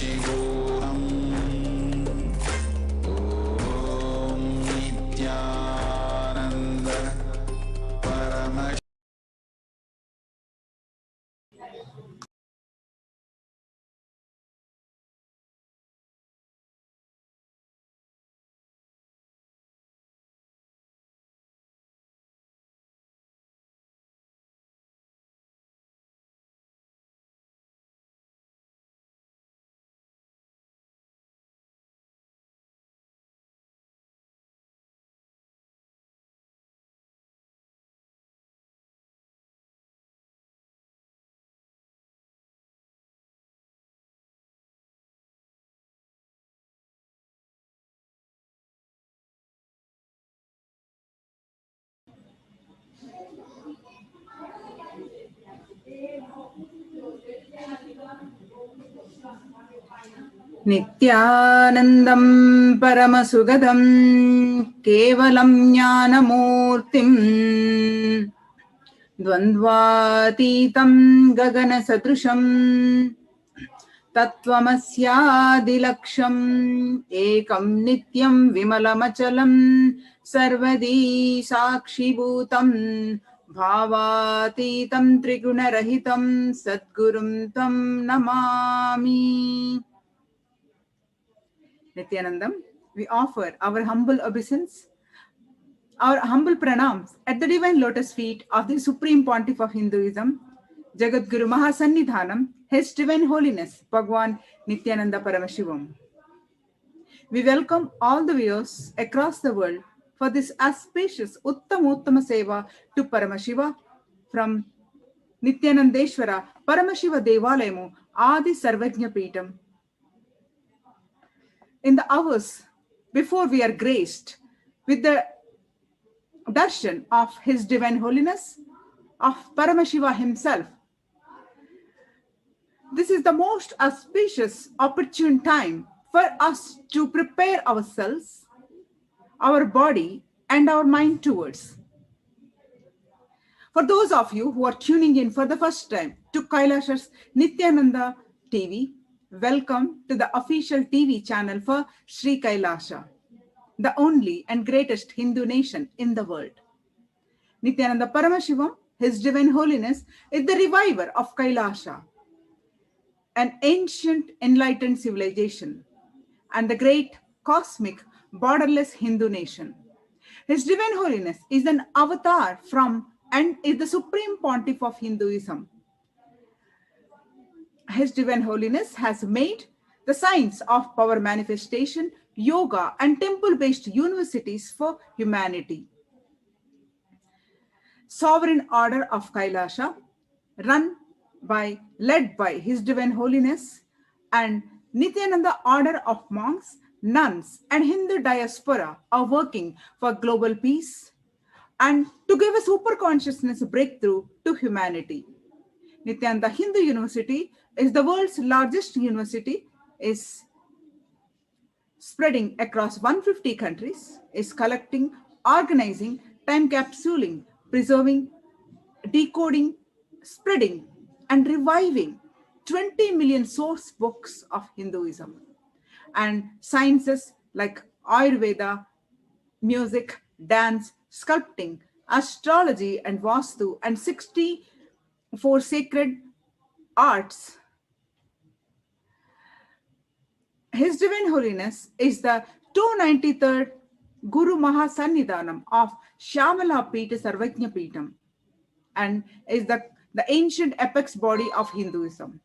Paramashivoham. Om Nithyananda Paramashivam. Nithyanandam Paramasugadam Kevalam Jnanamurtim Dvandvatitam Gagana Sadrusham Tattvamasyadilaksham Ekam Nityam Vimalamachalam Sarvadi Sakshibhutam Bhavatitam Trigunarahitam Sadgurum Tam Namami. Nithyanandam, we offer our humble obeisance, our humble pranams at the divine lotus feet of the Supreme Pontiff of Hinduism, Jagatguru Mahasannidhanam, His Divine Holiness, Bhagavan Nithyananda Paramashivam. We welcome all the viewers across the world for this auspicious Uttama Seva to Paramashiva from Nithyanandeshwara Paramashiva Devalayamu Adi Sarvajna Peetam. In the hours before we are graced with the darshan of His Divine Holiness, of Paramashiva himself, this is the most auspicious, opportune time for us to prepare ourselves, our body, and our mind towards. For those of you who are tuning in for the first time to KAILASA's Nithyananda TV, welcome to the official TV channel for Sri KAILASA, the only and greatest Hindu nation in the world. Nithyananda Paramashivam, His Divine Holiness, is the reviver of KAILASA, an ancient enlightened civilization, and the great cosmic borderless Hindu nation. His Divine Holiness is an avatar from and is the Supreme Pontiff of Hinduism. His Divine Holiness has made the science of power manifestation, yoga, and temple-based universities for humanity. Sovereign Order of KAILASA, led by His Divine Holiness, and Nithyananda Order of Monks, Nuns, and Hindu Diaspora are working for global peace and to give a super consciousness breakthrough to humanity. Nithyananda Hindu University is the world's largest university, is spreading across 150 countries, is collecting, organizing, time capsuling, preserving, decoding, spreading, and reviving 20 million source books of Hinduism and sciences like Ayurveda, music, dance, sculpting, astrology and Vastu, and 64 sacred arts. His Divine Holiness is the 293rd Guru Mahasannidhanam of Shamala Pita Sarvajna Peetam and is the ancient apex body of Hinduism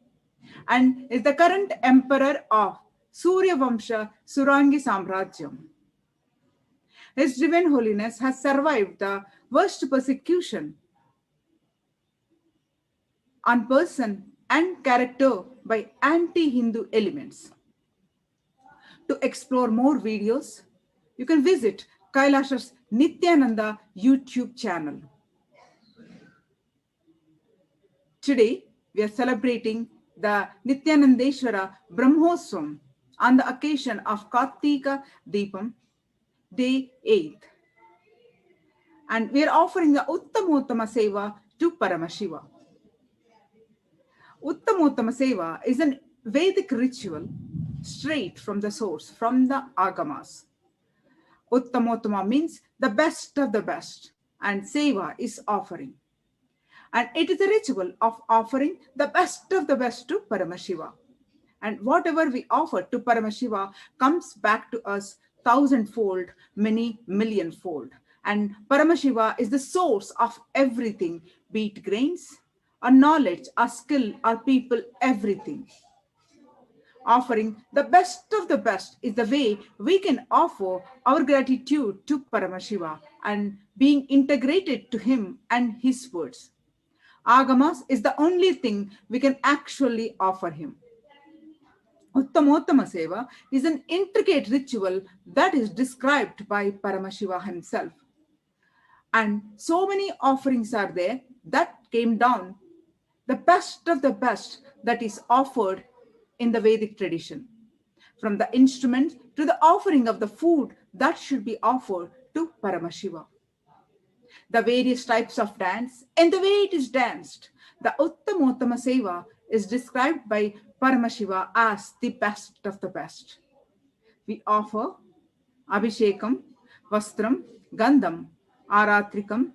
and is the current emperor of Surya Vamsha Surangi Samrajyam. His Divine Holiness has survived the worst persecution on person and character by anti-Hindu elements. To explore more videos, you can visit KAILASA's Nithyananda YouTube channel. Today, we are celebrating the Nithyanandeshwara Brahmoswam on the occasion of Kartika Deepam, day 8th. And we are offering the Uttama Seva to Paramashiva. Uttama Seva is an Vedic ritual straight from the source, from the Agamas. Uttamottama means the best of the best, and Seva is offering. And it is a ritual of offering the best of the best to Paramashiva. And whatever we offer to Paramashiva comes back to us thousandfold, many millionfold. And Paramashiva is the source of everything, be it grains, or knowledge, or skill, or people, everything. Offering the best of the best is the way we can offer our gratitude to Paramashiva and being integrated to him and his words. Agamas is the only thing we can actually offer him. Uttamottama Seva is an intricate ritual that is described by Paramashiva himself. And so many offerings are there that came down, the best of the best that is offered in the Vedic tradition. From the instruments to the offering of the food that should be offered to Paramashiva. The various types of dance and the way it is danced. The Uttamottama Seva is described by Paramashiva as the best of the best. We offer Abhishekam, Vastram, Gandham, Aratrikam,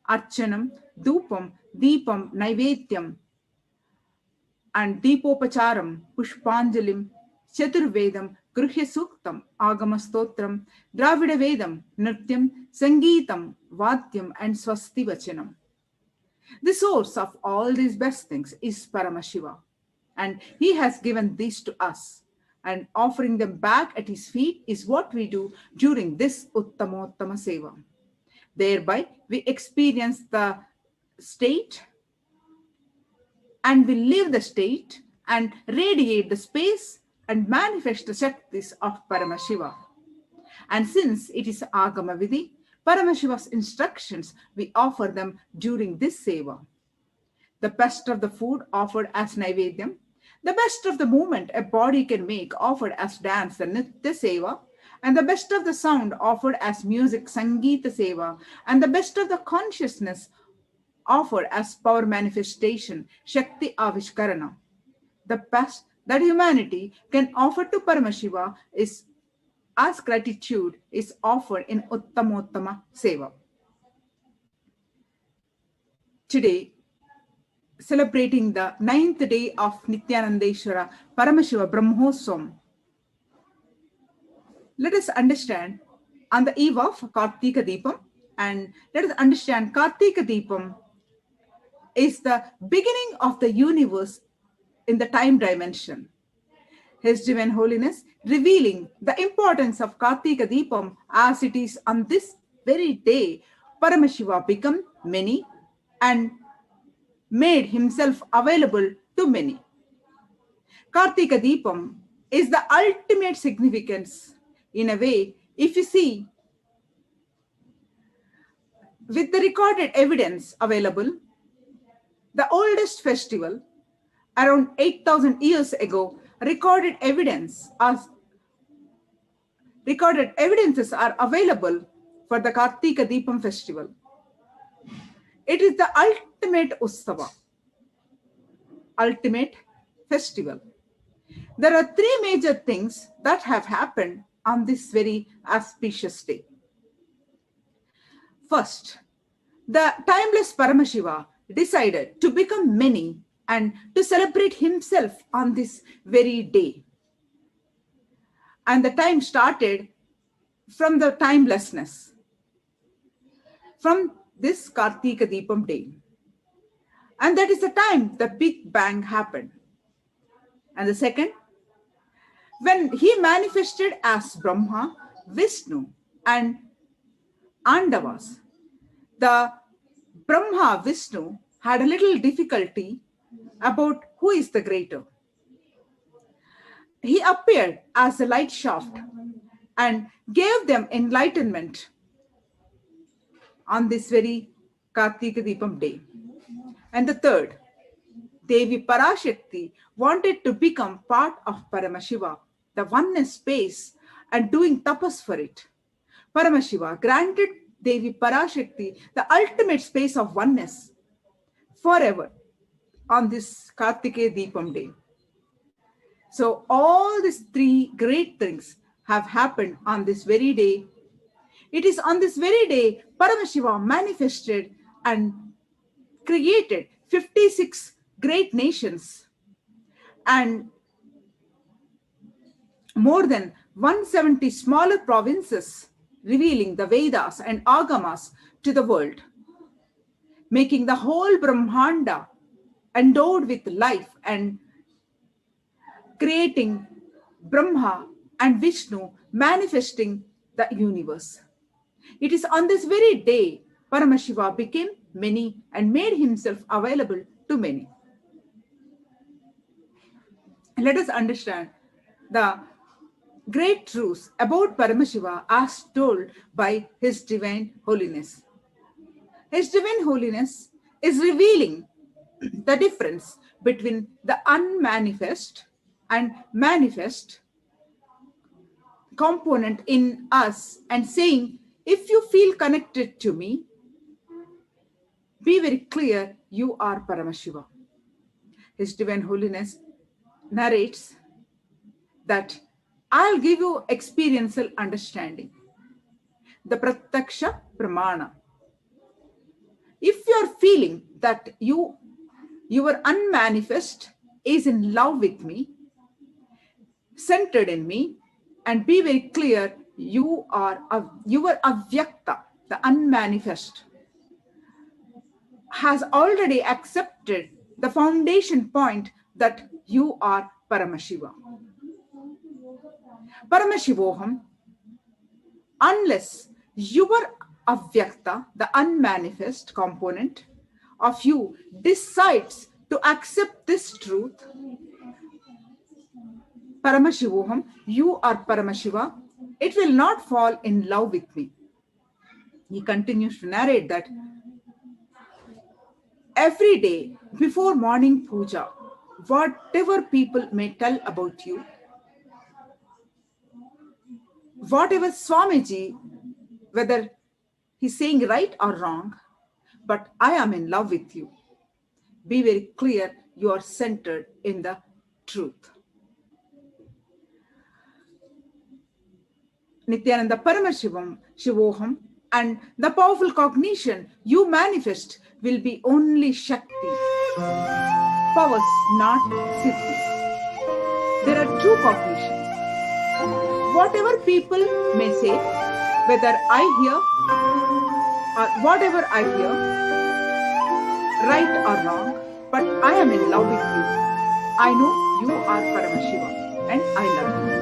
Archanam, Dupam, Deepam, Naivedyam, and Deepopacharam, Pushpanjalim, Chaturvedam, Gruhya Suktam, Agamastotram, Dravida Vedam, Nrityam, Sangeetam, Vadyam, and Swasti Vachanam. The source of all these best things is Paramashiva, and he has given these to us, and offering them back at his feet is what we do during this Uttamottama Seva. Thereby, we experience the state and we live the state and radiate the space and manifest the Shaktis of Paramashiva. And since it is Agama Vidhi, Paramashiva's instructions, we offer them during this Seva. The best of the food offered as Naivedyam, the best of the movement a body can make offered as dance, the Nitya Seva, and the best of the sound offered as music, Sangeeta Seva, and the best of the consciousness offered as power manifestation, Shakti Avishkarana. The best that humanity can offer to Paramashiva is as gratitude is offered in Uttamottama Seva. Today, celebrating the 9th day of Nithyanandeshwara Paramashiva Brahmosam, let us understand on the eve of Kartika Deepam, and let us understand Kartika Deepam is the beginning of the universe in the time dimension. His Divine Holiness revealing the importance of Kartika Deepam as it is on this very day, Paramashiva became many and made himself available to many. Kartika Deepam is the ultimate significance in a way, if you see, with the recorded evidence available, the oldest festival, around 8,000 years ago, recorded evidences are available for the Kartika Deepam festival. It is the ultimate Ustava, ultimate festival. There are three major things that have happened on this very auspicious day. First, the timeless Paramashiva decided to become many and to celebrate himself on this very day. And the time started from the timelessness, from this Kartika Deepam day. And that is the time the Big Bang happened. And the second, when he manifested as Brahma, Vishnu, and Andavas, the Brahma Vishnu had a little difficulty about who is the greater. He appeared as a light shaft and gave them enlightenment on this very Kartika Deepam day. And the third, Devi Parashakti wanted to become part of Paramashiva, the oneness space, and doing tapas for it. Paramashiva granted Devi Parashakti the ultimate space of oneness forever on this Kartika Deepam day. So all these three great things have happened on this very day. It is on this very day Paramashiva manifested and created 56 great nations and more than 170 smaller provinces, revealing the Vedas and Agamas to the world, making the whole Brahmanda endowed with life and creating Brahma and Vishnu, manifesting the universe. It is on this very day Paramashiva became many and made himself available to many. Let us understand the great truths about Paramashiva as told by His Divine Holiness. His Divine Holiness is revealing the difference between the unmanifest and manifest component in us and saying, if you feel connected to me, be very clear, you are Paramashiva. His Divine Holiness narrates that I'll give you experiential understanding, the Pratyaksha Pramana. If you are feeling that your unmanifest is in love with me, centered in me, and be very clear, you are Avyakta, the unmanifest, has already accepted the foundation point that you are Paramashiva. Paramashivoham, unless your Avyakta, the unmanifest component of you, decides to accept this truth, Paramashivoham, you are Paramashiva, it will not fall in love with me. He continues to narrate that every day before morning puja, whatever people may tell about you, whatever Swamiji, whether he's saying right or wrong, but I am in love with you. Be very clear, you are centered in the truth. Nithyananda Paramashivoham, and the powerful cognition you manifest will be only Shakti, powers, not Siddhi. There are two cognitions. Whatever people may say, whether I hear or whatever I hear, right or wrong, but I am in love with you. I know you are Paramashiva and I love you.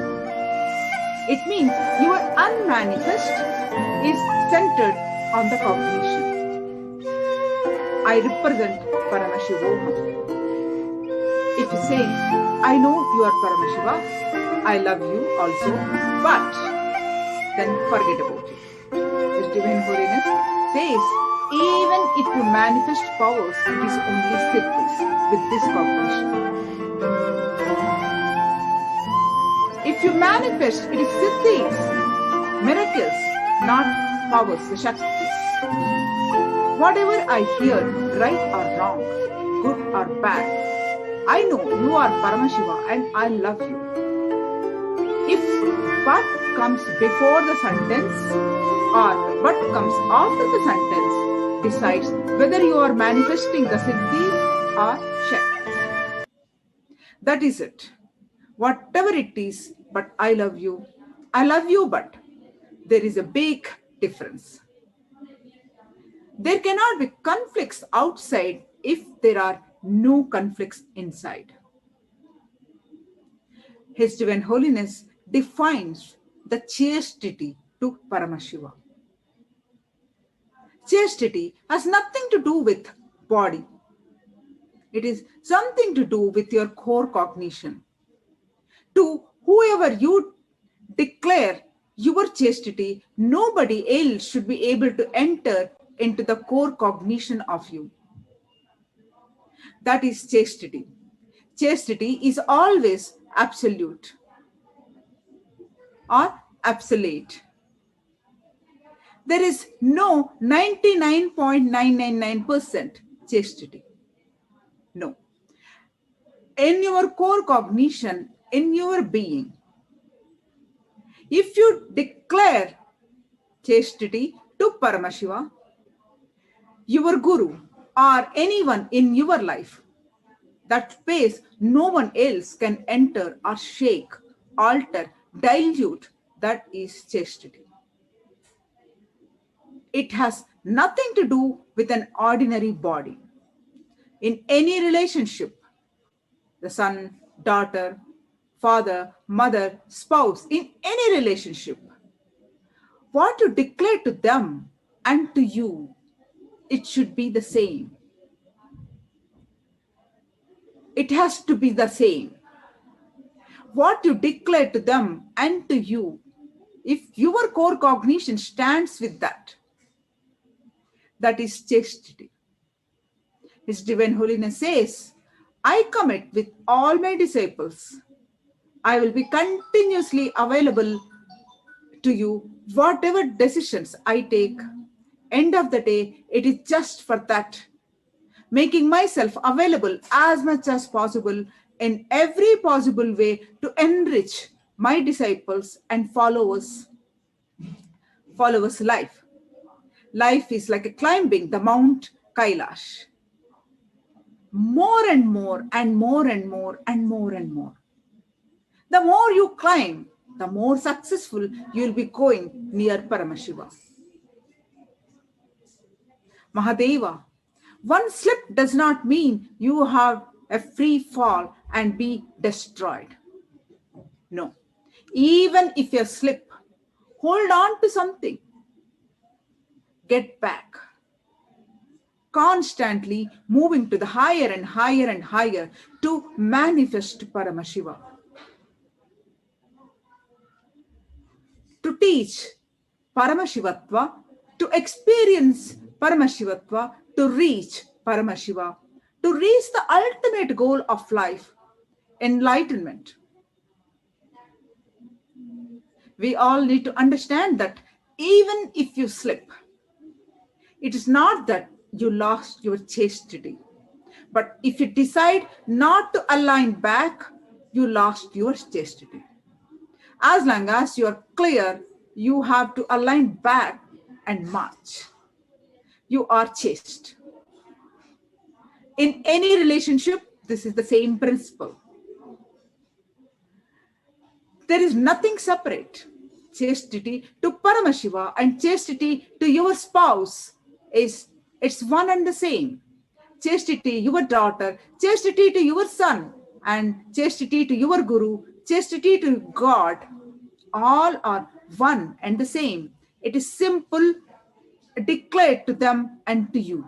It means your unmanifest is centered on the cognition. I represent Paramashivoham. If you say, I know you are Paramashiva, I love you also, but then forget about it. His Divine Holiness says, even if you manifest powers, it is only siddhis with this cognition. If you manifest, it is siddhis, miracles, not powers, the shaktis. Whatever I hear, right or wrong, good or bad, I know you are Paramashiva and I love you. If what comes before the sentence or what comes after the sentence decides whether you are manifesting the siddhis or shaktis. That is it. Whatever it is, but I love you, but there is a big difference. There cannot be conflicts outside if there are no conflicts inside. His Divine Holiness defines the chastity to Paramashiva. Chastity has nothing to do with body. It is something to do with your core cognition. To whoever you declare your chastity, nobody else should be able to enter into the core cognition of you. That is chastity. Chastity is always absolute or absolute. There is no 99.999% chastity. No. In your core cognition, in your being. If you declare chastity to Paramashiva, your guru, or anyone in your life, that space no one else can enter or shake, alter, dilute, that is chastity. It has nothing to do with an ordinary body. In any relationship, the son, daughter, father, mother, spouse, in any relationship, what you declare to them and to you, it should be the same. It has to be the same. What you declare to them and to you, if your core cognition stands with that, that is chastity. His Divine Holiness says, I commit with all my disciples. I will be continuously available to you, whatever decisions I take. End of the day, it is just for that. Making myself available as much as possible in every possible way to enrich my disciples and followers' life. Life is like a climbing the Mount Kailash. More and more and more and more and more and more. The more you climb, the more successful you will be going near Paramashiva. Mahadeva, one slip does not mean you have a free fall and be destroyed. No. Even if you slip, hold on to something. Get back. Constantly moving to the higher and higher and higher to manifest Paramashiva. To teach Paramashivatva, to experience Paramashivatva, to reach Paramashiva, to reach the ultimate goal of life, enlightenment. We all need to understand that even if you slip, it is not that you lost your chastity. But if you decide not to align back, you lost your chastity. As long as you are clear, you have to align back and march. You are chaste. In any relationship, this is the same principle. There is nothing separate. Chastity to Paramashiva and chastity to your spouse it's one and the same. Chastity your daughter, chastity to your son, and chastity to your guru, chastity to God, all are one and the same. It is simple, declared to them and to you.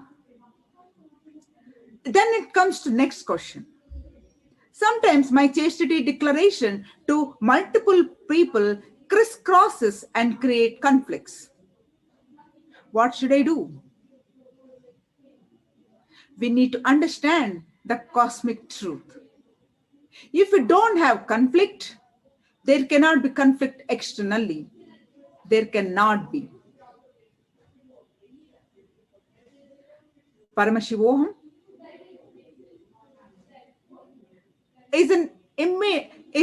Then it comes to next question. Sometimes my chastity declaration to multiple people crisscrosses and create conflicts. What should I do? We need to understand the cosmic truth. If we don't have conflict, there cannot be conflict externally. There cannot be. Paramashivoham is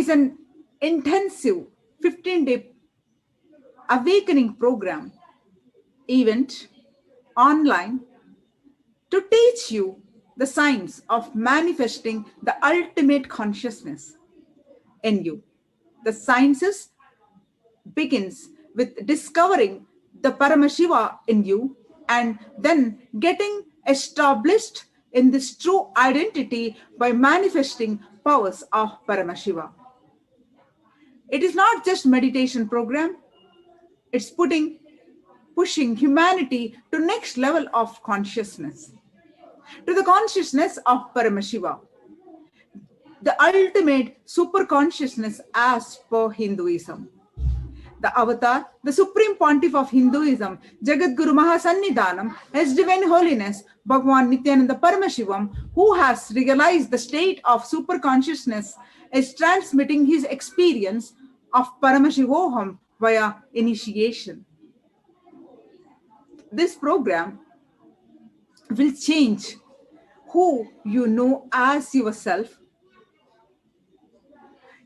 an intensive 15-day awakening program event online to teach you the science of manifesting the ultimate consciousness in you. The sciences begins with discovering the Paramashiva in you and then getting established in this true identity by manifesting powers of Paramashiva. It is not just meditation program. It's pushing humanity to next level of consciousness, to the consciousness of Paramashiva, the ultimate super consciousness as per Hinduism. The avatar, the Supreme Pontiff of Hinduism, Jagatguru Mahasannidhanam, His Divine Holiness, Bhagavan Nithyananda Paramashivam, who has realized the state of super consciousness, is transmitting his experience of Paramashivoham via initiation. This program will change who you know as yourself.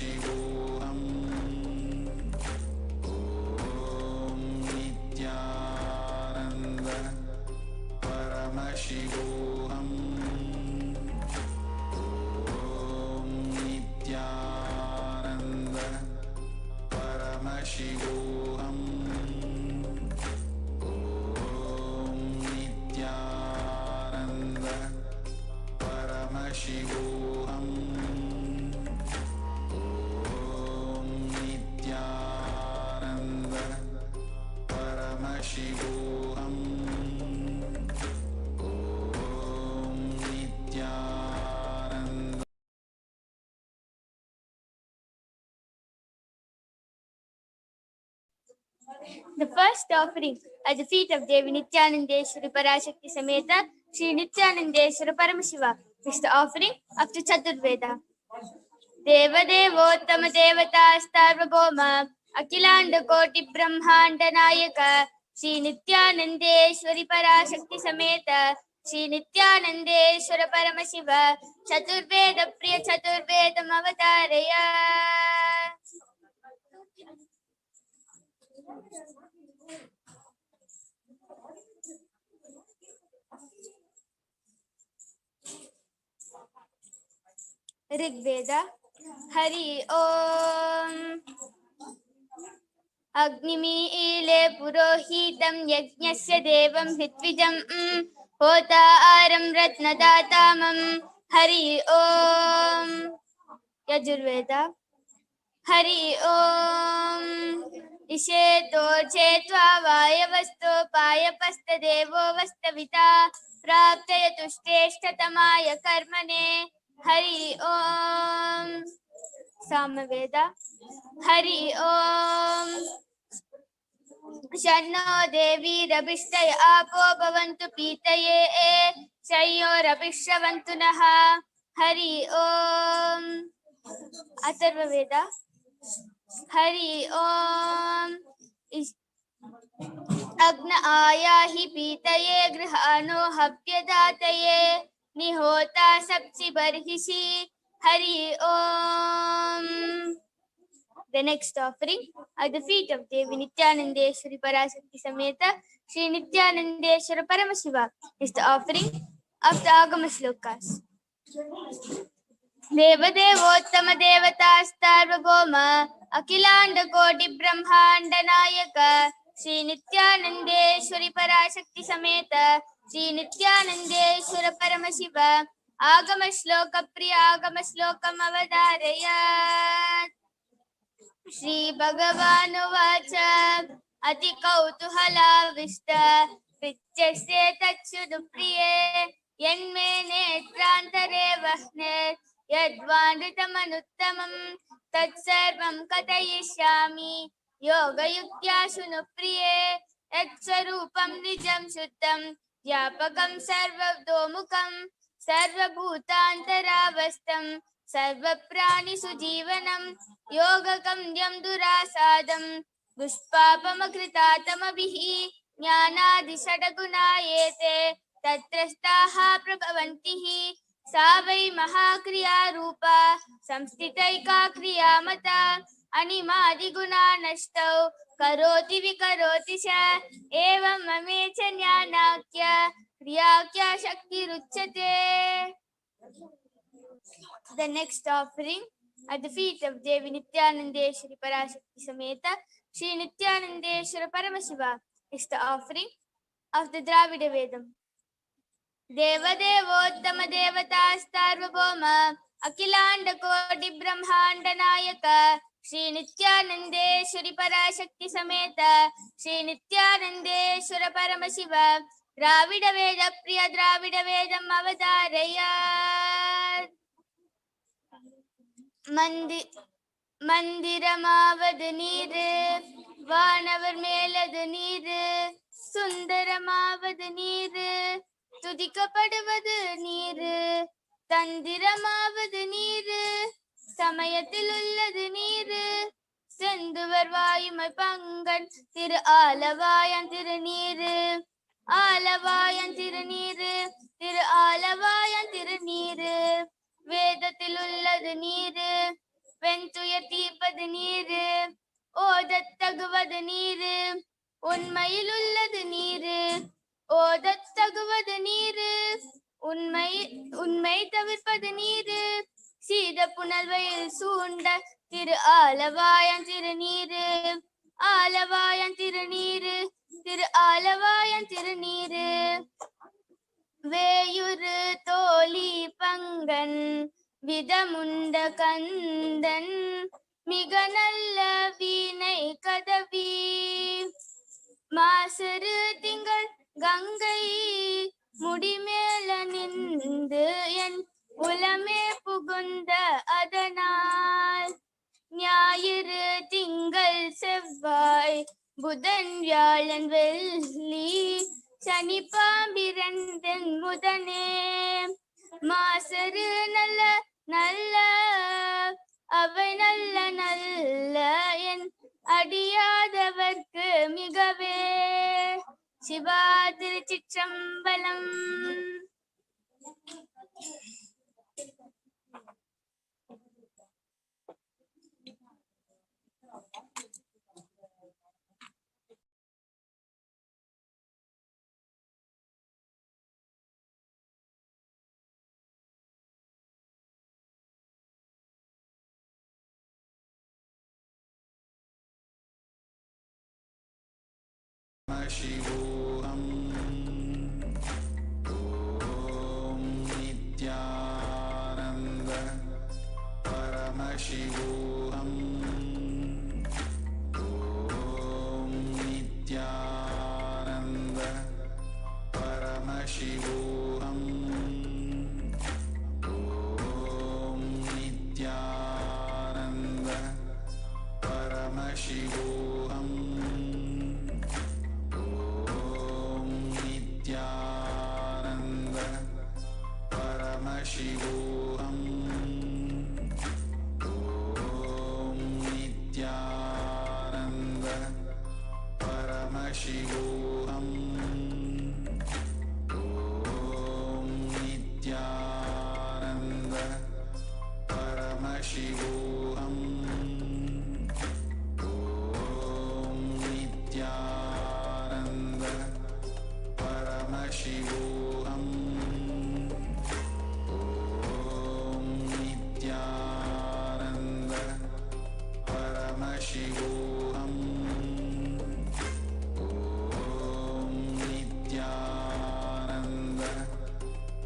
Paramashivoham. Om Nithyananda Paramashivoham. Om Nithyananda Paramashivoham. Om Nithyananda Paramashivoham. Om Nithyananda Paramashivoham. Om Nithyananda. The first offering at the feet of Devi Nithyanandeshwari Parashakti Sameta Sri Nithyanandeshwara Paramashiva is the offering of the Chaturveda. Devadevottama Devata Sarvabhoma Akilanda Koti Brahmanda Nayaka Sri Nithyanandeshwari Parashakti Sameta Sri Nithyanandeshwara Paramashiva Chaturveda Priya Chaturvedam Avataraya. Rigveda Hari Om Agnimile Purohitam Yajnasya Devam Hitvijam Hota Aram Ratnadatamam Hari Om Yajurveda Hari Om Isheto Chetva Vayavasto Payapasta Devo Vastavita Praptayatushtettamaya Karmane Hari Om Samaveda Hari Om Shanno Devi Rabishtaya Apo Bhavantu Pitaye Shayo Rabishravantu Naha Hari Om Atharvaveda Hari Om Agna Ayahi Pitaye Grihano Habhyadataye Nihota Sapsi Barhishi Hari Om. The next offering at the feet of Devi Nithyanandeshwari Parashakti Sameta Sri Nithyanandeshwara Paramashiva is the offering of the Agama Shlokas. Devadevottama Devatastarvabhoma Akilanda Koti Brahmanda Nayaka Sri Nithyanandeshwari Parashakti Sameta Sri Nithyanandeshwara Paramashiva Agama Shloka Priya Agama Shlokam Avadarayat. Shri Bhagavan Vacha Ati Kautuhala Vishta Prichasya Tachudu Priye Yanme Netrantare Vahne Yadvandritamannuttamam Tatsarvam Katayishyami Yoga Yuktya Sunupriye Yatsvarupam Nijam Shuddham Vyapakam Sarvabdomukam Sarvabhutantaravastam Sarvaprani Sujivanam Yogakam Yam Durasadam Dushpapamakritatamabihi Jnanadi Shadagunayete Tatrastaha Prabhavantihi Savai Mahakriya Rupa Samstitaika Kriya Mata Animadi Guna Nashtau Karoti Vikaroti Sha Evam Mamecha Jnanakya Kriyakya Shakti Ruchate. The next offering at the feet of Devi Nithyanandeshwari Parashakti Sameta Sri Nithyanandeshwara Paramashiva is the offering of the Dravida Vedam. Devadevottama Devatastarvabhoma Akilanda Koti Brahmanda Nayaka Sri Nithyanandeshwari Parashakti Sameta Sri Nithyanandeshwara Paramashiva Dravida Veda Priya Dravida Vedam Avadarayat. மந்திரமாவது நீரு வானவர் மேலது நீரு சுந்தரமாவது நீரு துதிக்கப்படுவது நீரு தந்திரமாவது நீரு சமயத்தில் உள்ளது நீரு செந்துவர் வாயுமை பங்கன் திரு ஆலவாயன் திருநீரு ஆலவாயன் திருநீரு திரு ஆலவாயன் திருநீரு வேதத்தில் உள்ளது நீரு வெந்துயர்த்தீப்பது நீரு ஓதத்தகுவது நீரு உண்மையில் உள்ளது நீரு ஓதத்தகுவது நீரு உண்மை தவிர்ப்பது நீரு சீத புனல்வையில் சூண்ட திரு ஆலவாயன் திருநீரு ஆலவாயன் திருநீரு திரு ஆலவாயன் திருநீரு வேயுரு தோழி பங்கன் விதமுண்ட கந்தன் மிக நல்ல வீணை கதவி மாசரு திங்கள் கங்கை முடிமேல நின்று என் உலமே புகுந்த அதனால் ஞாயிறு திங்கள் செவ்வாய் புதன் வியாழன் வெள்ளி சனி பாம்பிரந்தன் முதனே மாசரு நல்ல நல்ல அவை நல்ல நல்ல என் அடியாதவர்க்கு மிகவே சிவா திருச்சிற்றம்பலம். Paramashivoham. Om Nithyananda Paramashivoham. Om Nithyananda Paramashivoham. Om Nithyananda Paramashivoham. Nithyananda Paramashivoham. Om Nithyananda Paramashivoham. Om Nithyananda Paramashivoham. Om Nithyananda Paramashivoham. Om Nithyananda Paramashivoham. Om Nithyananda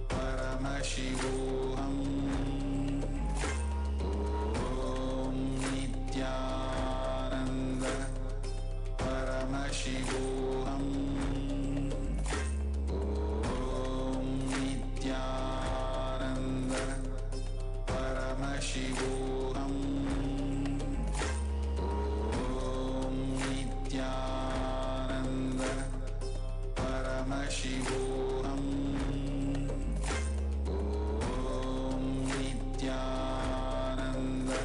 Paramashivoham. Om Nithyananda Paramashivoham. Om Nithyananda Paramashivoham. Om Nithyananda Paramashivoham. Om Nithyananda.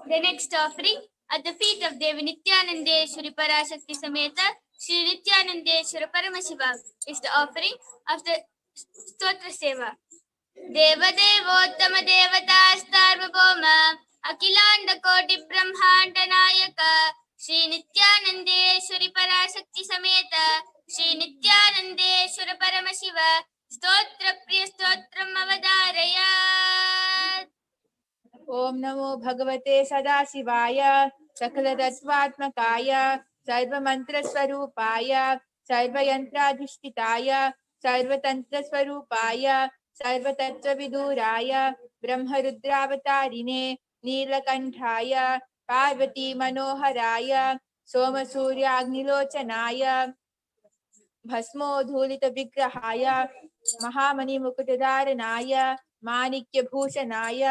The next offering at the feet of Devi Nithyanandeshwari Parashakti Sameta Shri Nithyanandeshwara Paramashivam is the offering of the Stotra Seva. Deva Devottama Devatastarvabhoma Akilanda Koti Brahmanda Nayaka Shri Nithyanandeshwari Parashakti Sameta Shri Nithyanandeshwara Paramashiva Stotra Priya Stotram Avadarayat. ओम नमो भगवते सदाशिवाय सकलतत्त्वात्मकाय सर्वमन्त्रस्वरूपाय सर्वयन्त्राधिष्ठिताय सर्वतन्त्रस्वरूपाय सर्वतत्त्वविदुराय ब्रह्मरुद्रावतारिणे नीलकण्ठाय पार्वती मनोहराय सोमसूर्याग्निलोचनाय भस्मोद्धूलितविग्रहाय महामणिमुकुटधारणाय माणिक्यभूषणाय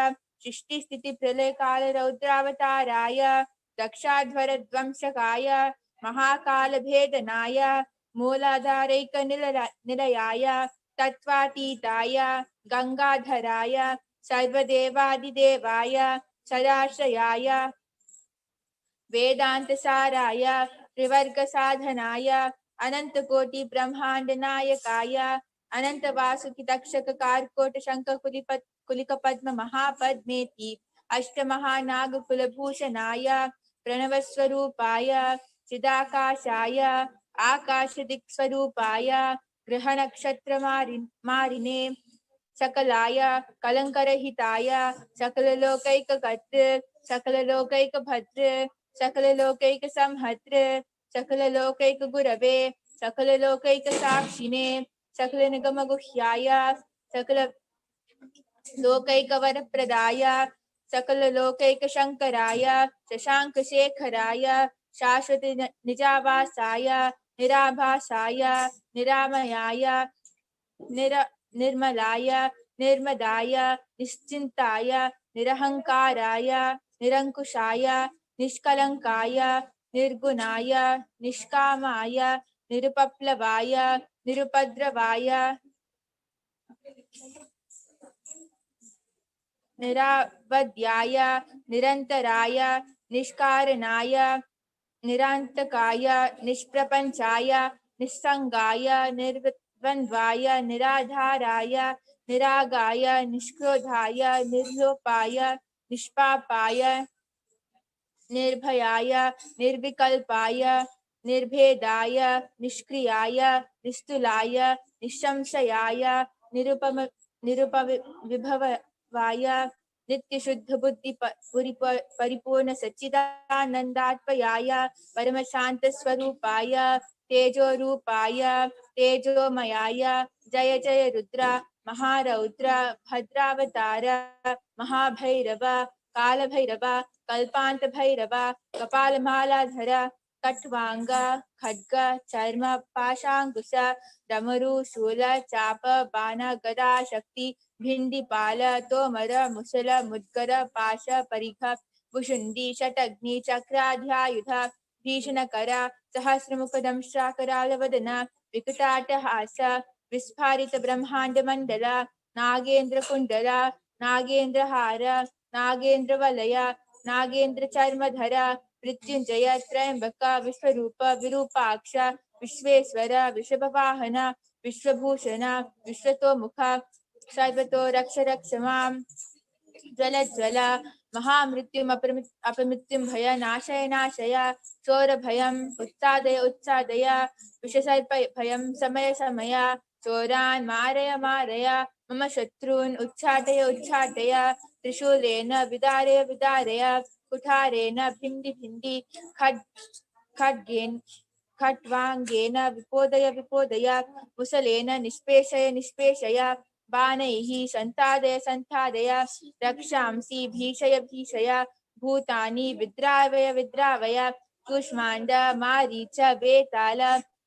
सृष्टि स्थिति प्रलय काल रौद्रावताराय दक्षाध्वर ध्वंसकाय महाकाल भेदनाय मूलाधारैक निलयाय तत्वातीताय गंगाधराय सर्वदेवादिदेवाय सदाश्रयाय वेदांत साराय त्रिवर्ग साधनाय अनंत कोटि ब्रह्मांड नायकाय अनंत वासुकि तक्षक कारकोट शंख कुलिक पद्म महापद्मेति अष्ट महानाग कुलभूषणाय प्रणव स्वरूपाय चिदाकाशाय आकाश दिक्स्वरूपाय ग्रह नक्षत्र मारिने सकलाय कलंकरहिताय सकल लोकैक कर्तृ सकल लोकैक भद्र सकल लोकैक संहर्तृ सकल लोकैक गुरवे सकल लोकैक साक्षिणे सकल निगम गुह्याय सकल लोकैक वरप्रदाय सकल लोकैक शंकराय शशांक शेखराय शाश्वत निजावासाय निराभासाय निरामयाय निर्मलाय निर्मदाय निश्चिंताय निरहंकाराय निरंकुशाय निष्कलंकाय निर्गुणाय निष्कामाय निरुपप्लवाय निरुपद्रवाय निरावद्याय निरंतराय निष्कारणाय निरांतकाय निष्प्रपंचाय निस्संगाय निर्द्वन्द्वाय निराधाराय निरागाय निष्क्रोधाय निर्लोपाय निष्पापाय निर्भयाय निर्विकल्पाय निर्भेदाय निष्क्रियाय निस्तुलाय निशंशयाय निरुपविभवाय नित्य शुद्ध बुद्धि परिपूर्ण सच्चिदानंदात्मयाय परम शांत स्वरूपाय तेजो रूपाय तेजोमयाय जय जय रुद्र महारौद्र भद्रावतार महाभैरव काल भैरव कल्पांत भैरव कपालमालाधर कट्वांग खड्ग चर्म पाशांकुश डमरू शूल चाप बाण गदा शक्ति भिंडीपाल तोमर मुसल मुद्गर पाश परिघ भुषुंडी षटग्नि चक्राध्यायुध भीषणकर सहस्रमुख दंष्ट्राकराल वदन विकटाटहास विस्फारित ब्रह्मांड मंडल नागेंद्र कुंडल नागेंद्र हार नागेंद्र वलय नागेंद्र चर्मधर मृत्युंजय त्रयंबक विश्वरूप विरूपाक्ष विश्वेश्वर विषभवाहन विश्वभूषण विश्वतोमुख सर्वतो रक्ष रक्ष मां ज्वल ज्वल महामृत्युम अपमृत्युम भय नाशय नाशय चोर भयम उत्सादय उत्सादय विषसर्प भयम समय समय चोरान् मारय मारय मम शत्रून् उच्चाटय उच्चाटय त्रिशूलेन विदारय विदारय कुठारेण भिंडी भिंडी खड्गेन खट्वांगेन विपोदय विपोदय मुसलेन निष्पेषय निष्पेषय बाणैः संतादय संतादय रक्षांसि भीषय भीषय भूतानि विद्रावय विद्रावय कूष्मांड मारीच वेताल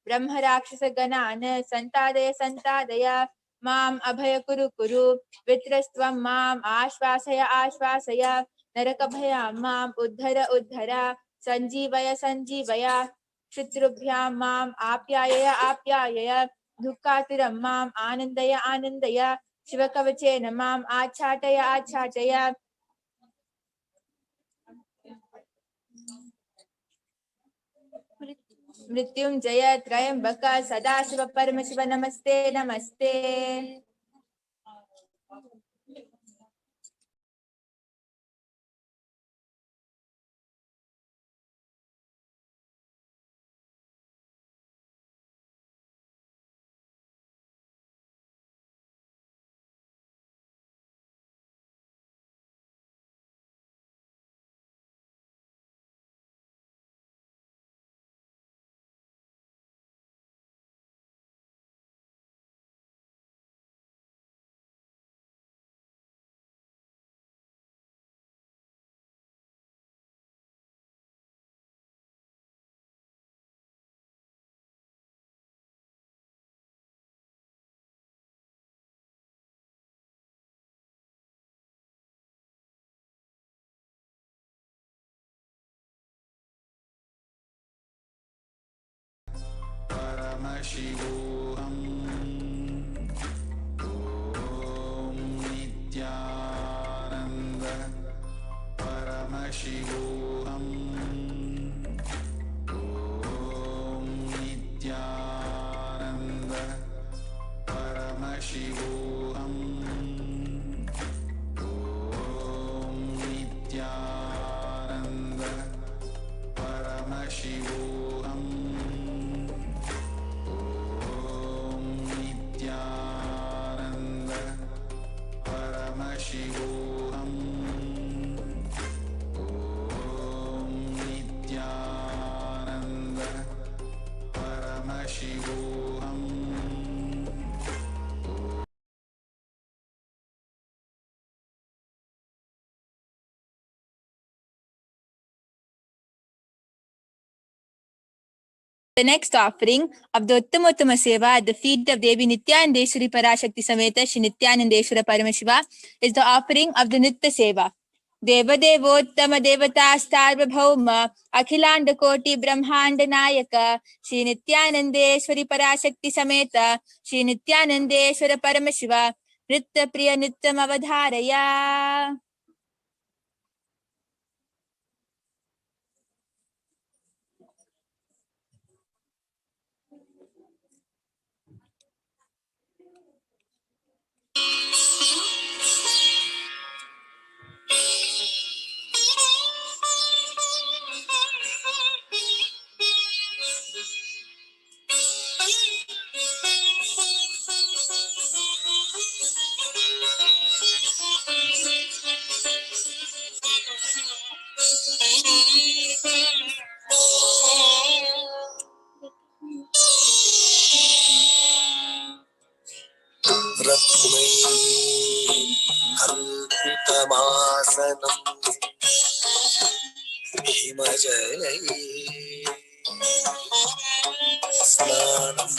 ब्रह्म राक्षस गणान् संतादय संतादय माम अभय कुरु कुरु वित्रस्त्वं माम आश्वासय आश्वासय नरक भयां माम उद्धर उद्धर संजीवय संजीवय शत्रुभ्यां माम आप्यायय आप्यायय दुःखातिरं माम आनंदय आनंदय शिवकवचेन माम आच्छाटय आच्छाटय मृत्युंजय त्रयंबक सदाशिव परमशिव नमस्ते नमस्ते। Paramashivoham. Om Nithyananda Paramashivoham. Om Nithyananda The next offering of the Uttama Seva at the feet of Devi Nithyanandeshwari Parashakti Sameta Shri Nithyanandeshwara Paramashiva is the offering of the Nitya Seva. Deva Devottama Devata Starbhabhauma Akhilanda Koti Brahmanda Nayaka Shri Nithyanandeshwari Parashakti Sameta Shri Nithyanandeshwara Paramashiva Nitya Priya Nityam Avadharaya. Hantamasanam Himajai Snanam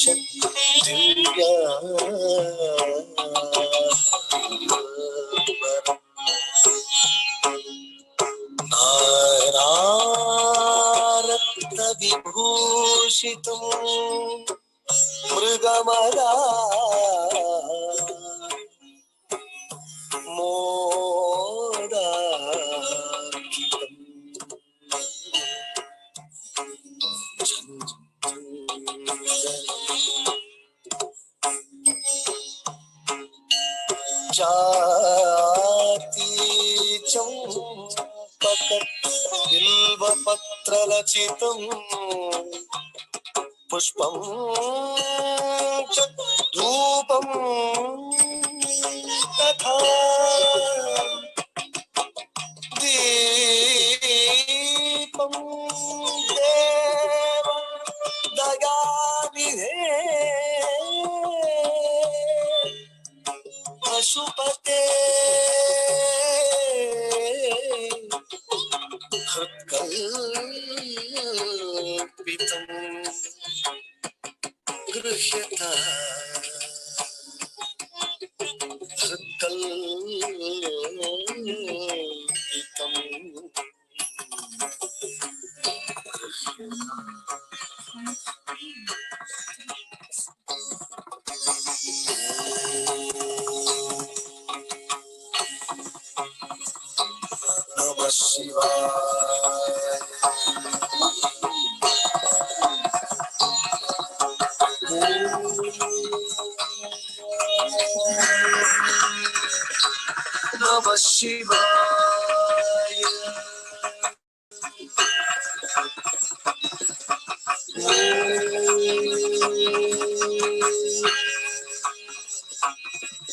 Chattivya Nararatna Vibhushitam Mrigamada Modakitam Jati Champakat Bilva Patralachitam Pushpam Dhupam Tatha Deepam Deva Dagamine Pashupate Hritkalpitam Grhyata Hritkalpitam Namah Shivaya. Namah Shivaya.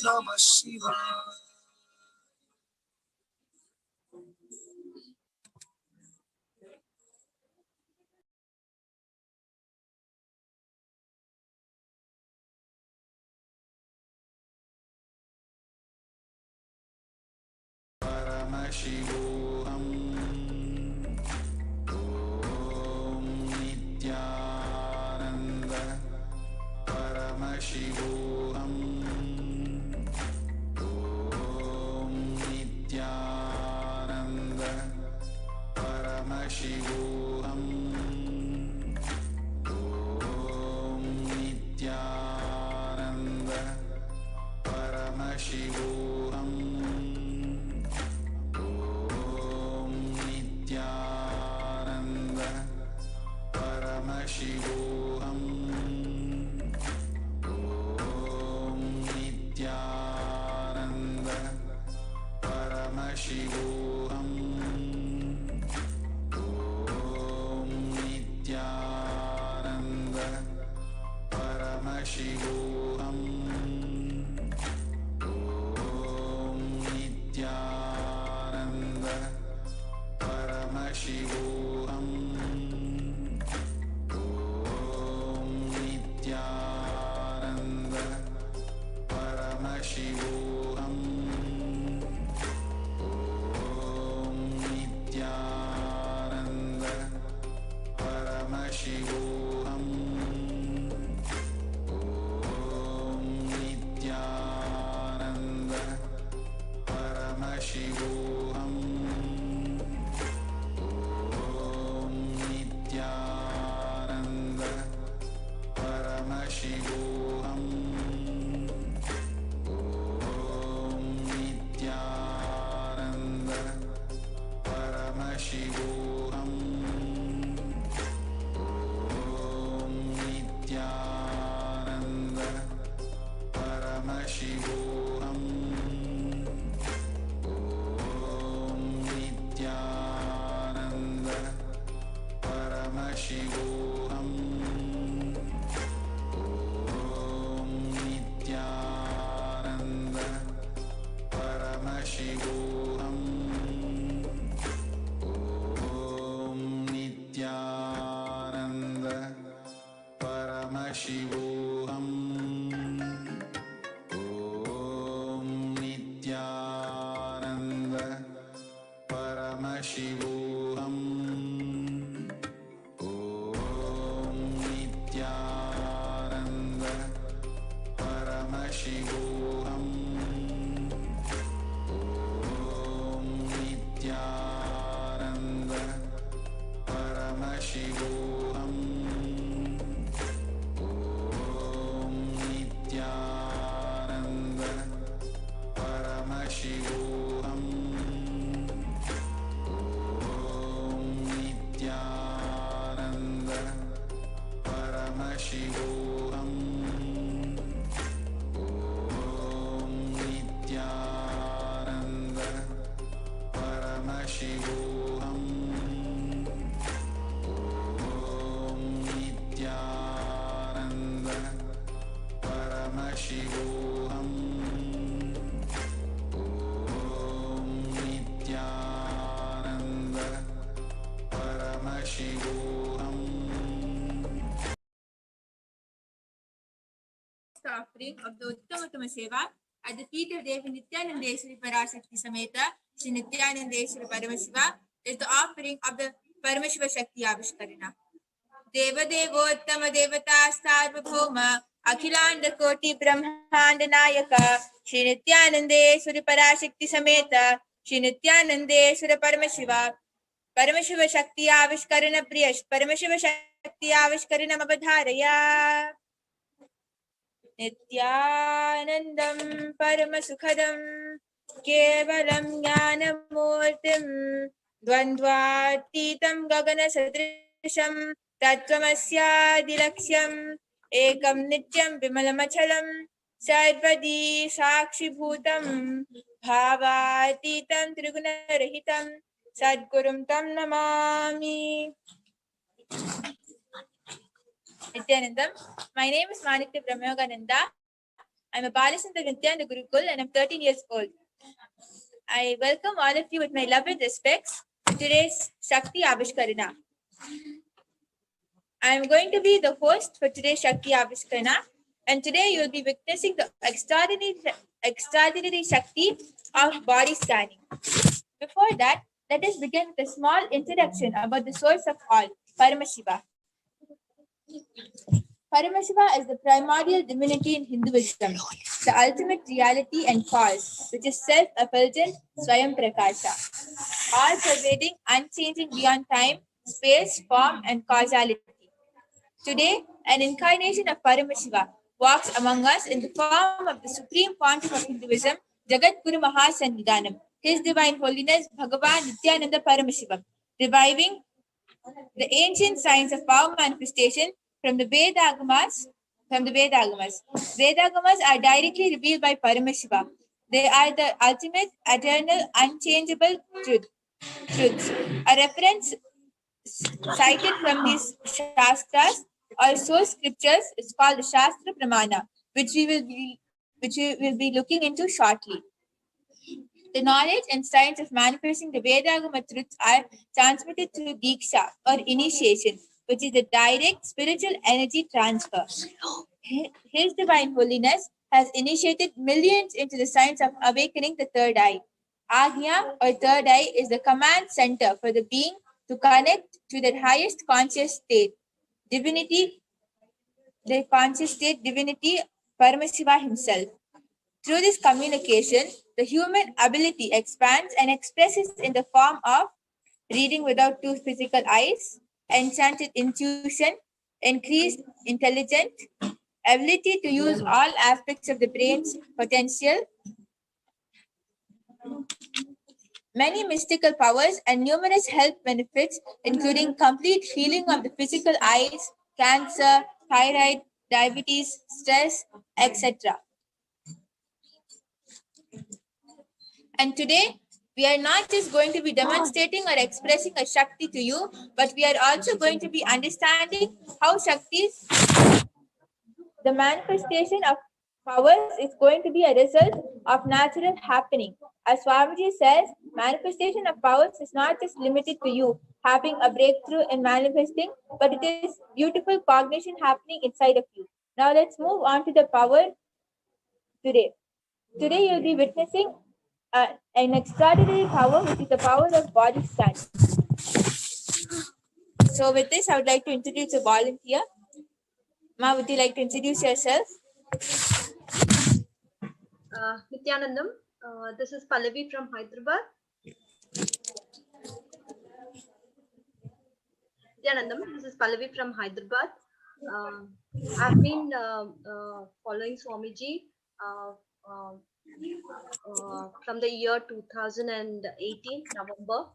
Namah Shivaya. Paramashivoham. Om Nithyananda Paramashivoham. Om Nithyananda Paramashivoham. Om Nithyananda Paramashivoham. Paramashivoham. Om Nithyananda Paramashivoham. Om Nithyananda Paramashivoham. Om Nithyananda Paramashivoham. Paramashivoham. Om Nithyananda Paramashivoham. Om Nithyananda Paramashivoham. Om Nithyananda Paramashivoham. Om Nithyananda Paramashivoham. Om Nithyananda Paramashivoham. Om Nithyananda Paramashivoham. Om Nithyananda Paramashivoham. Om Nithyananda Paramashivoham. Om Nithyananda Paramashivoham. Om Nithyananda Paramashivoham. Om Nithyananda Paramashivoham. Om Nithyananda Paramashivoham. Om Nithyananda Paramashivoham. Om Nithyananda Paramashivoham. Offering of the Uttama Seva at the feet of Devi Nithyananda Parashakti Sameta Shri Nithyananda Paramashiva is the offering of the Paramashiva Shakti Avishkarana. Deva Devottama Devata Sarvabhauma Akhilanda Koti Brahmanda Nayaka Shri Nithyananda Parashakti Sameta Shri Nithyananda Paramashiva Paramashiva Shakti Avishkarana Priyash Paramashiva Shakti Avishkarana Avadharaya Nithyanandam Paramasukhadam Kevalam Jnanamurtim Dvandvatitam Gagana Sadrisham Tattvamasya Ekam Nityam Vimalamachalam Sarvadi Sakshi Bhutam Bhavatitam Trigunarahitam Sadgurum Tam Namami. Nithyanandam. My name is Manikya Brahmayogananda. I'm a Balasanta Nithyananda Gurukul and I'm 13 years old. I welcome all of you with my love and respects to today's Shakti Avishkarana. I'm going to be the host for today's Shakti Avishkarana, and today you'll be witnessing the extraordinary Shakti of body scanning. Before that, let us begin with a small introduction about the source of all, Paramashiva. Paramashiva is the primordial divinity in Hinduism, the ultimate reality and cause, which is self-effulgent Swayam Prakasha, all-pervading, unchanging beyond time, space, form, and causality. Today, an incarnation of Paramashiva walks among us in the form of the Supreme Pontiff of Hinduism, Jagatguru Mahasannidhanam, His Divine Holiness Bhagavan Nithyananda Paramashivam, reviving the ancient science of power manifestation from the Vedagamas. Vedagamas are directly revealed by Paramashiva. They are the ultimate, eternal, unchangeable truths. A reference cited from these Shastras or source scriptures is called the Shastra Pramana, which we will be looking into shortly. The knowledge and science of manifesting the Vedagama truths are transmitted through Diksha or initiation, which is the direct spiritual energy transfer. His Divine Holiness has initiated millions into the science of awakening the third eye. Agnya or third eye is the command center for the being to connect to the highest conscious state, divinity, Paramashiva himself. Through this communication, the human ability expands and expresses in the form of reading without two physical eyes, enchanted intuition, increased intelligence, ability to use all aspects of the brain's potential, many mystical powers, and numerous health benefits, including complete healing of the physical eyes, cancer, thyroid, diabetes, stress, etc. And today, we are not just going to be demonstrating or expressing a Shakti to you, but we are also going to be understanding how Shakti, the manifestation of powers, is going to be a result of natural happening. As Swamiji says, manifestation of powers is not just limited to you having a breakthrough in manifesting, but it is beautiful cognition happening inside of you. Now let's move on to the power today. Today you'll be witnessing an extraordinary power, which is the power of body scan. So with this, I would like to introduce a volunteer. Ma, would you like to introduce yourself? Nithyanandam, this is Pallavi from Hyderabad. Nithyanandam, this is Pallavi from Hyderabad. I've been following Swamiji from the year 2018, November.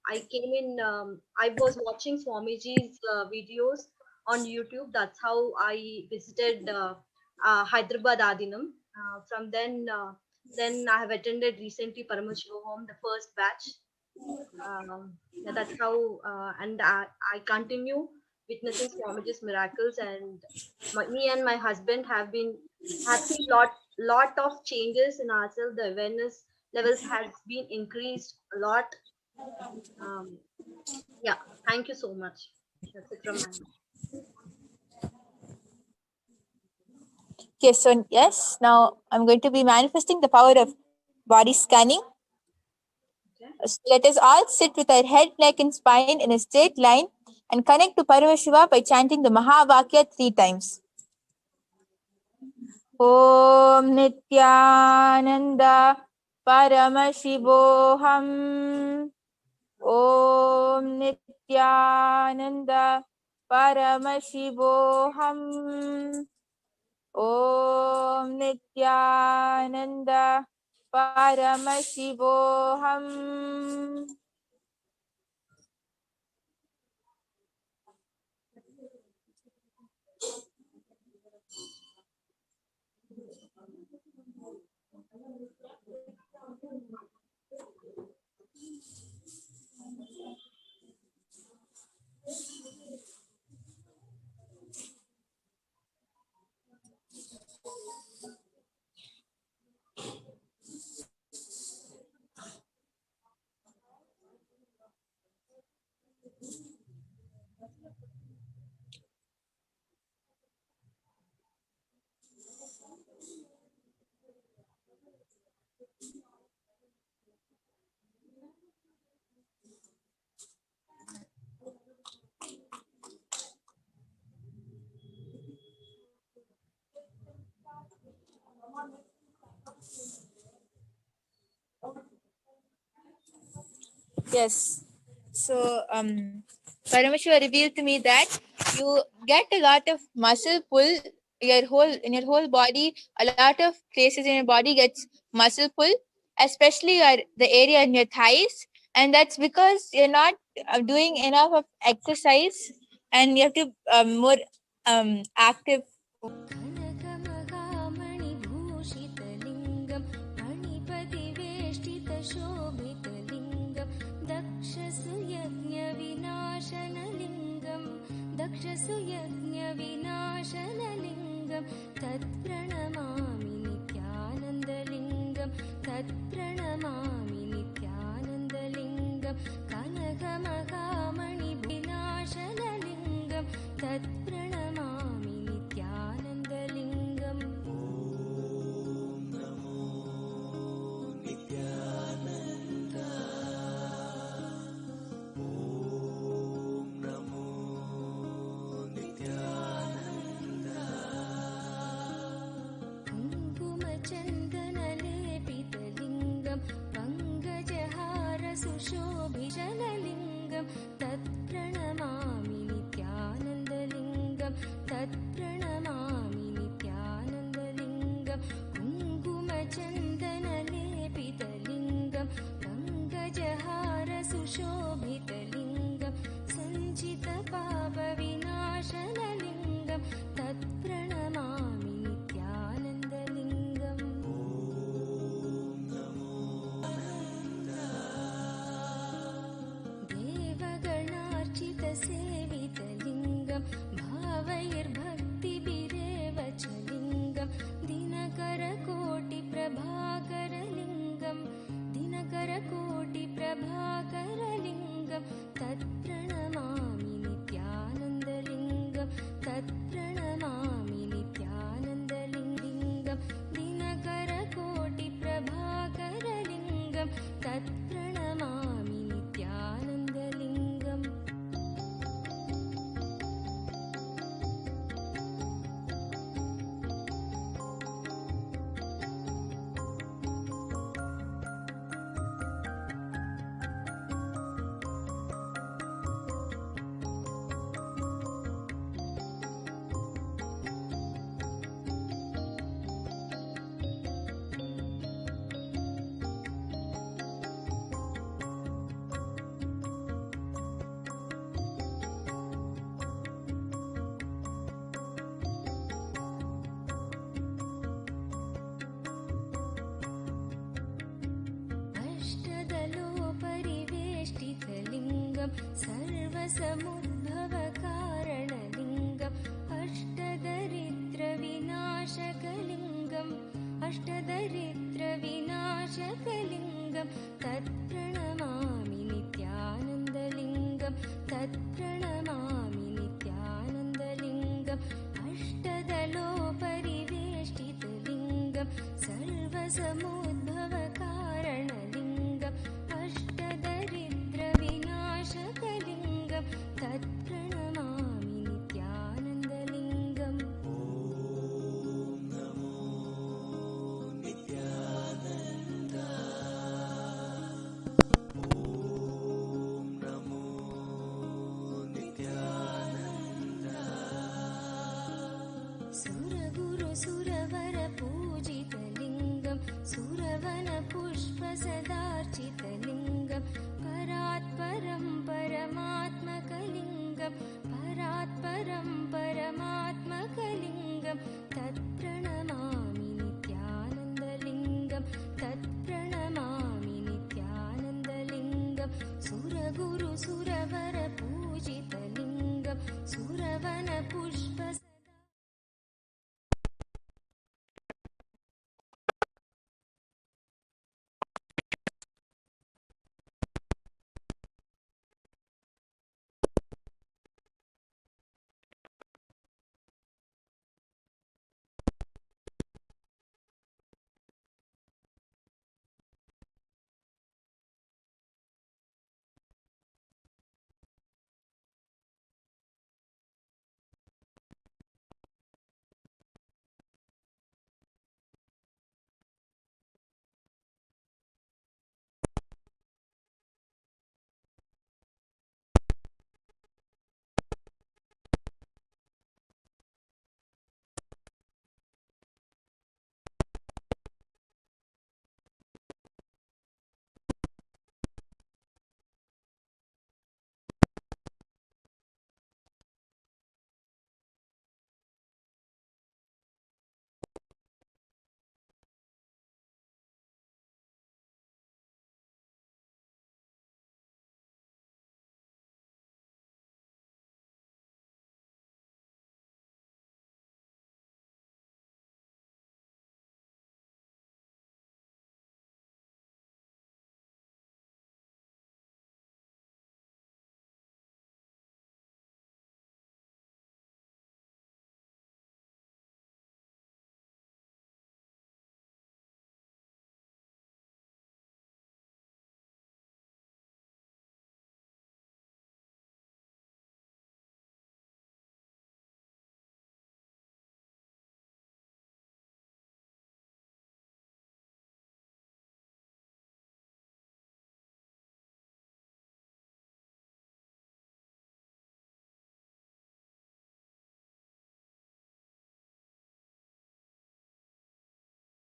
I came in, I was watching Swamiji's videos on YouTube. That's how I visited Hyderabad Adinam. From then I have attended recently Paramashivoham, the first batch. That's how, and I continue witnessing Swamiji's miracles, and me and my husband have seen lot of changes in ourselves. The awareness levels has been increased a lot. Yeah, thank you so much. That's it from my end. Okay, so yes, now I'm going to be manifesting the power of body scanning. Okay. So let us all sit with our head, neck, and spine in a straight line and connect to Paramashiva by chanting the Mahavakya 3 times. Om Nithyananda Paramashivoham. Om Nithyananda Paramashivoham. Om Nithyananda Paramashivoham. Yes. So, Paramashiva revealed to me that you get a lot of muscle pull. In your whole body, a lot of places in your body gets muscle pull, especially the area in your thighs, and that's because you're not doing enough of exercise, and you have to more active. कनकमहामणिभूषितलिङ्गं मणिपतिवेष्टितशोभितलिङ्गं दक्षसुयज्ञविनाशनलिङ्गं तत्प्रणमामि नित्यानन्दलिङ्गं तत्प्रणमामि नित्यानन्दलिङ्गं कनकमहामणिविनाशनलिङ्गं तत्प्रणमामि नित्यानन्दलिङ्गम् कुङ्कुमचन्दनलेपितलिङ्गं पङ्कजहारसुशोभिजनलिङ्गं तत्प्रणमामि नित्यानन्दलिङ्गं तत्प्रणमामि तत्प्रणमामि नित्यानन्दलिङ्गं दिनकरकोटिप्रभाकरलिङ्गं तत्प्रणमामि नित्यानन्दलिङ्गम् अष्टदलोपरिवेष्टितलिङ्गं सर्वसमुद्भवकारणलिङ्गम् अष्टदरिद्रविनाशकलिङ्गं तत्प्रणमामि नित्यानन्दलिङ्गं तत्प्रणमामि नित्यानन्दलिङ्गम् अष्टदलोपरिवेष्टितलिङ्गं सर्वसमुद्भवकारणलिङ्गम् अष्टदरिद्रविनाशकलिङ्गं तत्प्रणमामि नित्यानन्दलिङ्गम् सुरगुरुसुरवरपूजितलिङ्गं सुरवनपुष्पसदार्चितलिङ्गं परात्परं परमात्मकलिङ्गं परात्परं परमात्मकलिङ्गं तत्प्रणमामि नित्यानन्दलिङ्गं तत्प्रणमामि नित्यानन्दलिङ्गं सुरगुरुसुरवरपूजितलिङ्गं सुरवनपुष्प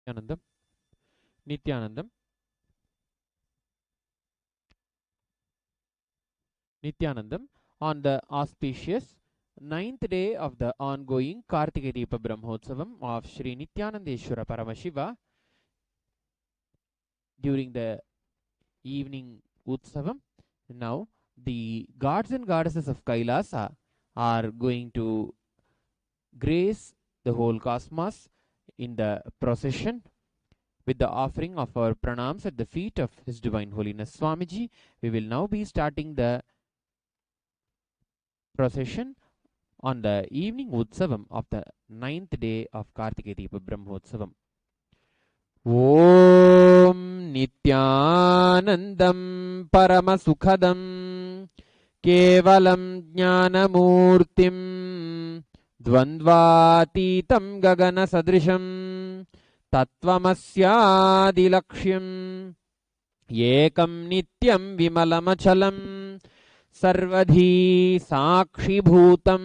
Nityanandam, Nityanandam, Nityanandam, on the auspicious 9th day of the ongoing Kartika Deepa Brahmotsavam of Sri Nithyanandeshwara Paramashiva, during the evening Utsavam. Now the gods and goddesses of Kailasa are going to grace the whole cosmos in the procession with the offering of our pranams at the feet of His Divine Holiness Swamiji. We will now be starting the procession on the evening Utsavam of the 9th day of Kartikeya Deepa Brahmotsavam. Om Nityanandam Paramasukhadam Kevalam Jnanamurtim Dvandvatitam Gagana Sadrisham Tattvamasyadilakshym Ekam Nityam Vimalamachalam Sarvadhi Sakshibhutam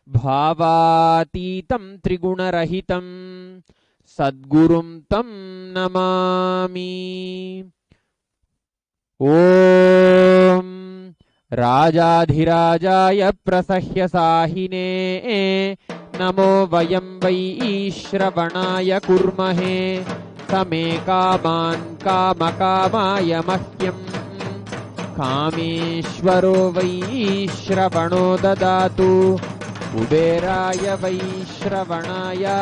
Bhavatitam Trigunarahitam Sadgurum Tam Namami. Om Rajadhirajaya Prasahya Sahine Namo Vayam Vai Shravanaya Kurmahe Same Kaman Kamakamaya Mahyam Kameshwaro Vaishravano Dadatu Kuberaya Vaishravanaya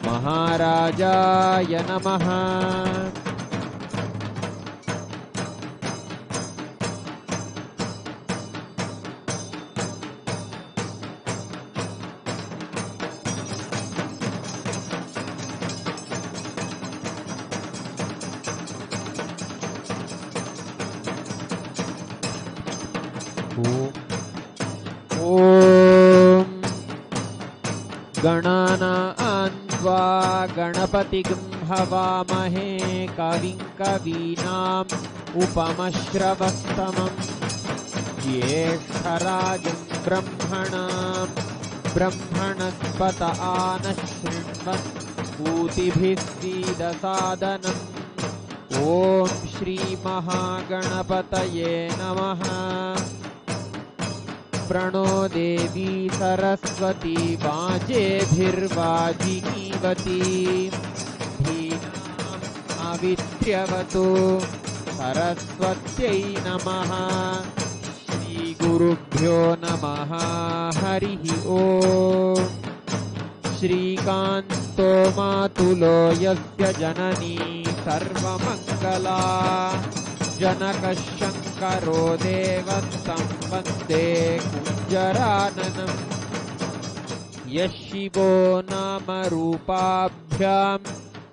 Maharajaya Namaha. Om Gananantva Ganapatigam Havamahe Kavim Kavinam Upamashravastamam Jyesharajam Brahmanam Brahmanaspata Anashrinvan Utibhis Sidasadanam. Om Shri Mahaganapataye Namaha. Prano Devi Saraswati Vajebhirvajinivati Dhinam Avitriyavatu Saraswatyai Namaha. Shri Gurubhyo Namaha. Harihi Om. Shri Kanto Matulo Yasya Janani Sarvamangala Janakashankaro Devatam Vande Kunjarananam. Yashivo Nama Rupabhyam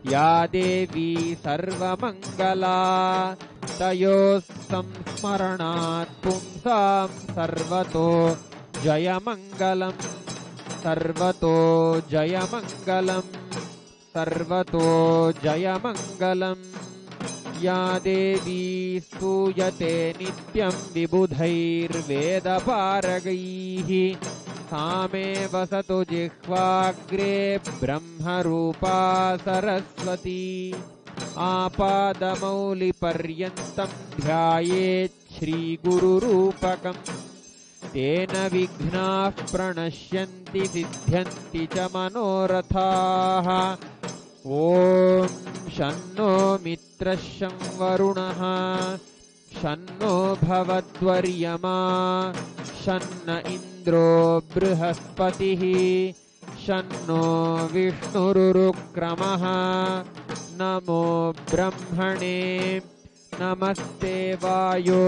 Ya Devi Sarvamangala Tayos Samsmaranat Pumsam Sarvato Jayamangalam. Sarvato Jayamangalam. Sarvato Jayamangalam. Ya Devi Stuyate Nityam Vibudhair Vedaparagaihi Same Vasato Jihvagre Brahma Rupa Saraswati Apadamauli Paryantam Dhyayet Shri Guru Rupakam Tena Vignah Pranashyanti Siddhyanti Cha Manorathaha. Om Shanno Mitrasham Varunaha Shanno Bhavadvaryama Shanna Indro Brihaspatihi Shanno Vishnurukramaha. Namo Brahmane Namaste Vayo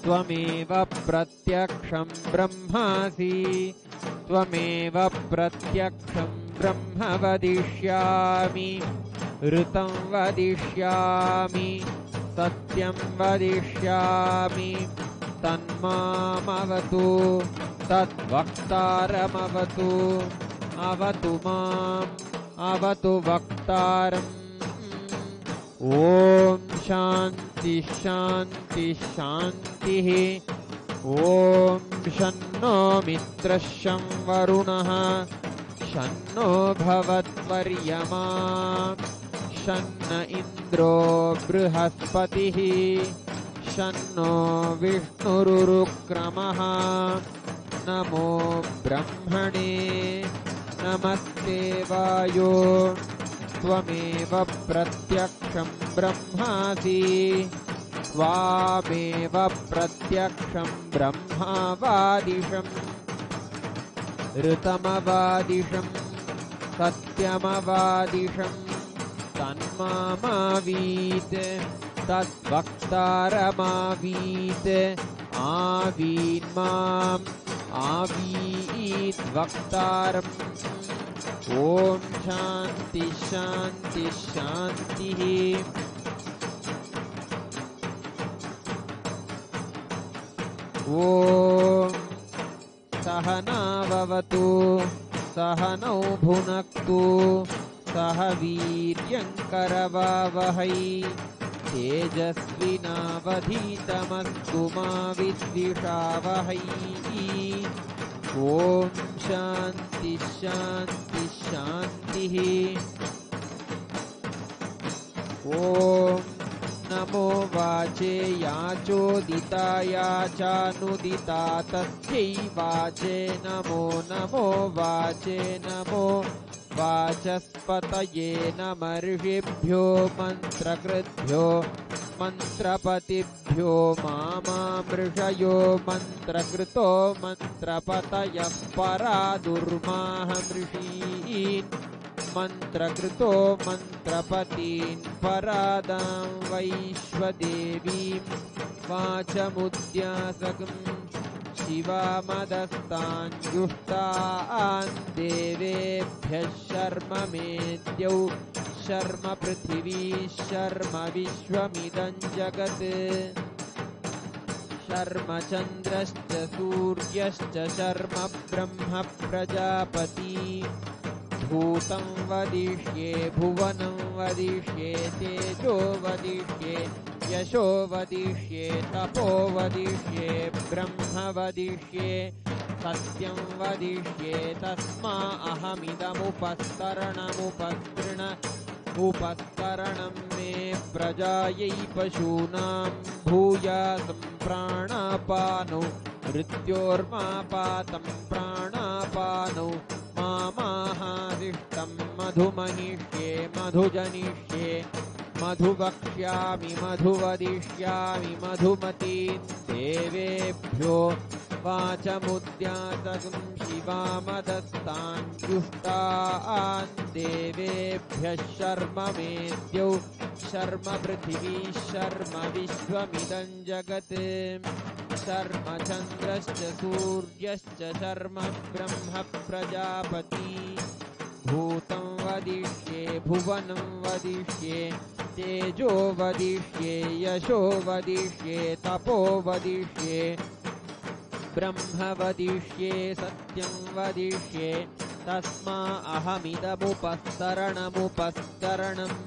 Tvameva Pratyaksham Brahmasi Tvameva Pratyaksham Brahma vadishyami Ritam vadishyami Satyam vadishyami Tanmamavatu Tatvaktaramavatu Avatu mam Avatu vaktaram. Om Shanti Shanti Shanti. Om Shanno Mitrasham Varunaha Shanno Bhavadvaryama Shanna Indro Brihaspatihi Shanno Vishnurukramaha. Namo Brahmane Namaste Vayo Tvameva Pratyaksham Brahmasi Tvameva Pratyaksham Brahmavadisham Ritamavadisham Satyamavadisham Tanmamavite Tatvaktaramavite Avinmam आवीत् वक्तारम्। ॐ शान्ति शान्ति शान्तिः। ॐ सहनाववतु सहनौ भुनक्तु सह वीर्यङ्करवावहै तेजस्विनावधीतमस्तु मा विद्विषावहै। ॐ शान्ति शान्ति शान्तिः। ॐ नमो वाचे याचोदिता याचानुदिता तस्यै वाचे नमो नमो वाचे नमो वाचस्पतये नमर्षिभ्यो मन्त्रकृद्भ्यो मन्त्रपतिभ्यो मामामृषयो मन्त्रकृतो मन्त्रपतयः परा दुर्माहमृषीन् मन्त्रकृतो मन्त्रपतीन् परादां वैश्वदेवीं वाचमुद्यासकं शिवामदस्तान् जुष्टान् देवेभ्यः शर्म मेद्यौ शर्म पृथिवी शर्म विश्वमिदं जगत् शर्म चन्द्रश्च सूर्यश्च शर्म ब्रह्म प्रजापति भूतं वदिष्ये भुवनं वदिष्ये तेजो वदिष्ये यशो वदिष्ये तपो वदिष्ये ब्रह्म वदिष्ये सत्यं वदिष्ये तस्मा अहमिदमुपस्तरणं मे प्रजायै पशूनां भूयासं प्राणापानौ मृत्योर्मापातं प्राणापानौ मामाहादिष्टं मधुमहिष्ये मधुजनिष्ये मधुवक्ष्यामि मधुवदिष्यामि मधुमतीन् देवेभ्यो वाचमुद्यासकं शिवामदस्तान् जुष्टान् देवेभ्यः शर्म मेद्यौ शर्म पृथिवी शर्म विश्वमिदं जगत् शर्म चन्द्रश्च सूर्यश्च शर्म ब्रह्म प्रजापति भूतं वदिष्ये भुवनं वदिष्ये तेजो वदिष्ये यशो वदिष्ये तपो वदिष्ये ब्रह्म वदिष्ये सत्यं वदिष्ये तस्मा अहमिदमुपस्तरणं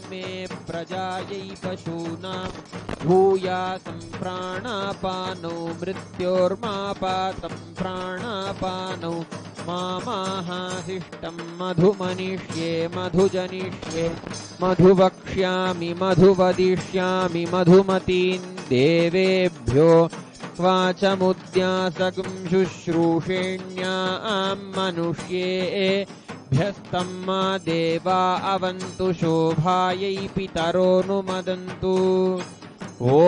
मे प्रजायै पशूनां भूयासं प्राणापानौ मृत्योर्मापातं प्राणापानौ मामाहाशिष्टं मधुमनिष्ये मधुजनिष्ये मधुवक्ष्यामि मधुवदिष्यामि मधुमतीन् देवेभ्यो वाचमुद्यासकं शुश्रूषेण्यां मनुष्येभ्यस्तं मा देवा अवन्तु शोभायै पितरोऽनुमदन्तु। ॐ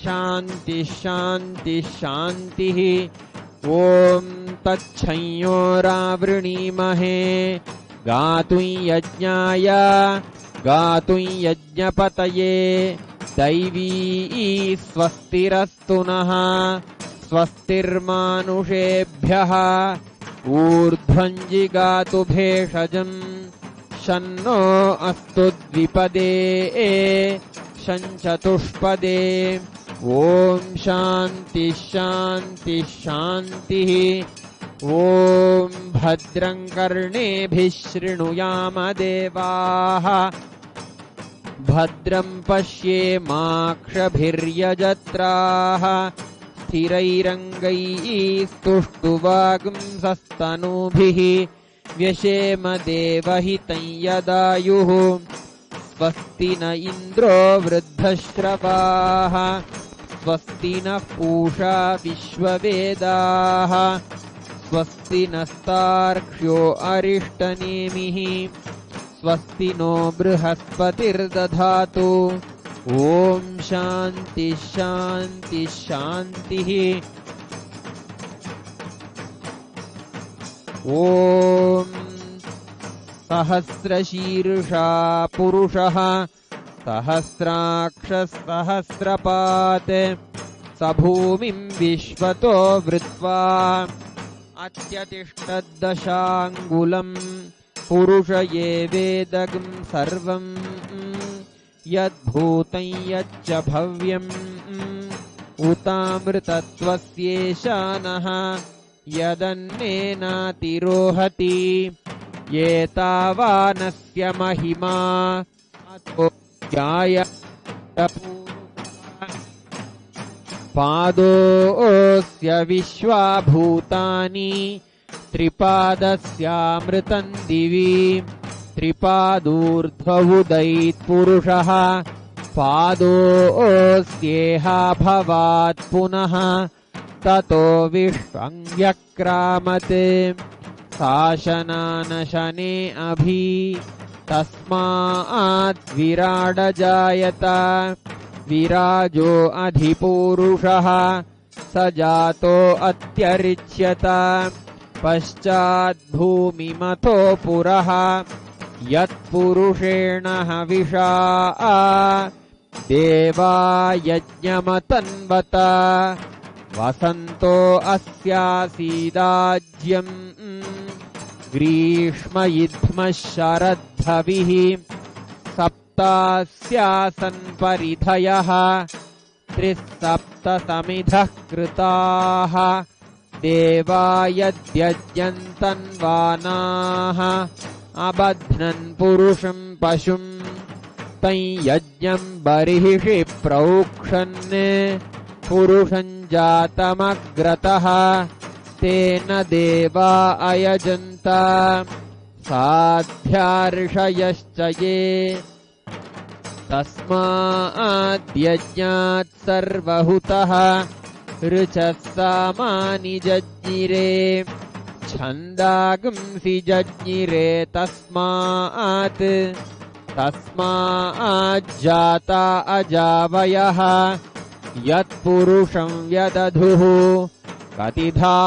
शान्ति शान्ति शान्तिः। ॐ तच्छंयोरावृणीमहे गातुं यज्ञाय गातुं यज्ञपतये दैवी स्वस्तिरस्तु नः स्वस्तिर्मानुषेभ्यः ऊर्ध्वं जिगातु भेषजं शन्नो अस्तु द्विपदे शञ्चतुष्पदे। ॐ शान्ति शान्ति शान्तिः। ॐ भद्रं कर्णेभिः शृणुयाम देवाः भद्रं पश्येमाक्षभिर्यजत्राः स्थिरैरङ्गैः स्तुष्टुवागुंसस्तनूभिः व्यशेम देवहितं यदायुः स्वस्ति न इन्द्रो वृद्धश्रवाः स्वस्ति नः पूषा विश्ववेदाः स्वस्ति नस्तार्क्ष्यो अरिष्टनेमिः स्वस्ति नो बृहस्पतिर्दधातु। ॐ शान्ति शान्ति शान्तिः। ॐ सहस्रशीर्षा पुरुषः सहस्राक्षः सहस्रपात् स भूमिं विश्वतो वृत्वा अत्यतिष्ठद्दशाङ्गुलम् पुरुष ये वेदगं सर्वम् यद्भूतं यच्च भव्यम् उतामृतत्वस्येशानः यदन्नेनातिरोहति एतावानस्य महिमा अतो पादोऽस्य विश्वाभूतानि त्रिपादस्यामृतं दिवि त्रिपादूर्ध्वोदयित्पुरुषः पादोऽस्येहा भवात् पुनः ततो विश्वं व्यक्रामत् शासनानशने अभि तस्मात् विराडजायत विराजो अधिपूरुषः स जातो अत्यरिच्यत पश्चाद्भूमिमतो पुरः यत्पुरुषेण हविषा देवा यज्ञमतन्वत वसन्तो अस्यासीदाज्यम् ग्रीष्मयुध्मः शरद्धविः सप्तास्यासन् परिधयः त्रिसप्तसमिधः कृताः देवा यद्यज्ञन्तन्वानाः अबध्नन् पुरुषं पशुम् तं यज्ञं बर्हिषि प्रोक्षन् पुरुषं जातमग्रतः तेन देवा अयजन्त साध्यार्षयश्च ये तस्माद्यज्ञात् सर्वहुतः ऋचः सामानि जज्ञिरे छन्दागंसि जज्ञिरे तस्माज्जाता अजावयः यत्पुरुषं व्यदधुः कतिधा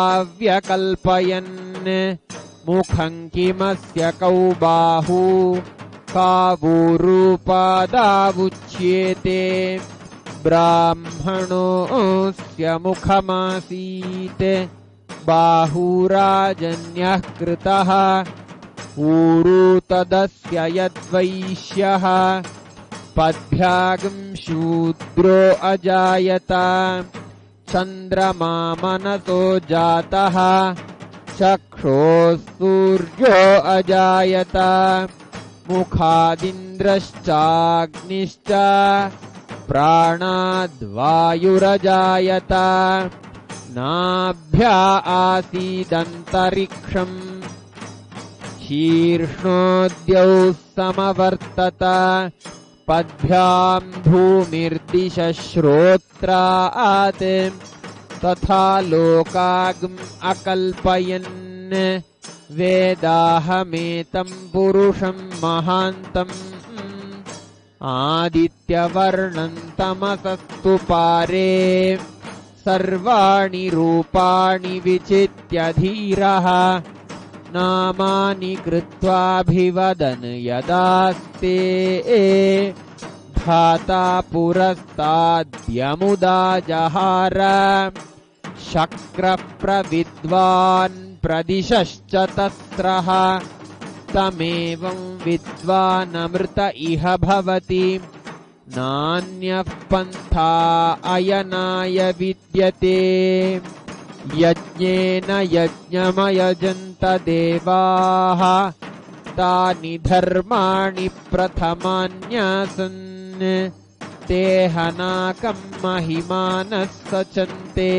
व्यकल्पयन् मुखं किमस्य कौ बाहू कावूरूपादावुच्येते ब्राह्मणोऽस्य मुखमासीत् बाहुराजन्यः कृतः ऊरू तदस्य यद्वैश्यः पद्भ्यागं शूद्रो अजायत चन्द्रमा मनसो जातः चक्षुः अजायत मुखादिन्द्रश्चाग्निश्च प्राणाद्वायुरजायत नाभ्या आसीदन्तरिक्षम् शीर्ष्णोद्यौ समवर्तत पद्भ्यां भूमिर्दिशः श्रोत्रात् तथा लोकागम् अकल्पयन् वेदाहमेतं पुरुषं महान्तम् आदित्यवर्णं तमसस्तु पारे सर्वाणि रूपाणि विचित्य धीरः नामानि कृत्वाभिवदन् यदास्ते धाता पुरस्ताद्यमुदा जहार शक्रः प्रविद्वान् प्रदिशश्च तस्रः तमेवं विद्वानमृत इह भवति नान्यः पन्था अयनाय विद्यते यज्ञेन यज्ञमयजन्त देवाः तानि धर्माणि प्रथमान्यासन् ते हनाकं महिमानः सचन्ते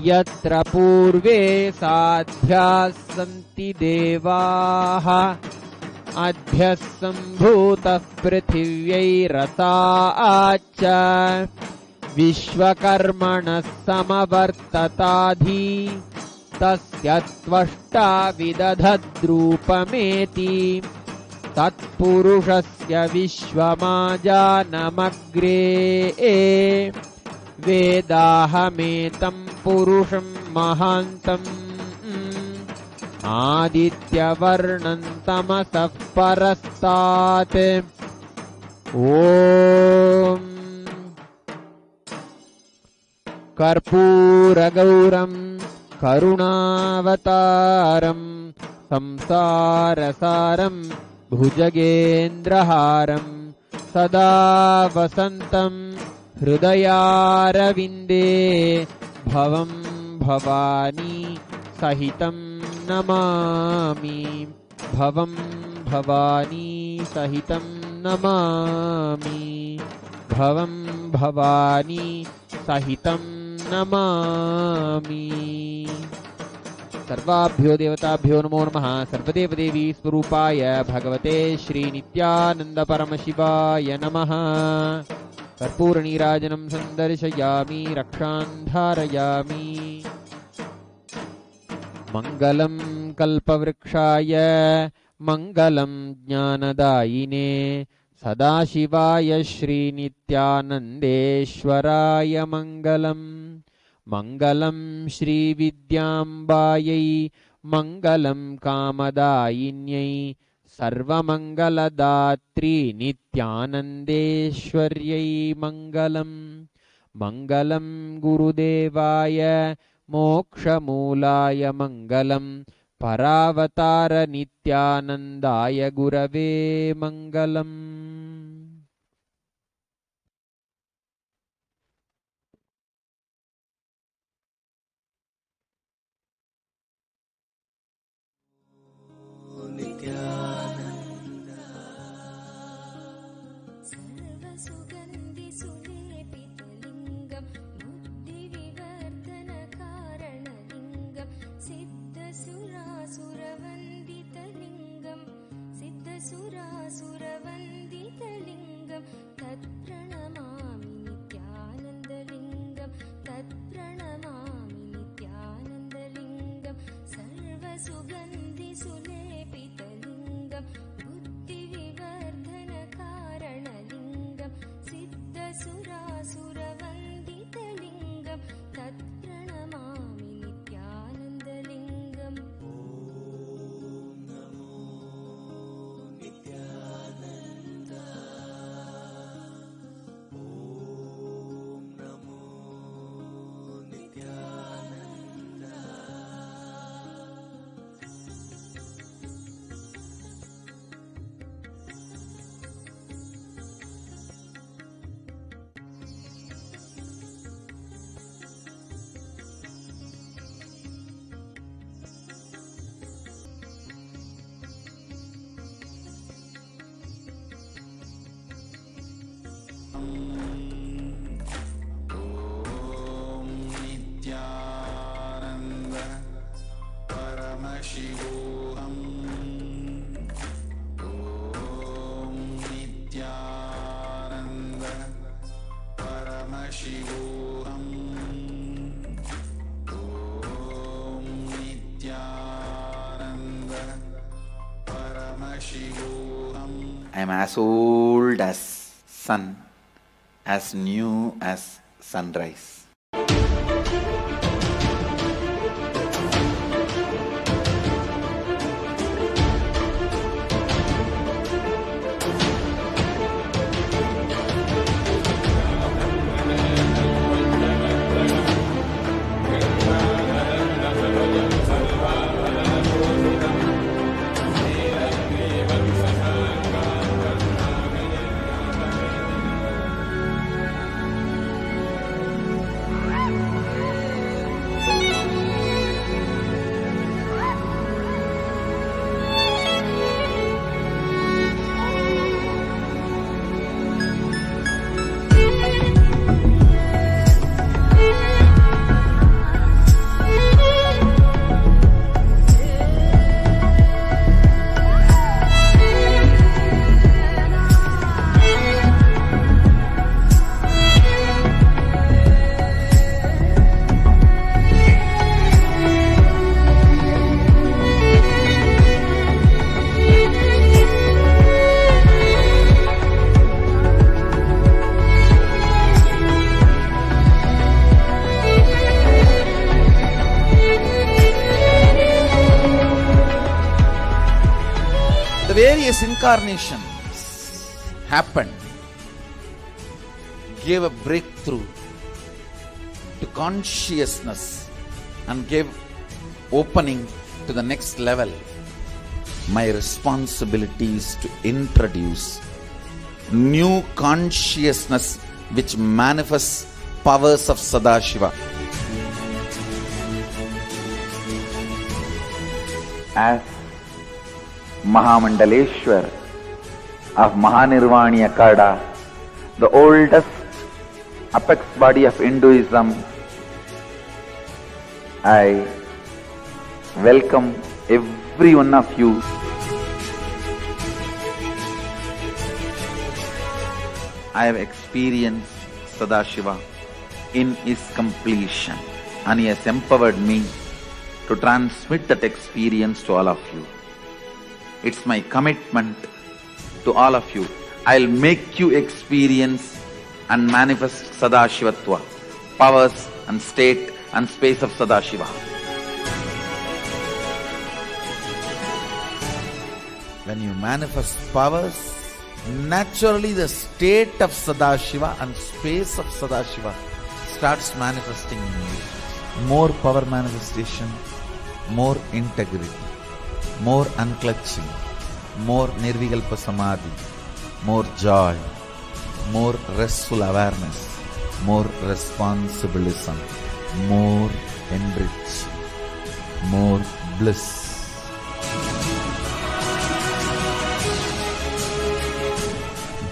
यत्र पूर्वे साध्याः सन्ति देवाः अध्यः सम्भूतः पृथिव्यैरसाच्च विश्वकर्मणः समवर्तताधि तस्य त्वष्टा विदधद्रूपमेति तत्पुरुषस्य विश्वमाजानमग्रे वेदाहमेतं पुरुषं महान्तम् आदित्यवर्णं तमसः परस्तात् ॐ कर्पूरगौरं करुणावतारं संसारसारं भुजगेन्द्रहारं सदा वसन्तं हृदयारविन्दे भवं भवानी सहितं नमामि भवं भवानी सहितं नमामि भवं भवानी सहितं नमामि। सर्वाभ्यो देवताभ्यो नमो नमः। सर्वदेवदेवी स्वरूपाय भगवते श्री नित्यानंद परमशिवाय नमः। कर्पूरनीराजनं सन्दर्शयामि रक्षान् धारयामि। मङ्गलं कल्पवृक्षाय मङ्गलं ज्ञानदायिने सदाशिवाय श्रीनित्यानन्देश्वराय मङ्गलम् मङ्गलं श्रीविद्याम्बायै मङ्गलं कामदायिन्यै सर्वमङ्गलदात्री नित्यानन्देश्वर्यै मङ्गलम् मङ्गलं गुरुदेवाय मोक्षमूलाय मङ्गलं परावतार नित्यानन्दाय गुरवे मङ्गलम्। सर्वसुगन्धिसुलेपितलिङ्गं बुद्धिविवर्धनकारणलिङ्गं सिद्धसुरासुरवन्दितलिङ्गं तत्प्रणमामि नित्यानन्दलिङ्गं तत्प्रणमामि नित्यानन्दलिङ्गं सर्वसुगन्धिसुलेपितलिङ्गं बुद्धिविवर्धनकारणलिङ्गं सिद्धसुरासुरवन्दितलिङ्गं तत्प्रणमामि नित्यानन्दलिङ्गम्। नित्यानंद परमशिवोहम ओम नित्यानंद परमशिवोहम ओम Nityanand परमशिवोहम। I am as old as sun, as new as sunrise. Various incarnations happened, gave a breakthrough to consciousness and gave opening to the next level, my responsibility is to introduce new consciousness which manifests powers of Sadashiva. As Mahamandaleshwar of Mahanirvani Akada, the oldest apex body of Hinduism, I welcome every one of you. I have experienced Sadashiva in his completion, and he has empowered me to transmit that experience to all of you. It's my commitment to all of you. I'll make you experience and manifest Sadashivatva, powers and state and space of Sadashiva. When you manifest powers, naturally the state of Sadashiva and space of Sadashiva starts manifesting in you. More power manifestation, more integrity, more unclutching, more nirvikalpa samadhi, more joy, more restful awareness, more responsibilism, more enriching, more bliss.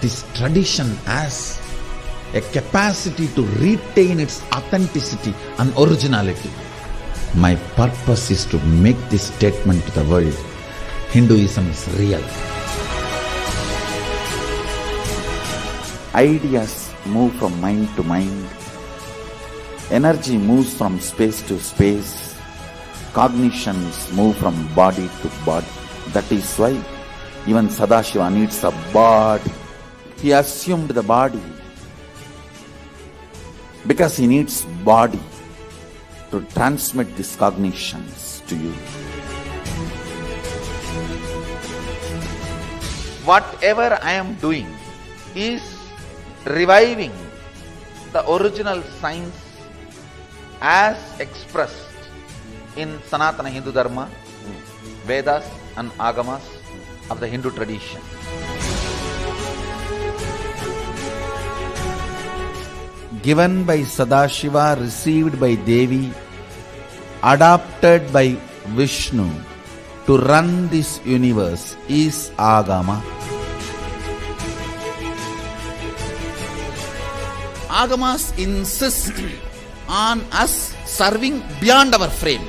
This tradition has a capacity to retain its authenticity and originality. My purpose is to make this statement to the world: Hinduism is real. Ideas move from mind to mind. Energy moves from space to space. Cognitions move from body to body. That is why even Sadashiva needs a body. He assumed the body because he needs body to transmit these cognitions to you. Whatever I am doing is reviving the original science as expressed in Sanatana Hindu Dharma, Vedas and Agamas of the Hindu tradition. Given by Sadashiva, received by Devi, adopted by Vishnu to run this universe is Agama. Agamas insist on us serving beyond our frame.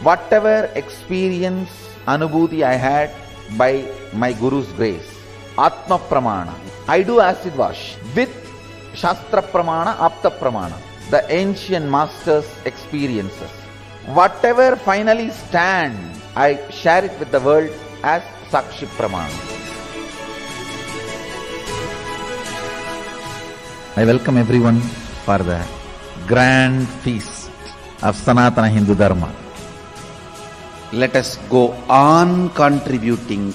Whatever experience, anubhuti I had by my Guru's grace, Atma Pramana, I do acid wash with Shastra Pramana, Apta Pramana, the ancient masters' experiences. Whatever finally stands, I share it with the world as Sakshi Pramana. I welcome everyone for the grand feast of Sanatana Hindu Dharma. Let us go on contributing.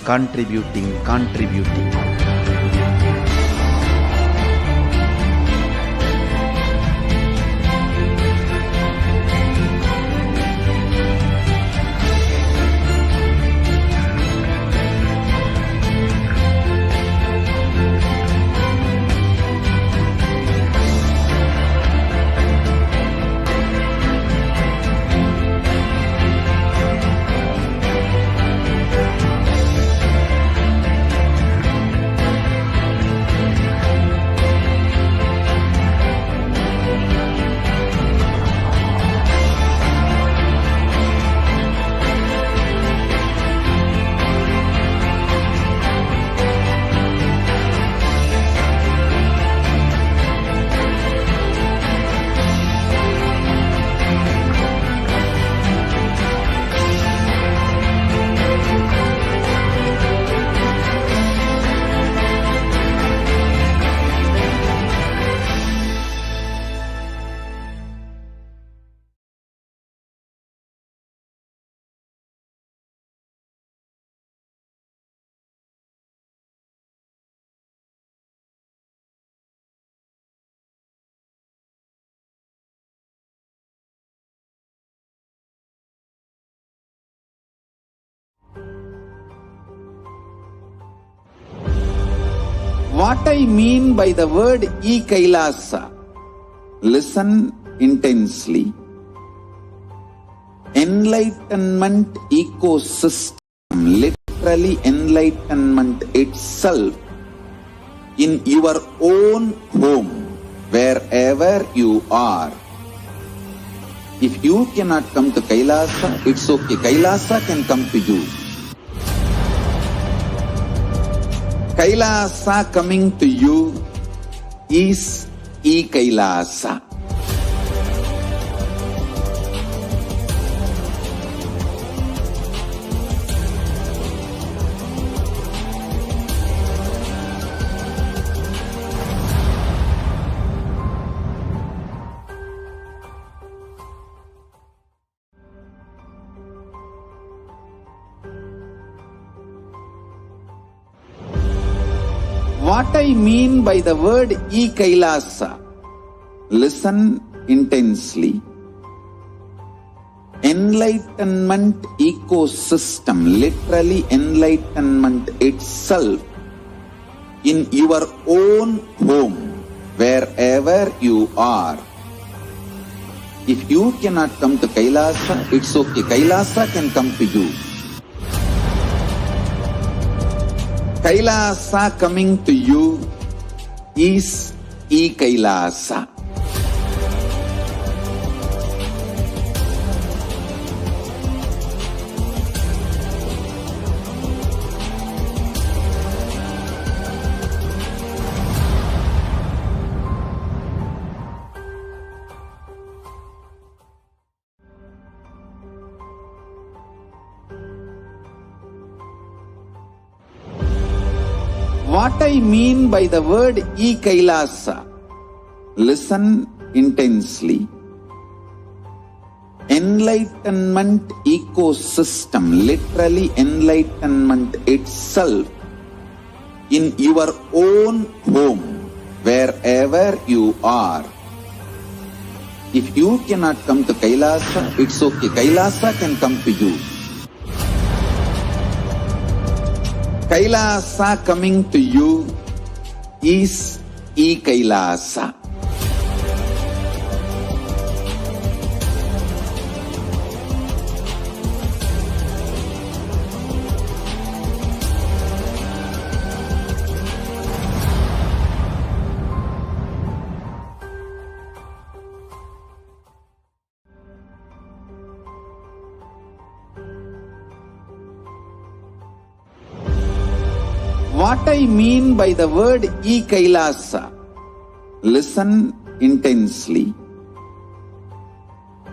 What I mean by the word KAILASA, listen intensely. Enlightenment ecosystem, literally enlightenment itself, in your own home, wherever you are. If you cannot come to KAILASA, it's okay. KAILASA can come to you. KAILASA coming to you is KAILASA. What I mean by the word KAILASA, listen intensely. Enlightenment ecosystem, literally enlightenment itself, in your own home, wherever you are. If you cannot come to KAILASA, it's okay. KAILASA can come to you. KAILASA coming to you is KAILASA. What I mean by the word KAILASA, listen intensely. Enlightenment ecosystem, literally enlightenment itself, in your own home, wherever you are. If you cannot come to KAILASA, it's okay. KAILASA can come to you. KAILASA coming to you is KAILASA. What I mean by the word KAILASA, listen intensely.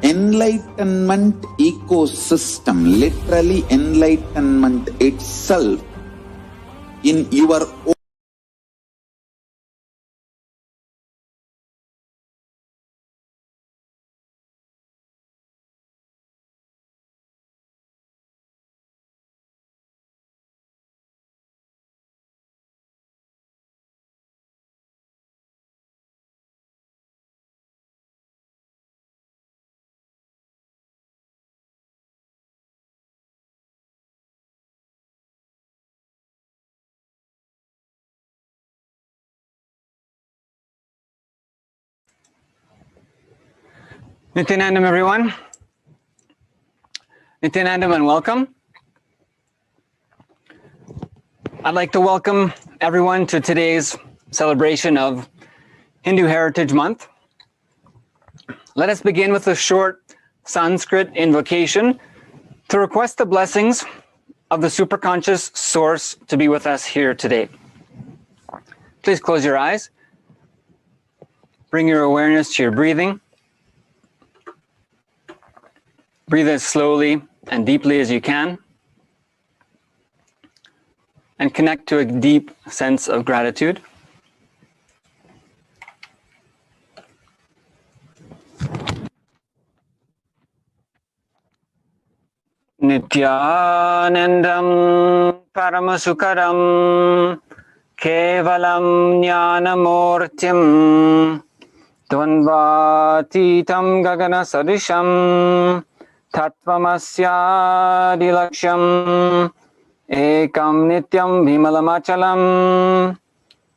Enlightenment ecosystem, literally enlightenment itself, in your own Nithyanandam, everyone. Nithyanandam and welcome. I'd like to welcome everyone to today's celebration of Hindu Heritage Month. Let us begin with a short Sanskrit invocation to request the blessings of the superconscious source to be with us here today. Please close your eyes. Bring your awareness to your breathing. Breathe as slowly and deeply as you can, and connect to a deep sense of gratitude. Nithyanandam Paramasukaram Kevalam Jnanamurtim Dvandvatitam Gagana Sadisham Tattvamasyadilaksham Ekam Nityam Vimalamachalam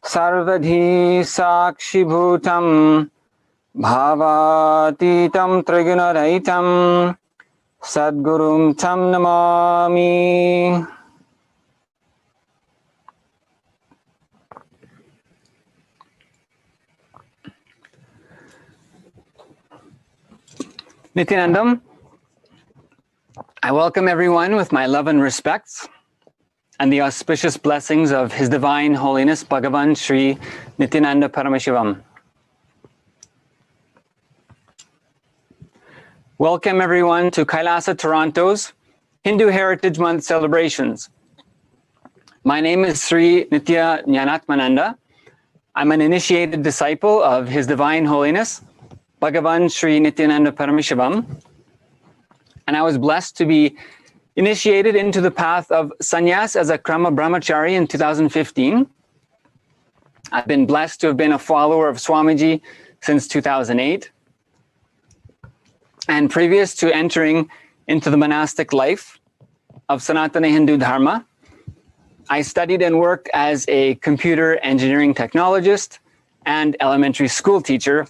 Sarvadhi Sakshibhutam Bhavatitam Trigunaraitam Sadgurum Tam Namami. Nithyanandam, I welcome everyone with my love and respects and the auspicious blessings of His Divine Holiness Bhagavan Sri Nithyananda Paramashivam. Welcome everyone to KAILASA Toronto's Hindu Heritage Month celebrations. My name is Sri Nithyananda. I'm an initiated disciple of His Divine Holiness Bhagavan Sri Nithyananda Paramashivam, and I was blessed to be initiated into the path of sannyas as a Krama Brahmachari in 2015. I've been blessed to have been a follower of Swamiji since 2008. And previous to entering into the monastic life of Sanatana Hindu Dharma, I studied and worked as a computer engineering technologist and elementary school teacher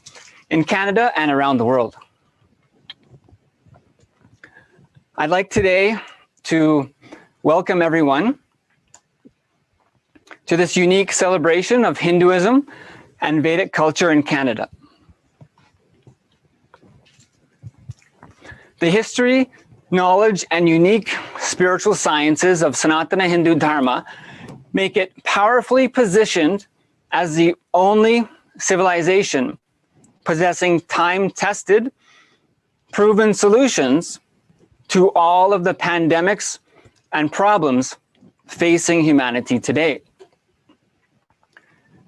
in Canada and around the world. I'd like today to welcome everyone to this unique celebration of Hinduism and Vedic culture in Canada. The history, knowledge, and unique spiritual sciences of Sanatana Hindu Dharma make it powerfully positioned as the only civilization possessing time-tested, proven solutions to all of the pandemics and problems facing humanity today.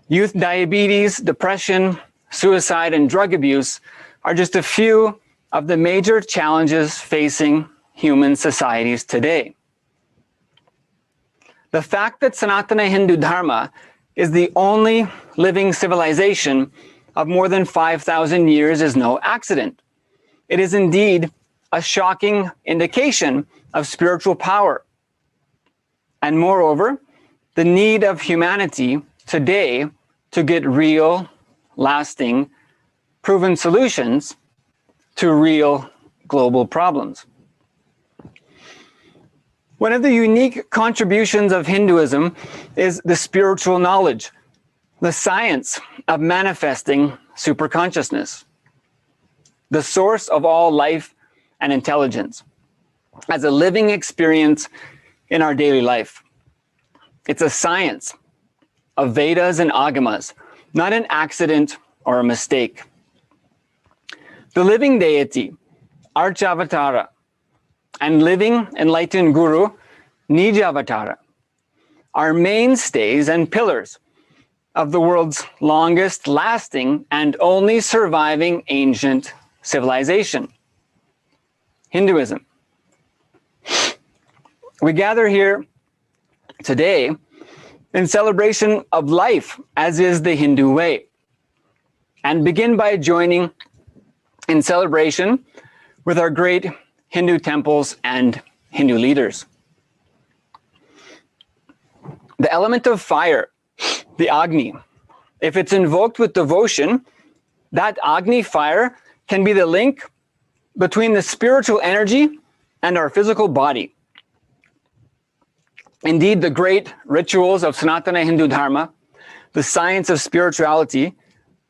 Youth diabetes, depression, suicide, and drug abuse are just a few of the major challenges facing human societies today. The fact that Sanatana Hindu Dharma is the only living civilization of more than 5,000 years is no accident. It is indeed a shocking indication of spiritual power. And moreover, the need of humanity today to get real, lasting, proven solutions to real global problems. One of the unique contributions of Hinduism is the spiritual knowledge, the science of manifesting superconsciousness, the source of all life and intelligence, as a living experience in our daily life. It's a science of Vedas and Agamas, not an accident or a mistake. The living deity, Archavatara, and living enlightened Guru, Nijavatara, are mainstays and pillars of the world's longest lasting and only surviving ancient civilization, Hinduism. We gather here today in celebration of life, as is the Hindu way, and begin by joining in celebration with our great Hindu temples and Hindu leaders. The element of fire, the Agni, if it's invoked with devotion, that Agni fire can be the link between the spiritual energy and our physical body. Indeed, the great rituals of Sanatana Hindu Dharma, the science of spirituality,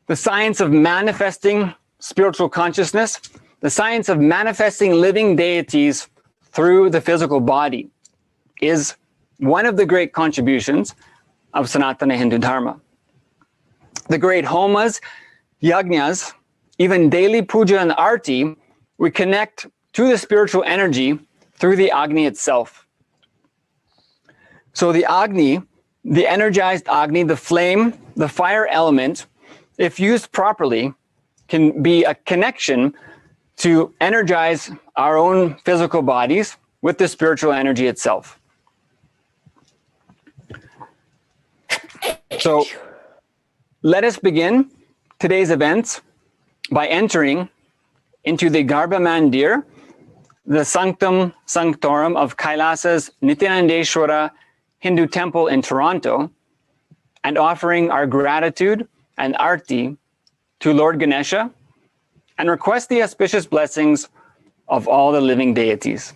the science of manifesting spiritual consciousness, the science of manifesting living deities through the physical body is one of the great contributions of Sanatana Hindu Dharma. The great homas, yajnas, even daily puja and arti, we connect to the spiritual energy through the Agni itself. So the Agni, the energized Agni, the flame, the fire element, if used properly, can be a connection to energize our own physical bodies with the spiritual energy itself. So let us begin today's events by entering into the Garbha Mandir, the Sanctum Sanctorum of KAILASA's Nithyanandeshwara Hindu Temple in Toronto, and offering our gratitude and arti to Lord Ganesha, and request the auspicious blessings of all the living deities.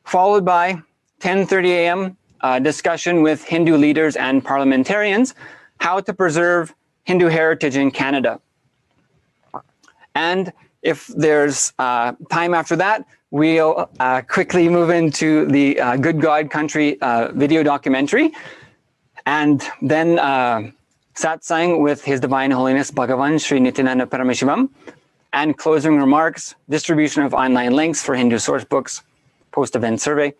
Followed by 10:30 a.m. Discussion with Hindu leaders and parliamentarians, how to preserve Hindu heritage in Canada. And if there's time after that, we'll quickly move into the Good God Country video documentary, and then satsangh with His Divine Holiness Bhagavan Sri Nithyananda Paramashivam, and closing remarks, distribution of online links for Hindu source books, post-event survey.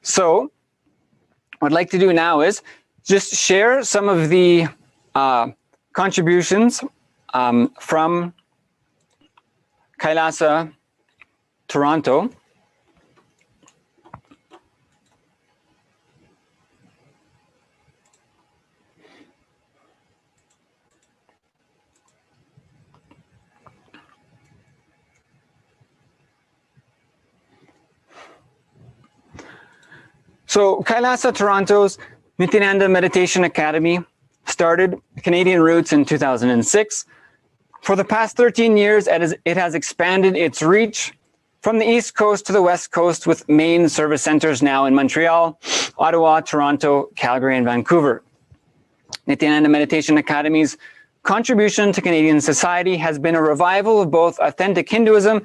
So what I'd like to do now is just share some of the contributions from KAILASA, Toronto. So KAILASA Toronto's Nithyananda Meditation Academy started Canadian roots in 2006. For the past 13 years, it has expanded its reach from the East Coast to the West Coast with main service centers now in Montreal, Ottawa, Toronto, Calgary, and Vancouver. Nithyananda Meditation Academy's contribution to Canadian society has been a revival of both authentic Hinduism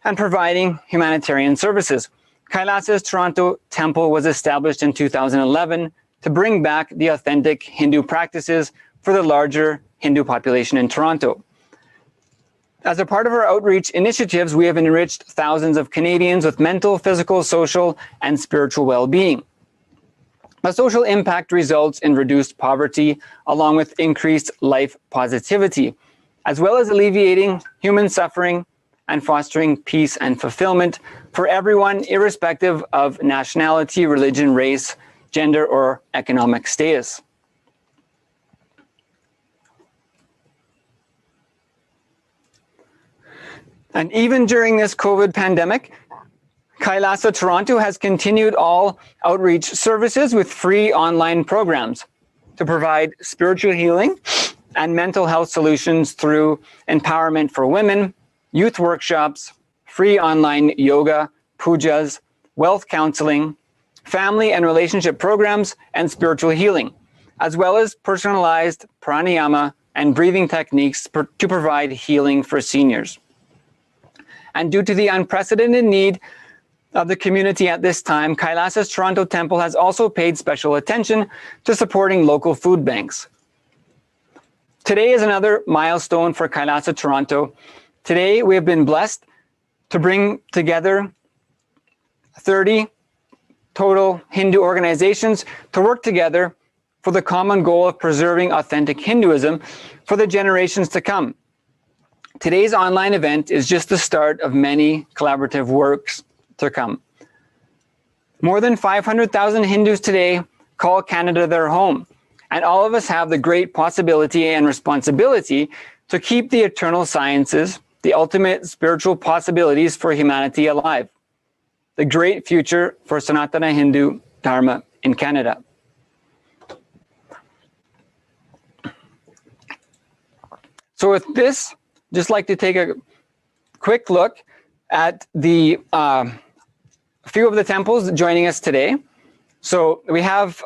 and providing humanitarian services. KAILASA's Toronto Temple was established in 2011 to bring back the authentic Hindu practices for the larger Hindu population in Toronto. As a part of our outreach initiatives, we have enriched thousands of Canadians with mental, physical, social, and spiritual well-being. The social impact results in reduced poverty, along with increased life positivity, as well as alleviating human suffering and fostering peace and fulfillment for everyone, irrespective of nationality, religion, race, gender, or economic status. And even during this COVID pandemic, KAILASA Toronto has continued all outreach services with free online programs to provide spiritual healing and mental health solutions through empowerment for women, youth workshops, free online yoga, pujas, wealth counseling, family and relationship programs, and spiritual healing, as well as personalized pranayama and breathing techniques to provide healing for seniors. And due to the unprecedented need of the community at this time, KAILASA's Toronto Temple has also paid special attention to supporting local food banks. Today is another milestone for KAILASA Toronto. Today, we have been blessed to bring together 30 total Hindu organizations to work together for the common goal of preserving authentic Hinduism for the generations to come. Today's online event is just the start of many collaborative works to come. More than 500,000 Hindus today call Canada their home, and all of us have the great possibility and responsibility to keep the eternal sciences, the ultimate spiritual possibilities for humanity alive, the great future for Sanatana Hindu Dharma in Canada. So with this, just like to take a quick look at the few of the temples joining us today. So we have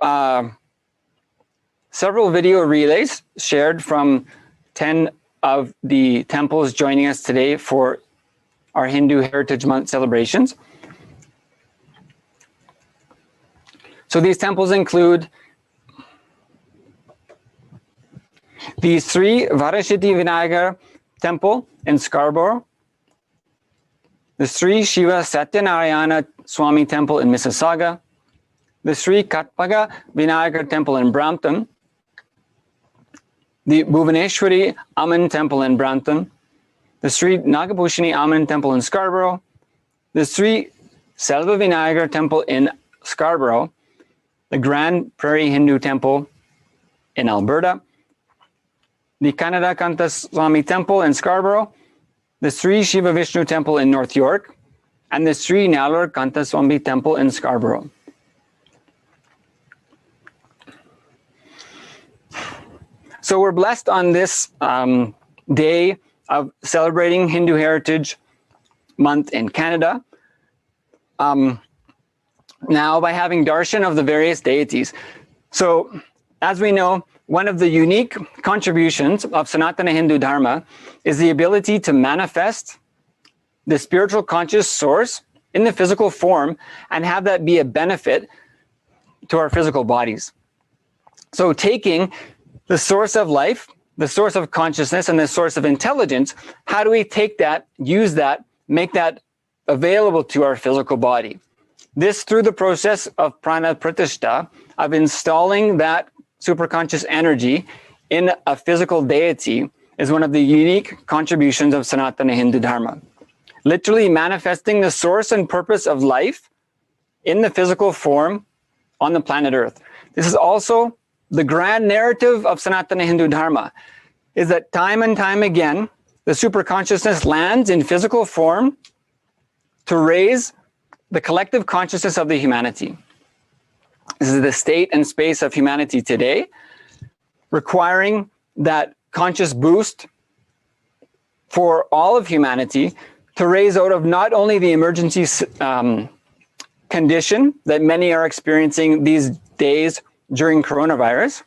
several video relays shared from 10 of the temples joining us today for our Hindu Heritage Month celebrations. So these temples include the Sri Varashiti Vinayaka Temple in Scarborough, the Sri Shiva Satyanarayana Swami Temple in Mississauga, the Sri Katpaga Vinayaka Temple in Brampton, the Bhuvaneshwari Amman Temple in Brampton, the Sri Nagabhushani Amman Temple in Scarborough, the Sri Selva Vinayaka Temple in Scarborough, the Grand Prairie Hindu Temple in Alberta, the Kannada Kanta Swami Temple in Scarborough, the Sri Shiva Vishnu Temple in North York, and the Sri Nallur Kanta Swami Temple in Scarborough. So we're blessed on this day of celebrating Hindu Heritage Month in Canada. Now by having darshan of the various deities. So as we know, one of the unique contributions of Sanatana Hindu Dharma is the ability to manifest the spiritual conscious source in the physical form and have that be a benefit to our physical bodies. So taking the source of life, the source of consciousness, and the source of intelligence, how do we take that, use that, make that available to our physical body? This through the process of prana pratishtha, of installing that superconscious energy in a physical deity, is one of the unique contributions of Sanatana Hindu Dharma. literally manifesting the source and purpose of life in the physical form on the planet Earth. This is also the grand narrative of Sanatana Hindu Dharma, is that time and time again, the superconsciousness lands in physical form to raise the collective consciousness of the humanity. This is the state and space of humanity today, requiring that conscious boost for all of humanity to raise out of not only the emergency condition that many are experiencing these days during coronavirus,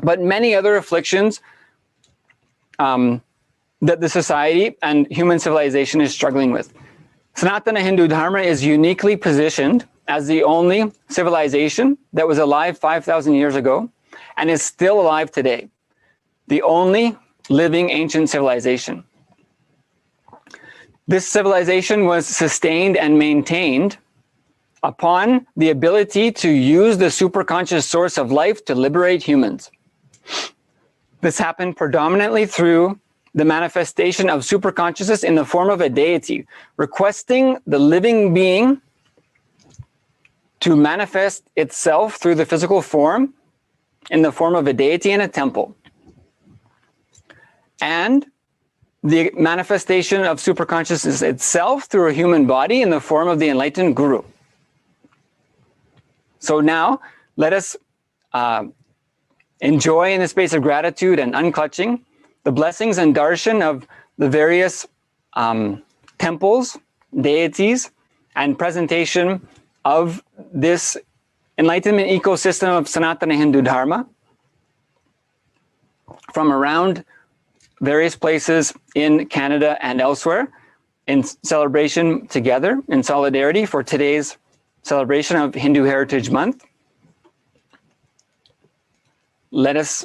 but many other afflictions that the society and human civilization is struggling with. Sanatana Hindu Dharma is uniquely positioned as the only civilization that was alive 5,000 years ago and is still alive today. The only living ancient civilization. This civilization was sustained and maintained upon the ability to use the superconscious source of life to liberate humans. This happened predominantly through the manifestation of superconsciousness in the form of a deity, requesting the living being to manifest itself through the physical form in the form of a deity in a temple. And the manifestation of superconsciousness itself through a human body in the form of the enlightened guru. So now, let us enjoy in the space of gratitude and unclutching the blessings and darshan of the various temples, deities, and presentation of this enlightenment ecosystem of Sanatana Hindu Dharma from around various places in Canada and elsewhere in celebration together, in solidarity for today's celebration of Hindu Heritage Month. Let us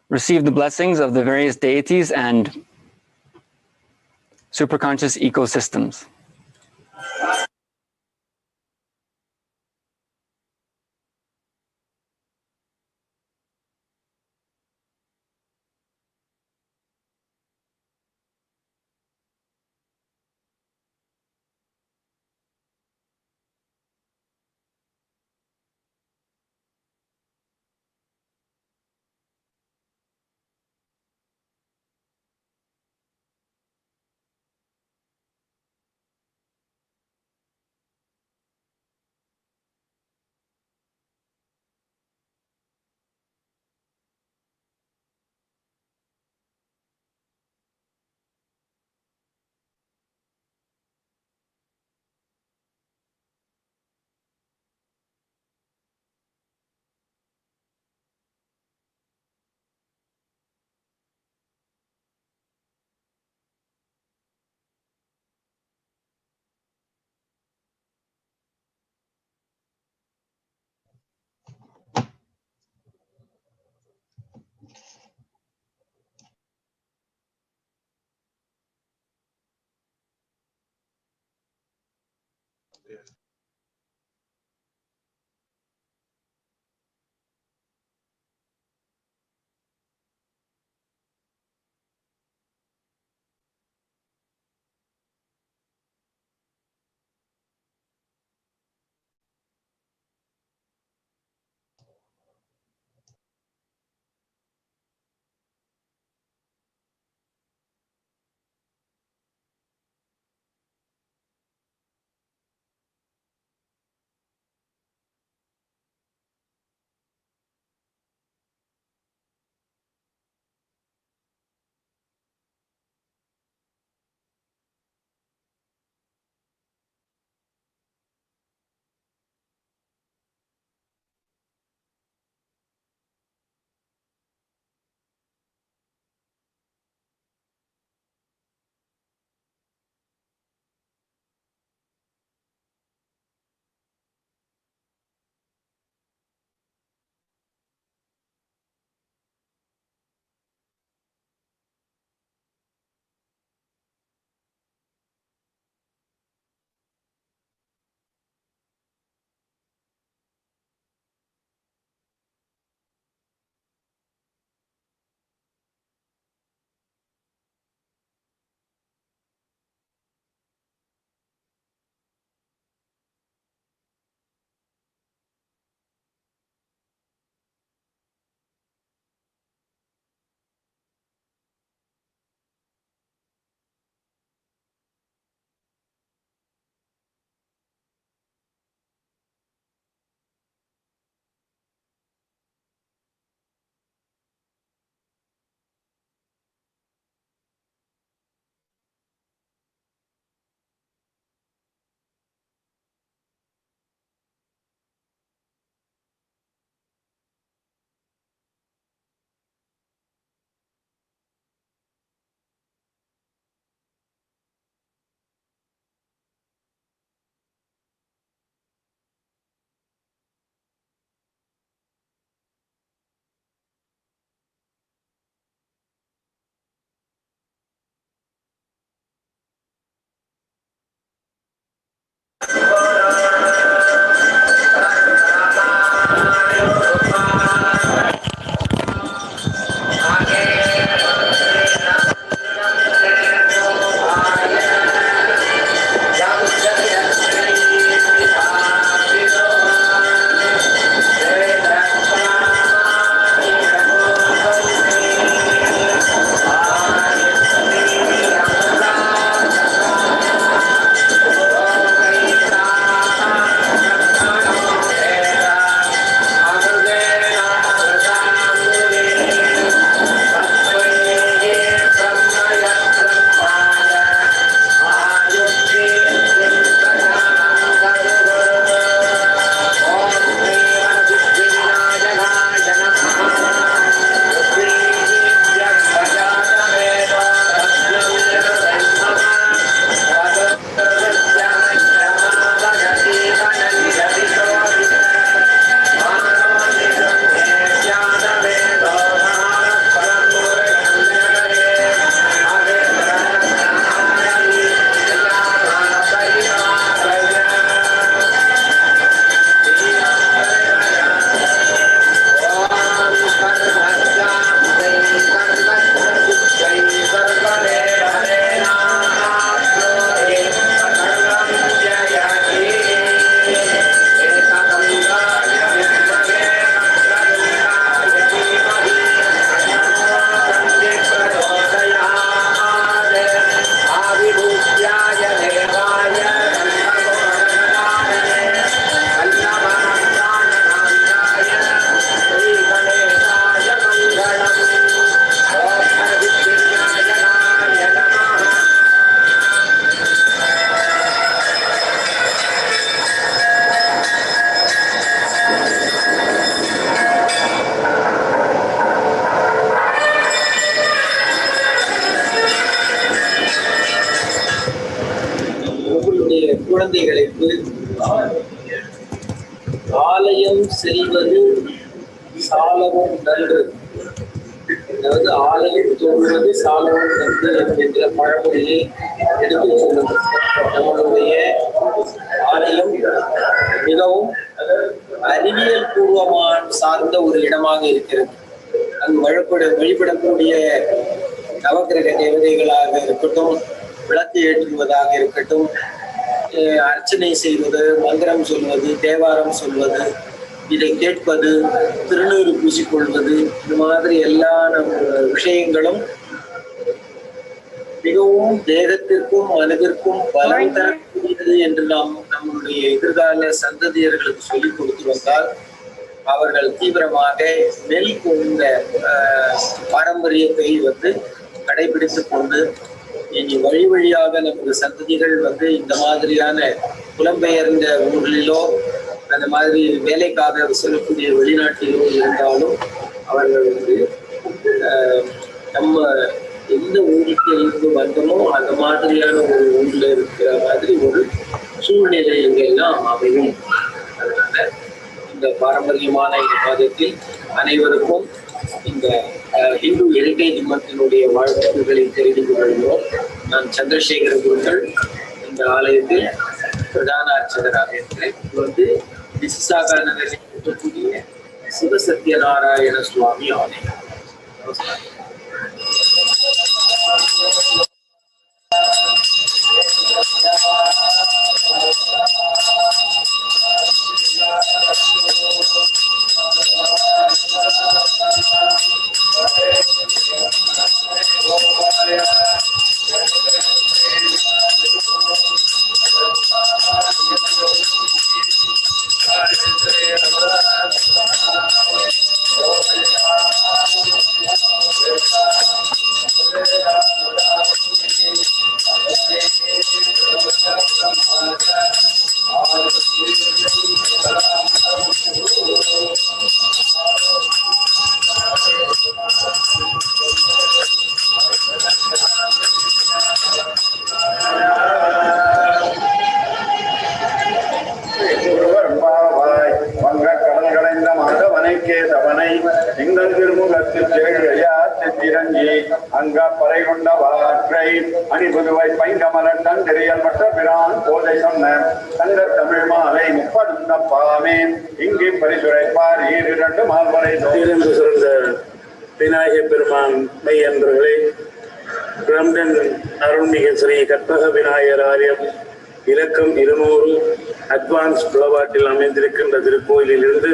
receive the blessings of the various deities and superconscious ecosystems. குழந்தைகளுக்கு ஆலயம் செல்வது சாலவும் நன்று, அதாவது ஆலயம் தோன்றது சாலவும் நன்று என்கின்ற பழமொழியை எடுத்துச் சொல்லுங்கள். நம்மளுடைய ஆலயம் மிகவும் அறிவியல் பூர்வமான சார்ந்த ஒரு இடமாக இருக்கிறது. அங்கு வழிபடக்கூடிய நவக்கிரக தேவதைகளாக இருக்கட்டும், விளக்கு ஏற்றுவதாக இருக்கட்டும், அர்ச்சனை செய்வது, மந்திரம் சொல்வது, தேவாரம் சொல்வது, இதை கேட்பது, திருநீறு பூசிக்கொள்வது, இது மாதிரி எல்லா விஷயங்களும் மிகவும் தேகத்திற்கும் மனதிற்கும் பலம் தரக்கூடியது என்று நாம் நம்முடைய எதிர்கால சந்ததியர்களுக்கு சொல்லிக் கொடுத்து வந்தால் அவர்கள் தீவிரமாக இந்த பாரம்பரியத்தை கடைபிடித்துக் கொண்டு இனி வழி வழியாக நமது சந்ததிகள் இந்த மாதிரியான புலம்பெயர்ந்த ஊர்களிலோ அந்த மாதிரி வேலைக்காக சொல்லக்கூடிய வெளிநாட்டிலோ இருந்தாலும் அவர்கள் நம்ம எந்த ஊருக்கு இருந்து வந்தோமோ அந்த மாதிரியான ஒரு ஊர்ல இருக்கிற மாதிரி ஒரு சூழ்நிலை எங்கெல்லாம் அமையும். அதனால இந்த பாரம்பரியமான இந்த மாதத்தில் அனைவருக்கும் இந்த ஹிந்து ஹெரிட்டேஜ் மந்தினுடைய வாழ்த்துக்களை தெரிவித்துக் கொள்கிறோம். நான் சந்திரசேகர குருக்கள், இந்த ஆலயத்தில் பிரதான அர்ச்சகராக இருக்கிறேன். விசிசாக நகரில் இருக்கக்கூடிய சிவசத்யநாராயண சுவாமி ஆலயம். நமஸ்காரம். விநாயகப் பெருமான் மெய்யன்பர்களே, பிரம்டன் அருள்மிகு ஸ்ரீ கற்பக விநாயகர் ஆலயம் இலக்கம் 200 அட்வான்ஸ் புலவாட்டில் அமைந்திருக்கின்ற திருக்கோயிலில் இருந்து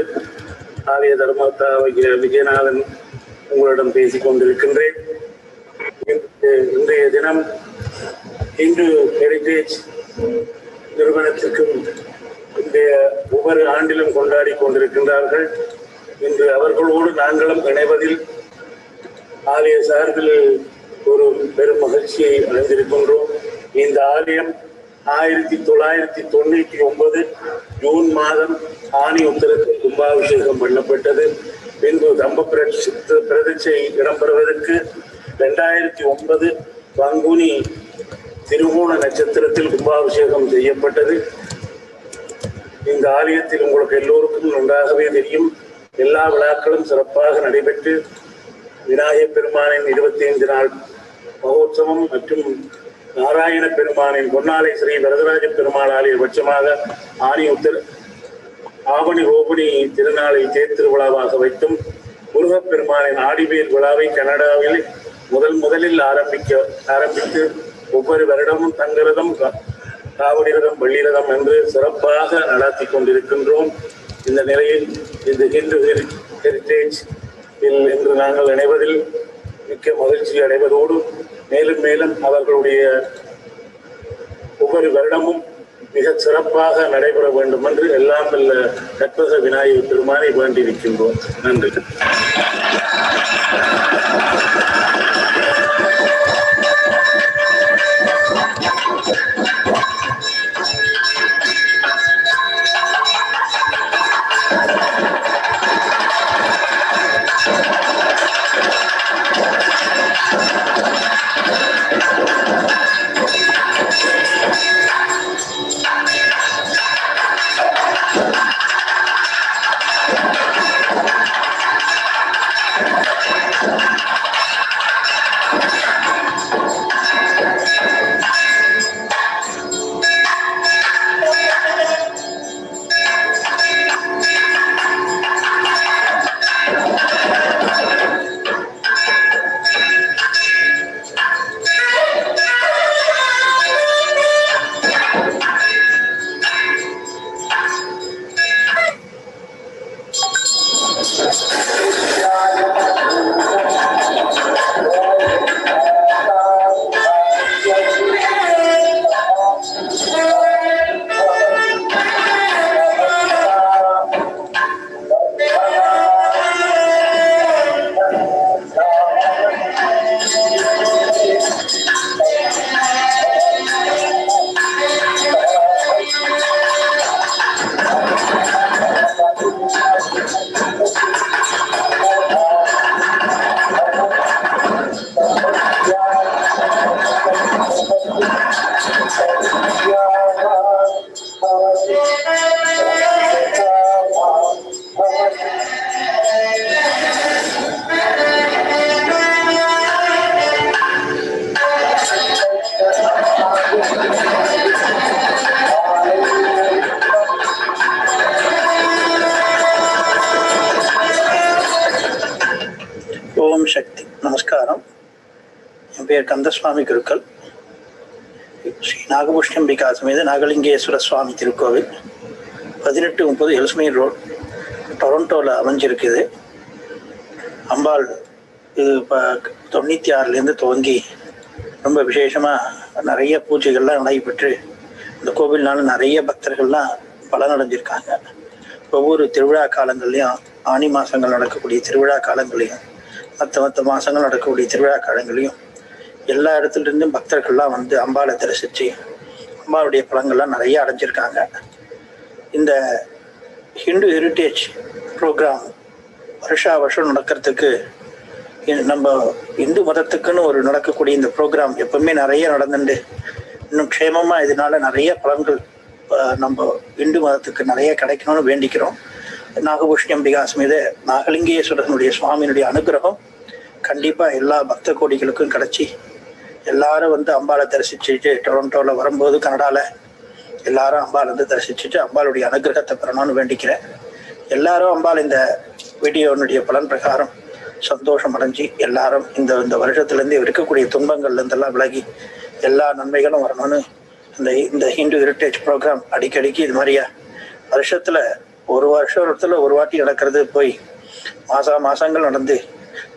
ஆலய தர்மத்தா விஜயநாதன் உங்களிடம் பேசிக் கொண்டிருக்கின்றேன். இன்றைய தினம் இந்து ஹெரிட்டேஜ் நிறுவனத்திற்கும் இன்றைய ஒவ்வொரு ஆண்டிலும் கொண்டாடி கொண்டிருக்கின்றார்கள். இன்று அவர்களோடு நாங்களும் இணைவதில் ஆலய சார்பில் ஒரு பெரும் மகிழ்ச்சியை அடைந்திருக்கின்றோம். இந்த ஆலயம் 1999 ஜூன் மாதம் ஆணி உத்தரத்தில் கும்பாபிஷேகம் பண்ணப்பட்டது. பின்பு தம்ப பிரதிஷ்டை இடம்பெறுவதற்கு 2009 பங்குனி திருவோண நட்சத்திரத்தில் கும்பாபிஷேகம் செய்யப்பட்டது. இந்த ஆலயத்தில் உங்களுக்கு எல்லோருக்கும் நன்றாகவே தெரியும், எல்லா விழாக்களும் சிறப்பாக நடைபெற்று விநாயகப் பெருமானின் 25 நாள் மகோத்சவம் மற்றும் நாராயண பெருமானின் பொன்னாலை ஸ்ரீ வரதராஜ பெருமாள் ஆலய பட்சமாக ஆவணி ரோபிணி திருநாளை தேர் திருவிழாவாக வைத்தும் முருகப்பெருமானின் ஆடிவேர் விழாவை கனடாவில் முதலில் ஆரம்பித்து ஒவ்வொரு வருடமும் தங்கரதம், காவடி ரதம், வெள்ளி ரதம் என்று சிறப்பாக நடத்தி கொண்டிருக்கின்றோம். இந்த நிலையில் இந்த ஹிந்து ஹெரிட்டேஜ் என்று நாங்கள் இணைவதில் மிக்க மகிழ்ச்சி அடைவதோடு மேலும் மேலும் அவர்களுடைய ஒவ்வொரு வருடமும் மிக சிறப்பாக நடைபெற வேண்டும் என்று எல்லாம் வல்ல கற்பக விநாயகர் பெருமானை வேண்டியிருக்கின்றோம். நன்றி. ஓம் சக்தி. நமஸ்காரம். என் பேர் கந்தசுவாமி குருக்கள். ஸ்ரீ நாகபூஷ்ணம்பிகா சமேத நாகலிங்கேஸ்வர சுவாமி திருக்கோவில் 1830 எல்ஸ்மீர் ரோட், டொரண்டோவில் அமைஞ்சிருக்குது. அம்பாள் இது இப்போ 96லேருந்து துவங்கி ரொம்ப விசேஷமாக நிறைய பூஜைகள்லாம் நடைபெற்று இந்த கோவில்னால நிறைய பக்தர்கள்லாம் பலனடைஞ்சிருக்காங்க. ஒவ்வொரு திருவிழா காலங்கள்லையும், ஆனி மாதங்கள் நடக்கக்கூடிய திருவிழா காலங்களையும், மற்ற மாதங்கள் நடக்கக்கூடிய திருவிழா காலங்களையும் எல்லா இடத்துலேருந்தும் பக்தர்கள்லாம் வந்து அம்பாளை தரிசித்து அம்பாளுடைய பலன்கள்லாம் நிறைய அடைஞ்சிருக்காங்க. இந்த ஹிந்து ஹெரிட்டேஜ் ப்ரோக்ராம் வருஷம் நடக்கிறதுக்கு நம்ம இந்து மதத்துக்குன்னு ஒரு நடக்கக்கூடிய இந்த ப்ரோக்ராம் எப்பவுமே நிறைய நடந்துட்டு இன்னும் க்ஷேமமாக இதனால நிறைய பலன்கள் நம்ம இந்து மதத்துக்கு நிறைய கிடைக்கணும்னு வேண்டிக்கிறோம். நாகபூஷ்ணம்பிகா சமேத நாகலிங்கேஸ்வரனுடைய சுவாமியினுடைய அனுகிரகம் கண்டிப்பாக எல்லா பக்த கோடிகளுக்கும் கிடைச்சி எல்லாரும் வந்து அம்பாளை தரிசிச்சுட்டு டொரண்டோவில் வரும்போது கனடாவில் எல்லாரும் அம்பாள் வந்து தரிசிச்சுட்டு அம்பாளுடைய அனுகிரகத்தை பெறணும்னு வேண்டிக்கிறேன். எல்லாரும் அம்பாள் இந்த வீடியோனுடைய பலன் பிரகாரம் சந்தோஷம் அடைஞ்சி எல்லாரும் இந்த வருஷத்துலேருந்து இருக்கக்கூடிய துன்பங்கள்லேருந்தெல்லாம் விலகி எல்லா நன்மைகளும் வரணும்னு இந்த ஹிந்து ஹெரிட்டேஜ் ப்ரோக்ராம் அடிக்கடிக்கு இது மாதிரியா வருஷத்தில் ஒரு வருஷத்துல ஒரு வாட்டி நடக்கிறது போய் மாசங்கள் நடந்து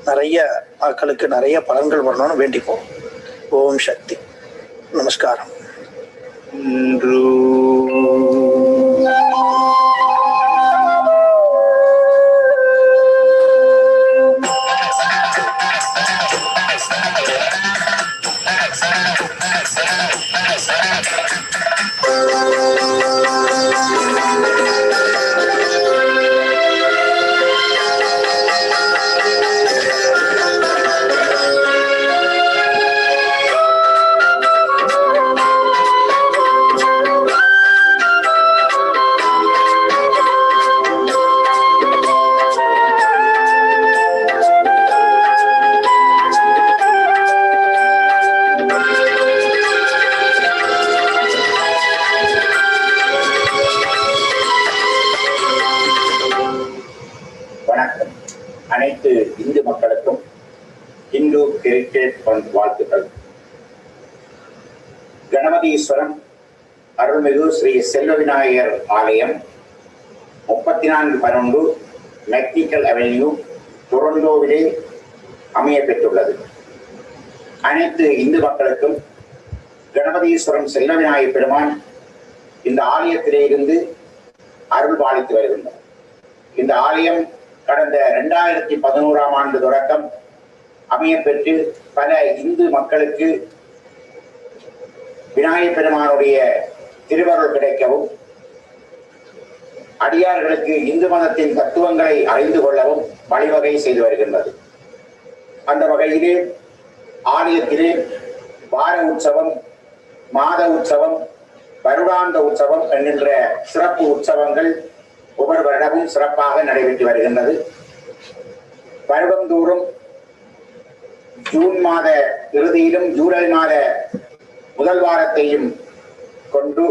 நிறைய மக்களுக்கு நிறைய பலன்கள் வரணும்னு வேண்டிப்போம். ஓம் சக்தி. நமஸ்காரம். அனைத்து இந்து மக்களுக்கும் இந்து ஹெரிட்டேஜ் ஃபண்ட் வாழ்த்துக்கள். கணபதீஸ்வரம் அருள்மிகு ஸ்ரீ செல்வ விநாயகர் ஆலயம் 3411 மெக்னிக்கல் அவென்யூ, டொரண்டோவிலே அமைய பெற்றுள்ளது. அனைத்து இந்து மக்களுக்கும் கணபதீஸ்வரம் செல்வ விநாயகர் பெருமான் இந்த ஆலயத்திலே இருந்து அருள் பாலித்து வருகின்றார். இந்த ஆலயம் கடந்த 2011ஆம் ஆண்டு தொடக்கம் அமையப்பெற்று பல இந்து மக்களுக்கு விநாயகர் பெருமானுடைய திருவருள் கிடைக்கவும், அடியார்களுக்கு இந்து மதத்தின் தத்துவங்களை அறிந்து கொள்ளவும் வழிவகை செய்து வருகின்றது. அந்த வகையிலே ஆலயத்திலே வார உற்சவம், மாத உற்சவம், வருடாந்த உற்சவம் என்கின்ற சிறப்பு உற்சவங்கள் ஒவ்வொரு வருடமும் சிறப்பாக நடைபெற்று வருகின்றது. வருடந்தோறும் ஜூன் மாத இறுதியிலும் ஜூலை மாத முதல் வாரத்தையும் கொண்டு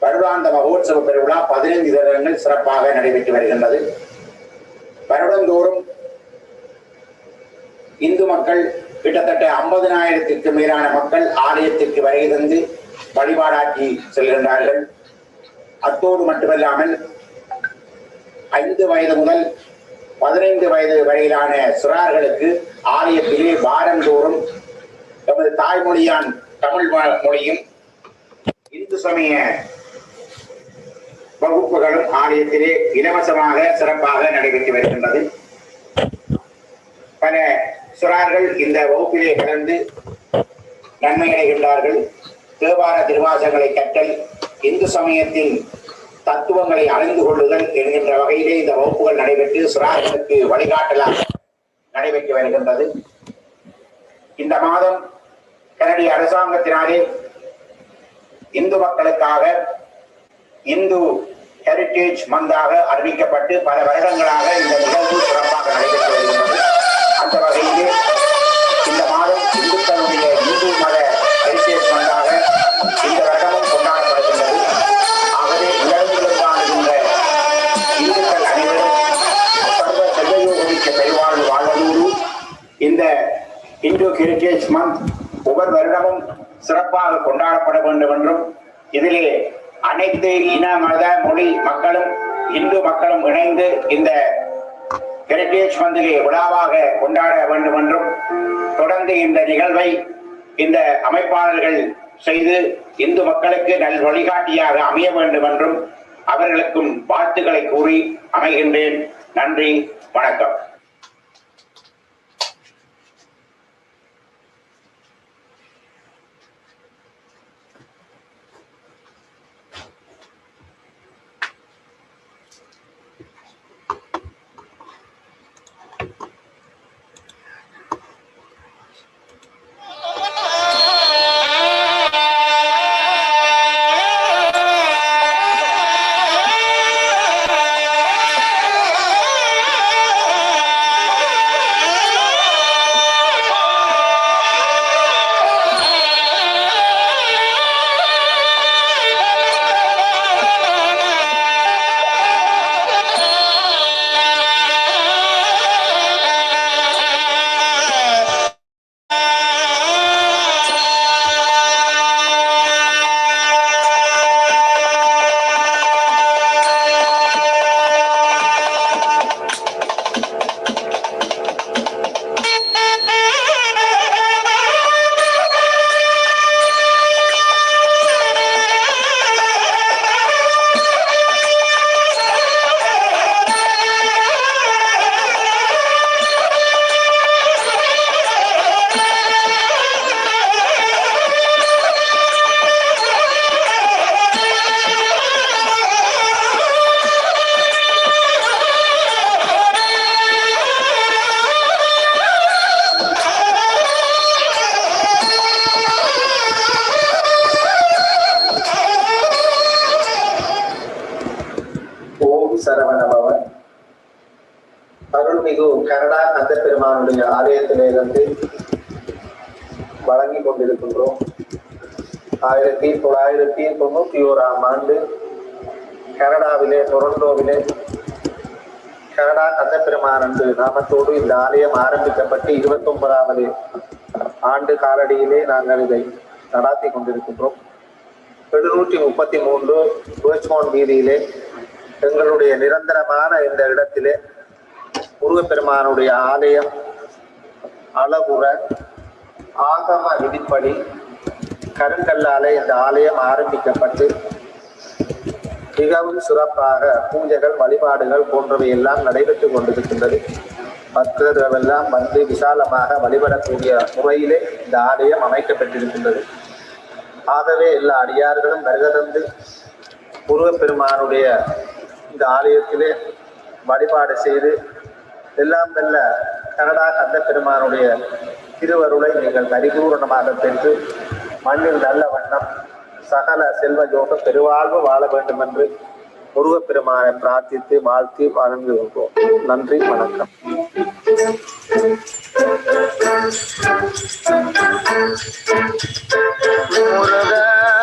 வருடாந்த மகோற்சவ பெருவிழா 15 வருடங்கள் சிறப்பாக நடைபெற்று வருகின்றது. வருடந்தோறும் இந்து மக்கள் கிட்டத்தட்ட 50,000க்கு மேலான மக்கள் ஆலயத்திற்கு வருகை தந்து வழிபாடாற்றி செல்கின்றார்கள். அத்தோடு மட்டுமல்லாமல் 5 வயது முதல் 15 வயது வரையிலான சிறார்களுக்கு ஆலயத்திலே வாரந்தோறும் நமது தாய்மொழியான் தமிழ் மொழியும் இந்து சமய வகுப்புகளும் ஆலயத்திலே இலவசமாக சிறப்பாக நடைபெற்று வருகின்றது. பல சிறார்கள் இந்த வகுப்பிலே கலந்து நன்மை அடைகின்றார்கள். தேவார திருவாசங்களை கற்றல், இந்து சமயத்தின் தத்துவங்களை அறிந்து கொள்ளுதல் என்கின்ற வகையிலே இந்த வகுப்புகள் நடைபெற்று சிறார்களுக்கு வழிகாட்டலாக நடைபெற்று வருகின்றது. இந்த மாதம் கனடிய அரசாங்கத்தினாலே இந்து மக்களுக்காக இந்து ஹெரிட்டேஜ் மந்தாக அறிவிக்கப்பட்டு பல வருடங்களாக இந்த நிகழ்வு சிறப்பாக நடைபெற்று வருகின்றது. அந்த வகையிலே இந்த மாதம் இந்துக்களுடைய இந்து மத ஹெரிட்டேஜ் மந்தாக இந்த வருடமும் கொண்டாடப்படுகின்றது. ஆகவே உலகத்தில் காணுகின்ற இந்துக்கள் அனைவரும் சர்வ செல்வயோகமிக்க பெருவாழ்வு வாழ்வதோடு இந்த இந்து ஹெரிட்டேஜ் மந்த் ஒவ்வொரு வருடமும் சிறப்பாக கொண்டாடப்பட வேண்டும் என்றும் இதிலே அனைத்து இன மத மொழி மக்களும் இந்து மக்களும் இணைந்து இந்த ஹெரிட்டேஜ் மந்திலே விழாவாக கொண்டாட வேண்டும் என்றும் தொடர்ந்து இந்த நிகழ்வை இந்த அமைப்பாளர்கள் செய்து இந்து மக்களுக்கு நல் வழிகாட்டியாக அமைய வேண்டும் என்றும் அவர்களுக்கும் வாழ்த்துக்களை கூறி அமைகின்றேன். நன்றி, வணக்கம். சரவணபவன் அருள்மிகு கனடா கந்த பெருமானுடைய ஆலயத்திலிருந்து வழங்கி கொண்டிருக்கின்றோம். 1991ஆம் ஆண்டு கனடாவிலே டொரண்டோவிலே கனடா கந்த பெருமான் என்று நாமத்தோடு இந்த ஆலயம் ஆரம்பிக்கப்பட்டு 29வது ஆண்டு காலடியிலே நாங்கள் இதை நடாத்தி கொண்டிருக்கின்றோம். 733 ரோச்மோன் வீதியிலே எங்களுடைய நிரந்தரமான இந்த இடத்திலே முருகப்பெருமானுடைய ஆலயம் அளவுற ஆகம விதிப்படி கருங்கல்லாலே இந்த ஆலயம் ஆரம்பிக்கப்பட்டு மிகவும் சிறப்பாக பூஜைகள் வழிபாடுகள் போன்றவை எல்லாம் நடைபெற்று கொண்டிருக்கின்றது. பக்தர்கள் எல்லாம் வந்து விசாலமாக வழிபடக்கூடிய முறையிலே இந்த ஆலயம் அமைக்கப்பட்டிருக்கின்றது. ஆகவே எல்லா அடியார்களும் வருகதந்து முருகப்பெருமானுடைய இந்த ஆலயத்திலே வழிபாடு செய்து எல்லாம் வெல்ல கனடா கந்த பெருமானுடைய திருவருளை நீங்கள் பரிபூரணமாக பெற்று மண்ணில் நல்ல வண்ணம் சகல செல்வ யோக பெருவாழ்வு வாழ வேண்டும் என்று முருகப்பெருமானை பிரார்த்தித்து வாழ்த்தி வணங்கி கொள்வோம். நன்றி, வணக்கம். முருகா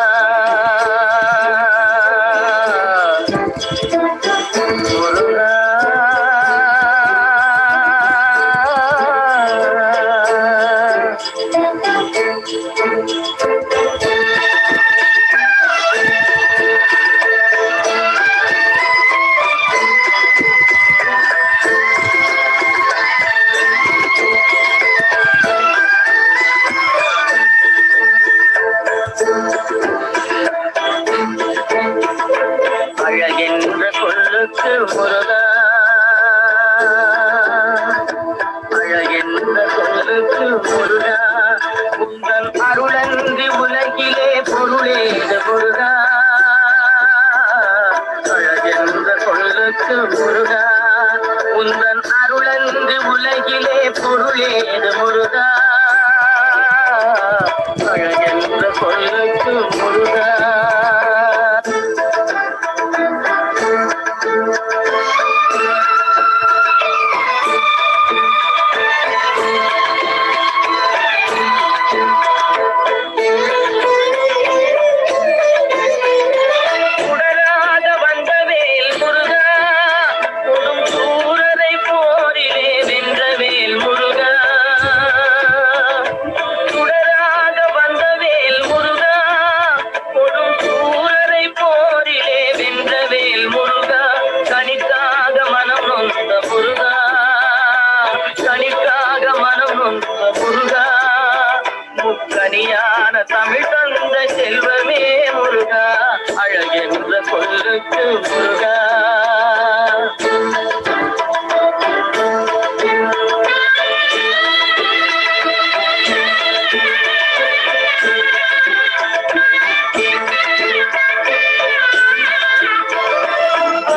என்ற சொல்லுக்கு முருகா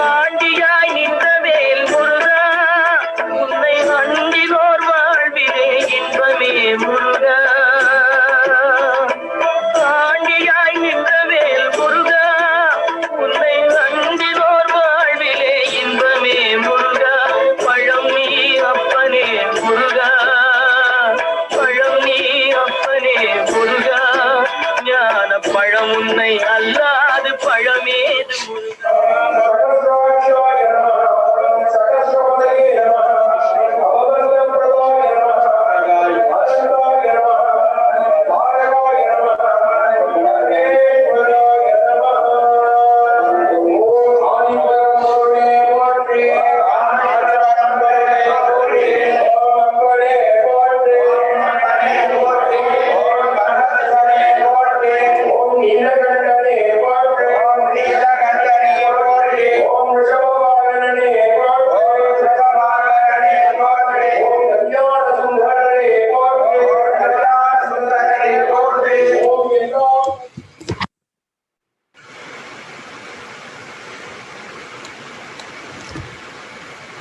ஆண்டியாய் நின்ற வேல் முருகா உன்னை அண்டினோர் வாழ்விலே இன்பமே முருகா ஆண்டியாய் நின்ற வேல் முருகா உன்னை அண்டினோர் வாழ்விலே இன்பமே முருகா பழம் நீ அப்பனே முருகா பழம் நீ அப்பனே முருகா ஞான பழம் உன்னை அல்லாது பழமேது முருகா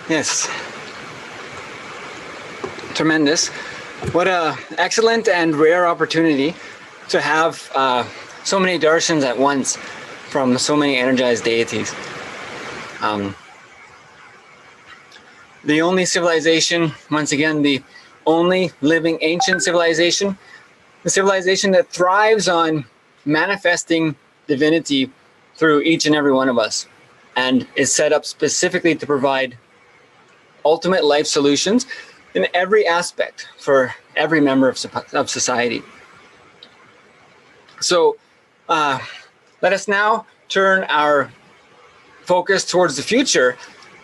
Yes. Tremendous. What a excellent and rare opportunity to have so many darshans at once from so many energized deities. The only civilization, once again, the only living ancient civilization, the civilization that thrives on manifesting divinity through each and every one of us, and is set up specifically to provide ultimate life solutions in every aspect for every member of society. So let us now turn our focus towards the future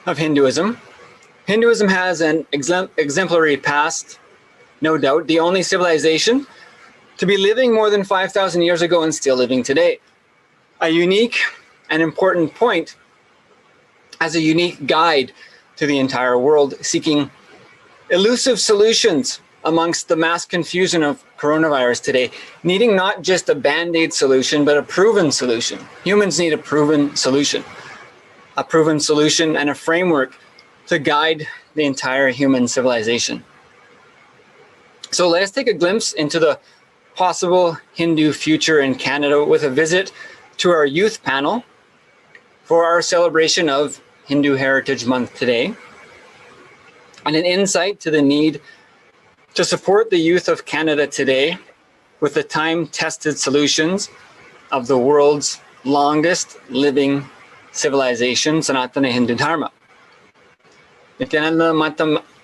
of Hinduism. Hinduism has an exemplary past, no doubt, the only civilization to be living more than 5,000 years ago and still living today. A unique and important point as a unique guide to the entire world, seeking elusive solutions amongst the mass confusion of coronavirus today, needing not just a band-aid solution, but a proven solution. Humans need a proven solution and a framework to guide the entire human civilization. So let us take a glimpse into the possible Hindu future in Canada with a visit to our youth panel for our celebration of Hindu Heritage Month today, and an insight to the need to support the youth of Canada today with the time-tested solutions of the world's longest living civilization, Sanatana Hindu Dharma. Nithyananda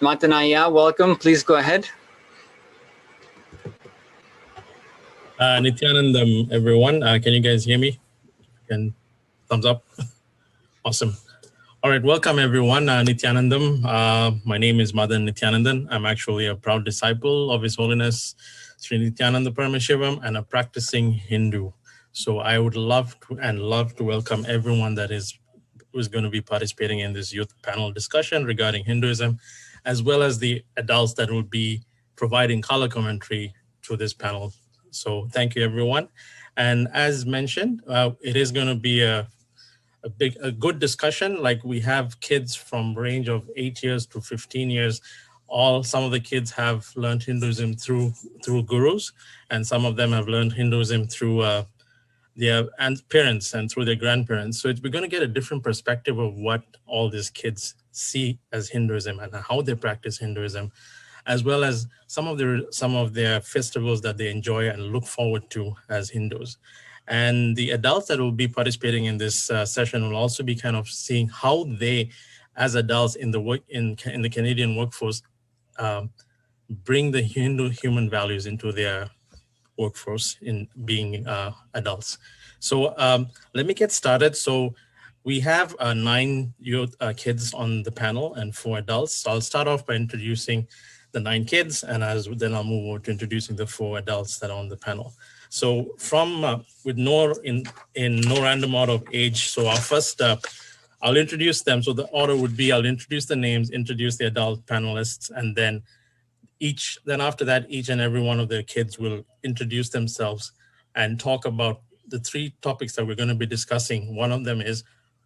Matanaya, welcome. Please go ahead. Nithyanandam, everyone. Can you guys hear me? Can thumbs up? Awesome. All right, welcome everyone. Nithyanandam. My name is Madan Nithyanandan. I'm actually a proud disciple of His Holiness Sri Nithyananda Paramashivam and a practicing Hindu. So I would love to welcome everyone that who's going to be participating in this youth panel discussion regarding Hinduism, as well as the adults that will be providing color commentary to this panel. So thank you, everyone. And as mentioned, it is going to be a good discussion. Like, we have kids from range of 8 years to 15 years. Some of the kids have learned Hinduism through gurus, and some of them have learned Hinduism through their parents and through their grandparents. So we're going to get a different perspective of what all these kids see as Hinduism and how they practice Hinduism, as well as some of their festivals that they enjoy and look forward to as Hindus. And the adults that will be participating in this session will also be kind of seeing how they, as adults in the Canadian workforce, bring the Hindu human values into their workforce in being adults. So let me get started. So we have 9 youth kids on the panel and 4 adults. So I'll start off by introducing the 9 kids, and then I'll move over to introducing the 4 adults that are on the panel. So from with no in no random order of age. So our first, I'll introduce them. So the order would be I'll introduce the names, introduce the adult panelists, and then after that, each and every one of the kids will introduce themselves and talk about the three topics that we're going to be discussing. One of them is,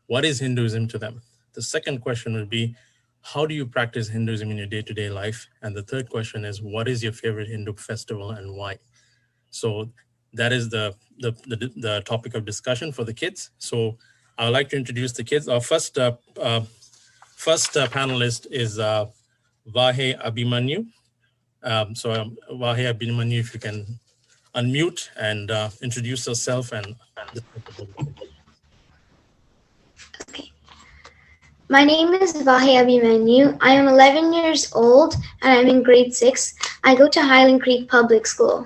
what is Hinduism to them? The second question would be, how do you practice Hinduism in your day-to-day life? And the third question is, what is your favorite Hindu festival and why? So that is the topic of discussion for the kids. So I would like to introduce the kids. Our first panelist is Vahe Abhimanyu. Vahe Abhimanyu, if you can unmute and introduce yourself and Okay. My name is Vahe Abhimanyu. I am 11 years old and I'm in grade 6. I go to Highland Creek Public School.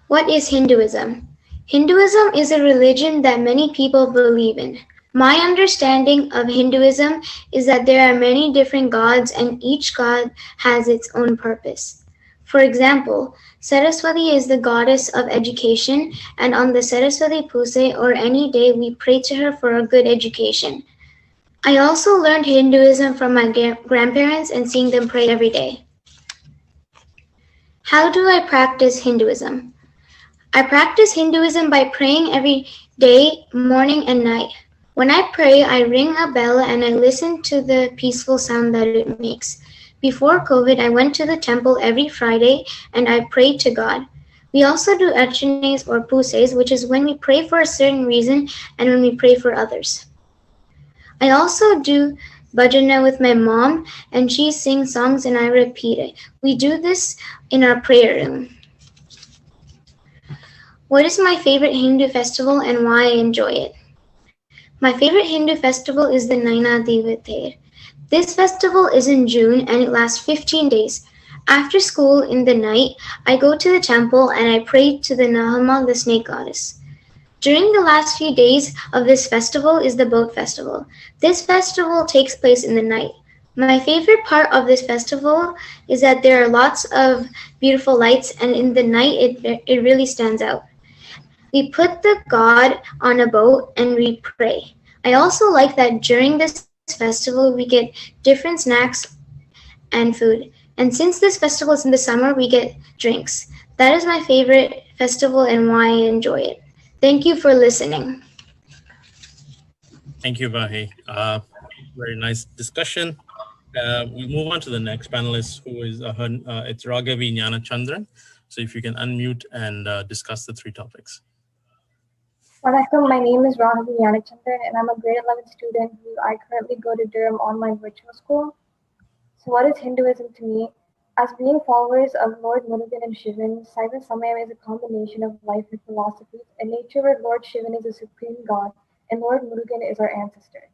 What is Hinduism? Hinduism is a religion that many people believe in. My understanding of Hinduism is that there are many different gods and each god has its own purpose. For example, Saraswati is the goddess of education, and on the Saraswati Puja or any day we pray to her for a good education. I also learned Hinduism from my grandparents and seeing them pray every day. How do I practice Hinduism? I practice Hinduism by praying every day, morning and night. When I pray, I ring a bell and I listen to the peaceful sound that it makes. Before COVID, I went to the temple every Friday and I prayed to God. We also do archanas or pujas, which is when we pray for a certain reason and when we pray for others. I also do bhajana with my mom and she sings songs and I repeat it. We do this in our prayer room. What is my favorite Hindu festival and why I enjoy it? My favorite Hindu festival is the Naina Devater. This festival is in June and it lasts 15 days. After school in the night, I go to the temple and I pray to the Nahama, the snake goddess. During the last few days of this festival is the boat festival. This festival takes place in the night. My favorite part of this festival is that there are lots of beautiful lights and in the night it really stands out. We put the god on a boat and we pray. I also like that during this festival we get different snacks and food. And since this festival is in the summer, we get drinks. That is my favorite festival and why I enjoy it. Thank you for listening. Thank you, Vahe. Very nice discussion. We move on to the next panelist, who is it's Raghavi Jnanachandran. So if you can unmute and discuss the three topics. Vanakkam, my name is Raghavi Jnanachandran and I'm a grade 11 student who I currently go to Durham Online Virtual School. So what is Hinduism to me? As being followers of Lord Murugan and Shivan, Saiva Samayam is a combination of life and philosophies, a nature where Lord Shivan is the supreme god and Lord Murugan is our ancestor.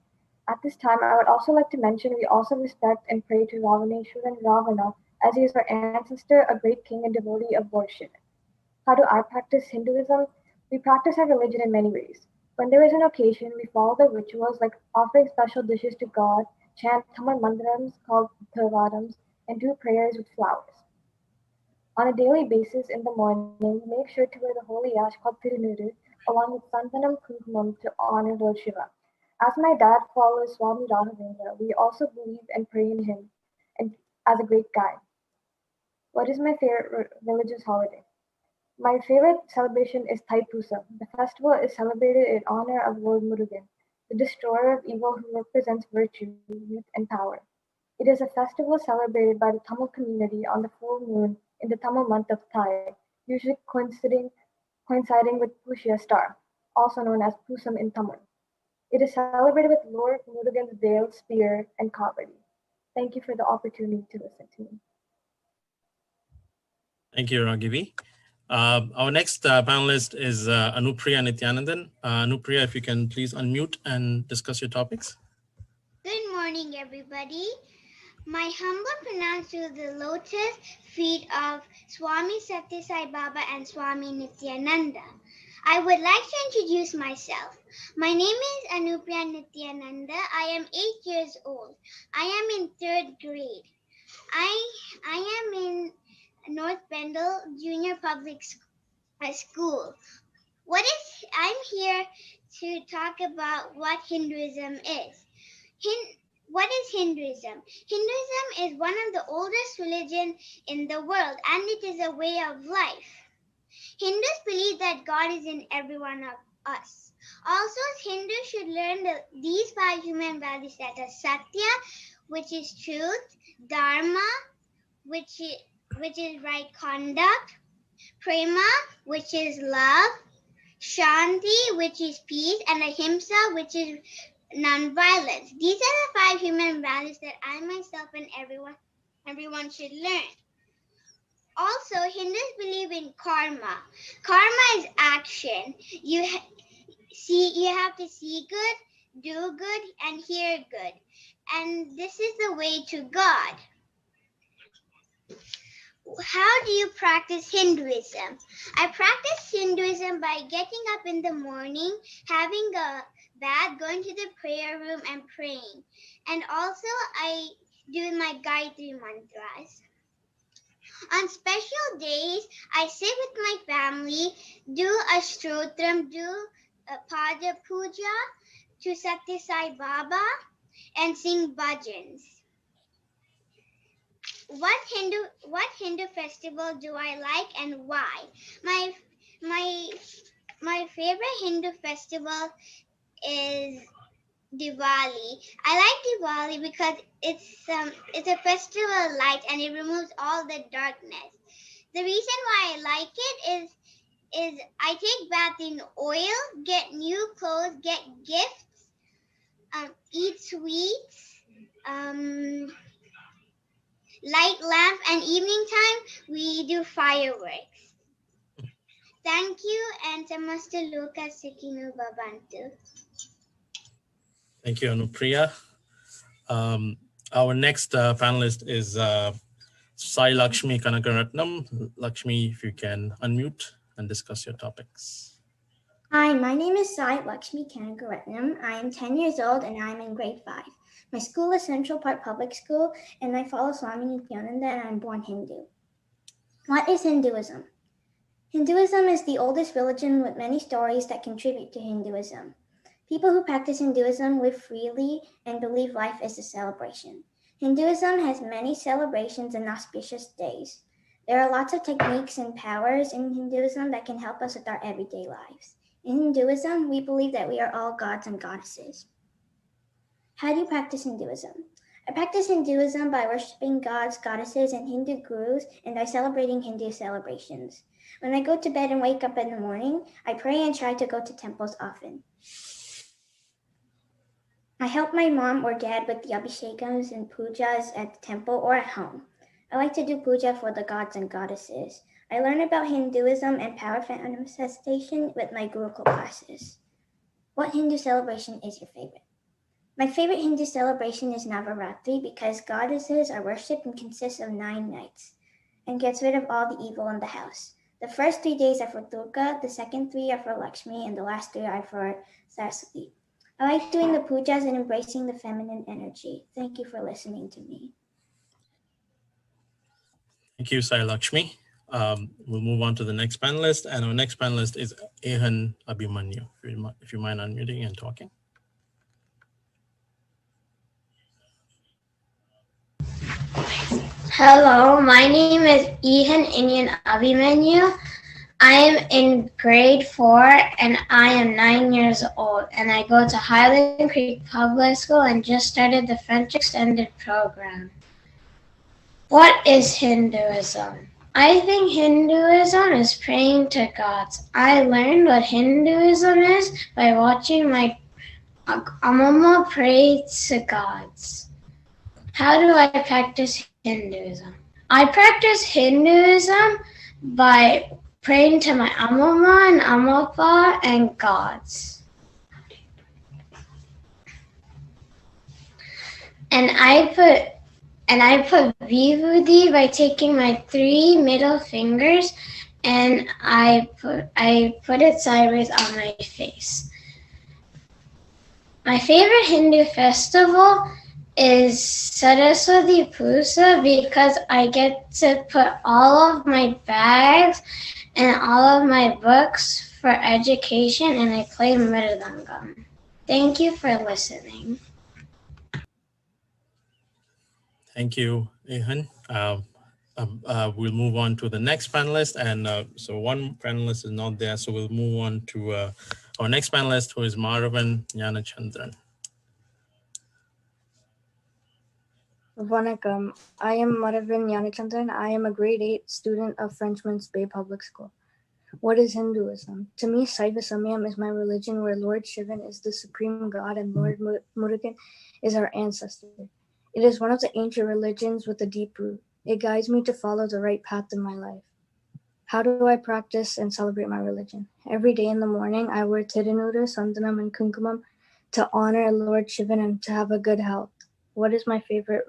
At this time, I would also like to mention we also respect and pray to Ravaneshwaran Ravana as he is our ancestor, a great king and devotee of Lord Shivan. How do I practice Hinduism? We practice our religion in many ways. When there is an occasion, we follow the rituals like offering special dishes to God, chant Tamil mandirams called Theravadams, and do prayers with flowers. On a daily basis in the morning, we make sure to wear the holy ash called Tirunuru along with Santanam Kumkumam to honor Lord Shiva. As my dad follows Swami Raghavendra, we also believe and pray in him and as a great guide. What is my favorite religious holiday? My favorite celebration is Thaipusam. The festival is celebrated in honor of Lord Murugan, the destroyer of evil who represents virtue, youth, and power. It is a festival celebrated by the Tamil community on the full moon in the Tamil month of Thai, usually coinciding with Pushya star, also known as Pusam in Tamil. It is celebrated with Lord Murugan's veil, spear, and kavadi. Thank you for the opportunity to listen to me. Thank you, Raghavi. Our next panelist is Anupriya Nithyanandan. Anupriya, if you can please unmute and discuss your topics. Good morning, everybody. My humble pronounce to the lotus feet of Swami Sathya Sai Baba and Swami Nithyananda. I would like to introduce myself. My name is Anupriya Nithyananda. I am 8 years old. I am in 3rd grade. I am in North Bendel Junior Public at school. I'm here to talk about what Hinduism is. What is Hinduism? Hinduism is one of the oldest religions in the world, and it is a way of life. Hindus believe that God is in every one of us. Also, Hindus should learn these 5 human values that are Satya, which is truth, Dharma, which is right conduct, Prema, which is love, Shanti, which is peace, and Ahimsa, which is non-violence. These are the 5 human values that I myself and everyone should learn. Also, Hindus believe in karma. Karma is action. You have to see good, do good, and hear good. And this is the way to God. How do you practice Hinduism? I practice Hinduism by getting up in the morning, having a bath, going to the prayer room and praying. And also I do my Gayatri mantras. On special days, I sit with my family, do a stotram, do a Pada Puja to Satya Sai Baba, and sing bhajans. What Hindu festival do I like and why? My favorite Hindu festival is Diwali. I like Diwali because it's a festival of light and it removes all the darkness. The reason why I like it is I take bath in oil, get new clothes, get gifts, eat sweets, light lamp, and evening time we do fireworks. Thank you, and Namaste Lucas Sikinu Babantu. Thank you, Anupriya. Our next panelist is Sai Lakshmi Kanakaratnam. Lakshmi, if you can unmute and discuss your topics. Hi, my name is Sai Lakshmi Kanakaratnam. I am 10 years old and I am in grade 5. My school is Central Park Public School and I follow Swami Nithyananda and I'm born Hindu. What is Hinduism? Hinduism is the oldest religion with many stories that contribute to Hinduism. People who practice Hinduism live freely and believe life is a celebration. Hinduism has many celebrations and auspicious days. There are lots of techniques and powers in Hinduism that can help us with our everyday lives. In Hinduism, we believe that we are all gods and goddesses. How do you practice Hinduism? I practice Hinduism by worshiping gods, goddesses, and Hindu gurus, and by celebrating Hindu celebrations. When I go to bed and wake up in the morning, I pray and try to go to temples often. I help my mom or dad with the abhishekams and pujas at the temple or at home. I like to do puja for the gods and goddesses. I learn about Hinduism and power manifestation with my Gurukul classes. What Hindu celebration is your favorite? My favorite Hindu celebration is Navaratri because goddesses are worshipped and consists of 9 nights and gets rid of all the evil in the house. The first 3 days are for Durga, the second 3 are for Lakshmi, and the last 3 are for Saraswati. I like doing the pujas and embracing the feminine energy. Thank you for listening to me. Thank you, Sai Lakshmi. We'll move on to the next panelist, and our next panelist is Ehan Abhimanyu. If you mind unmuting and talking. Hello, my name is Ehan Indian Abhimanyu. I am in grade 4 and I am 9 years old and I go to Highland Creek Public School and just started the French Extended Program. What is Hinduism? I think Hinduism is praying to gods. I learned what Hinduism is by watching my Amama pray to gods. How do I practice Hinduism? I practice Hinduism by praying to my Amama and Amapa and gods. And I put vibhuti by taking my 3 middle fingers and I put it sideways on my face. My favorite Hindu festival is Saraswati Puja because I get to put all of my bags and all of my books for education and I play Mridangam. Thank you for listening. Thank you, Ehan. We'll move on to the next panelist. And so one panelist is not there, so we'll move on to our next panelist, who is Madhavan Jnanachandran. Vanakkam. I am Madhavan Jnanachandran. I am a grade 8 student of Frenchman's Bay Public School. What is Hinduism? To me, Saiva Samyam is my religion where Lord Shivan is the supreme god and Lord Murugan is our ancestor. It is one of the ancient religions with a deep root. It guides me to follow the right path in my life. How do I practice and celebrate my religion? Every day in the morning, I wear Tirunuda, Sandanam, and Kunkumam to honor Lord Shivan and to have a good health. What is my favorite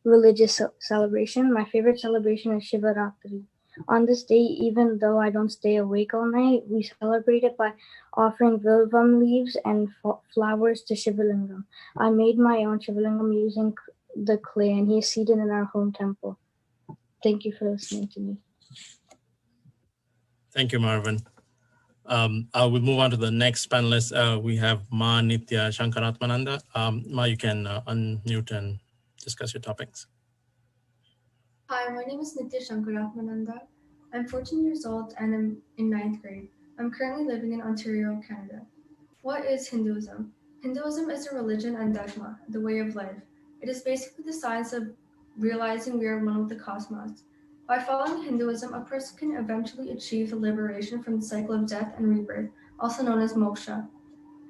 religious celebration? My favorite celebration is Shivaratri. On this day, even though I don't stay awake all night, we celebrate it by offering vilvam leaves and flowers to Shivalingam. I made my own Shivalingam using the clay, and he is seated in our home temple. Thank you for listening to me. Thank you, Marvin. I will move on to the next panelist. We have Ma Nitya Shankaratmananda. Ma, you can unmute and discuss your topics. Hi, my name is Nitya Shankaratmananda. I'm 14 years old and I'm in 9th grade. I'm currently living in Ontario, Canada. What is Hinduism? Hinduism is a religion and dharma, the way of life. It is basically the science of realizing we are one with the cosmos. By following Hinduism, a person can eventually achieve the liberation from the cycle of death and rebirth, also known as moksha.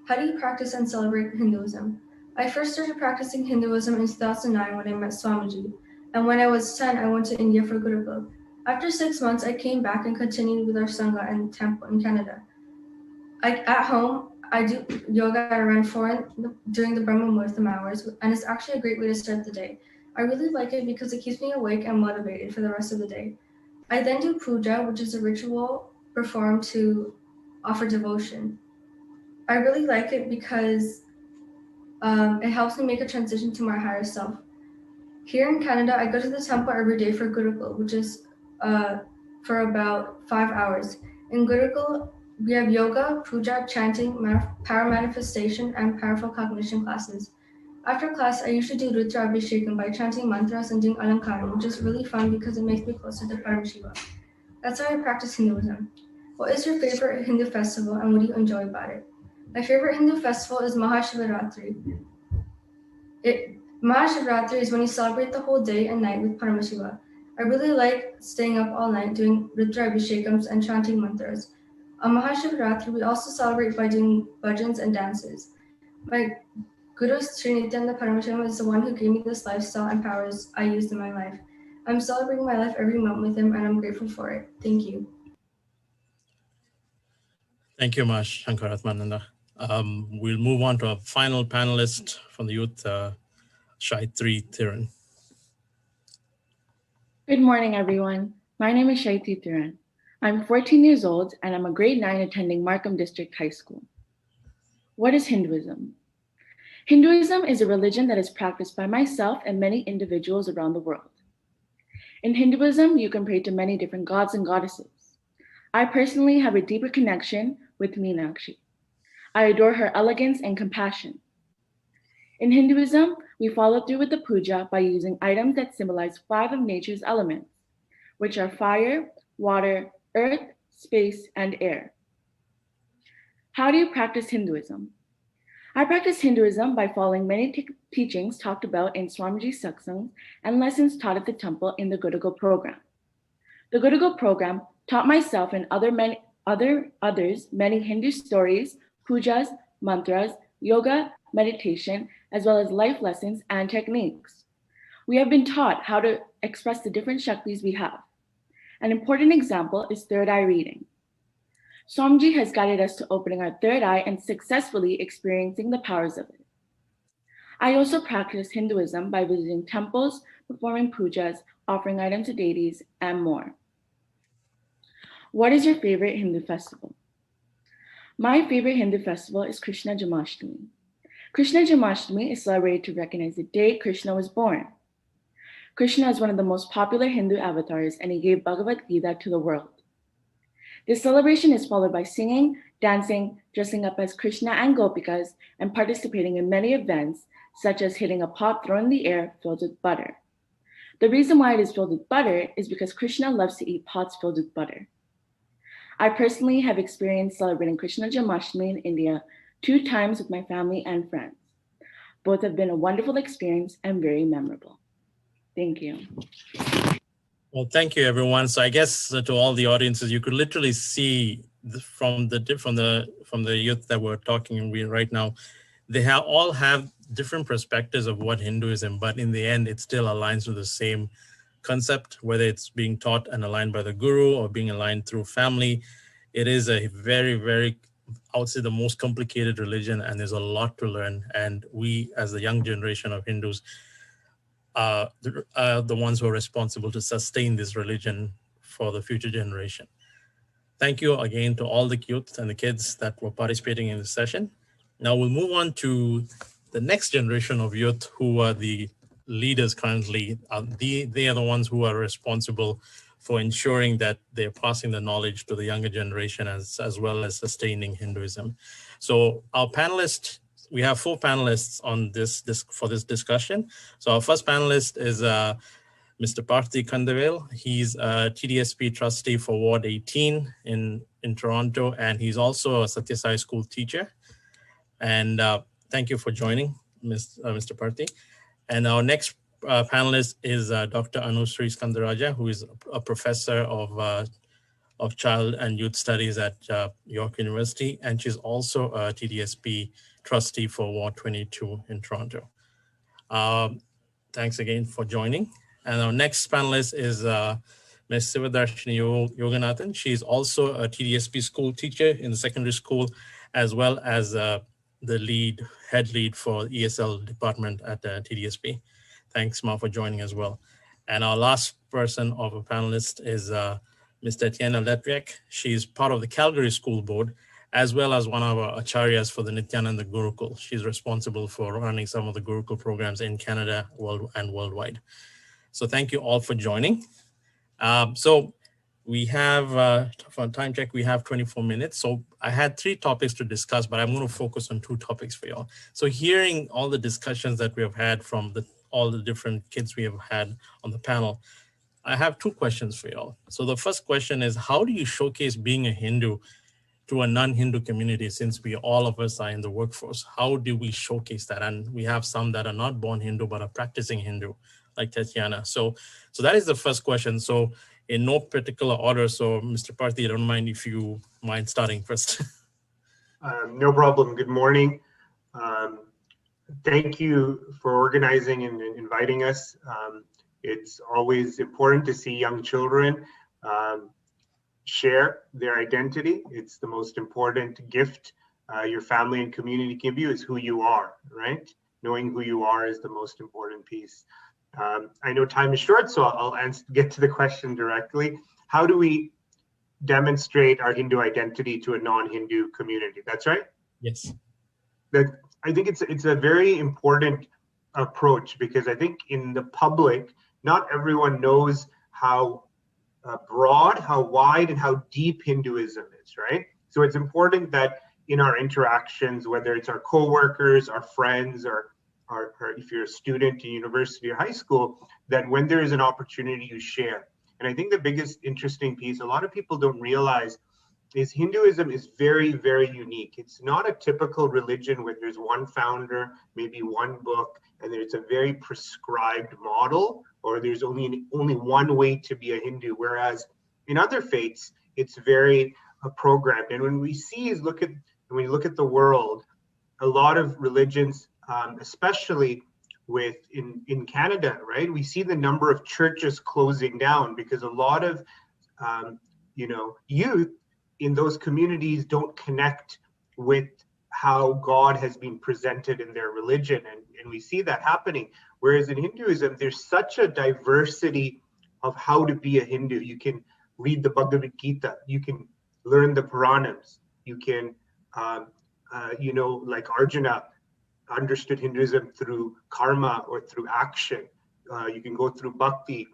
How do you practice and celebrate Hinduism? I first started practicing Hinduism in 2009 when I met Swamiji. And when I was 10, I went to India for Gurukul. After 6 months, I came back and continued with our Sangha and temple in Canada. At home, I do yoga at around 4 during the Brahma Muhurtam hours, and it's actually a great way to start the day. I really like it because it keeps me awake and motivated for the rest of the day. I then do puja, which is a ritual performed to offer devotion. I really like it because it helps me make a transition to my higher self. Here in Canada, I go to the temple every day for Gurukul, which is for about 5 hours. In Gurukul, we have yoga, puja, chanting, power manifestation, and powerful cognition classes. After class, I usually do Rutra Abhishekam by chanting mantras and doing alankaram, which is really fun because it makes me closer to Paramashiva. That's how I practice Hinduism. What is your favorite Hindu festival and what do you enjoy about it? My favorite Hindu festival is Mahashivaratri. Mahashivaratri is when you celebrate the whole day and night with Paramashiva. I really like staying up all night doing Rutra Abhishekams and chanting mantras. On Mahashivaratri, we also celebrate by doing bhajans and dances. My Guru Sri Nithyananda Paramashivam is the one who gave me this lifestyle and powers I used in my life. I'm celebrating my life every month with him and I'm grateful for it. Thank you. Thank you, Ma Shankaratmananda. We'll move on to our final panelist from the youth, Shaitri Thiran. Good morning, everyone. My name is Shaitri Thiran. I'm 14 years old and I'm a grade 9 attending Markham District High School. What is Hinduism? Hinduism is a religion that is practiced by myself and many individuals around the world. In Hinduism, you can pray to many different gods and goddesses. I personally have a deeper connection with Meenakshi. I adore her elegance and compassion. In Hinduism, we follow through with the puja by using items that symbolize 5 of nature's elements, which are fire, water, earth, space, and air. How do you practice Hinduism? I practice Hinduism by following many teachings talked about in Swamiji's satsangs and lessons taught at the temple in the Gurukul program. The Gurukul program taught myself and others many Hindu stories, pujas, mantras, yoga, meditation, as well as life lessons and techniques. We have been taught how to express the different Shaktis we have. An important example is third eye reading. Swamiji has guided us to opening our third eye and successfully experiencing the powers of it. I also practice Hinduism by visiting temples, performing pujas, offering items to deities, and more. What is your favorite Hindu festival? My favorite Hindu festival is Krishna Jamashtami. Krishna Janmashtami is celebrated to recognize the date Krishna was born. Krishna is one of the most popular Hindu avatars, and he gave Bhagavad Gita to the world. This celebration is followed by singing, dancing, dressing up as Krishna and Gopikas, and participating in many events, such as hitting a pot thrown in the air filled with butter. The reason why it is filled with butter is because Krishna loves to eat pots filled with butter. I personally have experienced celebrating Krishna Janmashtami in India 2 times with my family and friends. Both have been a wonderful experience and very memorable. Thank you. Well, thank you, everyone. So I guess to all the audiences, you could literally see from the youth that we're talking right now, they all have different perspectives of what Hinduism, but in the end, it still aligns with the same concept, whether it's being taught and aligned by the guru or being aligned through family. It is a very, very, I would say, the most complicated religion, and there's a lot to learn. And we, as the young generation of Hindus, are the ones who are responsible to sustain this religion for the future generation. Thank you again to all the youth and the kids that were participating in this session. Now we'll move on to the next generation of youth who are the leaders currently. They are the ones who are responsible for ensuring that they're passing the knowledge to the younger generation as well as sustaining Hinduism. So our panelists, we have 4 panelists on this for this discussion. So our first panelist is Mr. Parthy Kandavel. He's a TDSP trustee for Ward 18 in Toronto, and he's also a Satya Sai school teacher. And thank you for joining, Mr. Parthy. And our next panelist is Dr. Anusri Skandaraja, who is a professor of child and youth studies at York University, and she's also a TDSP trustee for Ward 22 in Toronto. Thanks again for joining. And our next panelist is Ms. Sivadarshini Yoganathan. She's also a TDSP school teacher in the secondary school, as well as the head lead for ESL department at TDSP. Thanks, Ma, for joining as well. And our last person of a panelist is Ms. Tatiana Letwiak. She's part of the Calgary School Board, as well as one of our acharyas for the Nithyananda Gurukul. She's responsible for running some of the Gurukul programs in Canada and worldwide. So thank you all for joining. So we have, for time check, we have 24 minutes. So I had 3 topics to discuss, but I'm going to focus on 2 topics for y'all. So hearing all the discussions that we have had from all the different kids we have had on the panel, I have 2 questions for y'all. So the first question is, how do you showcase being a Hindu to a non-Hindu community, since all of us are in the workforce? How do we showcase that? And we have some that are not born Hindu, but are practicing Hindu, like Tatiana. So that is the first question. So in no particular order. So Mr. Parthy, I don't mind if you mind starting first. No problem. Good morning. Thank you for organizing and inviting us. It's always important to see young children share their identity. It's the most important gift your family and community can give you, is who you are, right? Knowing who you are is the most important piece. I know time is short, so I'll get to the question directly. How do we demonstrate our Hindu identity to a non-Hindu community? That's right? Yes. I think it's a very important approach, because I think in the public, not everyone knows how broad, how wide, and how deep Hinduism is, right? So it's important that in our interactions, whether it's our co-workers, our friends, or if you're a student in university or high school, that when there is an opportunity, you share. And I think the biggest interesting piece, a lot of people don't realize, is Hinduism is very, very unique. It's not a typical religion where there's one founder, maybe one book, and there's a very prescribed model, or there's only one way to be a Hindu. Whereas in other faiths, it's very programmed. And when we look at the world, a lot of religions, especially in Canada, right? We see the number of churches closing down because a lot of youth in those communities don't connect with how God has been presented in their religion, and we see that happening. Whereas in Hinduism, there's such a diversity of how to be a Hindu. You can read the Bhagavad Gita, you can learn the Puranas, you can, like Arjuna, understood Hinduism through karma or through action. You can go through bhakti,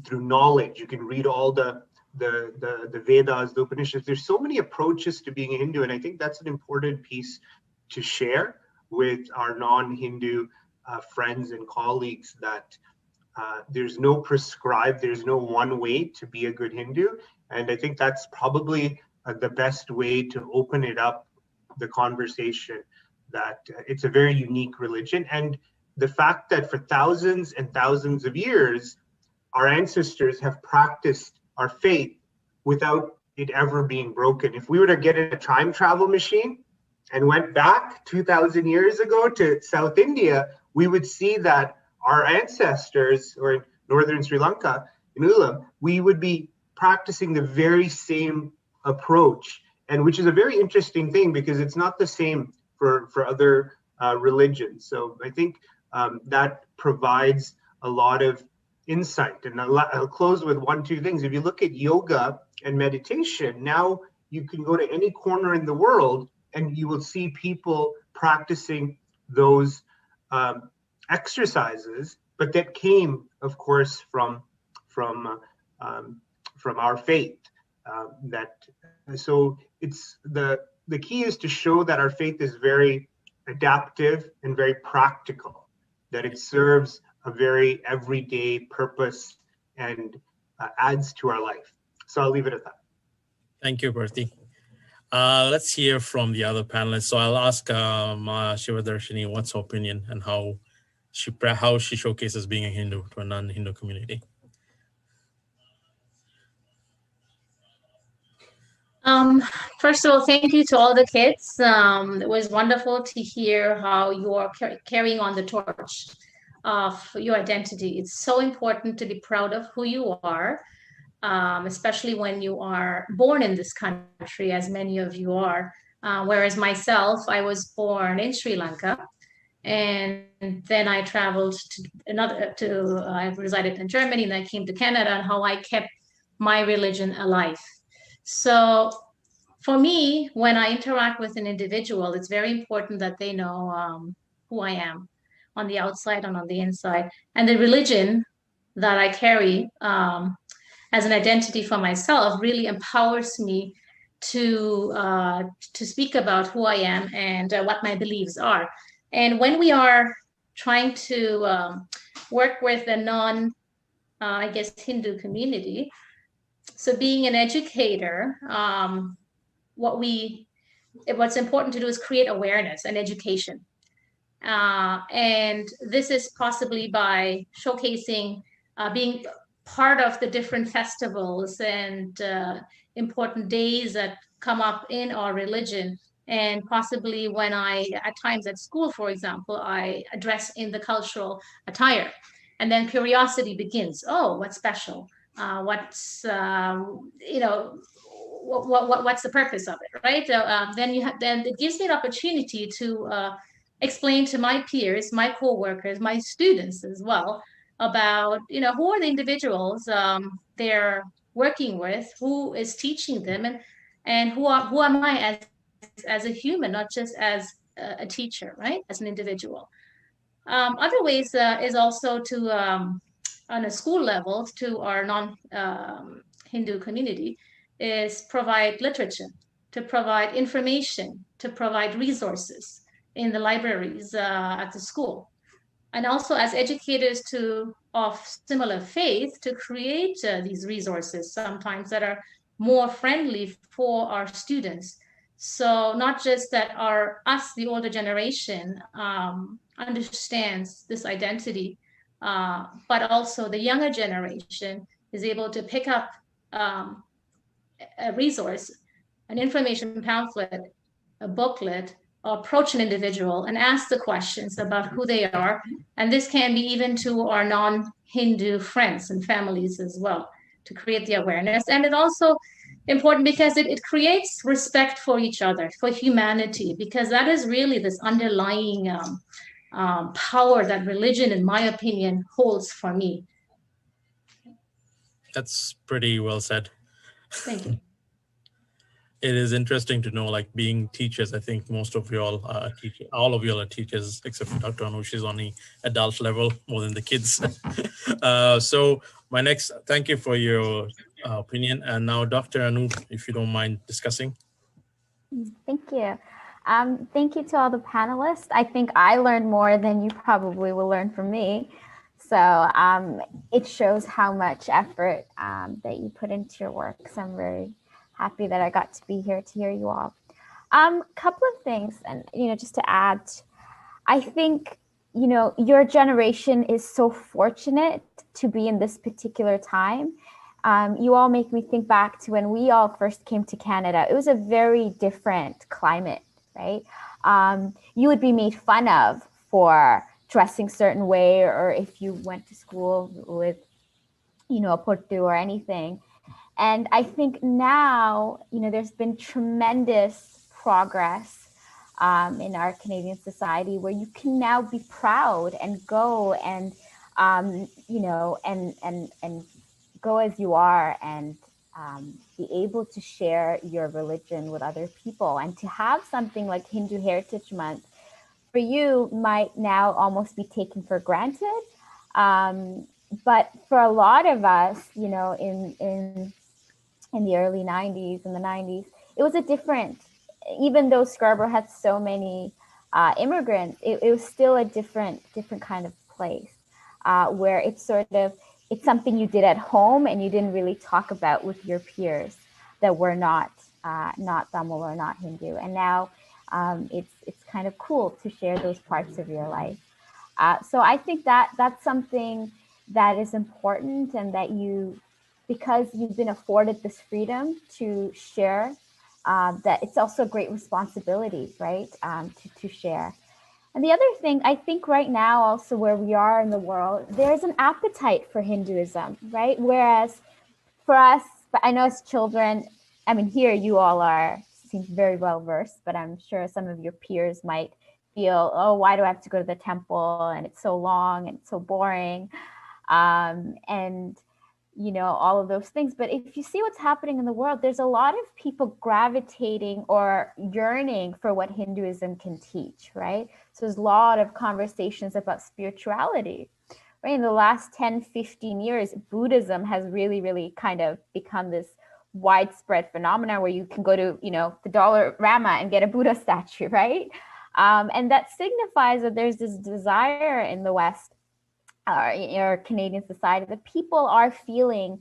through knowledge. You can read all the Vedas, the Upanishads. There's so many approaches to being a Hindu, and I think that's an important piece to share with our non-Hindu friends and colleagues, that there's no prescribed, there's no one way to be a good Hindu. And I think that's probably the best way to open it up, the conversation, that it's a very unique religion. And the fact that for thousands and thousands of years, our ancestors have practiced our faith without it ever being broken. If we were to get in a time travel machine and went back 2,000 years ago to South India, we would see that our ancestors, or in northern Sri Lanka, in Ulam, we would be practicing the very same approach, and which is a very interesting thing because it's not the same for other religions. So I think that provides a lot of insight. And I'll close with two things. If you look at yoga and meditation, now you can go to any corner in the world and you will see people practicing those exercises, but that came, of course, from our faith. So it's the key is to show that our faith is very adaptive and very practical, that it serves a very everyday purpose and adds to our life. So I'll leave it at that. Thank you, Bertie. Let's hear from the other panelists. So I'll ask Shivadarshini what's her opinion and how she showcases being a Hindu to a non-Hindu community. First of all, thank you to all the kids. It was wonderful to hear how you are carrying on the torch of your identity. It's so important to be proud of who you are, especially when you are born in this country, as many of you are. Whereas myself, I was born in Sri Lanka, and then I traveled to I resided in Germany, and I came to Canada, and how I kept my religion alive. So for me, when I interact with an individual, it's very important that they know who I am on the outside and on the inside. And the religion that I carry as an identity for myself really empowers me to speak about who I am and what my beliefs are. And when we are trying to work with a Hindu community, so being an educator, what's important to do is create awareness and education. And this is possibly by showcasing, being part of the different festivals and important days that come up in our religion. And possibly when at times at school, for example, I address in the cultural attire. And then curiosity begins. Oh, what's special? What's what's the purpose of it, right? Then it gives me an opportunity to explain to my peers, my co-workers, my students as well about who are the individuals they're working with, who is teaching them, and who am I as a human, not just as a teacher, right? As an individual. Other ways is also to on a school level to our non-Hindu community is provide literature, to provide information, to provide resources in the libraries at the school. And also as educators of similar faith to create these resources sometimes that are more friendly for our students. So not just that the older generation understands this identity, but also the younger generation is able to pick up a resource, an information pamphlet, a booklet, or approach an individual and ask the questions about who they are. And this can be even to our non-Hindu friends and families as well, to create the awareness. And it's also important because it creates respect for each other, for humanity, because that is really this underlying power that religion, in my opinion, holds for me. That's pretty well said. Thank you. it is interesting to know, like being teachers, I think most of you all are teachers, all of you all are teachers, except for Dr. Anu, she's on the adult level more than the kids. So my next, thank you for your opinion. And now Dr. Anu, if you don't mind discussing. Thank you. Thank you to all the panelists. I think I learned more than you probably will learn from me. So it shows how much effort that you put into your work. So I'm very happy that I got to be here to hear you all. Couple of things, and just to add, I think your generation is so fortunate to be in this particular time. You all make me think back to when we all first came to Canada. It was a very different climate, right? You would be made fun of for dressing certain way, or if you went to school with, a portu or anything. And I think now, there's been tremendous progress in our Canadian society where you can now be proud and go and, and go as you are and be able to share your religion with other people. And to have something like Hindu Heritage Month for you might now almost be taken for granted. But for a lot of us, in the early 90s and the 90s, it was a different, even though Scarborough had so many immigrants, it was still a different kind of place where it's something you did at home and you didn't really talk about with your peers that were not Tamil or not Hindu. And now it's kind of cool to share those parts of your life. So I think that's something that is important, and that because you've been afforded this freedom to share, that it's also a great responsibility, right, to share. And the other thing, I think right now also where we are in the world, there's an appetite for Hinduism, right? Whereas for us, but I know as children, I mean, here you all seem very well versed, but I'm sure some of your peers might feel, oh, why do I have to go to the temple? And it's so long and it's so boring. And all of those things. But if you see what's happening in the world, there's a lot of people gravitating or yearning for what Hinduism can teach, right? So there's a lot of conversations about spirituality, right? In the last 10, 15 years, Buddhism has really, really kind of become this widespread phenomenon where you can go to, the Dollarama and get a Buddha statue, right? And that signifies that there's this desire in the West, or Canadian society, that people are feeling,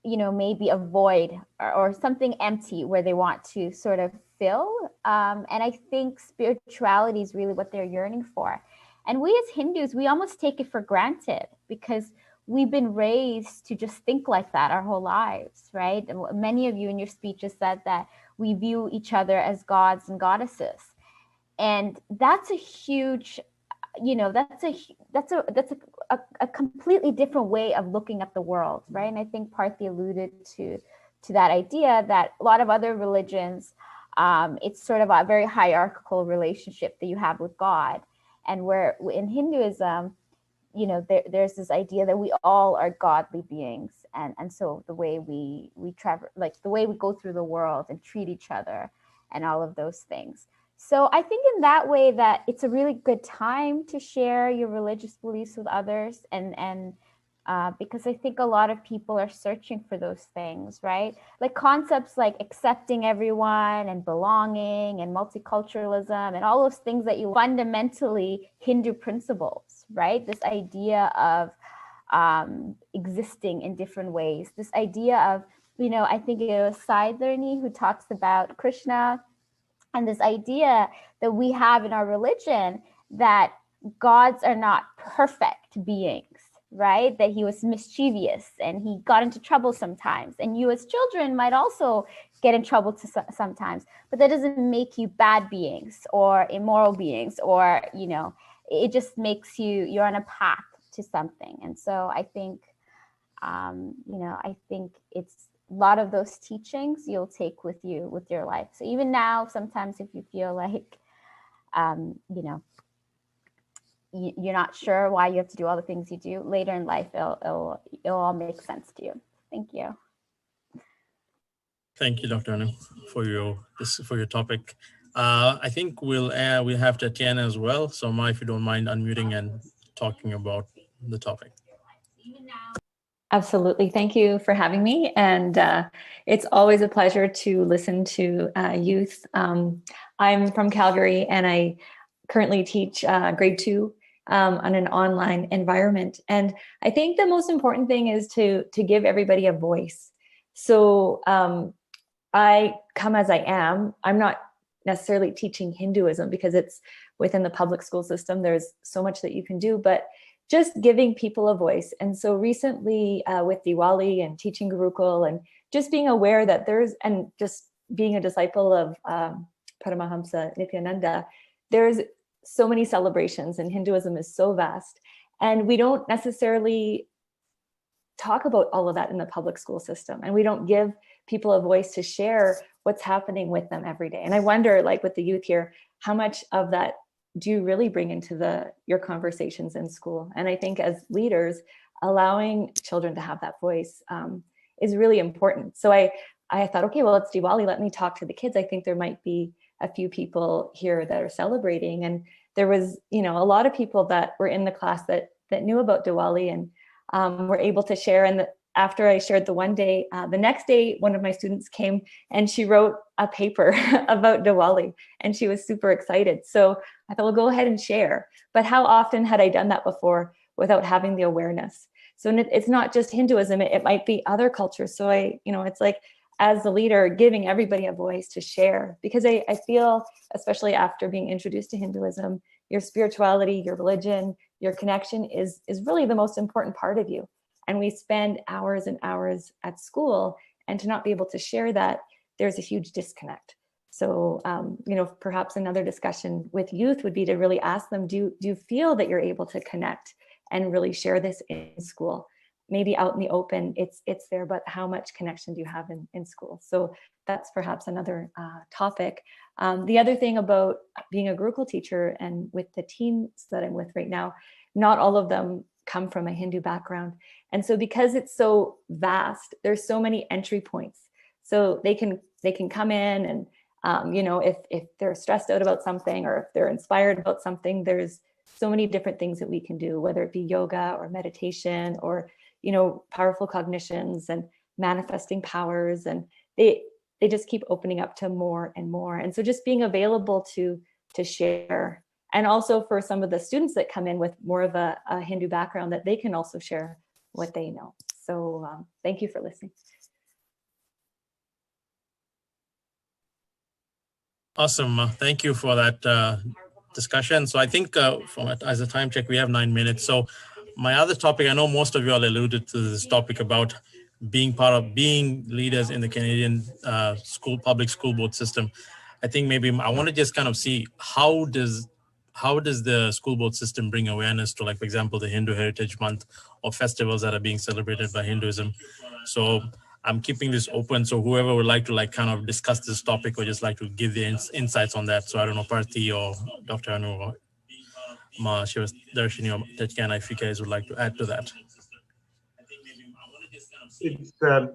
maybe a void or something empty where they want to sort of fill. And I think spirituality is really what they're yearning for. And we as Hindus, we almost take it for granted because we've been raised to just think like that our whole lives, right? And many of you in your speeches said that we view each other as gods and goddesses. And that's a huge, that's a completely different way of looking at the world, right? And I think Parthi alluded to that idea that a lot of other religions, it's sort of a very hierarchical relationship that you have with God. And where in Hinduism, there's this idea that we all are godly beings. And so the way we travel, like the way we go through the world and treat each other and all of those things. So I think in that way that it's a really good time to share your religious beliefs with others, and because I think a lot of people are searching for those things, right? Like concepts like accepting everyone and belonging and multiculturalism and all those things that you fundamentally Hindu principles, right? This idea of existing in different ways, this idea of, I think it was Sai Dharni who talks about Krishna, and this idea that we have in our religion that gods are not perfect beings, right? That he was mischievous and he got into trouble sometimes. And you as children might also get in trouble sometimes, but that doesn't make you bad beings or immoral beings, or, it just makes you're on a path to something. And so I think, I think it's, a lot of those teachings you'll take with you with your life. So even now, sometimes if you feel like, you're not sure why you have to do all the things you do, later in life, it'll all make sense to you. Thank you. Thank you, Dr. Anu, for your topic. I think we'll have Tatiana as well. So, Ma, if you don't mind unmuting and talking about the topic. Absolutely. Thank you for having me. And it's always a pleasure to listen to youth. I'm from Calgary, and I currently teach grade 2 on an online environment. And I think the most important thing is to give everybody a voice. So I come as I am. I'm not necessarily teaching Hinduism because it's within the public school system. There's so much that you can do, but just giving people a voice. And so recently with Diwali and teaching Gurukul and just being aware that and just being a disciple of Paramahamsa Nithyananda, there's so many celebrations, and Hinduism is so vast. And we don't necessarily talk about all of that in the public school system. And we don't give people a voice to share what's happening with them every day. And I wonder, like with the youth here, how much of that do you really bring into your conversations in school? And I think as leaders, allowing children to have that voice is really important. So I thought, okay, well, it's Diwali. Let me talk to the kids. I think there might be a few people here that are celebrating. And there was, a lot of people that were in the class that knew about Diwali and were able to share. And after I shared the one day, the next day, one of my students came and she wrote a paper about Diwali, and she was super excited. So I thought, well, go ahead and share. But how often had I done that before without having the awareness? So it's not just Hinduism, it might be other cultures. So it's like, as the leader, giving everybody a voice to share, because I feel, especially after being introduced to Hinduism, your spirituality, your religion, your connection is really the most important part of you. And we spend hours and hours at school, and to not be able to share that, there's a huge disconnect. So, perhaps another discussion with youth would be to really ask them, do you feel that you're able to connect and really share this in school? Maybe out in the open, it's there, but how much connection do you have in school? So that's perhaps another topic. The other thing about being a Gurukul teacher, and with the teens that I'm with right now, not all of them come from a Hindu background. And so because it's so vast, there's so many entry points. So they can come in and, if they're stressed out about something, or if they're inspired about something, there's so many different things that we can do, whether it be yoga or meditation or, powerful cognitions and manifesting powers. And they just keep opening up to more and more. And so just being available to share. And also for some of the students that come in with more of a Hindu background, that they can also share what they know. So thank you for listening. Awesome. Thank you for that discussion. So I think as a time check, we have 9 minutes. So my other topic, I know most of you all alluded to this topic about being leaders in the Canadian public school board system. I think maybe I want to just kind of see how does the school board system bring awareness to, like, for example, the Hindu Heritage Month or festivals that are being celebrated by Hinduism. So I'm keeping this open. So whoever would like to kind of discuss this topic or just like to give the insights on that. So I don't know, Parthi or Dr. Anu or Ma, Darshini or Tatiana, if you guys would like to add to that.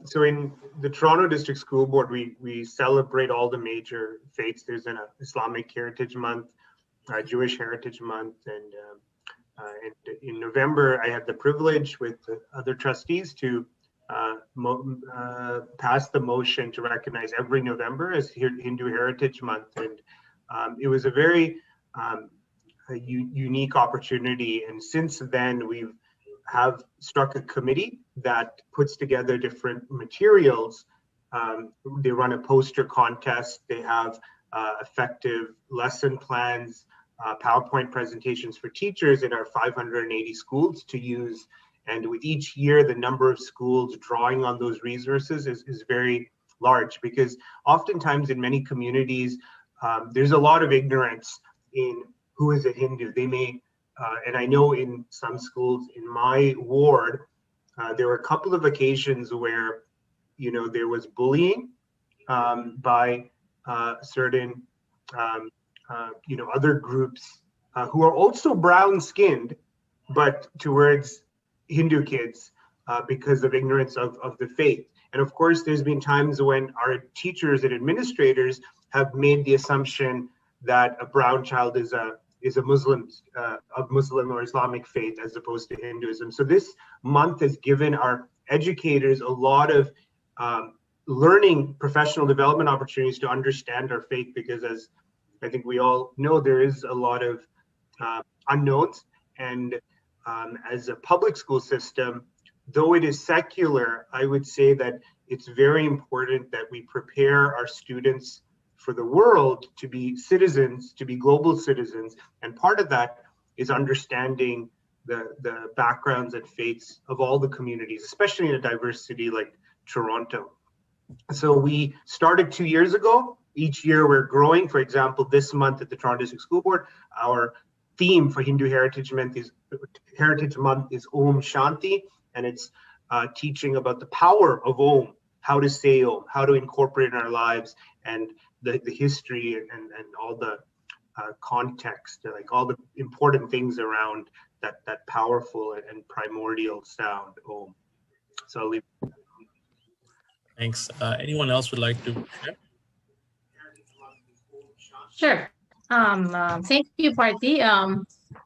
So in the Toronto District School Board, we celebrate all the major faiths. There's an Islamic Heritage Month, Jewish Heritage Month, and in November, I had the privilege with the other trustees to pass the motion to recognize every November as Hindu Heritage Month, and it was a very unique opportunity. And since then, we have struck a committee that puts together different materials. They run a poster contest. They have effective lesson plans, PowerPoint presentations for teachers in our 580 schools to use. And with each year, the number of schools drawing on those resources is very large, because oftentimes in many communities, there's a lot of ignorance in who is a Hindu. They may, and I know in some schools in my ward, there were a couple of occasions where, there was bullying by certain, other groups who are also brown-skinned, but towards Hindu kids because of ignorance of the faith. And of course, there's been times when our teachers and administrators have made the assumption that a brown child is a Muslim of Muslim or Islamic faith as opposed to Hinduism. So this month has given our educators a lot of learning, professional development opportunities to understand our faith, because as I think we all know, there is a lot of unknowns. And as a public school system, though it is secular, I would say that it's very important that we prepare our students for the world to be citizens, to be global citizens. And part of that is understanding the backgrounds and faiths of all the communities, especially in a diverse city like Toronto. So we started 2 years ago. Each year we're growing. For example, this month at the Toronto District School Board, our theme for Hindu Heritage Month is Om Shanti, and it's teaching about the power of Om, how to say Om, how to incorporate in our lives, and the history and all the context, like all the important things around that powerful and primordial sound, Om. So I'll leave. Thanks. Anyone else would like to share? Sure. Thank you, Parthi.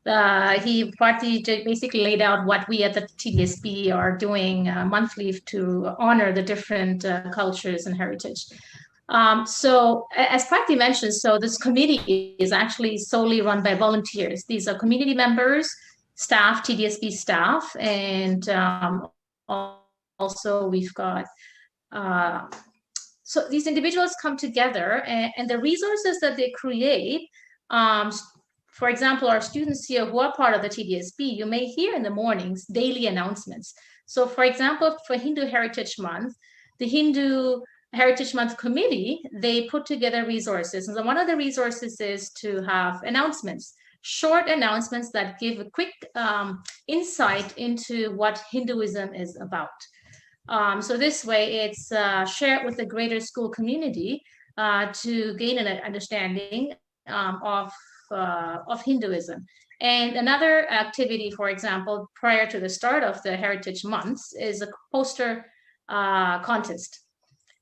Parthi basically laid out what we at the TDSP are doing monthly to honor the different cultures and heritage. So as Parthi mentioned, so this committee is actually solely run by volunteers. These are community members, staff, TDSP staff, and also we've got so these individuals come together, and the resources that they create, for example, our students here who are part of the TDSP, you may hear in the mornings daily announcements. So for example, for Hindu Heritage Month, the Hindu Heritage Month Committee, they put together resources. And so one of the resources is to have announcements, short announcements that give a quick insight into what Hinduism is about. So this way it's shared with the greater school community to gain an understanding of Hinduism. And another activity, for example, prior to the start of the Heritage Months is a poster contest.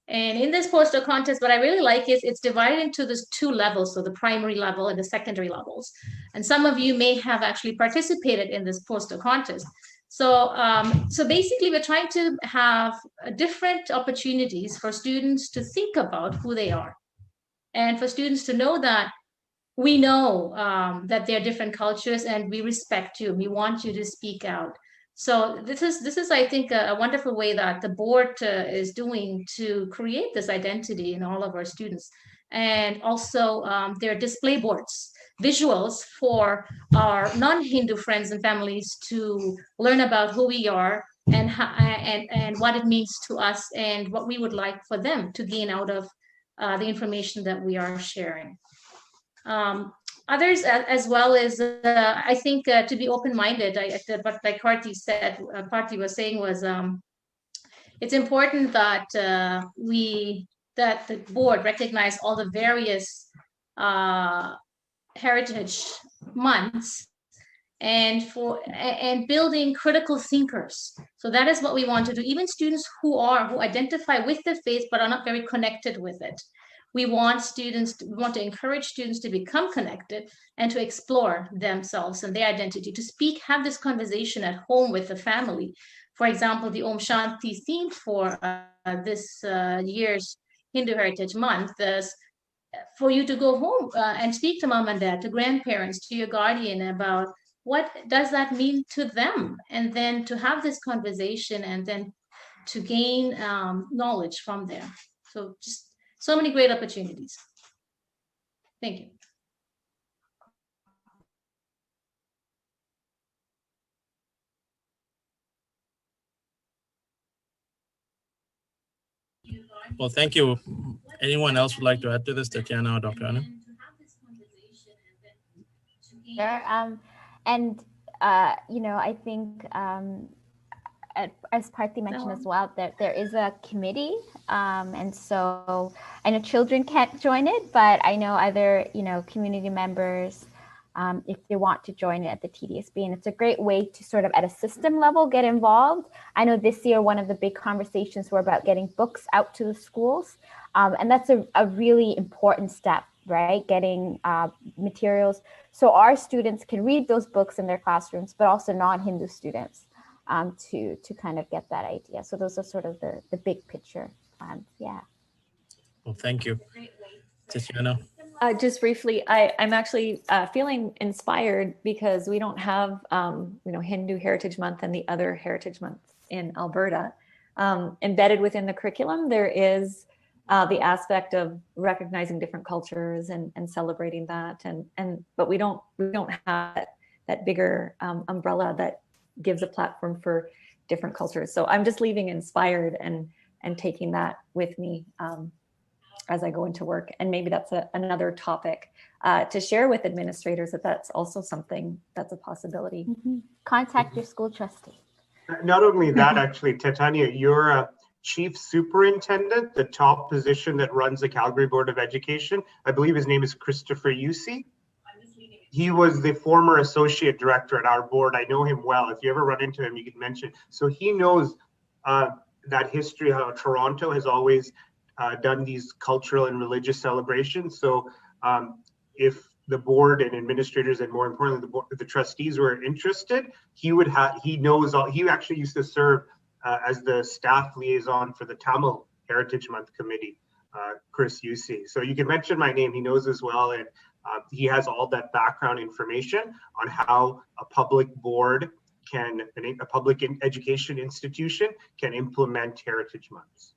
And in this poster contest, what I really like is it's divided into these two levels, so the primary level and the secondary levels. And some of you may have actually participated in this poster contest. So, so basically, we're trying to have different opportunities for students to think about who they are, and for students to know that we know that there are different cultures, and we respect you. We want you to speak out. So this is I think a wonderful way that the board is doing to create this identity in all of our students. And also there are display boards, visuals for our non-Hindu friends and families to learn about who we are and what it means to us and what we would like for them to gain out of the information that we are sharing. Others, as well as I think to be open-minded, but like Parthi said, Parthi was saying was it's important that that the board recognize all the various heritage months and building critical thinkers. So that is what we want to do. Even students who identify with the faith but are not very connected with it. We want to encourage students to become connected and to explore themselves and their identity, to speak, have this conversation at home with the family. For example, the Om Shanti theme for this year's Hindu Heritage Month is for you to go home and speak to mom and dad, to grandparents, to your guardian about what does that mean to them, and then to have this conversation and then to gain knowledge from there. So just so many great opportunities. Thank you. Well, thank you. Anyone else would like to add to this, Tatiana or Dr. Anna? Sure. And you know, I think as Parthi mentioned as well, that there is a committee, and so I know children can't join it, but I know other community members if they want to join it at the TDSB. And it's a great way to sort of at a system level get involved. I know this year, one of the big conversations were about getting books out to the schools. And that's a really important step, right? Getting materials so our students can read those books in their classrooms, but also non-Hindu students to kind of get that idea. So those are sort of the big picture plans. Yeah. Well, thank you. Tatiana? Just briefly, I'm actually feeling inspired because we don't have, Hindu Heritage Month and the other Heritage Months in Alberta. Embedded within the curriculum, there is the aspect of recognizing different cultures and celebrating that, but we don't have that bigger umbrella that gives a platform for different cultures. So I'm just leaving inspired and taking that with me as I go into work. And maybe that's another topic to share with administrators, that's also something that's a possibility. Contact your school trustee. Not only that, actually, Titania, you're a chief superintendent, the top position that runs the Calgary Board of Education. I believe his name is Christopher Yusi. He was the former associate director at our board. I know him well. If you ever run into him, you can mention. So he knows that history, how Toronto has always done these cultural and religious celebrations. So if the board and administrators, and more importantly, the trustees were interested, he knows all. He actually used to serve as the staff liaison for the Tamil Heritage Month Committee, Chris Yusi. So you can mention my name. He knows as well, and he has all that background information on how a public board a public education institution can implement Heritage Months.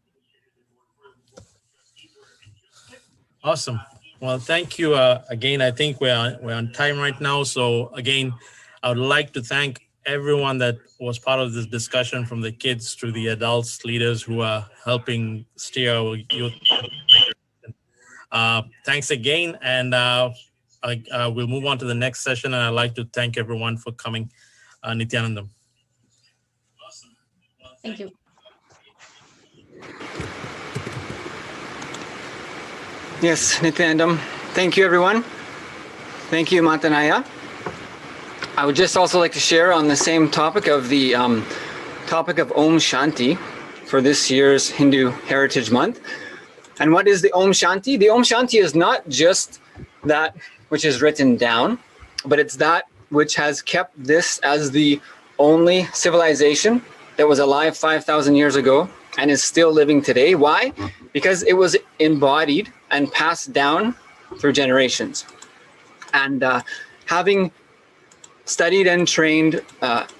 Awesome. Well, thank you again. I think we're on time right now. So again, I would like to thank everyone that was part of this discussion, from the kids to the adults, leaders who are helping steer our youth. Thanks again. And we'll move on to the next session. And I'd like to thank everyone for coming. Nithyanandam. Thank you. Yes, Nithyanandam. Thank you, everyone. Thank you, Matanaya. I would just also like to share on the same topic of the topic of Om Shanti for this year's Hindu Heritage Month. And what is the Om Shanti? The Om Shanti is not just that which is written down, but it's that which has kept this as the only civilization that was alive 5,000 years ago and is still living today. Why? Because it was embodied and passed down through generations. And having studied and trained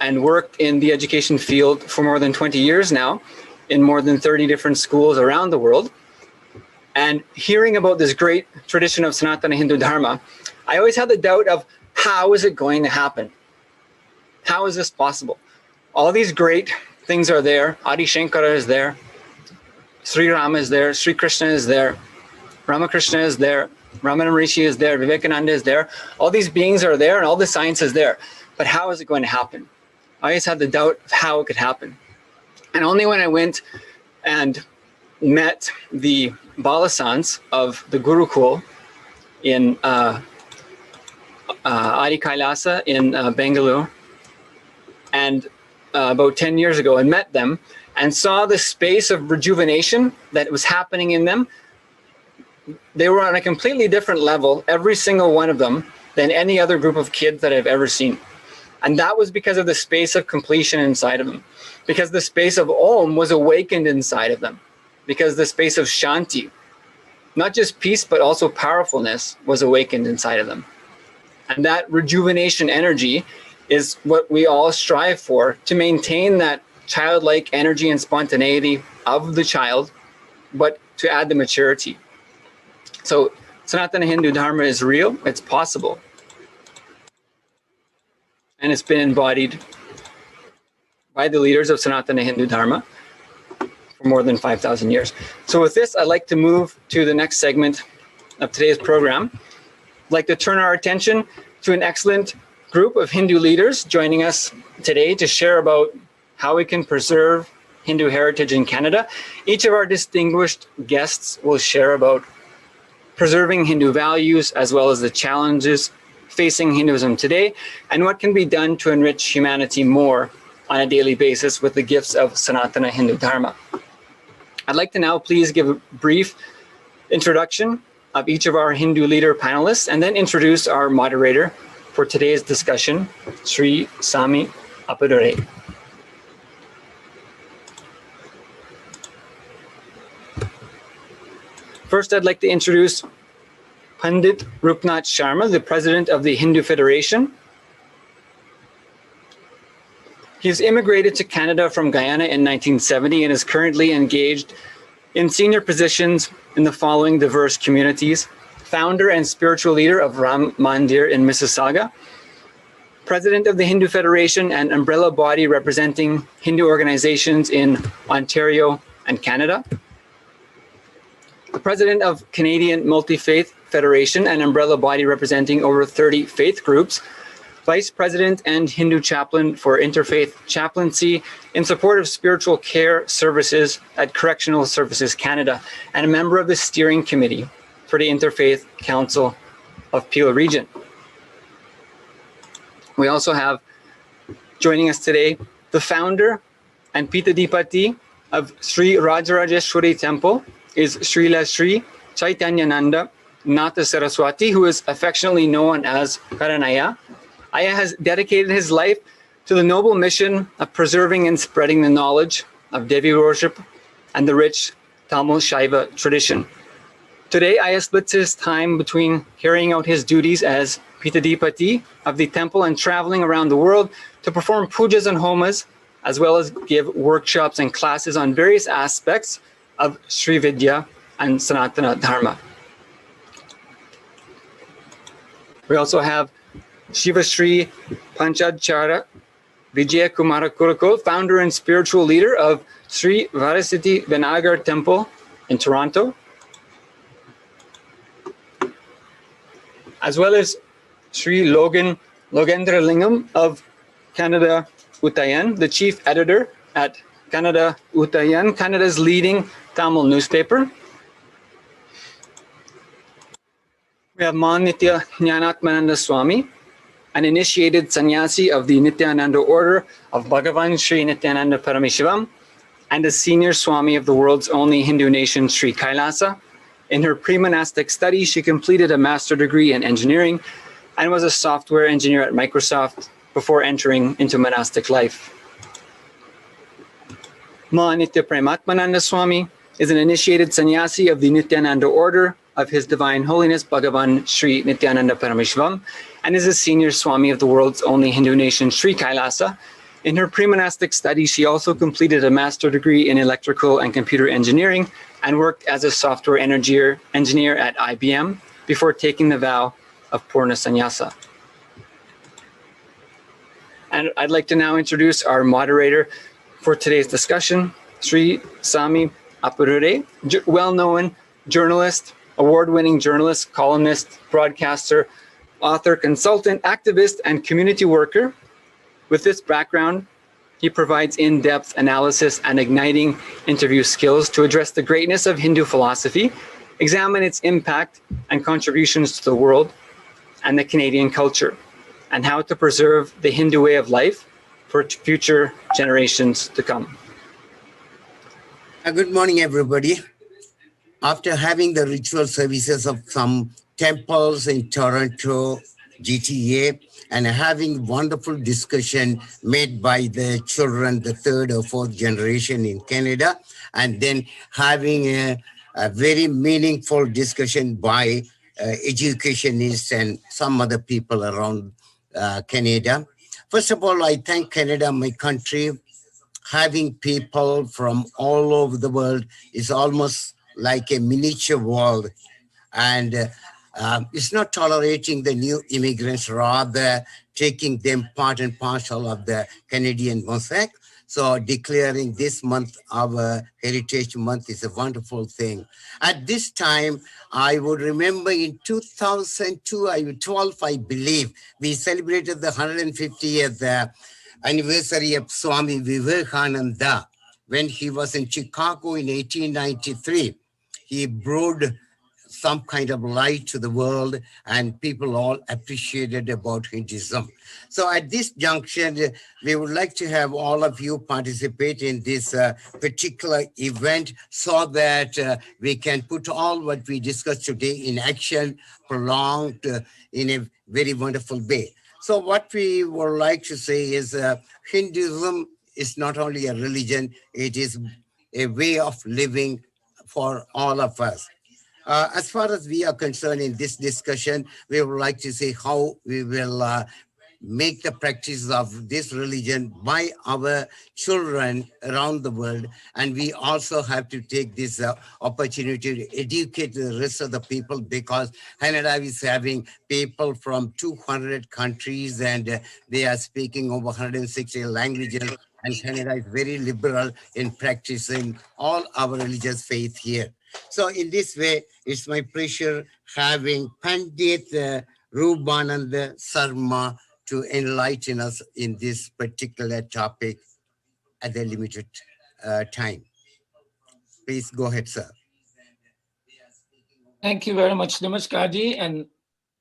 and worked in the education field for more than 20 years now, in more than 30 different schools around the world, and hearing about this great tradition of Sanatana Hindu Dharma, I always had the doubt of, how is it going to happen? How is this possible? All these great things are there. Adi Shankara is there. Sri Rama is there. Sri Krishna is there. Ramakrishna is there. Ramana Rishi is there. Vivekananda is there. All these beings are there and all the science is there. But how is it going to happen? I always had the doubt of how it could happen. And only when I went and met the Balasans of the Gurukul in Adi KAILASA in Bangalore, and about 10 years ago, and met them and saw the space of rejuvenation that was happening in them. They were on a completely different level, every single one of them, than any other group of kids that I've ever seen. And that was because of the space of completion inside of them, because the space of Om was awakened inside of them, because the space of Shanti, not just peace, but also powerfulness, was awakened inside of them. And that rejuvenation energy is what we all strive for, to maintain that childlike energy and spontaneity of the child, but to add the maturity. So Sanatana Hindu Dharma is real, it's possible. And it's been embodied by the leaders of Sanatana Hindu Dharma for more than 5,000 years. So with this, I'd like to move to the next segment of today's program. I'd like to turn our attention to an excellent group of Hindu leaders joining us today to share about how we can preserve Hindu heritage in Canada. Each of our distinguished guests will share about preserving Hindu values, as well as the challenges facing Hinduism today, and what can be done to enrich humanity more on a daily basis with the gifts of Sanatana Hindu Dharma. I'd like to now please give a brief introduction of each of our Hindu leader panelists and then introduce our moderator for today's discussion, Sri Sami Appadure. First, I'd like to introduce Pandit Rupnath Sharma, the president of the Hindu Federation. He's immigrated to Canada from Guyana in 1970 and is currently engaged in senior positions in the following diverse communities: founder and spiritual leader of Ram Mandir in Mississauga, president of the Hindu Federation and umbrella body representing Hindu organizations in Ontario and Canada, the president of Canadian Multi-Faith Federation, an umbrella body representing over 30 faith groups, vice president and Hindu chaplain for Interfaith Chaplaincy in support of spiritual care services at Correctional Services Canada, and a member of the steering committee for the Interfaith Council of Peel Region. We also have joining us today the founder and Pitadipati of Sri Rajarajeshwari Temple is Srila Sri Chaitanyananda Natha Saraswati, who is affectionately known as Karanaya. Aya has dedicated his life to the noble mission of preserving and spreading the knowledge of Devi worship and the rich Tamil Shaiva tradition. Today, Aya splits his time between carrying out his duties as Pitadipati of the temple and traveling around the world to perform pujas and homas, as well as give workshops and classes on various aspects of Sri Vidya and Sanatana Dharma. We also have Shiva Sri Panchadchara Vijaya Kumara Kurukul, founder and spiritual leader of Sri Varasiti Vinagar Temple in Toronto, as well as Sri Logendra Lingam of Canada Uttayan, the chief editor at Canada Uttayan, Canada's leading Tamil newspaper. We have Nitya Jnanatmananda Swami, an initiated sannyasi of the Nithyananda order of Bhagavan Sri Nithyananda Paramashivam, and a senior Swami of the world's only Hindu nation, Sri KAILASA. In her pre-monastic studies, she completed a master's degree in engineering and was a software engineer at Microsoft before entering into monastic life. Nitya Prematmananda Swami is an initiated sannyasi of the Nithyananda order of His Divine Holiness Bhagavan Sri Nithyananda Paramashivam, and is a senior Swami of the world's only Hindu nation, Sri KAILASA. In her pre-monastic studies, she also completed a master's degree in electrical and computer engineering and worked as a software engineer at IBM before taking the vow of Purna Sannyasa. And I'd like to now introduce our moderator for today's discussion, Sri Sami Appadure, well-known journalist, award-winning journalist, columnist, broadcaster, author, consultant, activist, and community worker. With this background, he provides in-depth analysis and igniting interview skills to address the greatness of Hindu philosophy, examine its impact and contributions to the world and the Canadian culture, and how to preserve the Hindu way of life for future generations to come. Good morning, everybody. After having the ritual services of some temples in Toronto, GTA, and having wonderful discussion made by the children, the third or fourth generation in Canada, and then having a very meaningful discussion by educationists and some other people around Canada. First of all, I thank Canada, my country. Having people from all over the world is almost like a miniature world, and it's not tolerating the new immigrants, rather taking them part and parcel of the Canadian mosaic. So declaring this month our Heritage Month is a wonderful thing. At this time, I would remember in 2012, I believe, we celebrated the 150th anniversary of Swami Vivekananda when he was in Chicago in 1893. He brewed some kind of light to the world, and people all appreciated about Hinduism. So at this junction, we would like to have all of you participate in this particular event so that we can put all what we discussed today in action, prolonged in a very wonderful way. So what we would like to say is Hinduism is not only a religion, it is a way of living for all of us. As far as we are concerned in this discussion, we would like to say how we will make the practice of this religion by our children around the world. And we also have to take this opportunity to educate the rest of the people, because Canada is having people from 200 countries and they are speaking over 160 languages. And Canada is very liberal in practicing all our religious faith here. So in this way, it's my pleasure having Pandit Rubananda Sarma to enlighten us in this particular topic at the limited time. Please go ahead, sir. Thank you very much, Namaskarji, and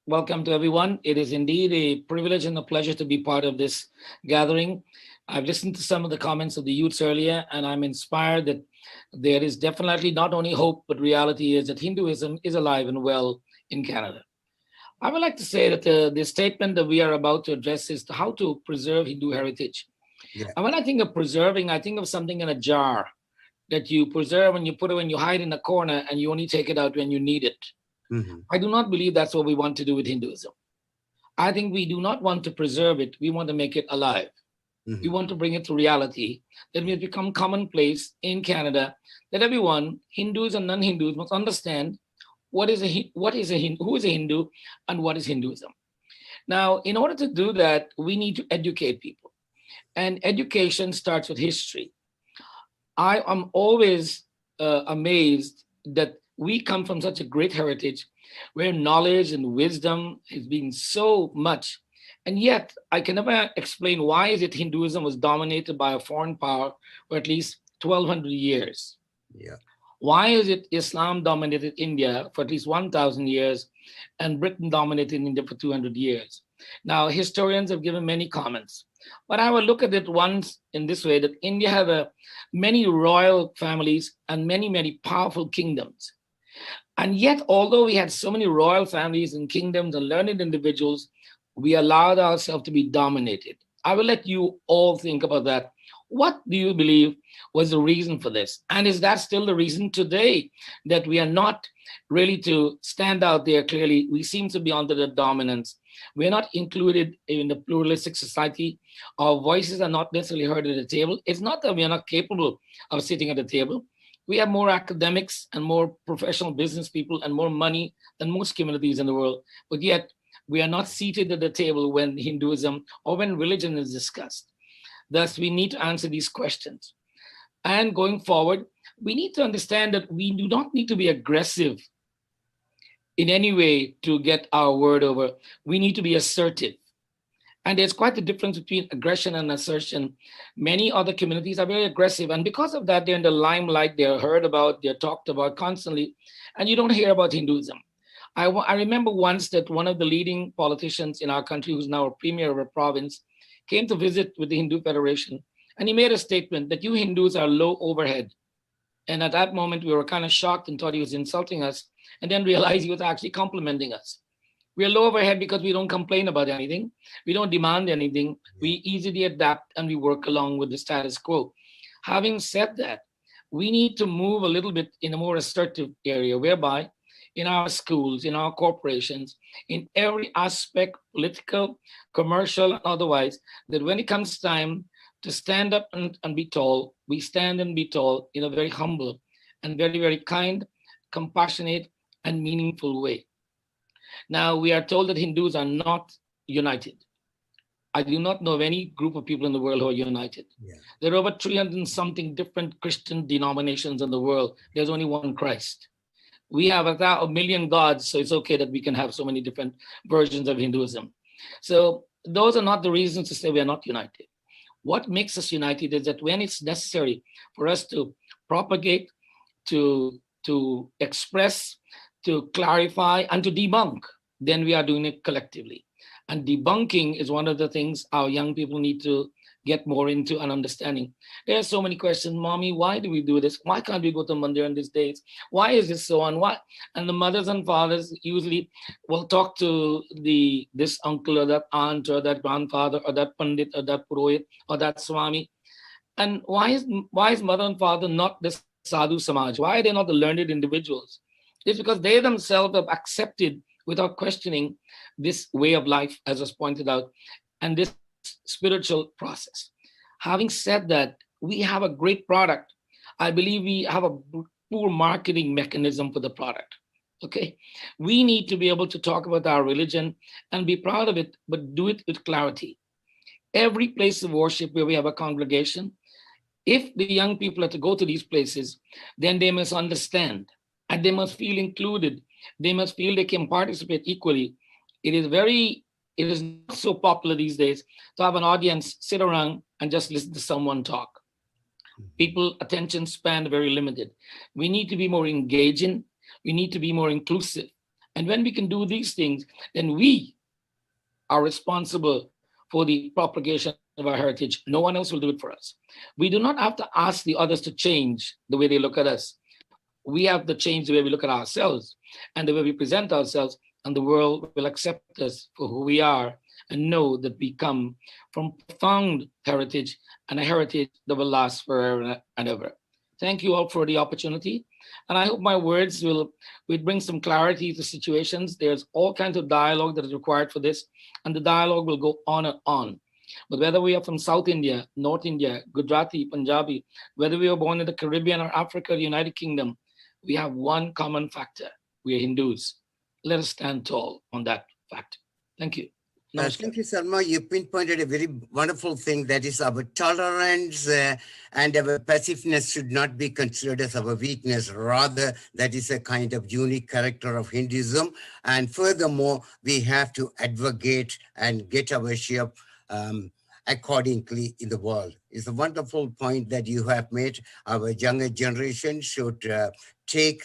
welcome to everyone. It is indeed a privilege and a pleasure to be part of this gathering. I've listened to some of the comments of the youths earlier, and I'm inspired that there is definitely not only hope, but reality is that Hinduism is alive and well in Canada. I would like to say that the statement that we are about to address is how to preserve Hindu heritage. Yeah. And when I think of preserving, I think of something in a jar that you preserve and you put it when you hide in a corner and you only take it out when you need it. Mm-hmm. I do not believe that's what we want to do with Hinduism. I think we do not want to preserve it. We want to make it alive. Mm-hmm. We want to bring it to reality, that will become commonplace in Canada, that everyone, Hindus and non-Hindus, must understand who is a Hindu and what is Hinduism. Now, in order to do that, we need to educate people. And education starts with history. I am always amazed that we come from such a great heritage where knowledge and wisdom has been so much. And yet, I can never explain why is it Hinduism was dominated by a foreign power for at least 1,200 years. Yeah. Why is it Islam dominated India for at least 1,000 years and Britain dominated India for 200 years? Now, historians have given many comments, but I will look at it once in this way, that India had many royal families and many, many powerful kingdoms. And yet, although we had so many royal families and kingdoms and learned individuals, we allowed ourselves to be dominated. I will let you all think about that. What do you believe was the reason for this? And is that still the reason today, that we are not really to stand out there clearly? We seem to be under the dominance. We are not included in the pluralistic society. Our voices are not necessarily heard at the table. It's not that we are not capable of sitting at the table. We have more academics and more professional business people and more money than most communities in the world. But yet, we are not seated at the table when Hinduism or when religion is discussed. Thus, we need to answer these questions. And going forward, we need to understand that we do not need to be aggressive in any way to get our word over. We need to be assertive. And there's quite a difference between aggression and assertion. Many other communities are very aggressive. And because of that, they're in the limelight, they're heard about, they're talked about constantly. And you don't hear about Hinduism. I remember once that one of the leading politicians in our country, who's now a premier of a province, came to visit with the Hindu Federation. And he made a statement that you Hindus are low overhead. And at that moment, we were kind of shocked and thought he was insulting us, and then realized he was actually complimenting us. We are low overhead because we don't complain about anything. We don't demand anything. We easily adapt and we work along with the status quo. Having said that, we need to move a little bit in a more assertive area, whereby in our schools, in our corporations, in every aspect, political, commercial, and otherwise, that when it comes time to stand up and be tall, we stand and be tall in a very humble and very, very kind, compassionate, and meaningful way. Now, we are told that Hindus are not united. I do not know of any group of people in the world who are united. Yeah. There are over 300 and something different Christian denominations in the world. There's only one Christ. We have a million gods, so it's okay that we can have so many different versions of Hinduism. So those are not the reasons to say we are not united. What makes us united is that when it's necessary for us to propagate, to express, to clarify, and to debunk, then we are doing it collectively. And debunking is one of the things our young people need to get more into and understanding. There are so many questions. Mommy, why do we do this? Why can't we go to mandir on these days? Why is this so on? Why? And the mothers and fathers usually will talk to this uncle or that aunt or that grandfather or that pandit or that purohit or that swami. And why is mother and father not the sadhu samaj? Why are they not the learned individuals? It's because they themselves have accepted without questioning this way of life, as was pointed out, and this spiritual process. Having said that, we have a great product. I believe we have a poor marketing mechanism for the product. Okay, we need to be able to talk about our religion and be proud of it, but do it with clarity. Every place of worship where we have a congregation, if the young people are to go to these places, then they must understand and they must feel included. They must feel they can participate equally. It is not so popular these days to have an audience sit around and just listen to someone talk. People attention span very limited. We need to be more engaging. We need to be more inclusive. And when we can do these things, then we are responsible for the propagation of our heritage. No one else will do it for us. We do not have to ask the others to change the way they look at us. We have to change the way we look at ourselves and the way we present ourselves, and the world will accept us for who we are and know that we come from profound heritage and a heritage that will last forever and ever. Thank you all for the opportunity. And I hope my words will bring some clarity to situations. There's all kinds of dialogue that is required for this, and the dialogue will go on and on. But whether we are from South India, North India, Gujarati, Punjabi, whether we were born in the Caribbean or Africa, the United Kingdom, we have one common factor. We are Hindus. Let us stand tall on that fact. Thank you. Thank you, Sarma. You pinpointed a very wonderful thing, that is our tolerance and our passiveness should not be considered as our weakness. Rather, that is a kind of unique character of Hinduism. And furthermore, we have to advocate and get our share accordingly in the world. It's a wonderful point that you have made. Our younger generation should take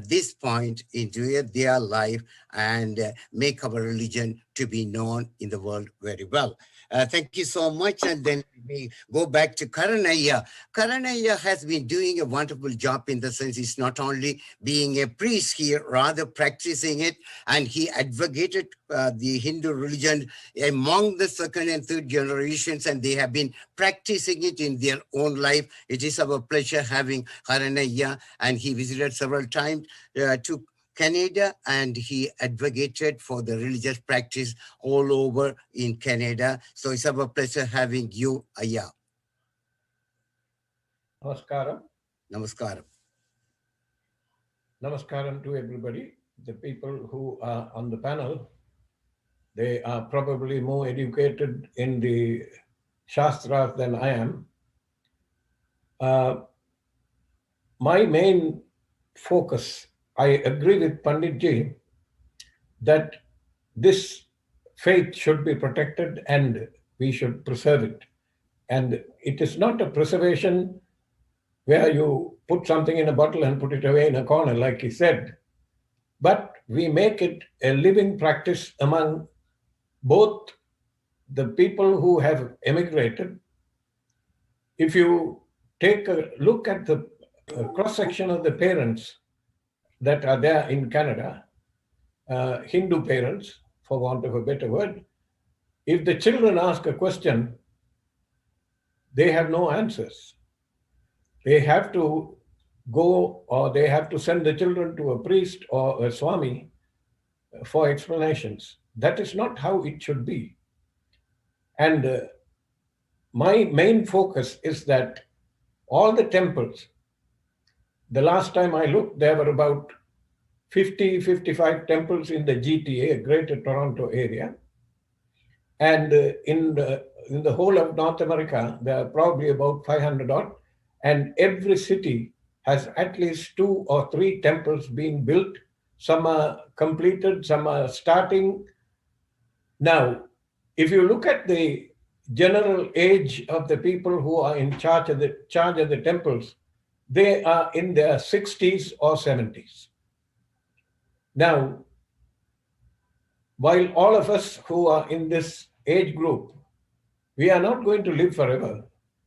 this point into their life and make our religion to be known in the world very well. Thank you so much. And then we go back to Karanaya. Karanaya has been doing a wonderful job in the sense he's not only being a priest here, rather practicing it, and he advocated the Hindu religion among the second and third generations, and they have been practicing it in their own life. It is our pleasure having Karanaya, and he visited several times to Canada, and he advocated for the religious practice all over in Canada. So it's our pleasure having you, Aya. Namaskaram. Namaskaram. Namaskaram to everybody. The people who are on the panel, they are probably more educated in the Shastras than I am. My main focus, I agree with Pandit Ji that this faith should be protected and we should preserve it. And it is not a preservation where you put something in a bottle and put it away in a corner, like he said, but we make it a living practice among both the people who have emigrated. If you take a look at the cross-section of the parents that are there in Canada, Hindu parents, for want of a better word, if the children ask a question, they have no answers. They have to go, or they have to send the children to a priest or a swami for explanations. That is not how it should be. And my main focus is that all the temples, the last time I looked, there were about 50, 55 temples in the GTA, Greater Toronto area. And in the whole of North America, there are probably about 500 odd. And every city has at least 2 or 3 temples being built. Some are completed, some are starting. Now, if you look at the general age of the people who are in charge of the temples, they are in their 60s or 70s. Now, while all of us who are in this age group, we are not going to live forever.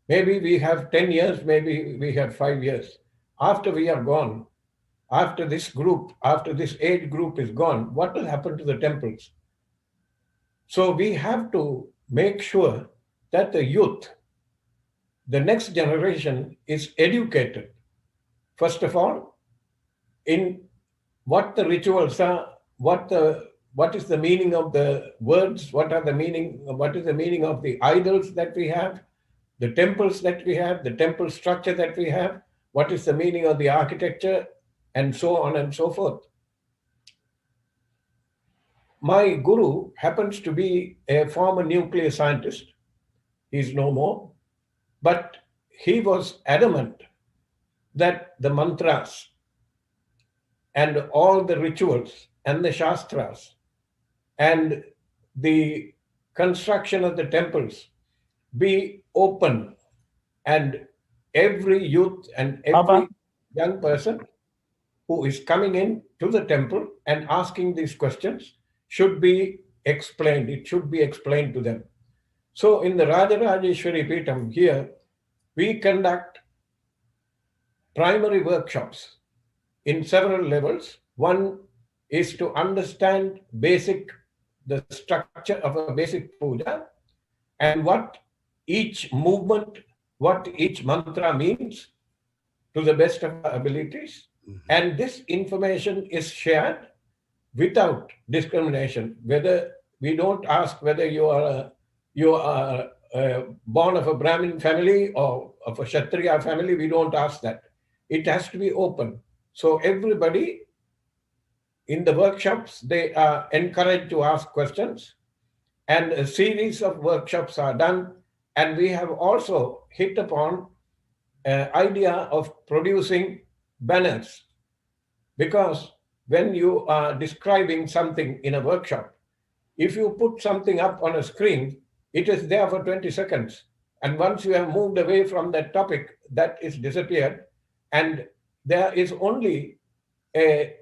Maybe we have 10 years, maybe we have 5 years. After we are gone, after this group, after this age group is gone, what will happen to the temples? So we have to make sure that the youth, the next generation, is educated. First of all, in what the rituals are, what is the meaning of the words, what is the meaning of the idols that we have, the temples that we have, the temple structure that we have, what is the meaning of the architecture, and so on and so forth. My guru happens to be a former nuclear scientist. He's no more, but he was adamant that the mantras and all the rituals and the shastras and the construction of the temples be open, and every youth and every young person who is coming in to the temple and asking these questions should be explained. It should be explained to them. So in the Rajarajeshwari Peetham here, we conduct primary workshops in several levels. One is to understand the structure of a basic puja and what each movement, what each mantra means to the best of our abilities. And this information is shared without discrimination. Whether we don't ask whether you are born of a Brahmin family or of a Kshatriya family, we don't ask that. It has to be open. So everybody in the workshops, they are encouraged to ask questions, and a series of workshops are done. And we have also hit upon an idea of producing banners, because when you are describing something in a workshop, if you put something up on a screen, it is there for 20 seconds. And once you have moved away from that topic, that is disappeared. And there is only a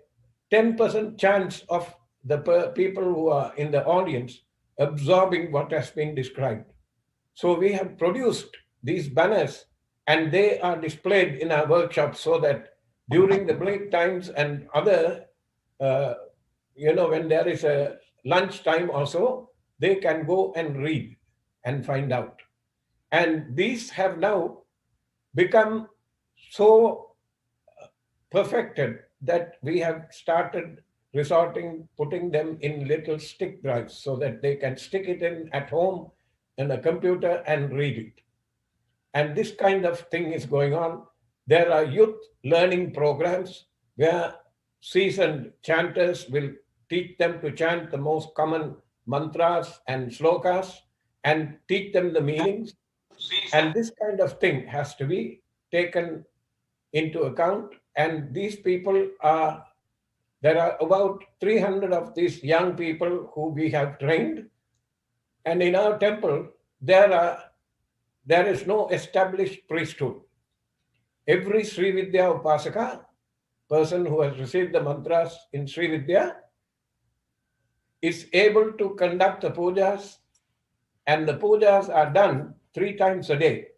10% chance of the people who are in the audience absorbing what has been described. So we have produced these banners, and they are displayed in our workshops so that during the break times and other, when there is a lunch time or so, they can go and read and find out. And these have now become so perfected that we have started putting them in little stick drives so that they can stick it in at home in a computer and read it. And this kind of thing is going on. There are youth learning programs where seasoned chanters will teach them to chant the most common mantras and slokas and teach them the meanings. And this kind of thing has to be taken into account. And these people there are about 300 of these young people who we have trained. And in our temple, there is no established priesthood. Every Sri Vidya Upasaka, person who has received the mantras in Sri Vidya, is able to conduct the pujas, and the pujas are done 3 times a day.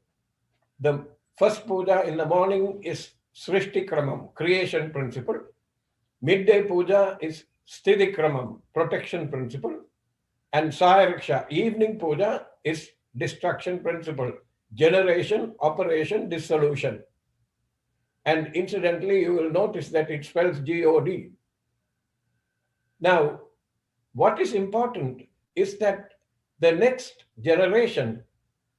The first puja in the morning is Srishti Kramam, creation principle. Midday puja is Sthiti Kramam, protection principle. And Sayaraksha, evening puja, is destruction principle, generation, operation, dissolution. And incidentally, you will notice that it spells God. Now, what is important is that the next generation,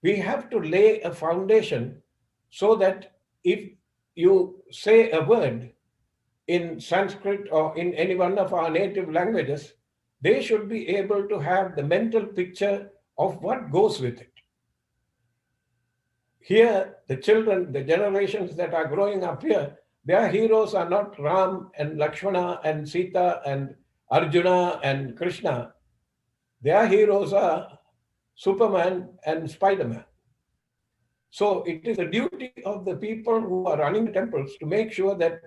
we have to lay a foundation so that if you say a word in Sanskrit or in any one of our native languages, they should be able to have the mental picture of what goes with it. Here, the children, the generations that are growing up here, their heroes are not Ram and Lakshmana and Sita and Arjuna and Krishna. Their heroes are Superman and Spider-Man. So it is the duty of the people who are running temples to make sure that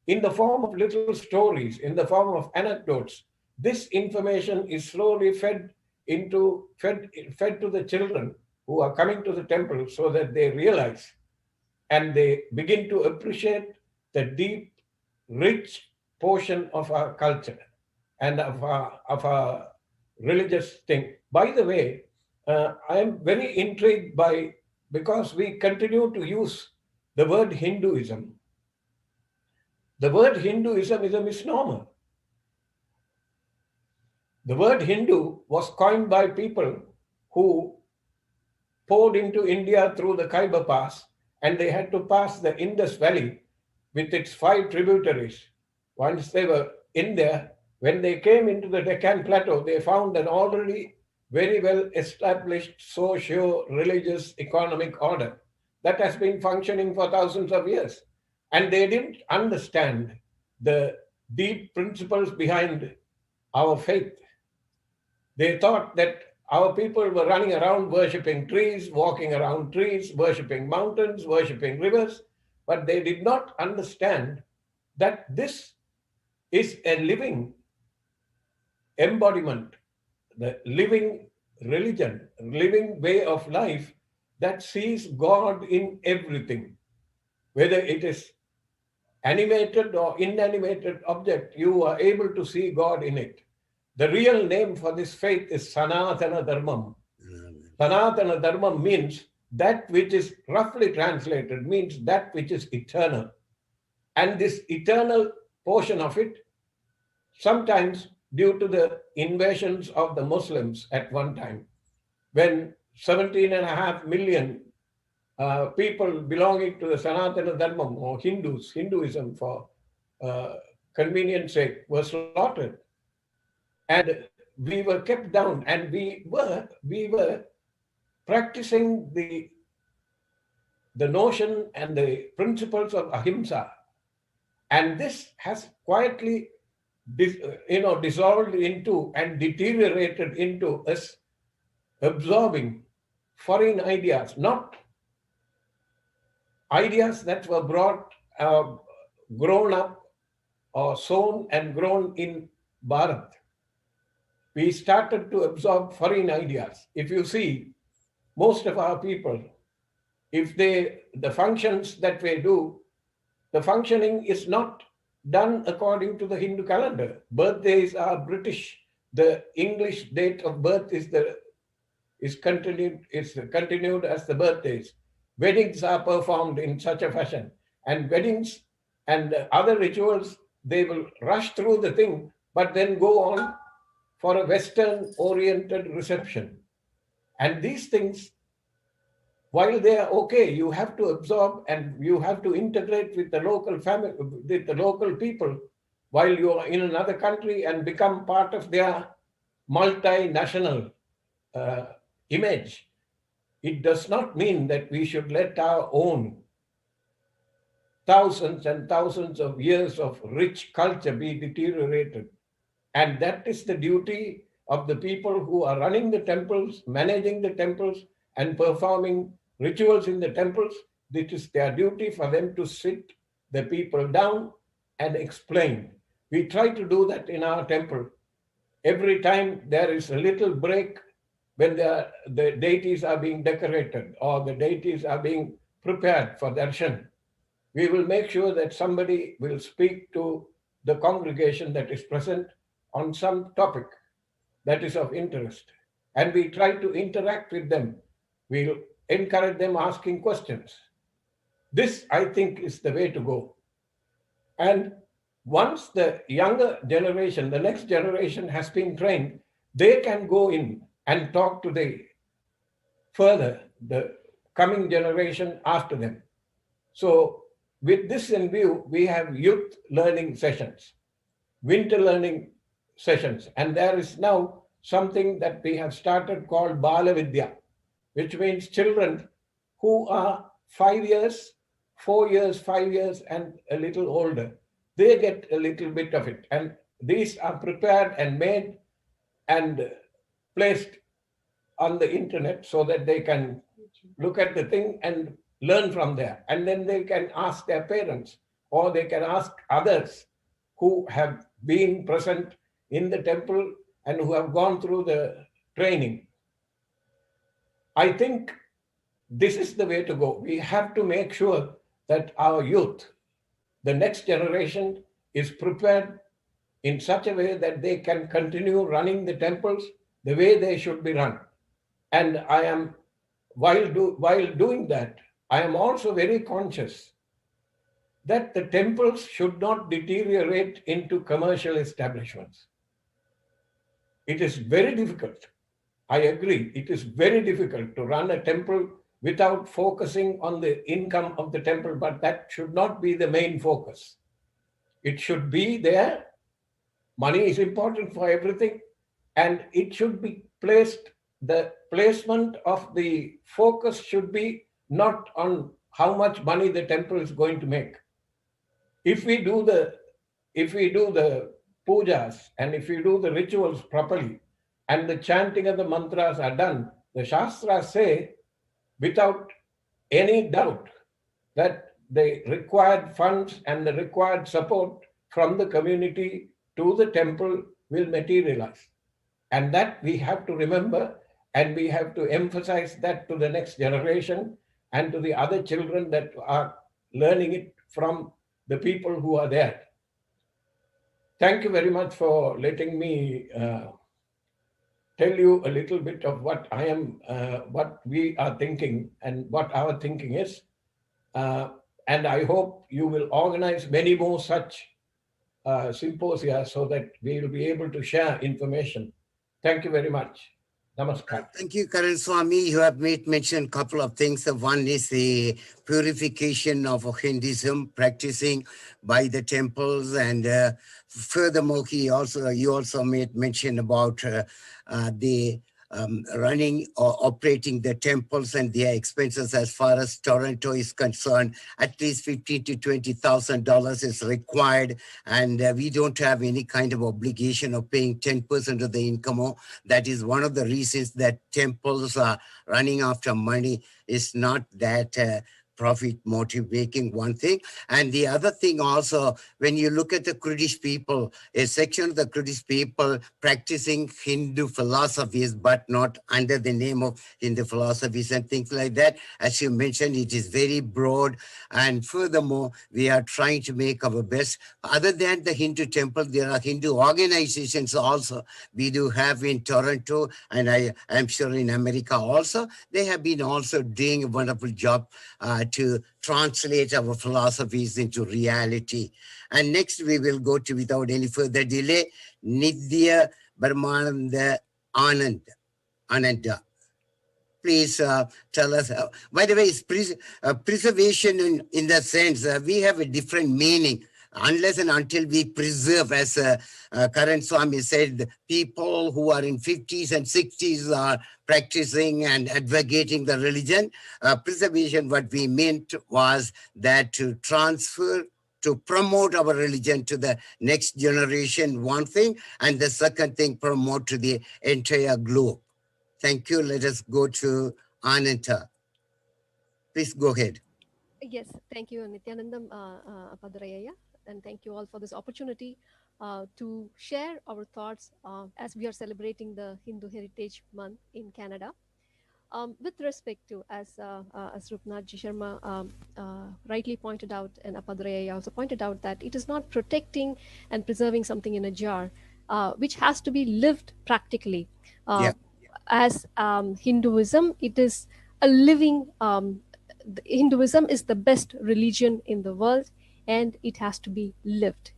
in the form of little stories, in the form of anecdotes. This information is slowly fed to the children who are coming to the temple, so that they realize and they begin to appreciate the deep, rich portion of our culture and of our religious thing. By the way, I am very intrigued because we continue to use the word Hinduism. The word Hinduism is a misnomer. The word Hindu was coined by people who poured into India through the Khyber Pass, and they had to pass the Indus Valley with its 5 tributaries. Once they were in there, when they came into the Deccan Plateau, they found an already very well established socio-religious economic order that has been functioning for thousands of years. And they didn't understand the deep principles behind our faith. They thought that our people were running around worshipping trees, walking around trees, worshipping mountains, worshipping rivers, but they did not understand that this is a living embodiment, the living religion, living way of life that sees God in everything. Whether it is animated or inanimated object, you are able to see God in it. The real name for this faith is Sanatana Dharmam. Sanatana Dharmam means that which is, roughly translated, means that which is eternal. And this eternal portion of it, sometimes due to the invasions of the Muslims at one time, when 17.5 million people belonging to the Sanatana Dharmam or Hinduism for convenience sake, were slaughtered. And we were kept down, and we were practicing the notion and the principles of ahimsa. And this has quietly dissolved into and deteriorated into us absorbing foreign ideas, not ideas that were grown up or sown and grown in Bharat. We started to absorb foreign ideas. If you see, most of our people, the functions that we do, the functioning is not done according to the Hindu calendar. Birthdays are British. The English date of birth is continued as the birthdays. Weddings are performed in such a fashion, and weddings and other rituals, they will rush through the thing, but then go on for a Western-oriented reception. And these things, while they are okay, you have to absorb and you have to integrate with the local family, with the local people, while you are in another country and become part of their multinational image. It does not mean that we should let our own thousands and thousands of years of rich culture be deteriorated. And that is the duty of the people who are running the temples, managing the temples, and performing rituals in the temples. It is their duty for them to sit the people down and explain. We try to do that in our temple. Every time there is a little break when the deities are being decorated or the deities are being prepared for darshan, we will make sure that somebody will speak to the congregation that is present on some topic that is of interest. And we try to interact with them. We'll encourage them asking questions. This, I think, is the way to go. And once the younger generation, the next generation has been trained, they can go in and talk to the coming generation after them. So with this in view, we have youth learning sessions, winter learning sessions, and there is now something that we have started called Bala Vidya, which means children who are 5 years, 4 years, 5 years, and a little older. They get a little bit of it. And these are prepared and made and placed on the internet so that they can look at the thing and learn from there. And then they can ask their parents or they can ask others who have been present in the temple and who have gone through the training. I think this is the way to go. We have to make sure that our youth, the next generation, is prepared in such a way that they can continue running the temples the way they should be run. And I am, while doing that, I am also very conscious that the temples should not deteriorate into commercial establishments. It is very difficult. I agree. It is very difficult to run a temple without focusing on the income of the temple, but that should not be the main focus. It should be there. Money is important for everything, and it should be placed, the placement of the focus should be not on how much money the temple is going to make. If we do the pujas and if we do the rituals properly and the chanting of the mantras are done, the Shastras say without any doubt that the required funds and the required support from the community to the temple will materialize. And that we have to remember, and we have to emphasize that to the next generation and to the other children that are learning it from the people who are there. Thank you very much for letting me tell you a little bit of what what we are thinking and what our thinking is. And I hope you will organize many more such symposia so that we will be able to share information. Thank you very much. Namaskar. Thank you, Karan Swami. You have mentioned a couple of things. One is the purification of Hinduism, practicing by the temples, and furthermore, you also made mention about the running or operating the temples and their expenses. As far as Toronto is concerned, at least $15,000 to $20,000 is required, and we don't have any kind of obligation of paying 10% of the income. That is one of the reasons that temples are running after money. Is not that profit motive making, one thing. And the other thing also, when you look at the Kurdish people, a section of the Kurdish people practicing Hindu philosophies, but not under the name of Hindu philosophies and things like that. As you mentioned, it is very broad. And furthermore, we are trying to make our best. Other than the Hindu temple, there are Hindu organizations also. We do have in Toronto, and I am sure in America also. They have been also doing a wonderful job to translate our philosophies into reality. And next we will go to, without any further delay, Nithya Paramashiva Ananda. Please tell us. By the way, it's preservation in the sense we have a different meaning. Unless and until we preserve, as Karan Swami said, people who are in 50s and 60s are practicing and advocating the religion. Preservation, what we meant was that to transfer, to promote our religion to the next generation, one thing, and the second thing, promote to the entire globe. Thank you. Let us go to Ananta. Please go ahead. Yes, thank you, Nithyanandam Padarayaya, and thank you all for this opportunity to share our thoughts as we are celebrating the Hindu Heritage Month in Canada. With respect to, as Rupnath Ji Sharma rightly pointed out, and Apadarayaya also pointed out, that it is not protecting and preserving something in a jar, which has to be lived practically. As Hinduism, it is a living, Hinduism is the best religion in the world, and it has to be lived.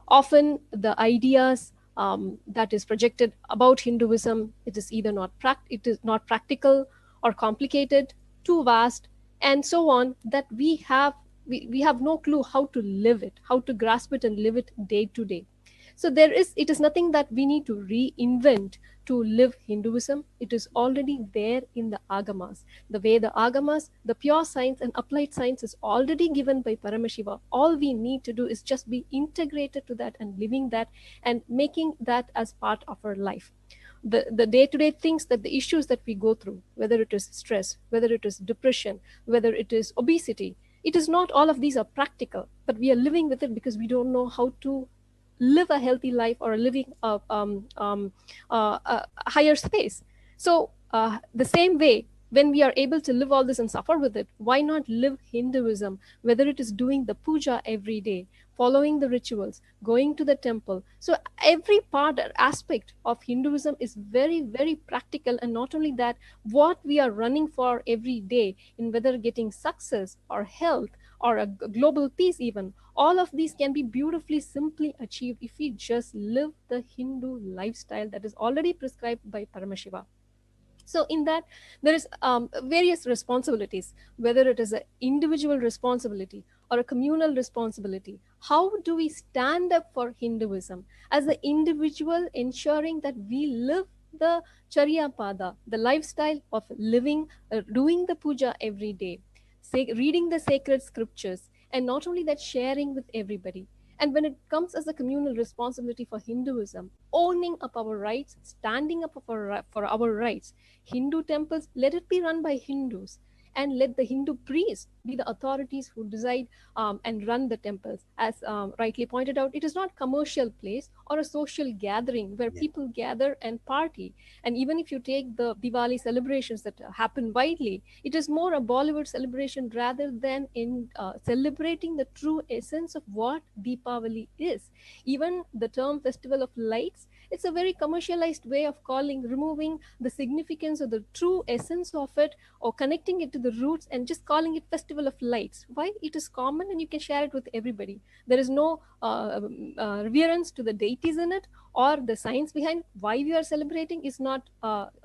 Often the ideas that is projected about Hinduism, it is either not practical or complicated, too vast, and so on, that we have no clue how to live it, how to grasp it and live it day to day. So it is nothing that we need to reinvent to live Hinduism. It is already there in the Agamas. The way the Agamas, the pure science and applied science, is already given by Paramashiva. All we need to do is just be integrated to that and living that and making that as part of our life. The day-to-day things, that the issues that we go through, whether it is stress, whether it is depression, whether it is obesity, It is not all of these are practical, but we are living with it because we don't know how to live a healthy life or living a higher space. So the same way, when we are able to live all this and suffer with it, why not live Hinduism, whether it is doing the puja every day, following the rituals, going to the temple. So every part or aspect of Hinduism is very, very practical. And not only that, what we are running for every day, in whether getting success or health or a global peace even, all of these can be beautifully simply achieved if we just live the Hindu lifestyle that is already prescribed by Paramashiva. So in that, there is various responsibilities, whether it is an individual responsibility or a communal responsibility. How do we stand up for Hinduism as an individual, ensuring that we live the Charya Pada, the lifestyle of living, doing the puja every day, reading the sacred scriptures, and not only that, sharing with everybody. And when it comes as a communal responsibility for Hinduism, owning up our rights, standing up for our rights. Hindu temples, let it be run by Hindus, and let the Hindu priests be the authorities who decide and run the temples. As rightly pointed out, it is not commercial place or a social gathering where people gather and party. And even if you take the Diwali celebrations that happen widely, it is more a Bollywood celebration rather than in celebrating the true essence of what Deepavali is. Even the term Festival of Lights, it's a very commercialized way of removing the significance of the true essence of it, or connecting it to the roots and just calling it Festival of Lights. Why? It is common and you can share it with everybody. There is no reverence to the deities in it, or the science behind why we are celebrating is not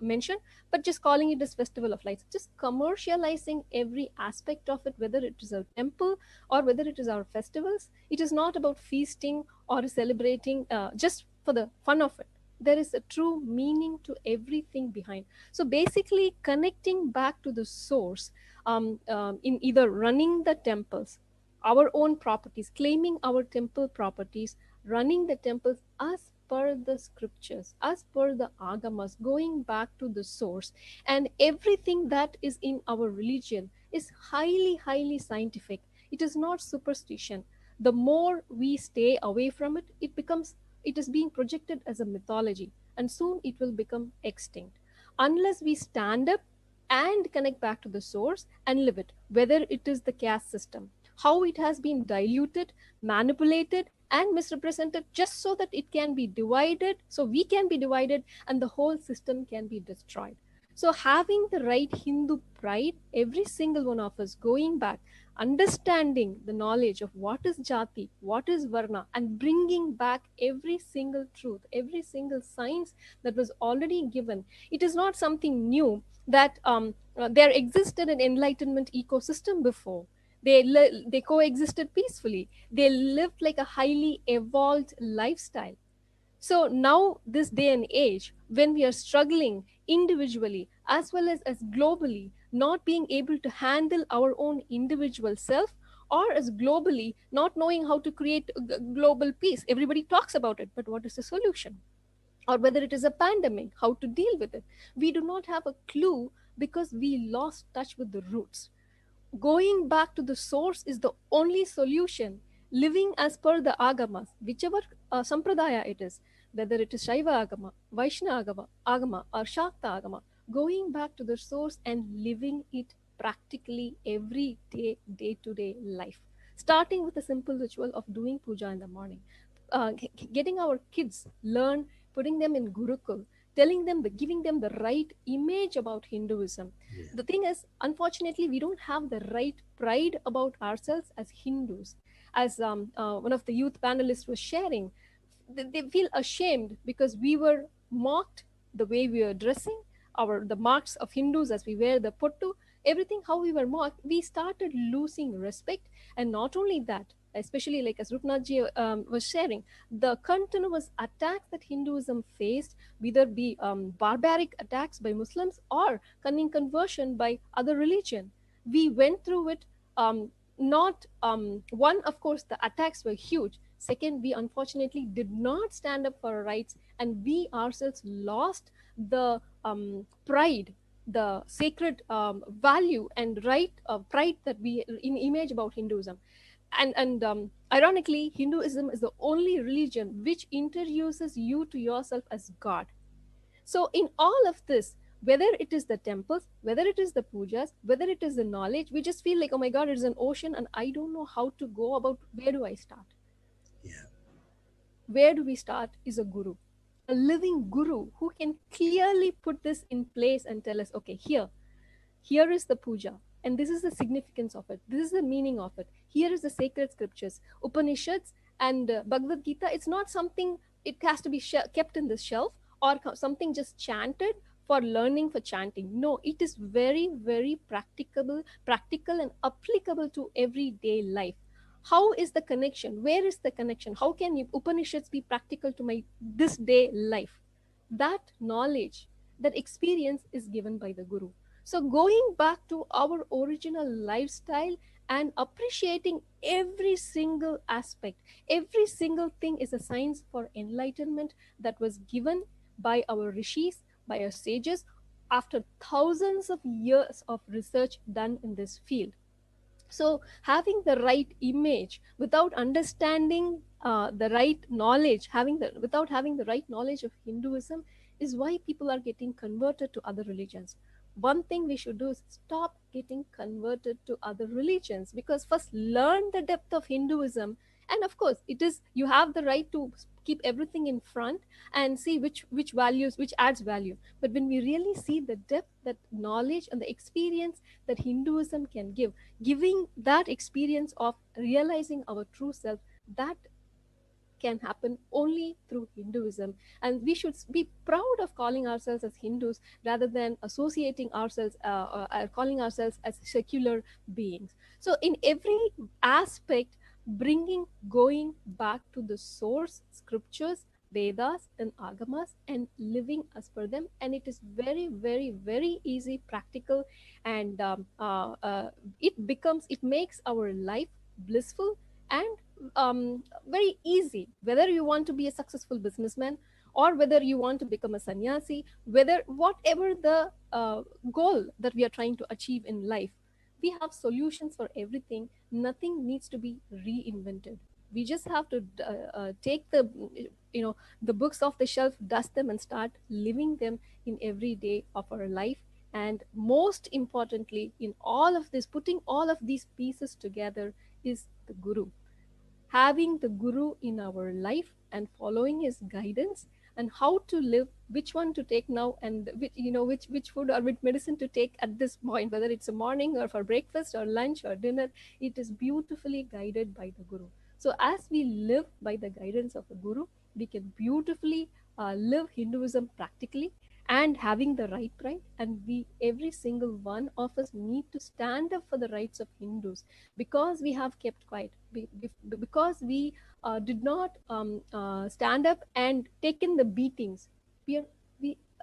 mentioned, but just calling it as Festival of Lights, just commercializing every aspect of it, whether it is a temple or whether it is our festivals. It is not about feasting or celebrating just for the fun of it. There is a true meaning to everything behind. So basically connecting back to the source in either running the temples, our own properties, claiming our temple properties, running the temples as per the scriptures, as per the agamas, going back to the source. And everything that is in our religion is highly, highly scientific. It is not superstition. The more we stay away from it, it is being projected as a mythology, and soon it will become extinct. Unless we stand up and connect back to the source and live it, whether it is the caste system, how it has been diluted, manipulated, and misrepresented just so that it can be divided, so we can be divided and the whole system can be destroyed. So having the right Hindu pride, every single one of us going back, understanding the knowledge of what is jati, what is varna, and bringing back every single truth, every single science that was already given. It is not something new that there existed an enlightenment ecosystem before. They coexisted peacefully. They lived like a highly evolved lifestyle. So now, this day and age, when we are struggling individually as well as globally, not being able to handle our own individual self, or as globally not knowing how to create global peace. Everybody talks about it, but what is the solution? Or whether it is a pandemic, how to deal with it. We do not have a clue because we lost touch with the roots. Going back to the source is the only solution. Living as per the agamas, whichever sampradaya it is, whether it is Shaiva agama, Vaishnava agama, or Shakta agama, going back to the source and living it practically every day, day-to-day life. Starting with a simple ritual of doing puja in the morning, getting our kids learn, putting them in Gurukul, telling them, giving them the right image about Hinduism. Yeah. The thing is, unfortunately, we don't have the right pride about ourselves as Hindus. As one of the youth panelists was sharing, they feel ashamed because we were mocked the way we were dressing, the marks of Hindus as we wear the pottu, everything how we were mocked, we started losing respect. And not only that, especially like as Rupnathji was sharing, the continuous attacks that Hinduism faced, whether be barbaric attacks by Muslims or cunning conversion by other religion. We went through it. One, of course, the attacks were huge. Second, we unfortunately did not stand up for our rights, and we ourselves lost the pride the sacred value and right pride that we in image about Hinduism. And ironically, Hinduism is the only religion which introduces you to yourself as God. So in all of this, whether it is the temples, whether it is the pujas, whether it is the knowledge, we just feel like, oh my God, it's an ocean and I don't know how to go about, where do I start? Where do we start is a guru, a living guru who can clearly put this in place and tell us, okay, here is the puja, and this is the significance of it. This is the meaning of it. Here is the sacred scriptures, Upanishads and Bhagavad Gita. It's not something, it has to be kept in the shelf or something just chanted for learning, for chanting. No, it is very, very practical and applicable to everyday life. How is the connection? Where is the connection? How can Upanishads be practical to my this day life? That knowledge, that experience is given by the guru. So going back to our original lifestyle and appreciating every single aspect, every single thing is a science for enlightenment that was given by our rishis, by our sages, after thousands of years of research done in this field. So having the right image without understanding the right knowledge, without having the right knowledge of Hinduism is why people are getting converted to other religions. One thing we should do is stop getting converted to other religions, because first learn the depth of Hinduism. And of course, you have the right to keep everything in front and see which values, which adds value. But when we really see the depth, that knowledge and the experience that Hinduism can give, giving that experience of realizing our true self, that can happen only through Hinduism. And we should be proud of calling ourselves as Hindus rather than associating ourselves, calling ourselves as secular beings. So in every aspect, going back to the source scriptures, Vedas and Agamas, and living as per them. And it is very, very, very easy, practical, and it makes our life blissful and very easy. Whether you want to be a successful businessman or whether you want to become a sannyasi, whatever the goal that we are trying to achieve in life, we have solutions for everything. Nothing needs to be reinvented. We just have to take the books off the shelf, dust them, and start living them in every day of our life. And most importantly, in all of this, putting all of these pieces together is the guru. Having the guru in our life and following his guidance and how to live, which one to take now, and which food or which medicine to take at this point, whether it's a morning or for breakfast or lunch or dinner, it is beautifully guided by the guru. So as we live by the guidance of the guru, we can beautifully live Hinduism practically and having the right pride. And every single one of us need to stand up for the rights of Hindus, because we have kept quiet, because we did not stand up and taken the beatings. We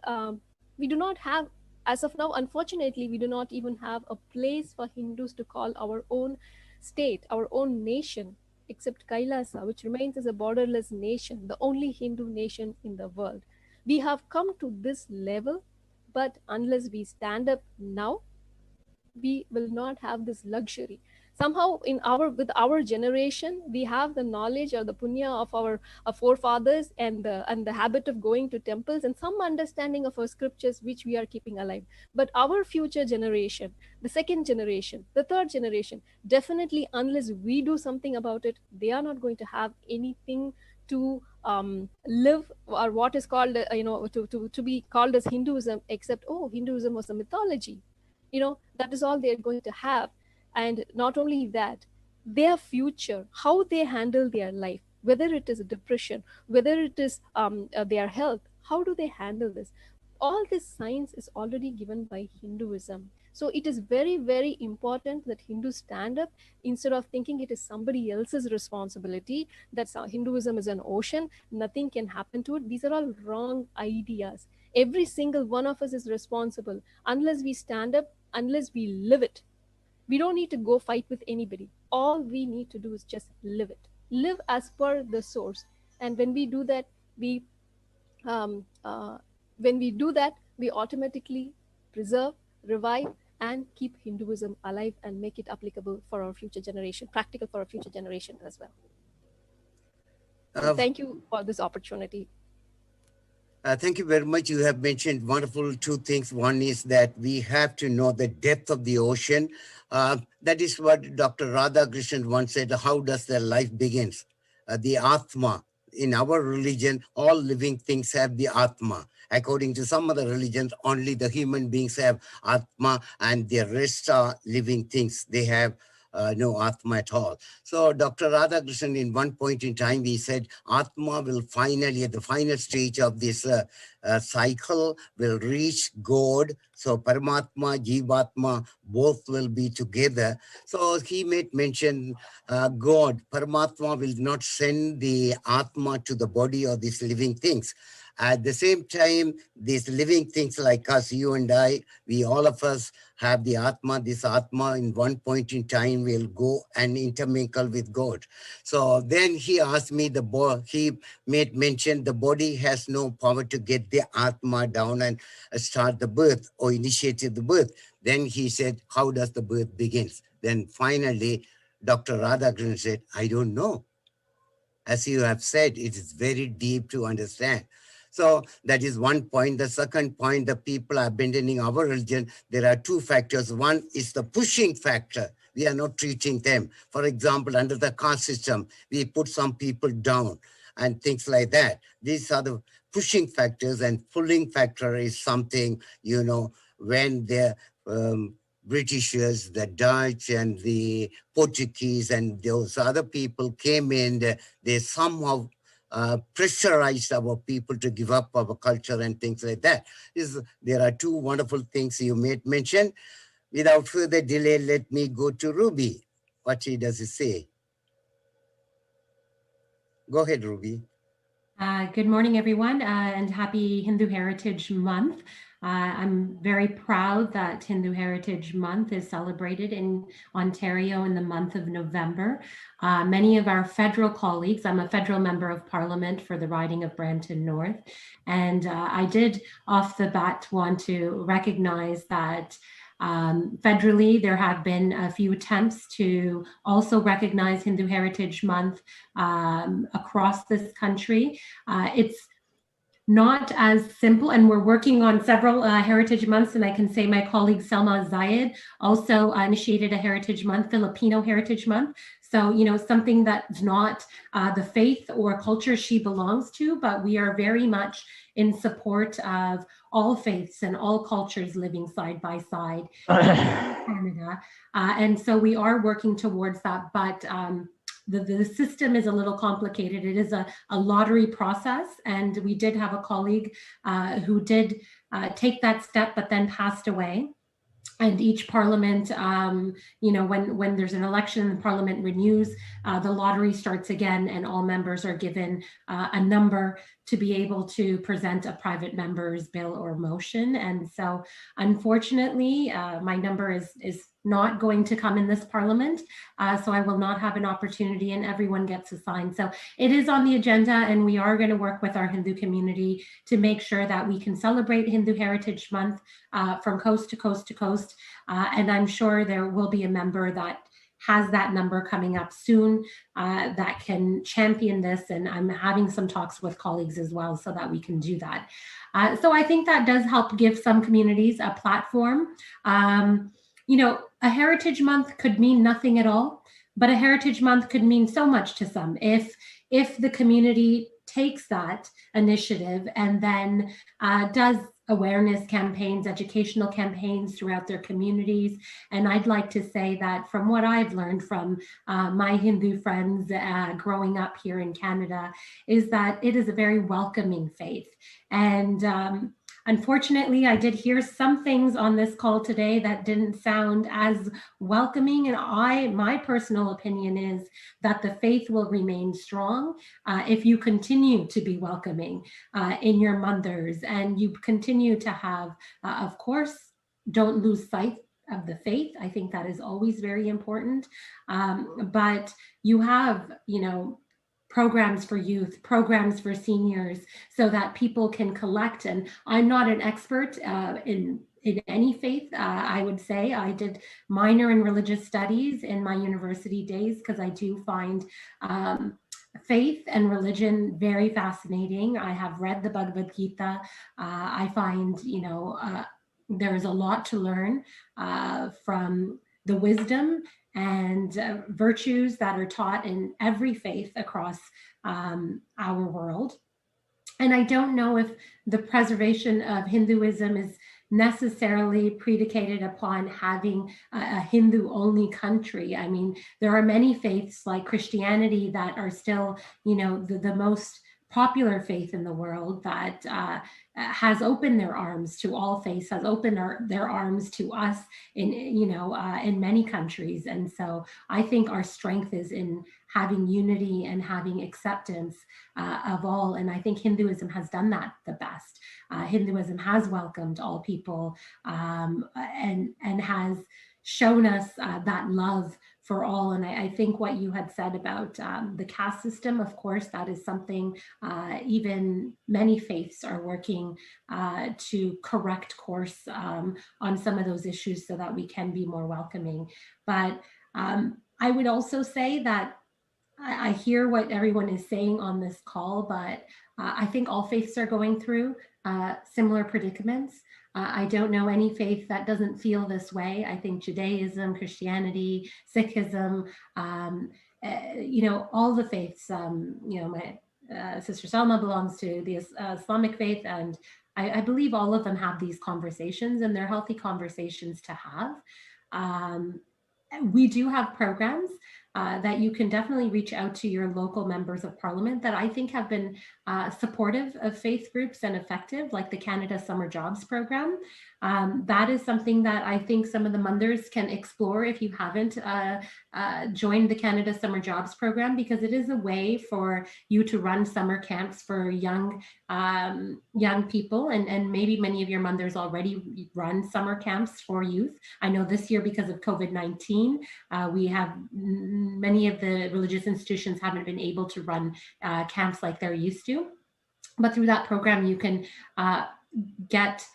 do not have, as of now, unfortunately, we do not even have a place for Hindus to call our own state, our own nation, except KAILASA, which remains as a borderless nation, the only Hindu nation in the world. We have come to this level, but unless we stand up now, we will not have this luxury. Somehow with our generation, we have the knowledge or the punya of our forefathers and the habit of going to temples and some understanding of our scriptures, which we are keeping alive. But our future generation, the second generation, the third generation, definitely unless we do something about it, they are not going to have anything to live, or what is called, to be called as Hinduism, except, Hinduism was a mythology. That is all they're going to have. And not only that, their future, how they handle their life, whether it is depression, whether it is their health, how do they handle this? All this science is already given by Hinduism. So it is very, very important that Hindus stand up instead of thinking it is somebody else's responsibility, that Hinduism is an ocean, nothing can happen to it. These are all wrong ideas. Every single one of us is responsible. Unless we stand up, unless we live it, we don't need to go fight with anybody. All we need to do is just live it. Live as per the source. And when we do that, we automatically preserve, revive, and keep Hinduism alive and make it applicable for our future generation, practical for our future generation as well. So thank you for this opportunity. Thank you very much. You have mentioned wonderful two things. One is that we have to know the depth of the ocean. That is what Dr. Radhakrishnan once said, how does their life begins? The Atma. In our religion, all living things have the Atma. According to some other religions, only the human beings have Atma and the rest are living things. They have no Atma at all. So Dr. Radhakrishnan, in one point in time, he said, Atma will finally, at the final stage of this cycle, will reach God. So Paramatma, Jivatma, both will be together. So he made mention God, Paramatma will not send the Atma to the body of these living things. At the same time, these living things like us, you and I, we all of us have the Atma. This Atma in one point in time will go and intermingle with God. So then he asked me, he made mention the body has no power to get the Atma down and start the birth or initiate the birth. Then he said, how does the birth begin? Then finally, Dr. Radhakrishnan said, I don't know. As you have said, it is very deep to understand. So that is one point. The second point, the people are abandoning our religion. There are two factors. One is the pushing factor. We are not treating them. For example, under the caste system, we put some people down and things like that. These are the pushing factors, and pulling factor is something, you know, when the Britishers, the Dutch and the Portuguese and those other people came in, they somehow pressurized our people to give up our culture and things like that. There are two wonderful things you made mention. Without further delay, let me go to Ruby. What does he say? Go ahead, Ruby. Good morning, everyone, and happy Hindu Heritage Month. I'm very proud that Hindu Heritage Month is celebrated in Ontario in the month of November. Many of our federal colleagues, I'm a federal member of Parliament for the riding of Brampton North, and I did off the bat want to recognize that federally, there have been a few attempts to also recognize Hindu Heritage Month across this country. It's not as simple, and we're working on several Heritage Months, and I can say my colleague Selma Zayed also initiated a Heritage Month, Filipino Heritage Month. So, you know, something that's not the faith or culture she belongs to, but we are very much in support of all faiths and all cultures living side by side in Canada. And so we are working towards that, but the system is a little complicated. It is a lottery process, and we did have a colleague who did take that step, but then passed away. And each parliament, you know, when there's an election and the parliament renews, the lottery starts again, and all members are given a number to be able to present a private member's bill or motion. And so, unfortunately, my number is not going to come in this parliament, so I will not have an opportunity, and everyone gets a sign. So it is on the agenda, and we are going to work with our Hindu community to make sure that we can celebrate Hindu Heritage Month from coast to coast to coast. And I'm sure there will be a member that has that number coming up soon that can champion this. And I'm having some talks with colleagues as well so that we can do that. So I think that does help give some communities a platform. You know, a Heritage Month could mean nothing at all, but a Heritage Month could mean so much to some if the community takes that initiative and then does awareness campaigns, educational campaigns throughout their communities. And I'd like to say that from what I've learned from my Hindu friends growing up here in Canada is that it is a very welcoming faith. And unfortunately, I did hear some things on this call today that didn't sound as welcoming. And my personal opinion is that the faith will remain strong if you continue to be welcoming in your mandars, and you continue to have, of course, don't lose sight of the faith. I think that is always very important. But you have, you know, programs for youth, programs for seniors, so that people can collect. And I'm not an expert in in any faith. I would say I did minor in religious studies in my university days because I do find faith and religion very fascinating. I have read the Bhagavad Gita. I find, there's a lot to learn from the wisdom and virtues that are taught in every faith across our world. And I don't know if the preservation of Hinduism is necessarily predicated upon having a Hindu-only country. I mean, there are many faiths like Christianity that are still, the most popular faith in the world that has opened their arms to all faiths, has opened their arms to us in many countries. And so I think our strength is in having unity and having acceptance of all. And I think Hinduism has done that the best. Hinduism has welcomed all people and has shown us that love for all. And I think what you had said about the caste system, of course, that is something even many faiths are working to correct course on some of those issues so that we can be more welcoming. But I would also say that I hear what everyone is saying on this call, but I think all faiths are going through similar predicaments. I don't know any faith that doesn't feel this way. I think Judaism, Christianity, Sikhism, all the faiths, my sister Salma belongs to the Islamic faith, and I believe all of them have these conversations, and they're healthy conversations to have. We do have programs that you can definitely reach out to your local members of parliament that I think have been supportive of faith groups and effective, like the Canada Summer Jobs Program. That is something that I think some of the Munders can explore if you haven't joined the Canada Summer Jobs Program, because it is a way for you to run summer camps for young people, and maybe many of your Munders already run summer camps for youth. I know this year, because of COVID-19, we have many of the religious institutions haven't been able to run camps like they're used to. But through that program, you can get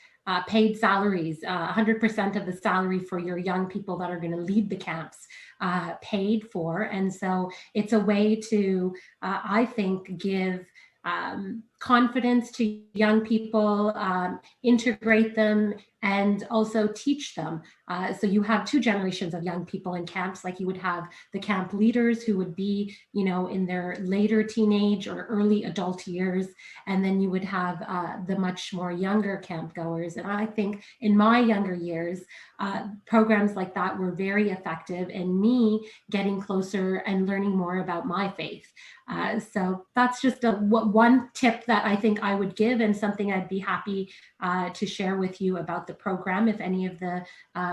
paid salaries, 100% of the salary for your young people that are going to lead the camps paid for. And so it's a way to, I think, give confidence to young people, integrate them, and also teach them. So you have two generations of young people in camps. Like you would have the camp leaders who would be, in their later teenage or early adult years. And then you would have the much more younger camp goers. And I think in my younger years, programs like that were very effective in me getting closer and learning more about my faith. So that's just one tip that I think I would give, and something I'd be happy to share with you about the program if any of the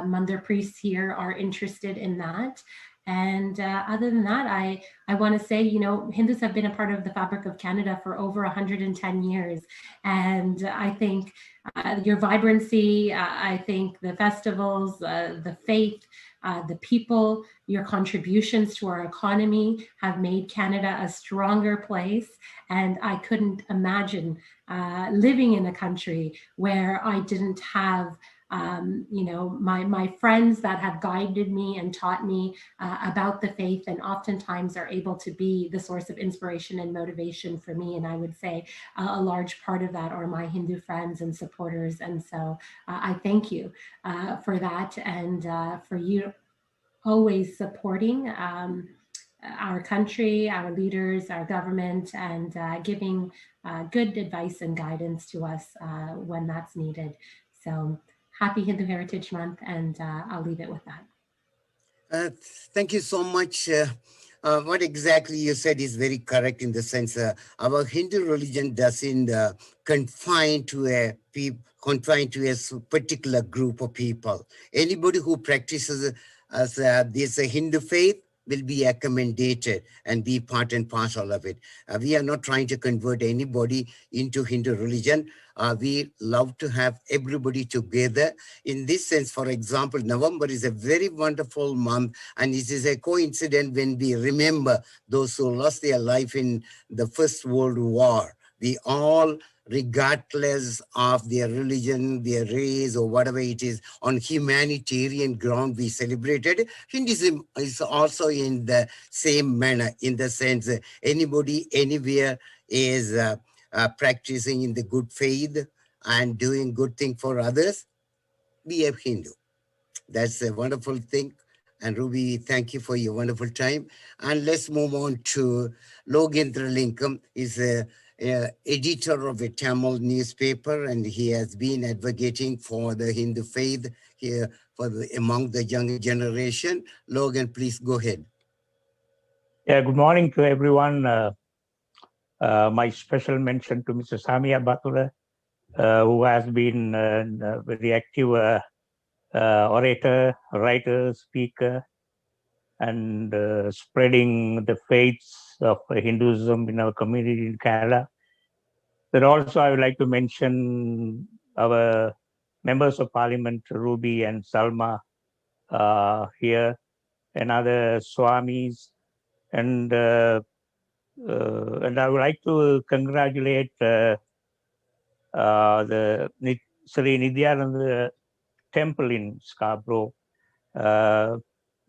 Munder priests here are interested in that. And other than that, I want to say, Hindus have been a part of the fabric of Canada for over 110 years. And I think your vibrancy, I think the festivals, the faith, the people, your contributions to our economy have made Canada a stronger place. And I couldn't imagine living in a country where I didn't have my friends that have guided me and taught me about the faith, and oftentimes are able to be the source of inspiration and motivation for me. And I would say a large part of that are my Hindu friends and supporters. And so I thank you for that, and for you always supporting our country, our leaders, our government, and giving good advice and guidance to us when that's needed. So happy Hindu Heritage Month, and I'll leave it with that. Thank you so much. What exactly you said is very correct, in the sense our Hindu religion doesn't confine to a particular group of people. Anybody who practices this Hindu faith will be accommodated and be part and parcel of it. We are not trying to convert anybody into Hindu religion. We love to have everybody together. In this sense, for example, November is a very wonderful month, and it is a coincidence when we remember those who lost their life in the First World War. We all, regardless of their religion, their race, or whatever it is, on humanitarian ground, we celebrated. Hinduism is also in the same manner, in the sense anybody, anywhere is practicing in the good faith and doing good thing for others. Be a Hindu. That's a wonderful thing. And Ruby, thank you for your wonderful time. And let's move on to Logendra Lincoln. He's a editor of a Tamil newspaper, and he has been advocating for the Hindu faith here among the younger generation. Logan, please go ahead. Yeah, good morning to everyone. My special mention to Mr. Samia Batura, who has been a very active orator, writer, speaker, and spreading the faiths of Hinduism in our community in Canada. But also, I would like to mention our members of Parliament, Ruby and Salma, here, and other Swamis, and I would like to congratulate the Sri Nithyananda Temple in Scarborough,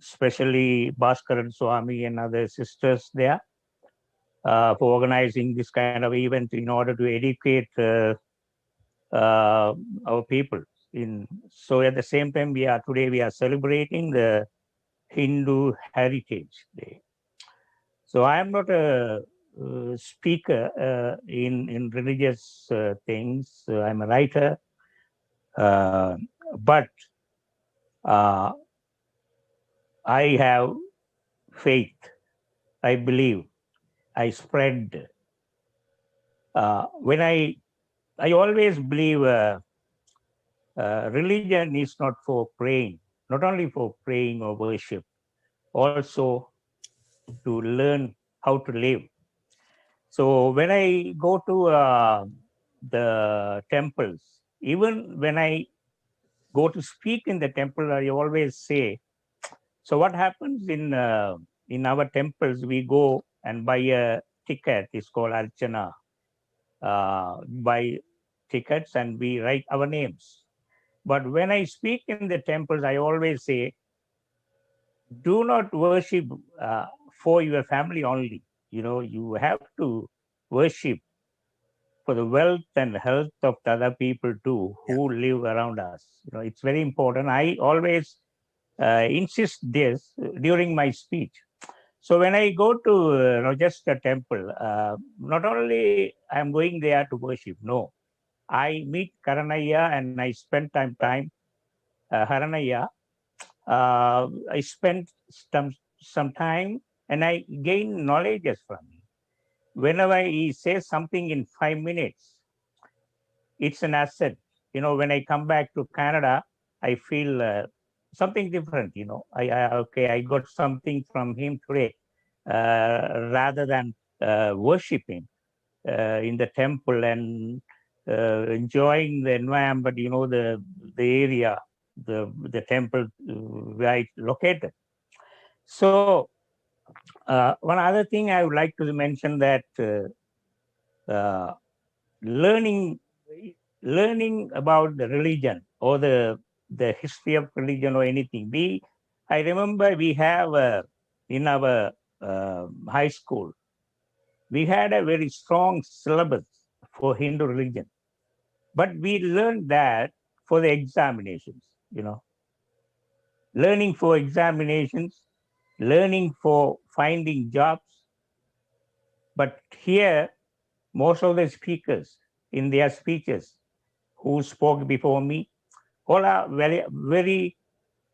especially Bhaskaran Swami and other sisters there, for organizing this kind of event in order to educate our people. So at the same time, today we are celebrating the Hindu Heritage Day. So I am not a speaker in religious things. I'm a writer, but I have faith. I believe. I spread. When I always believe religion is not for praying, not only for praying or worship, also to learn how to live. So when I go to the temples, even when I go to speak in the temple, I always say, so what happens in our temples, we go and buy a ticket, it's called Archana, buy tickets and we write our names. But when I speak in the temples, I always say, do not worship for your family only. You have to worship for the wealth and health of the other people too, who live around us. It's very important. I always insist this during my speech. So when I go to Rochester Temple, not only I'm going there to worship, no. I meet Karanaya and I spend time Haranaya. I spend some time and I gain knowledge from him. Whenever he says something in 5 minutes, it's an asset. When I come back to Canada, I feel something different. I got something from him today, rather than worshiping in the temple and enjoying the environment. The area, the temple where it's located. So one other thing I would like to mention that learning about the religion or the history of religion or anything. I remember we have in our high school, we had a very strong syllabus for Hindu religion, but we learned that for the examinations. Learning for examinations, learning for finding jobs. But here, most of the speakers in their speeches who spoke before me, all are very, very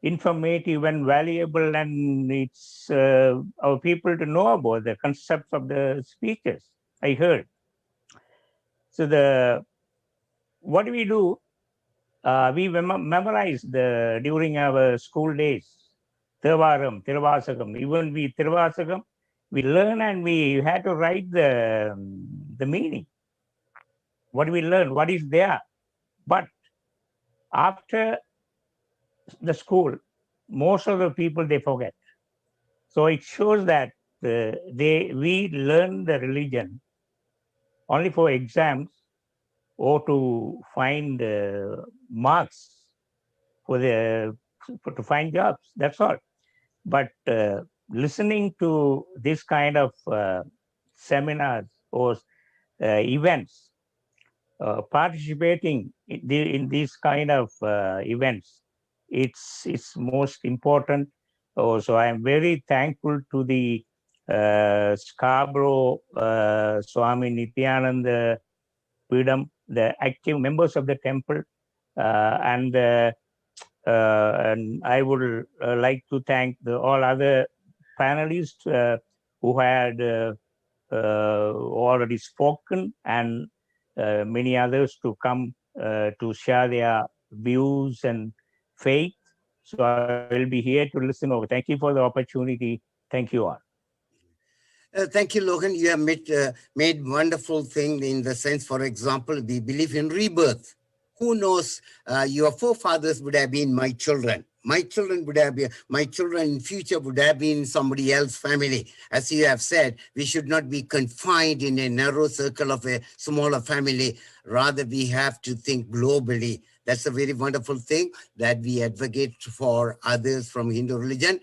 informative and valuable, and it's our people to know about the concepts of the speeches I heard. So what we do, we memorize during our school days, Thevaram, Tiruvasagam. Even Tiruvasagam, we learn and we had to write the meaning. What we learn, what is there. But after the school, most of the people, they forget. So it shows that we learn the religion only for exams or to find marks to find jobs. That's all. But listening to this kind of seminars or events, participating in these kind of events, it's most important. So I am very thankful to the Scarborough Swami Nithyananda Pidam, the active members of the temple, and I would like to thank all other panelists who had already spoken, and many others to come to share their views and faith. So I will be here to listen over. Thank you for the opportunity. Thank you all. Thank you, Logan. You have made wonderful thing in the sense, for example, we believe in rebirth. Who knows, your forefathers would have been my children. My children would have been, my children in future would have been somebody else's family. As you have said, we should not be confined in a narrow circle of a smaller family. Rather, we have to think globally. That's a very wonderful thing that we advocate for others from Hindu religion.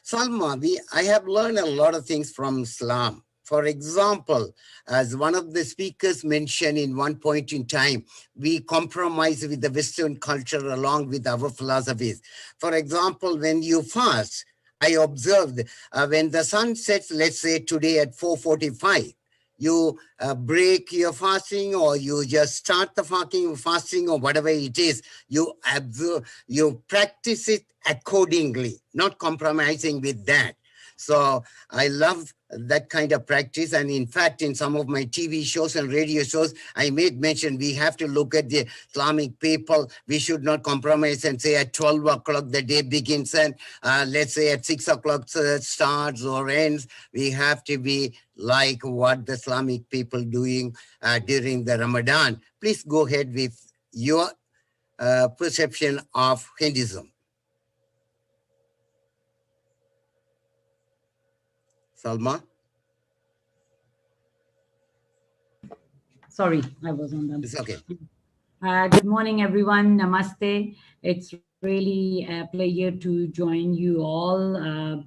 Salma, I have learned a lot of things from Islam. For example, as one of the speakers mentioned in one point in time, we compromise with the Western culture along with our philosophies. For example, when you fast, I observed when the sun sets, let's say today at 4:45, you break your fasting, or you just start the fasting or whatever it is, you observe, you practice it accordingly, not compromising with that. So I love that kind of practice. And in fact, in some of my TV shows and radio shows, I made mention we have to look at the Islamic people. We should not compromise and say at 12 o'clock the day begins and let's say at 6 o'clock starts or ends. We have to be like what the Islamic people doing during the Ramadan. Please go ahead with your perception of Hinduism. Salma? Sorry, I was on them. It's okay. Good morning, everyone. Namaste. It's really a pleasure to join you all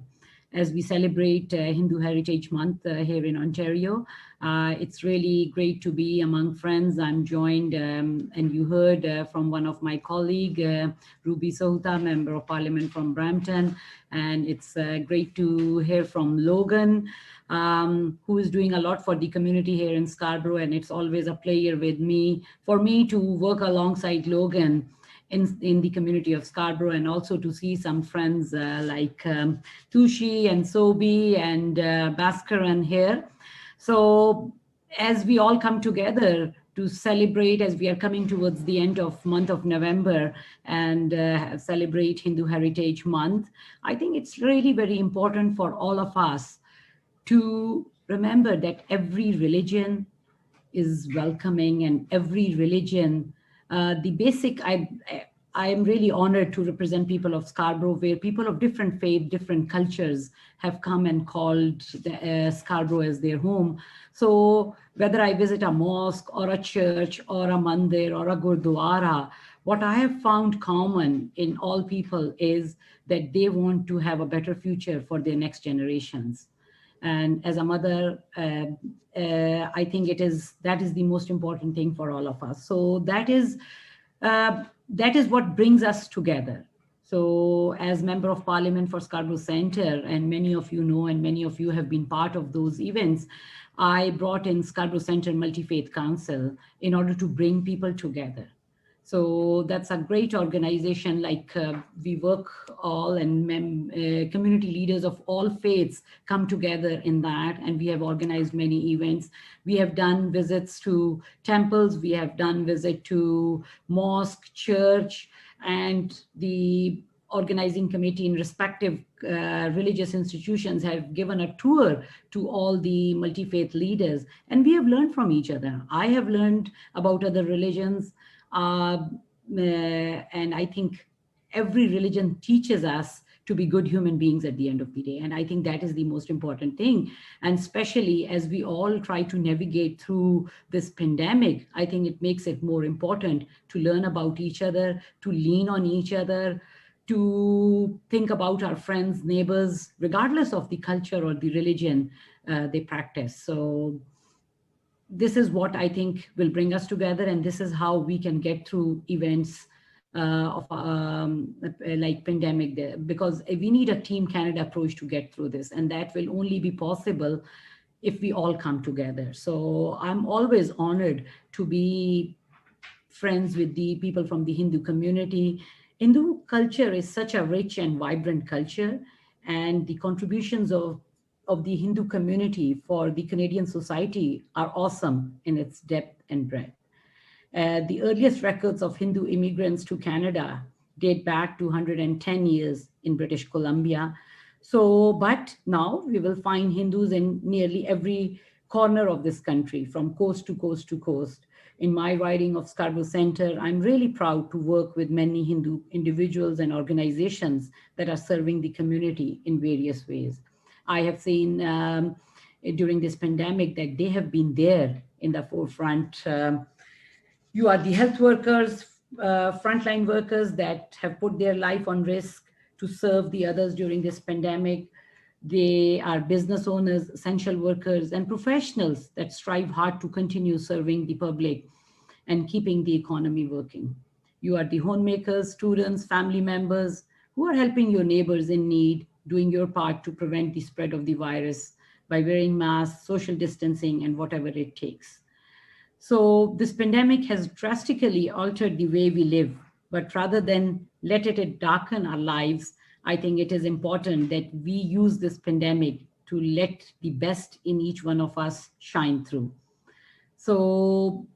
as we celebrate Hindu Heritage Month here in Ontario. It's really great to be among friends. I'm joined, and you heard from one of my colleagues, Ruby Sohuta, Member of Parliament from Brampton. And it's great to hear from Logan, who is doing a lot for the community here in Scarborough. And it's always a pleasure for me to work alongside Logan in the community of Scarborough, and also to see some friends like Tushi and Sobi and Bhaskaran here. So as we all come together to celebrate, as we are coming towards the end of month of November and celebrate Hindu Heritage Month, I think it's really very important for all of us to remember that every religion is welcoming, and every religion, the basic, I am really honored to represent people of Scarborough, where people of different faith, different cultures have come and called Scarborough as their home. So whether I visit a mosque or a church or a mandir or a gurdwara, what I have found common in all people is that they want to have a better future for their next generations. And as a mother, I think that is the most important thing for all of us. So that is what brings us together. So as Member of Parliament for Scarborough Centre, and many of you know, and many of you have been part of those events, I brought in Scarborough Centre Multi-Faith Council in order to bring people together. So that's a great organization. Like we work all, and community leaders of all faiths come together in that, and we have organized many events. We have done visits to temples, we have done visit to mosque, church, and the organizing committee in respective religious institutions have given a tour to all the multi-faith leaders, and we have learned from each other. I have learned about other religions. And I think every religion teaches us to be good human beings at the end of the day. And I think that is the most important thing. And especially as we all try to navigate through this pandemic, I think it makes it more important to learn about each other, to lean on each other, to think about our friends, neighbors, regardless of the culture or the religion they practice. So this is what I think will bring us together, and this is how we can get through events like pandemic there, because we need a Team Canada approach to get through this, and that will only be possible if we all come together. So I'm always honored to be friends with the people from the Hindu community. Hindu culture is such a rich and vibrant culture, and the contributions of the Hindu community for the Canadian society are awesome in its depth and breadth. The earliest records of Hindu immigrants to Canada date back to 110 years in British Columbia. So, but now we will find Hindus in nearly every corner of this country, from coast to coast to coast. In my riding of Scarborough Centre, I'm really proud to work with many Hindu individuals and organizations that are serving the community in various ways. I have seen during this pandemic that they have been there in the forefront. You are the health workers, frontline workers that have put their life on risk to serve the others during this pandemic. They are business owners, essential workers, and professionals that strive hard to continue serving the public and keeping the economy working. You are the homemakers, students, family members who are helping your neighbors in need, doing your part to prevent the spread of the virus by wearing masks, social distancing, and whatever it takes. So this pandemic has drastically altered the way we live, but rather than let it darken our lives, I think it is important that we use this pandemic to let the best in each one of us shine through. So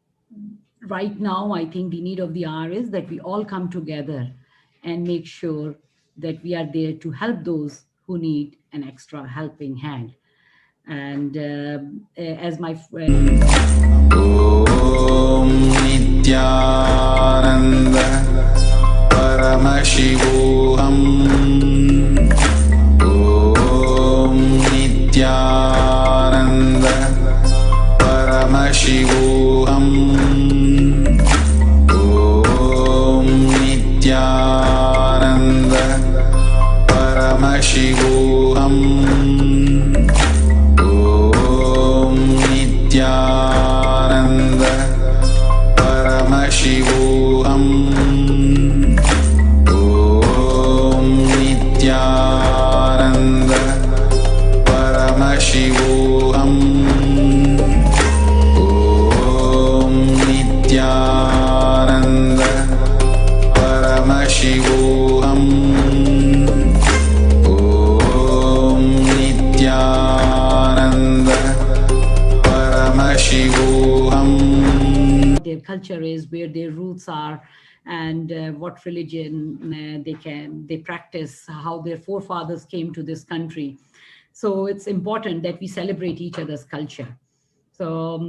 right now, I think the need of the hour is that we all come together and make sure that we are there to help those who need an extra helping hand. And as my friend Om Nithyananda Paramashivoham Om Nithyananda Paramashivoham Om Nithyananda Paramashivoham Om Nithyananda Paramashivoham Om Nithyananda Paramashivoham Om Nithyananda Paramashivoham Om Nithyananda Paramashivoham. Their culture is, where their roots are, and what religion they practice, how their forefathers came to this country. So it's important that we celebrate each other's culture. So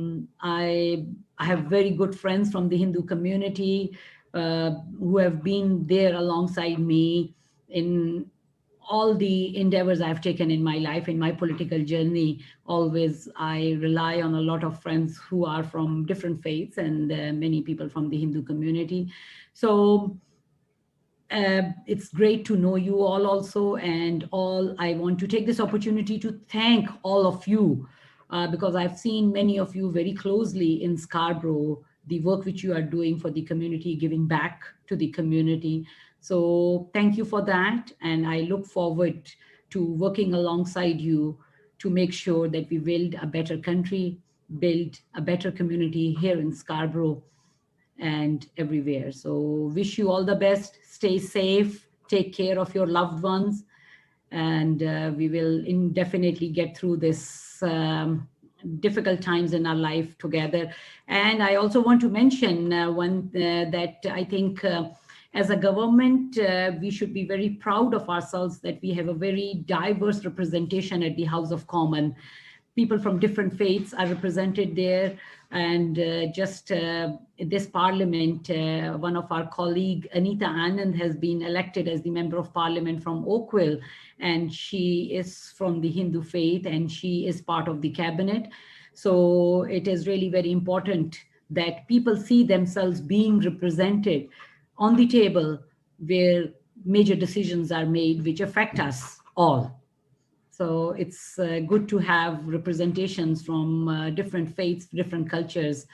I have very good friends from the Hindu community who have been there alongside me in all the endeavors I've taken in my life, in my political journey. Always I rely on a lot of friends who are from different faiths and many people from the Hindu community. So it's great to know you all also, and I want to take this opportunity to thank all of you because I've seen many of you very closely in Scarborough, the work which you are doing for the community, giving back to the community. So thank you for that. And I look forward to working alongside you to make sure that we build a better country, build a better community here in Scarborough and everywhere. So wish you all the best. Stay safe, take care of your loved ones, and we will definitely get through this difficult times in our life together. And I also want to mention that I think as a government, we should be very proud of ourselves that we have a very diverse representation at the House of Commons. people from different faiths are represented there. And this parliament, one of our colleague, Anita Anand, has been elected as the member of parliament from Oakville. And she is from the Hindu faith and she is part of the cabinet. So it is really very important that people see themselves being represented on the table where major decisions are made which affect us all. So it's good to have representations from different faiths, different cultures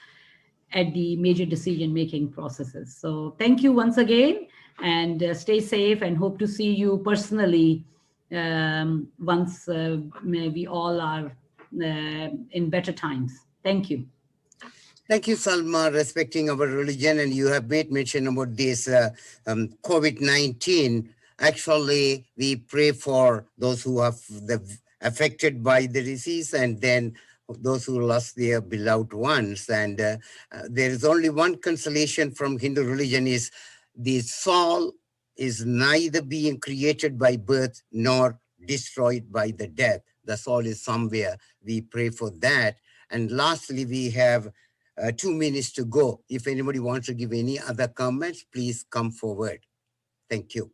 at the major decision-making processes. So thank you once again, and stay safe, and hope to see you personally once we all are in better times. Thank you. Thank you, Salma, respecting our religion. And you have made mention about this COVID-19. Actually, we pray for those who are affected by the disease, and then those who lost their beloved ones. And there is only one consolation from Hindu religion is the soul is neither being created by birth nor destroyed by the death. The soul is somewhere. We pray for that. And lastly, we have 2 minutes to go. If anybody wants to give any other comments, please come forward. Thank you.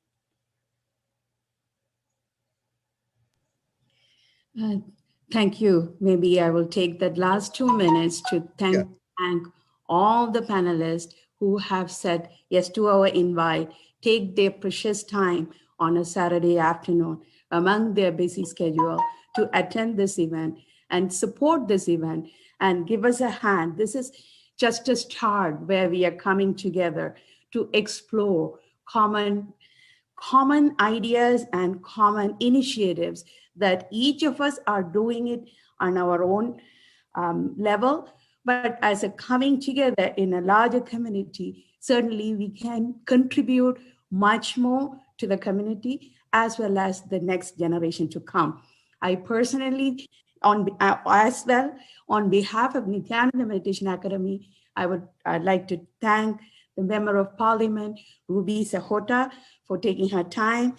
Thank you. Maybe I will take that last 2 minutes to thank all the panelists who have said yes to our invite, take their precious time on a Saturday afternoon among their busy schedule to attend this event and support this event and give us a hand. This is just a start where we are coming together to explore common ideas and common initiatives that each of us are doing it on our own level. But as a coming together in a larger community, certainly we can contribute much more to the community as well as the next generation to come. I personally, on behalf of Nithyananda Meditation Academy, I'd like to thank the Member of Parliament, Ruby Sahota, for taking her time,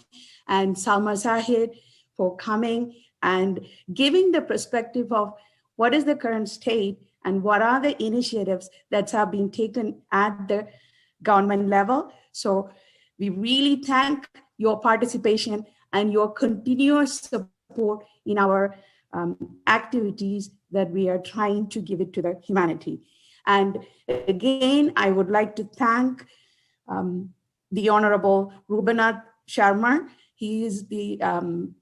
and Salma Zahid for coming and giving the perspective of what is the current state and what are the initiatives that have been taken at the government level. So we really thank your participation and your continuous support in our activities that we are trying to give it to the humanity. And again, I would like to thank the Honorable Rubinath Sharma. He is the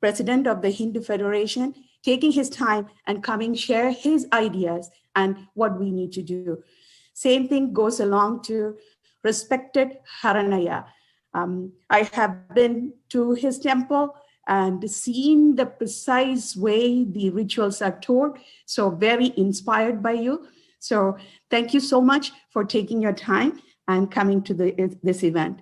president of the Hindu Federation, taking his time and coming share his ideas and what we need to do. Same thing goes along to respected Haranaya. I have been to his temple and seen the precise way the rituals are taught. So very inspired by you. So thank you so much for taking your time and coming to this event.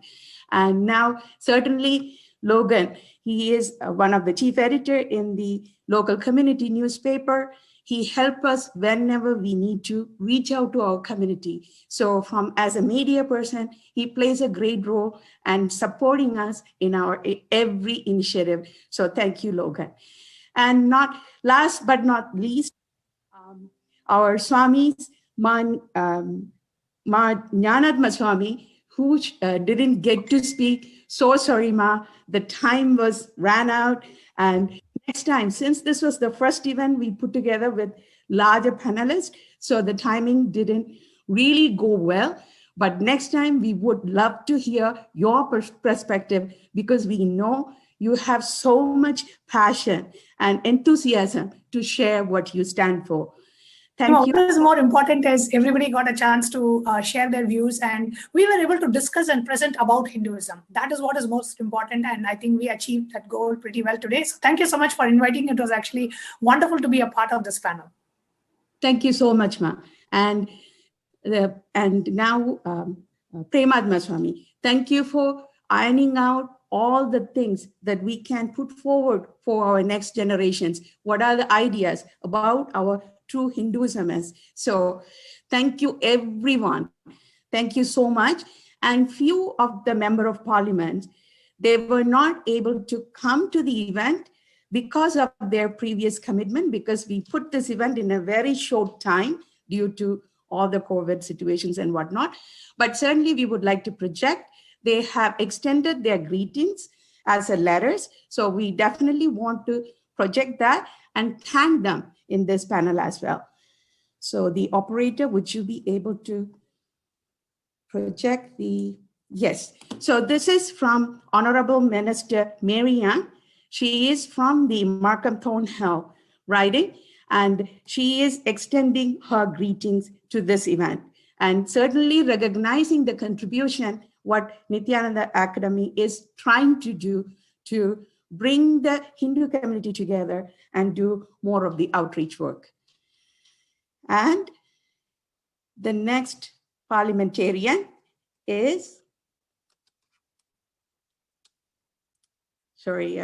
And now certainly Logan, he is one of the chief editor in the local community newspaper. He helps us whenever we need to reach out to our community. So as a media person, he plays a great role and supporting us in our every initiative. So thank you, Logan. And last but not least, our Swamis, Jnanatma Swami, who didn't get to speak. So sorry, Ma, the time ran out. And next time, since this was the first event we put together with larger panelists, so the timing didn't really go well. But next time we would love to hear your perspective, because we know you have so much passion and enthusiasm to share what you stand for. Thank you. What is more important is everybody got a chance to share their views, and we were able to discuss and present about Hinduism. That is what is most important, and I think we achieved that goal pretty well today. So thank you so much for inviting. It was actually wonderful to be a part of this panel. Thank you so much, Ma. And now Premadma Swami, thank you for ironing out all the things that we can put forward for our next generations. What are the ideas about our true Hinduism is? So thank you, everyone. Thank you so much. And few of the member of parliament, they were not able to come to the event, because of their previous commitment, because we put this event in a very short time due to all the COVID situations and whatnot. But certainly we would like to project. They have extended their greetings as a letters. So we definitely want to project that and thank them in this panel as well. So the operator, would you be able to project the, yes. So this is from Honorable Minister Mary Young. She is from the Markham Thornhill riding, and she is extending her greetings to this event and certainly recognizing the contribution what Nithyananda Academy is trying to do to bring the Hindu community together and do more of the outreach work. And the next parliamentarian is, sorry,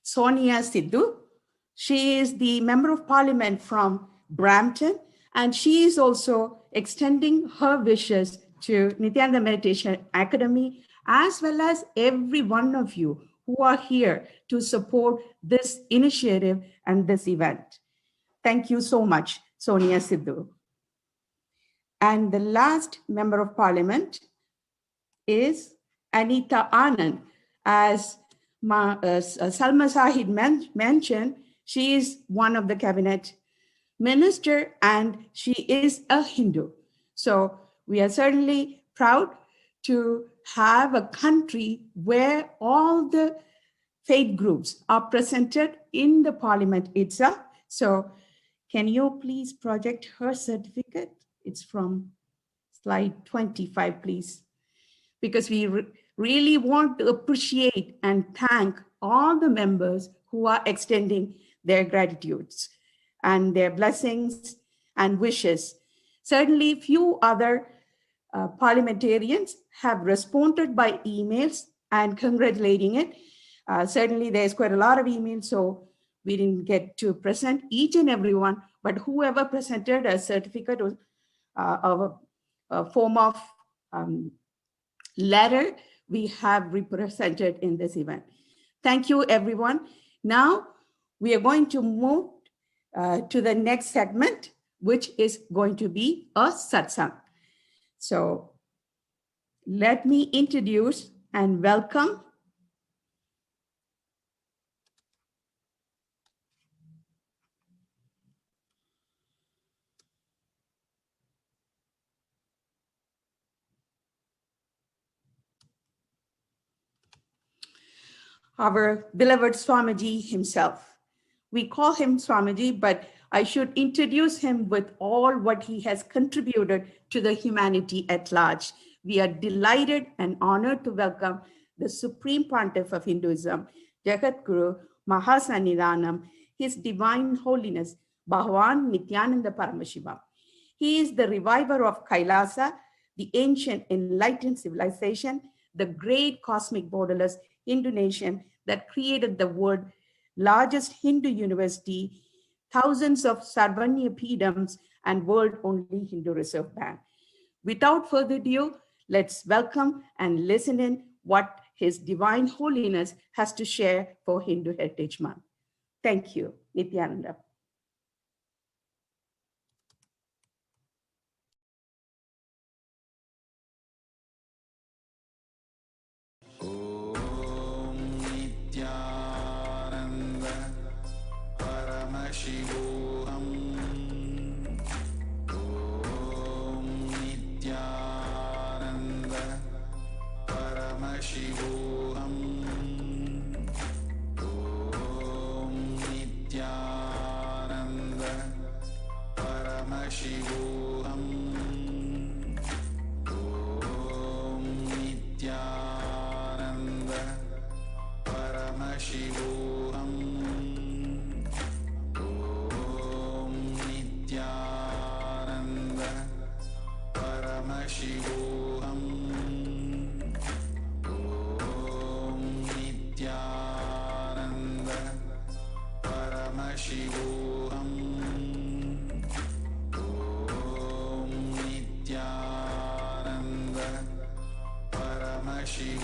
Sonia Sidhu. She is the Member of Parliament from Brampton, and she is also extending her wishes to Nithyananda Meditation Academy, as well as every one of you who are here to support this initiative and this event. Thank you so much, Sonia Sidhu. And the last Member of Parliament is Anita Anand. As Salma Sahid mentioned, she is one of the cabinet minister and she is a Hindu. So we are certainly proud to have a country where all the faith groups are presented in the parliament itself. So can you please project her certificate? It's from slide 25, please. Because we really want to appreciate and thank all the members who are extending their gratitudes and their blessings and wishes. Certainly few other parliamentarians have responded by emails and congratulating it. Certainly there's quite a lot of emails, so we didn't get to present each and every one, but whoever presented a certificate of a form of letter, we have represented in this event. Thank you, everyone. Now we are going to move to the next segment, which is going to be a satsang. So let me introduce and welcome our beloved Swamiji himself. We call him Swamiji, but I should introduce him with all what he has contributed to the humanity at large. We are delighted and honored to welcome the Supreme Pontiff of Hinduism, Jagatguru Mahasannidhanam, His Divine Holiness, Bhagavan Nithyananda Paramashivam. He is the reviver of KAILASA, the ancient enlightened civilization, the great cosmic borderless Hindu nation that created the world's largest Hindu university, thousands of Sarvanya Pedams, and world-only Hindu Reserve Bank. Without further ado, let's welcome and listen in what His Divine Holiness has to share for Hindu Heritage Month. Thank you, Nithyananda. Paramashivoham. Om Nithyananda Paramashivoham. Om Nithyananda Paramashivoham. Om Nithyananda Paramashivoham. Paramashivoham. Om Nithyananda Paramashivoham. Om Nithyananda Paramashivoham.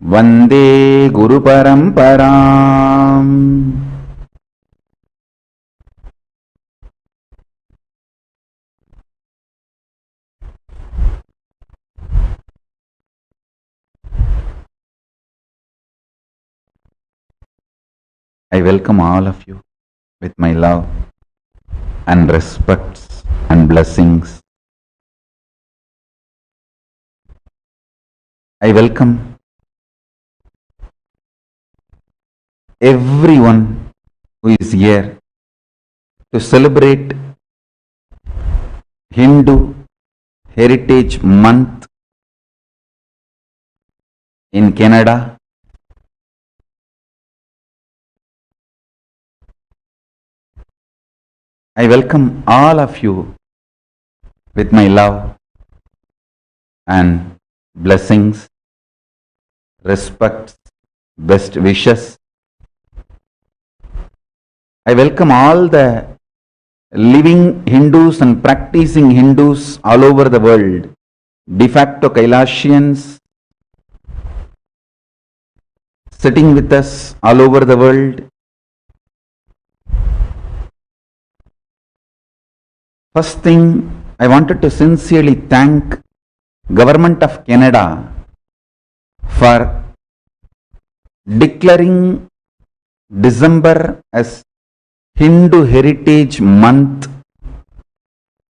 Vande Guru Paramparam. I welcome all of you with my love and respects and blessings. I welcome everyone who is here to celebrate Hindu Heritage Month in Canada. I welcome all of you with my love and blessings, respect, best wishes. I welcome all the living Hindus and practicing Hindus all over the world, de facto Kailasians sitting with us all over the world. First thing, I wanted to sincerely thank Government of Canada for declaring December as Hindu Heritage Month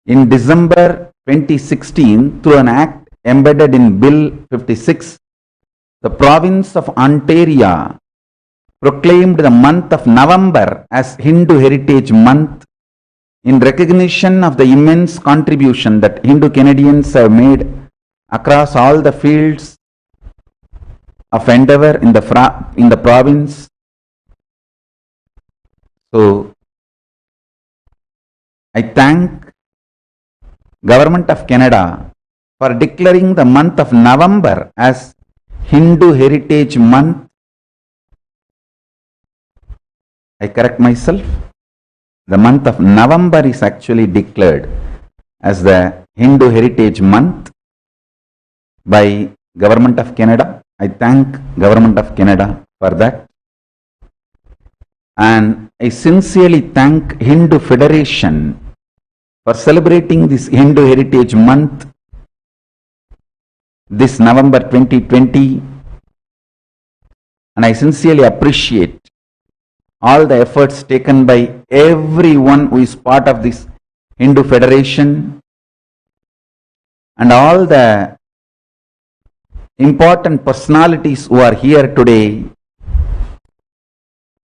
in December 2016 through an act embedded in Bill 56. The province of Ontario proclaimed the month of November as Hindu Heritage Month in recognition of the immense contribution that Hindu Canadians have made across all the fields of endeavor in the province. So, I thank Government of Canada for declaring the month of November as Hindu Heritage Month. I correct myself. The month of November is actually declared as the Hindu Heritage Month by Government of Canada. I thank Government of Canada for that. And I sincerely thank Hindu Federation for celebrating this Hindu Heritage Month this November 2020. And I sincerely appreciate all the efforts taken by everyone who is part of this Hindu Federation and all the important personalities who are here today.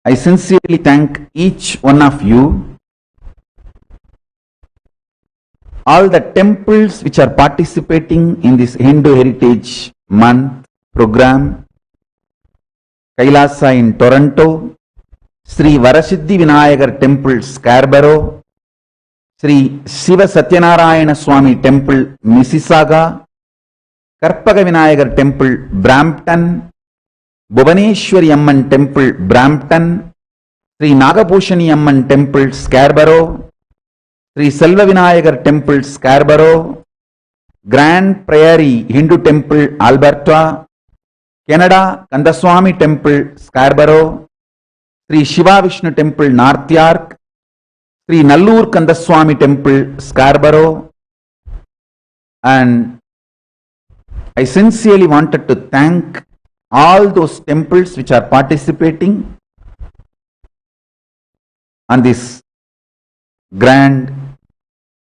I sincerely thank each one of you. All the temples which are participating in this Hindu Heritage Month program, KAILASA in Toronto, Sri Varasiddhi Vinayagar Temple, Scarborough, Sri Shiva Satyanarayana Swami Temple, Mississauga, Karpaga Vinayagar Temple, Brampton, Bhuvaneshwari Amman Temple, Brampton, Sri Nagapushani Amman Temple, Scarborough, Sri Selva Vinayagar Temple, Scarborough, Grand Prairie Hindu Temple, Alberta, Canada Kandaswamy Temple, Scarborough, Sri Shiva Vishnu Temple, North York, Sri Nallur Kandaswamy Temple, Scarborough. And I sincerely wanted to thank all those temples which are participating on this grand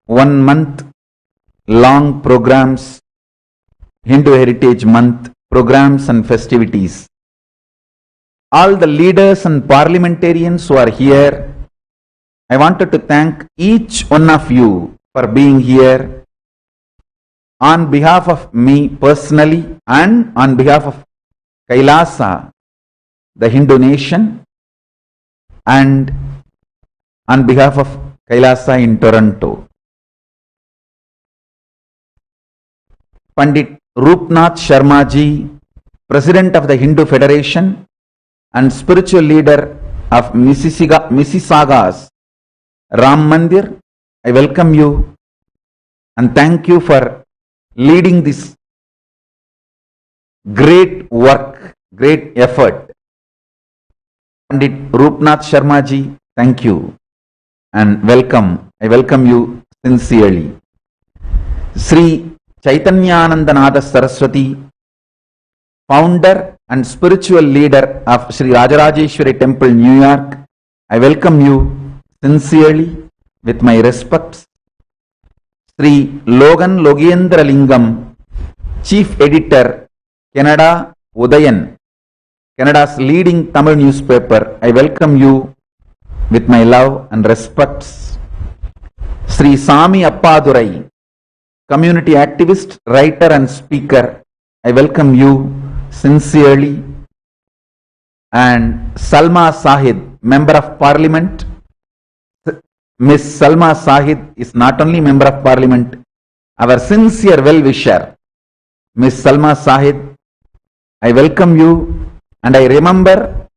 1 month long programs, Hindu Heritage Month programs and festivities. All the leaders and parliamentarians who are here, I wanted to thank each one of you for being here on behalf of me personally and on behalf of KAILASA, the Hindu nation, and on behalf of KAILASA in Toronto. Pandit Roopnath Sharma ji, President of the Hindu Federation and spiritual leader of Mississauga's Ram Mandir, I welcome you and thank you for leading this great work great effort. Pandit Roopnath Sharma ji, thank you and welcome. I welcome you sincerely. Sri Chaitanyanandanada Saraswati, founder and spiritual leader of Sri Rajarajeshwari Temple, New York, I welcome you sincerely with my respects. Sri Logan Logendra Lingam, Chief Editor, Canada Udayan, Canada's leading Tamil newspaper, I welcome you with my love and respects. Sri Sami Appadurai, community activist, writer and speaker, I welcome you sincerely. And Salma Sahid, Member of Parliament. Miss Salma Sahid is not only Member of Parliament, our sincere well-wisher. Miss Salma Sahid, I welcome you and I remember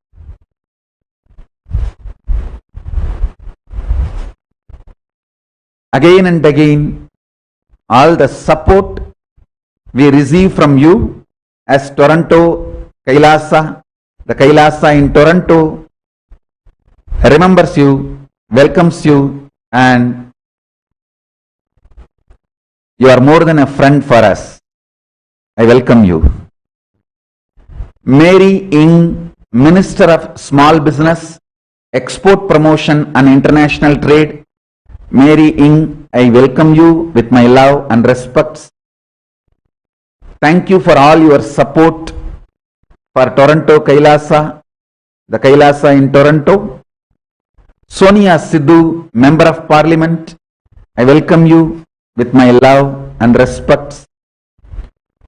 again and again all the support we receive from you as Toronto KAILASA. The KAILASA in Toronto remembers you, welcomes you, and you are more than a friend for us. I welcome you. Mary Ng, Minister of Small Business, Export Promotion and International Trade. Mary Ng, I welcome you with my love and respects. Thank you for all your support for Toronto KAILASA, the KAILASA in Toronto. Sonia Sidhu, Member of Parliament, I welcome you with my love and respects.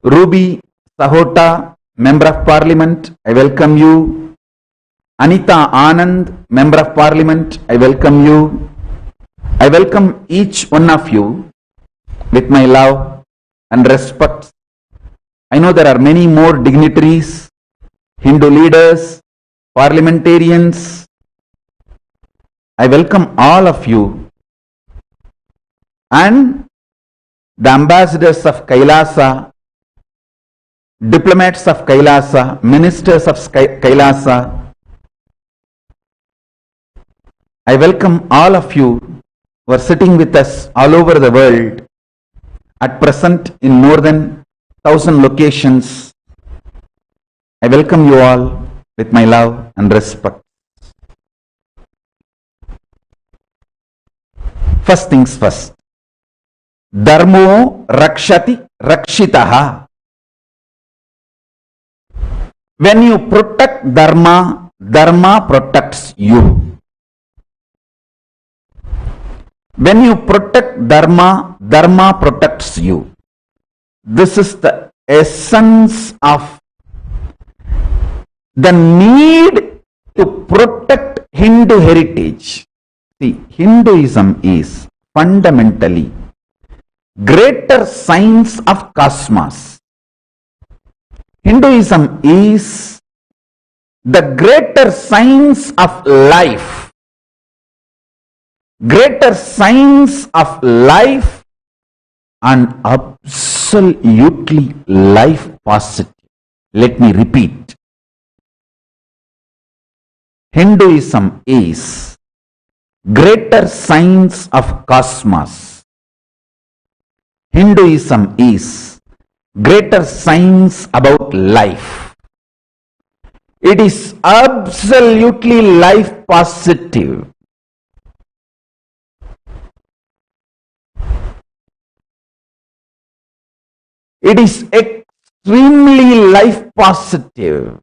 Ruby Sahota, Member of Parliament, I welcome you. Anita Anand, Member of Parliament, I welcome you. I welcome each one of you with my love and respect. I know there are many more dignitaries, Hindu leaders, parliamentarians. I welcome all of you and the ambassadors of KAILASA, diplomats of KAILASA, ministers of KAILASA. I welcome all of you who are sitting with us all over the world, at present in more than 1,000 locations. I welcome you all with my love and respect. First things first. Dharmo rakshati rakshitaha. When you protect dharma, dharma protects you. When you protect dharma, dharma protects you. This is the essence of the need to protect Hindu heritage. See, Hinduism is fundamentally greater science of cosmos. Hinduism is the greater science of life. Greater science of life and absolutely life positive. Let me repeat. Hinduism is greater science of cosmos. Hinduism is greater science about life. It is absolutely life positive. It is extremely life positive.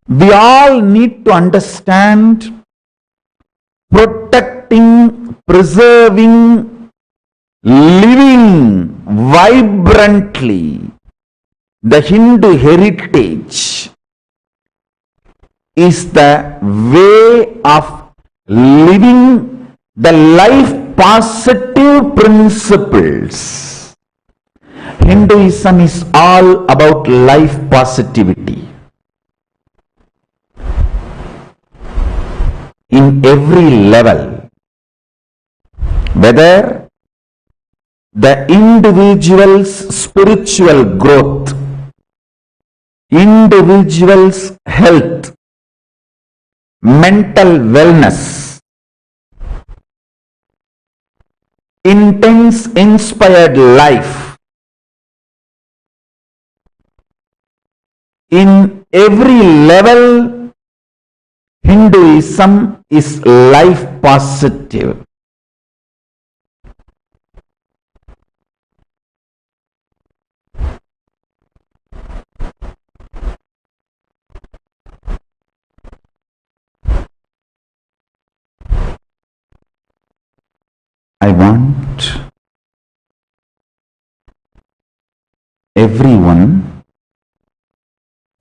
We all need to understand protecting, preserving, living vibrantly the Hindu heritage is the way of living the life positive principles. Hinduism is all about life positivity. In every level, whether the individual's spiritual growth, individual's health, mental wellness, intense inspired life. In every level, Hinduism is life positive. I want everyone,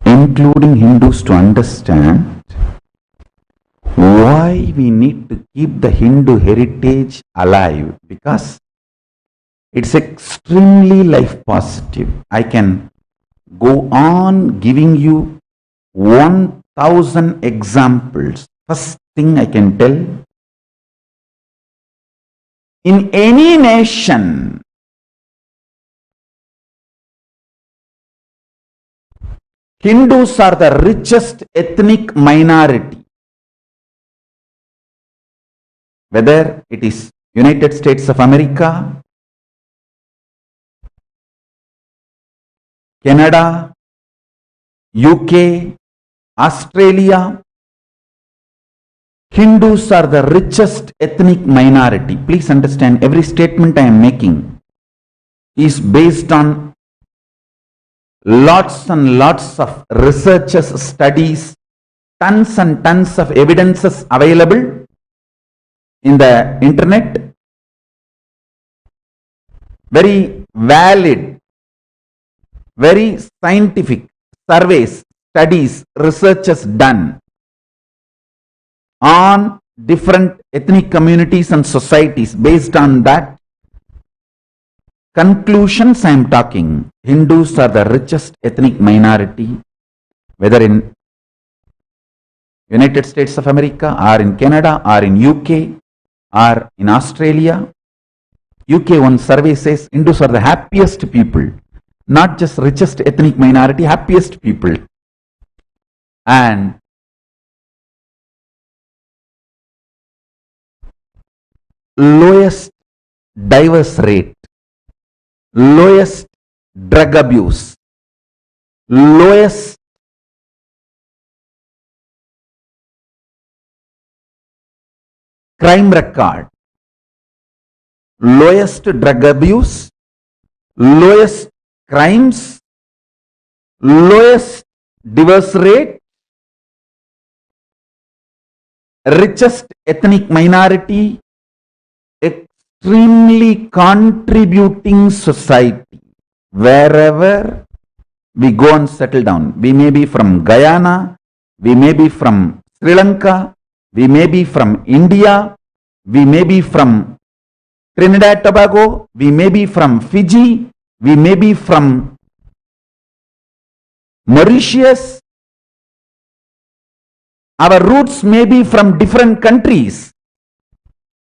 including Hindus, to understand why we need to keep the Hindu heritage alive, because it's extremely life positive. I can go on giving you 1000 examples. First thing I can tell, in any nation, Hindus are the richest ethnic minority. Whether it is United States of America, Canada, UK, Australia, Hindus are the richest ethnic minority. Please understand, every statement I am making is based on lots and lots of researches, studies, tons and tons of evidences available in the internet. Very valid, very scientific surveys, studies, researches done on different ethnic communities and societies. Based on that conclusions I am talking, Hindus are the richest ethnic minority, whether in United States of America or in Canada or in UK or in Australia. UK one survey says Hindus are the happiest people, not just richest ethnic minority, happiest people. And lowest divorce rate, lowest drug abuse, lowest crime record, lowest drug abuse, lowest crimes, lowest divorce rate, richest ethnic minority, extremely contributing society. Wherever we go and settle down, we may be from Guyana, we may be from Sri Lanka, we may be from India, we may be from Trinidad Tobago, we may be from Fiji, we may be from Mauritius. Our roots may be from different countries.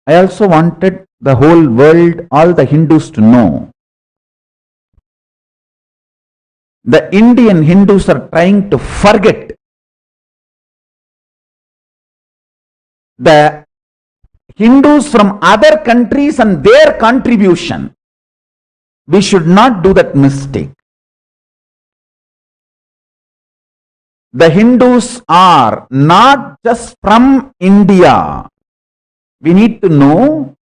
I also wanted the whole world, all the Hindus to know. The Indian Hindus are trying to forget the Hindus from other countries and their contribution. We should not do that mistake. The Hindus are not just from India. We need to know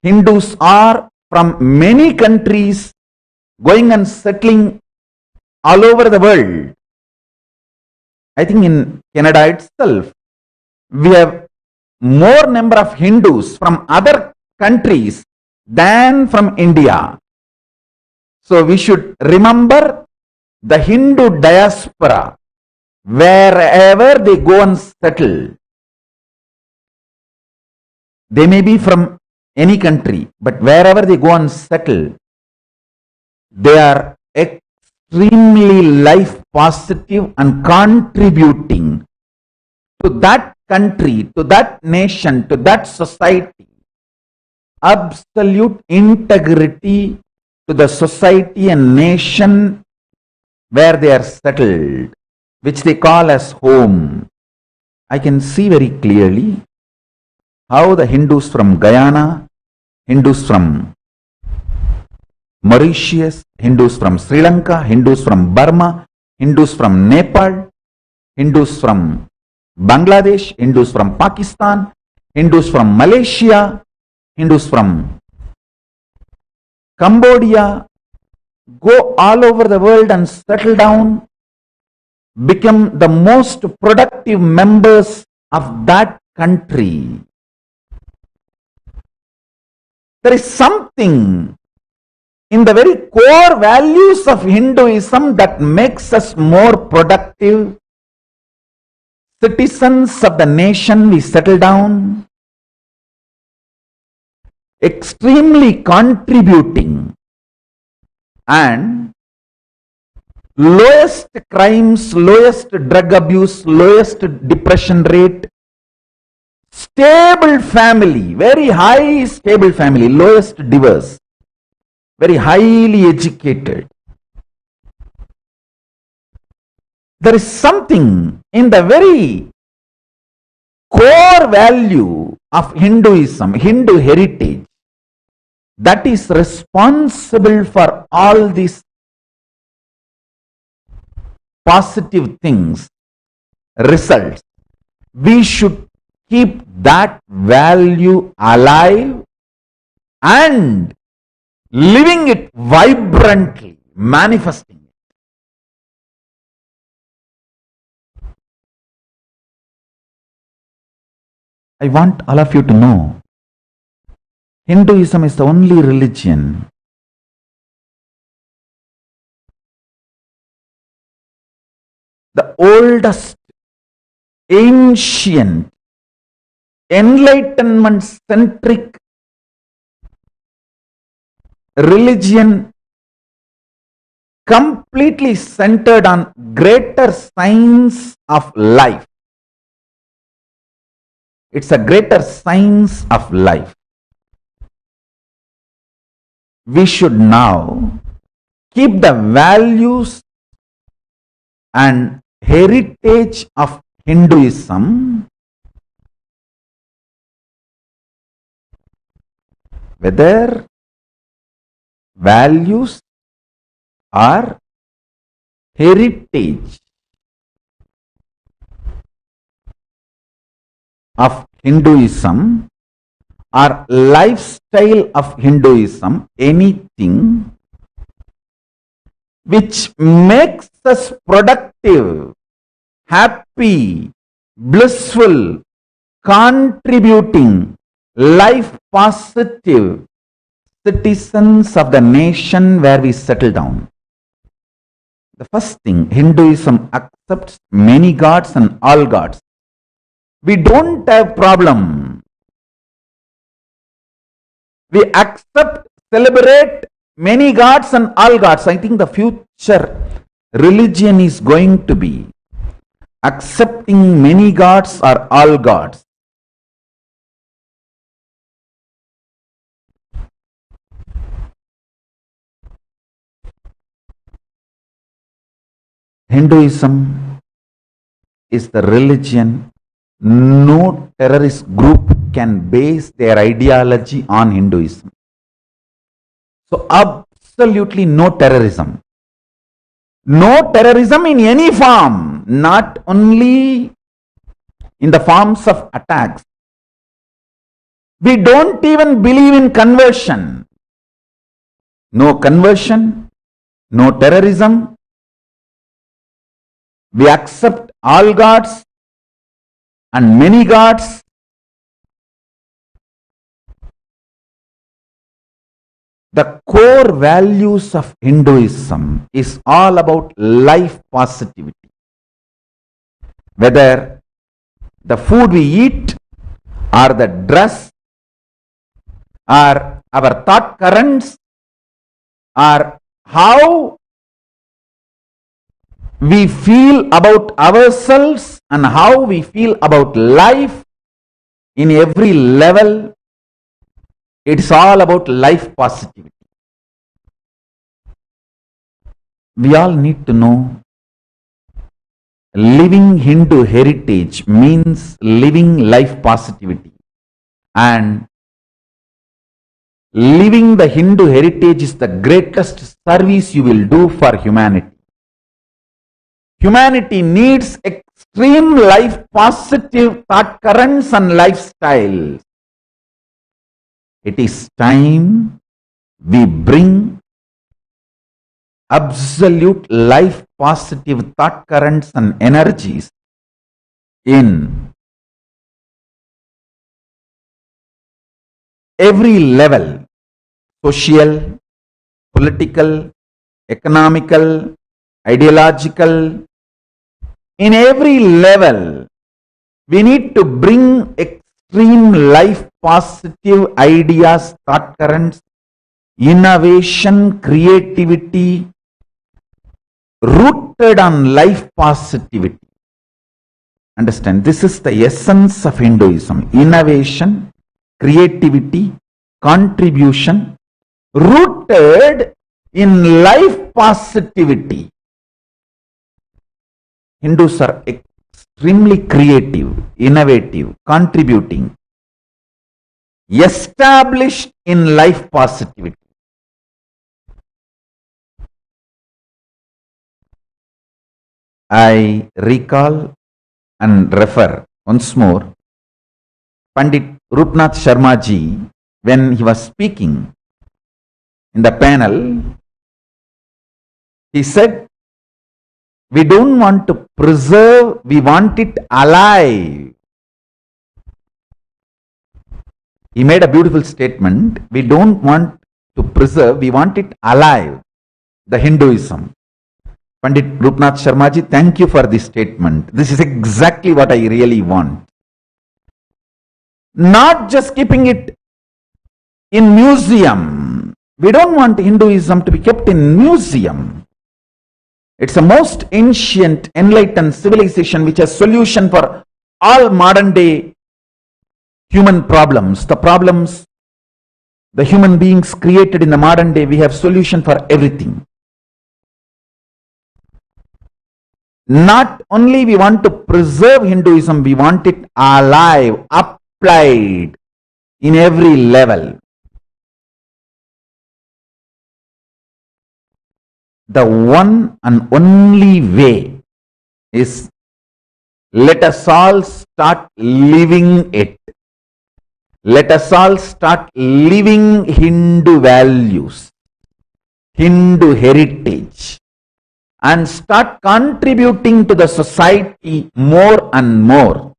Hindus are from many countries going and settling all over the world. I think in Canada itself, we have more number of Hindus from other countries than from India. So we should remember the Hindu diaspora, wherever they go and settle. They may be from any country, but wherever they go and settle, they are extremely life positive and contributing to that country, to that nation, to that society. absolute integrity to the society and nation where they are settled, which they call as home. I can see very clearly how the Hindus from Guyana, Hindus from Mauritius, Hindus from Sri Lanka, Hindus from Burma, Hindus from Nepal, Hindus from Bangladesh, Hindus from Pakistan, Hindus from Malaysia, Hindus from Cambodia, go all over the world and settle down, become the most productive members of that country. There is something in the very core values of Hinduism that makes us more productive citizens of the nation. We settle down, extremely contributing, and lowest crimes, lowest drug abuse, lowest depression rate, stable family, very high stable family, lowest divorce, very highly educated. There is something in the very core value of Hinduism, Hindu heritage, that is responsible for all these positive things, results. We should keep that value alive and living it vibrantly, manifesting it. I want all of you to know, Hinduism is the only religion the oldest, ancient, enlightenment-centric religion completely centered on greater science of life. It's a greater science of life. We should now keep the values and heritage of Hinduism, whether values or heritage of Hinduism or lifestyle of Hinduism, anything which makes us productive, happy, blissful, contributing, life positive citizens of the nation where we settle down. The first thing, Hinduism accepts many gods and all gods. We don't have problem. We accept, celebrate many gods and all gods. I think the future religion is going to be accepting many gods or all gods. Hinduism is the religion no terrorist group can base their ideology on Hinduism. So absolutely no terrorism. No terrorism in any form, not only in the forms of attacks. We don't even believe in conversion. No conversion, no terrorism. We accept all gods and many gods. The core values of Hinduism is all about life positivity. Whether the food we eat or the dress or our thought currents or how we feel about ourselves and how we feel about life in every level, It's all about life positivity. We all need to know living Hindu heritage means living life positivity, and living the Hindu heritage is the greatest service you will do for humanity. Humanity needs extreme life positive thought currents and lifestyles. It is time we bring absolute life positive thought currents and energies in every level: social, political, economical, ideological. In every level, we need to bring extreme life positive ideas, thought currents, innovation, creativity, rooted on life positivity. Understand, this is the essence of Hinduism: innovation, creativity, contribution, rooted in life positivity. Hindus are extremely creative, innovative, contributing, established in life positivity. I recall and refer once more Pandit Rupnath Sharma ji, when he was speaking in the panel, he said, we don't want to preserve, we want it alive. He made a beautiful statement. We don't want to preserve, we want it alive, the Hinduism. Pandit Rupnath Sharma ji, thank you for this statement. This is exactly what I really want. Not just keeping it in museum. We don't want Hinduism to be kept in museum. It's the most ancient, enlightened civilization which has solution for all modern day human problems. The problems the human beings created in the modern day, we have solution for everything. Not only we want to preserve Hinduism, we want it alive, applied in every level. The one and only way is, let us all start living it. Let us all start living Hindu values, Hindu heritage, and start contributing to the society more and more.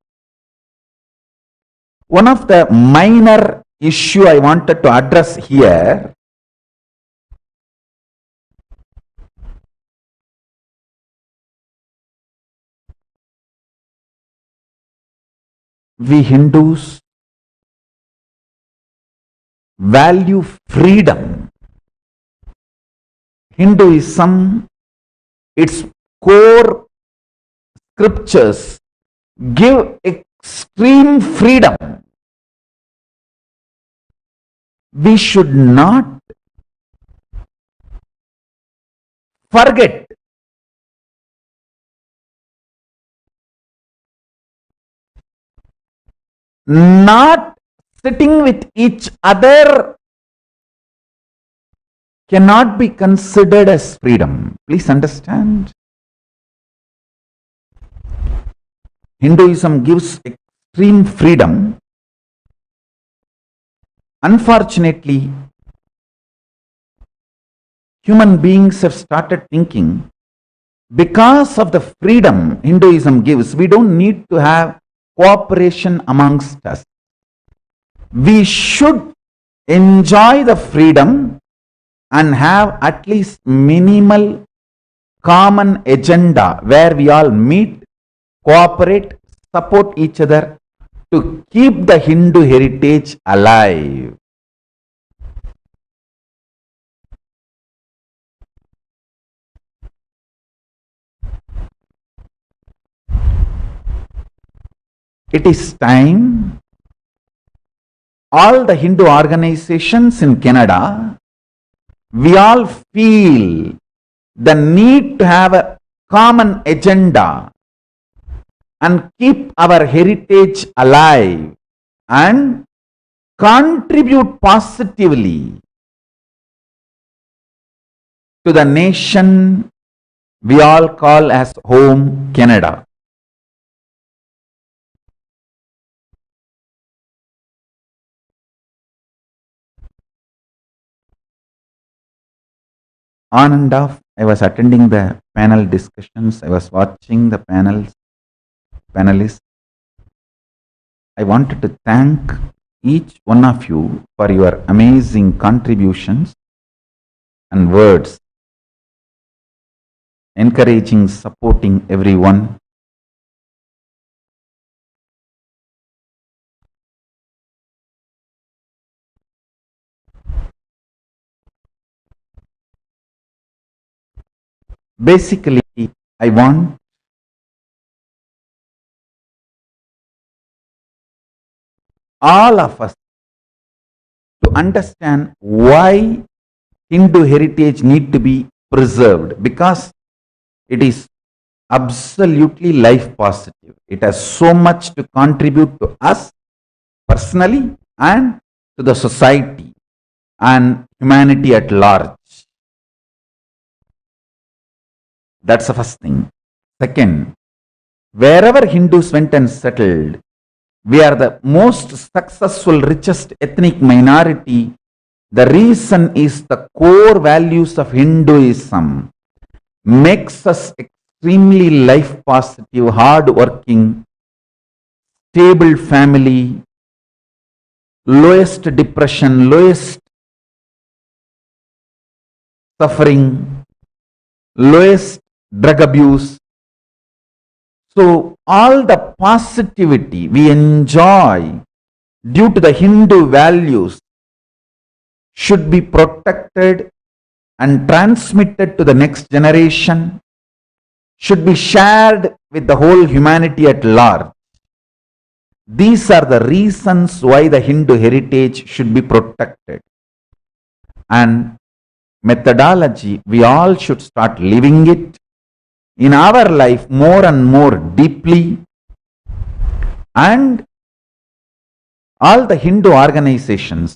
One of the minor issue I wanted to address here, we Hindus value freedom. Hinduism, its core scriptures give extreme freedom. We should not forget not sitting with each other cannot be considered as freedom. Please understand. Hinduism gives extreme freedom. Unfortunately, human beings have started thinking, because of the freedom Hinduism gives, we don't need to have cooperation amongst us. We should enjoy the freedom and have at least minimal common agenda where we all meet, cooperate, support each other to keep the Hindu heritage alive. It is time all the Hindu organizations in Canada, we all feel the need to have a common agenda and keep our heritage alive and contribute positively to the nation we all call as home, Canada. On and off, I was attending the panel discussions. I was watching the panelists. I wanted to thank each one of you for your amazing contributions and words, encouraging, supporting everyone. Basically, I want all of us to understand why Hindu heritage need to be preserved, because it is absolutely life positive. It has so much to contribute to us personally and to the society and humanity at large. That's the first thing. Second, wherever Hindus went and settled, we are the most successful, richest ethnic minority. The reason is the core values of Hinduism makes us extremely life positive, hard-working, stable family, lowest depression, lowest suffering, lowest drug abuse. So all the positivity we enjoy due to the Hindu values should be protected and transmitted to the next generation, should be shared with the whole humanity at large. These are the reasons why the Hindu heritage should be protected. And methodology, we all should start living it in our life more and more deeply. And all the Hindu organizations,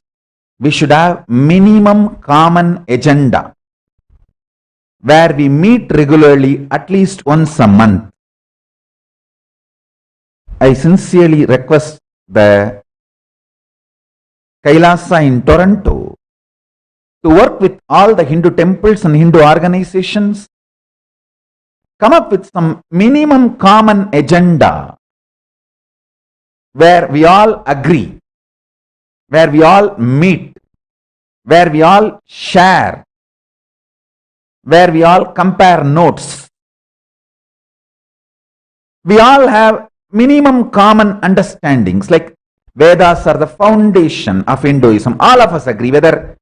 we should have minimum common agenda where we meet regularly at least once a month. I sincerely request the KAILASA in Toronto to work with all the Hindu temples and Hindu organizations, come up with some minimum common agenda where we all agree, where we all meet, where we all share, where we all compare notes. We all have minimum common understandings, like Vedas are the foundation of Hinduism. All of us agree, whether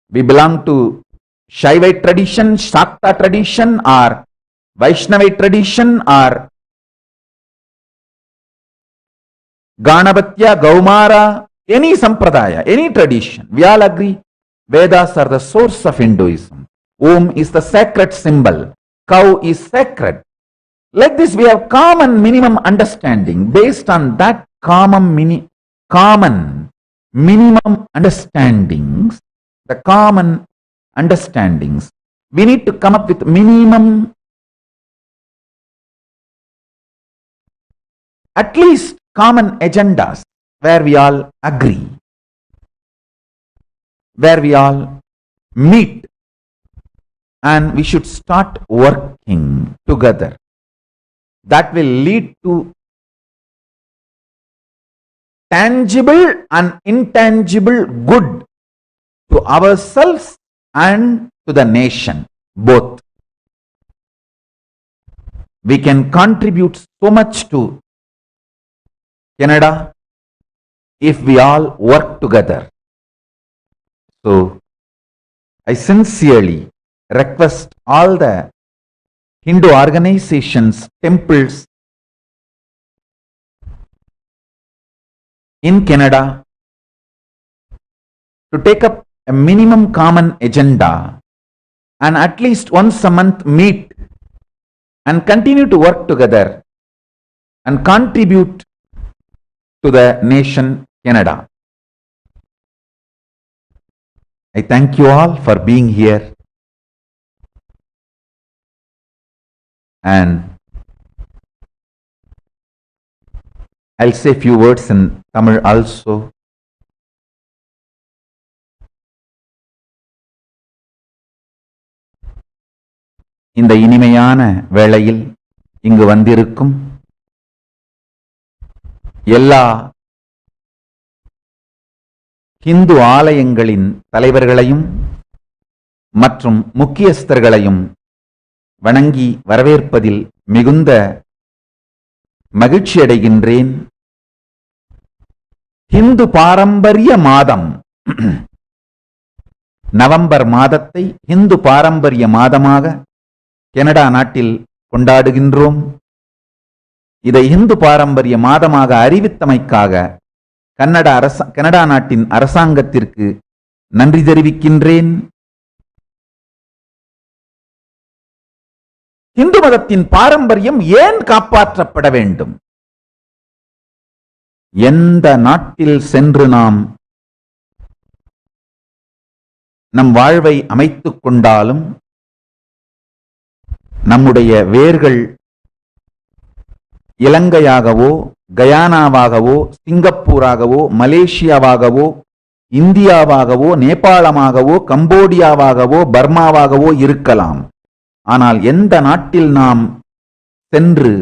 we belong to Shaivite tradition, Shakta tradition, or Vaishnavite tradition, or Ganapatya, Gaumara, any sampradaya, any tradition, we all agree Vedas are the source of Hinduism. Om is the sacred symbol. Cow is sacred. Like this, we have common minimum understanding. Based on that common minimum understandings, the common understandings, we need to come up with minimum, at least common agendas where we all agree, where we all meet, and we should start working together. That will lead to tangible and intangible good to ourselves and to the nation, both. We can contribute so much to Canada if we all work together. So, I sincerely request all the Hindu organizations, temples in Canada to take up a minimum common agenda and at least once a month meet and continue to work together and contribute to the nation Canada. I thank you all for being here, and I'll say a few words in Tamil also. இந்த இனிமையான வேளையில் இங்கு வந்திருக்கும் எல்லா இந்து ஆலயங்களின் தலைவர்களையும் மற்றும் முக்கியஸ்தர்களையும் வணங்கி வரவேற்பதில் மிகுந்த மகிழ்ச்சி அடைகின்றேன். இந்து பாரம்பரிய மாதம், நவம்பர் மாதத்தை இந்து பாரம்பரிய மாதமாக கனடா நாட்டில் கொண்டாடுகின்றோம். இதை இந்து பாரம்பரிய மாதமாக அறிவித்தமைக்காக கனடா நாட்டின் அரசாங்கத்திற்கு நன்றி தெரிவிக்கின்றேன். இந்து மதத்தின் பாரம்பரியம் ஏன் காப்பாற்றப்பட வேண்டும்? எந்த நாட்டில் சென்று நாம் நம் வாழ்வை அமைத்துக் கொண்டாலும் நம்முடைய வேர்கள் இலங்கையாகவோ, கயானாவாகவோ, சிங்கப்பூராகவோ, மலேசியாவாகவோ, இந்தியாவாகவோ, நேபாளமாகவோ, கம்போடியாவாகவோ, பர்மாவாகவோ இருக்கலாம். ஆனால் எந்த நாட்டில் நாம் சென்று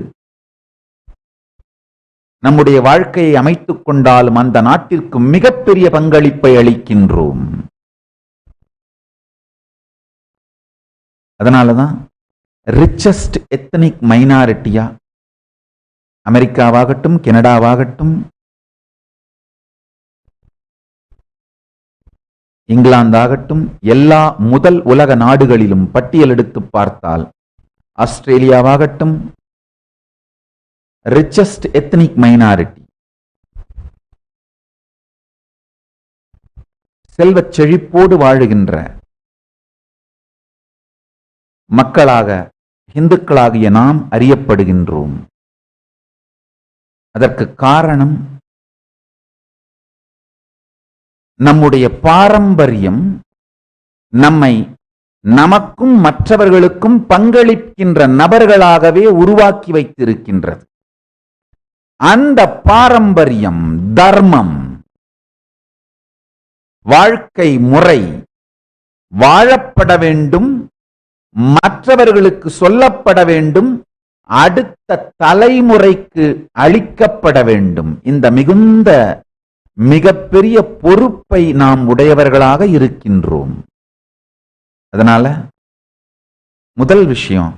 நம்முடைய வாழ்க்கையை அமைத்துக் கொண்டாலும் அந்த நாட்டிற்கு மிகப்பெரிய பங்களிப்பை அளிக்கின்றோம். அதனாலதான் ரிச்சஸ்ட் எத்னிக் மைனாரிட்டியா அமெரிக்காவாகட்டும், கனடாவாகட்டும், இங்கிலாந்தாகட்டும், எல்லா முதல் உலக நாடுகளிலும் பட்டியல் எடுத்து பார்த்தால் ஆஸ்திரேலியாவாகட்டும், ரிச்சஸ்ட் எத்னிக் மைனாரிட்டி, செல்வச் செழிப்போடு வாழுகின்ற மக்களாக இந்துக்களாகிய நாம் அறியப்படுகின்றோம். அதற்கு காரணம் நம்முடைய பாரம்பரியம் நம்மை நமக்கும் மற்றவர்களுக்கும் பங்களிக்கின்ற நபர்களாகவே உருவாக்கி வைத்திருக்கின்றது. அந்த பாரம்பரியம், தர்மம், வாழ்க்கை முறை வாழப்பட வேண்டும், மற்றவர்களுக்கு சொல்லப்பட வேண்டும், அடுத்த தலைமுறைக்கு அளிக்கப்பட வேண்டும். இந்த மிகுந்த மிகப்பெரிய பொறுப்பை நாம் உடையவர்களாக இருக்கின்றோம். அதனால முதல் விஷயம்,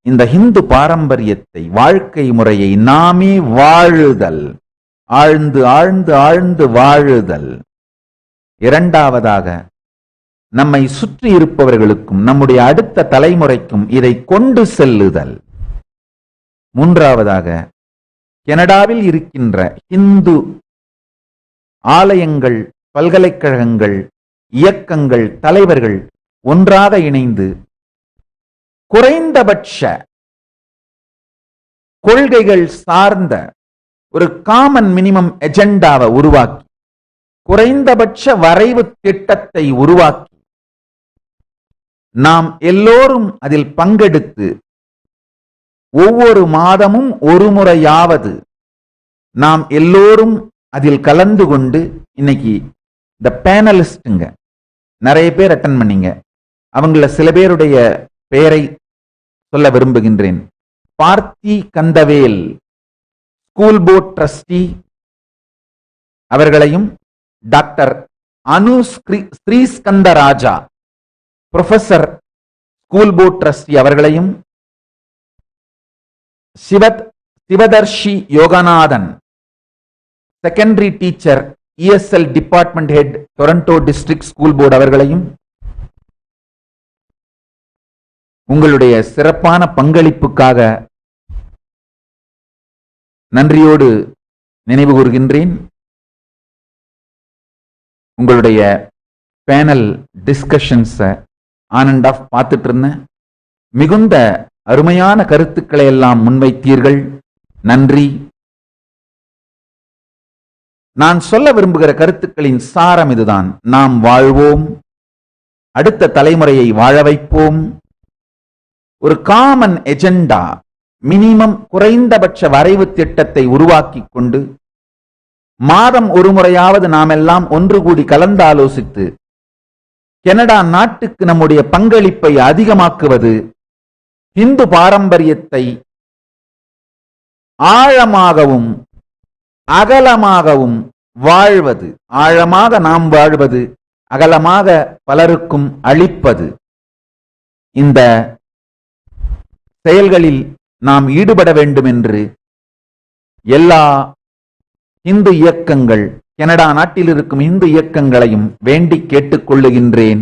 இந்த இந்து பாரம்பரியத்தை, வாழ்க்கை முறையை நாமே வாழுதல், ஆழ்ந்து ஆழ்ந்து ஆழ்ந்து வாழுதல். இரண்டாவதாக, நம்மை சுற்றி இருப்பவர்களுக்கும் நம்முடைய அடுத்த தலைமுறைக்கும் இதை கொண்டு செல்லுதல். மூன்றாவதாக, கனடாவில் இருக்கின்ற இந்து ஆலயங்கள், பல்கலைக்கழகங்கள், இயக்கங்கள், தலைவர்கள் ஒன்றாக இணைந்து குறைந்தபட்ச கொள்கைகள் சார்ந்த ஒரு காமன் மினிமம் எஜெண்டாவை உருவாக்கி, குறைந்தபட்ச வரைவு திட்டத்தை உருவாக்கி, நாம் எல்லோரும் அதில் பங்கெடுத்து ஒவ்வொரு மாதமும் ஒரு முறையாவது நாம் எல்லோரும் அதில் கலந்து கொண்டு, இன்னைக்கு இந்த பேனலிஸ்டுங்க நிறைய பேர் அட்டன் பண்ணீங்க. அவங்கள சில பேருடைய பெயரை சொல்ல விரும்புகின்றேன். Parthi Kandavel, school board trustee அவர்களையும், doctor Anu Sriskandarajah, professor, school board trustee அவர்களையும், Sivatharshi Yoganathan, secondary teacher, ESL department head, Toronto district school board அவர்களையும் உங்களுடைய சிறப்பான பங்களிப்புக்காக நன்றியோடு நினைவு கூறுகின்றேன். உங்களுடைய பேனல் டிஸ்கஷன்ஸை ஆன் அண்ட் ஆஃப் பார்த்துட்டு இருந்தேன். மிகுந்த அருமையான கருத்துக்களை எல்லாம் முன்வைத்தீர்கள். நன்றி. நான் சொல்ல விரும்புகிற கருத்துக்களின் சாரம் இதுதான். நாம் வாழ்வோம், அடுத்த தலைமுறையை வாழ வைப்போம். ஒரு காமன் எஜெண்டா, மினிமம் குறைந்தபட்ச வரைவு திட்டத்தை உருவாக்கி கொண்டு மாதம் ஒரு முறையாவது நாம் எல்லாம் ஒன்று கூடி கலந்தாலோசித்து கனடா நாட்டுக்கு நம்முடைய பங்களிப்பை அதிகமாக்குவது, இந்து பாரம்பரியத்தை ஆழமாகவும் அகலமாகவும் வாழ்வது, ஆழமாக நாம் வாழ்வது, அகலமாக பலருக்கும் அளிப்பது, இந்த செயல்களில் நாம் ஈடுபட வேண்டும் என்று எல்லா இந்து இயக்கங்கள், கனடா நாட்டில் இருக்கும் இந்து இயக்கங்களையும் வேண்டி கேட்டுக்கொள்ளுகின்றேன்.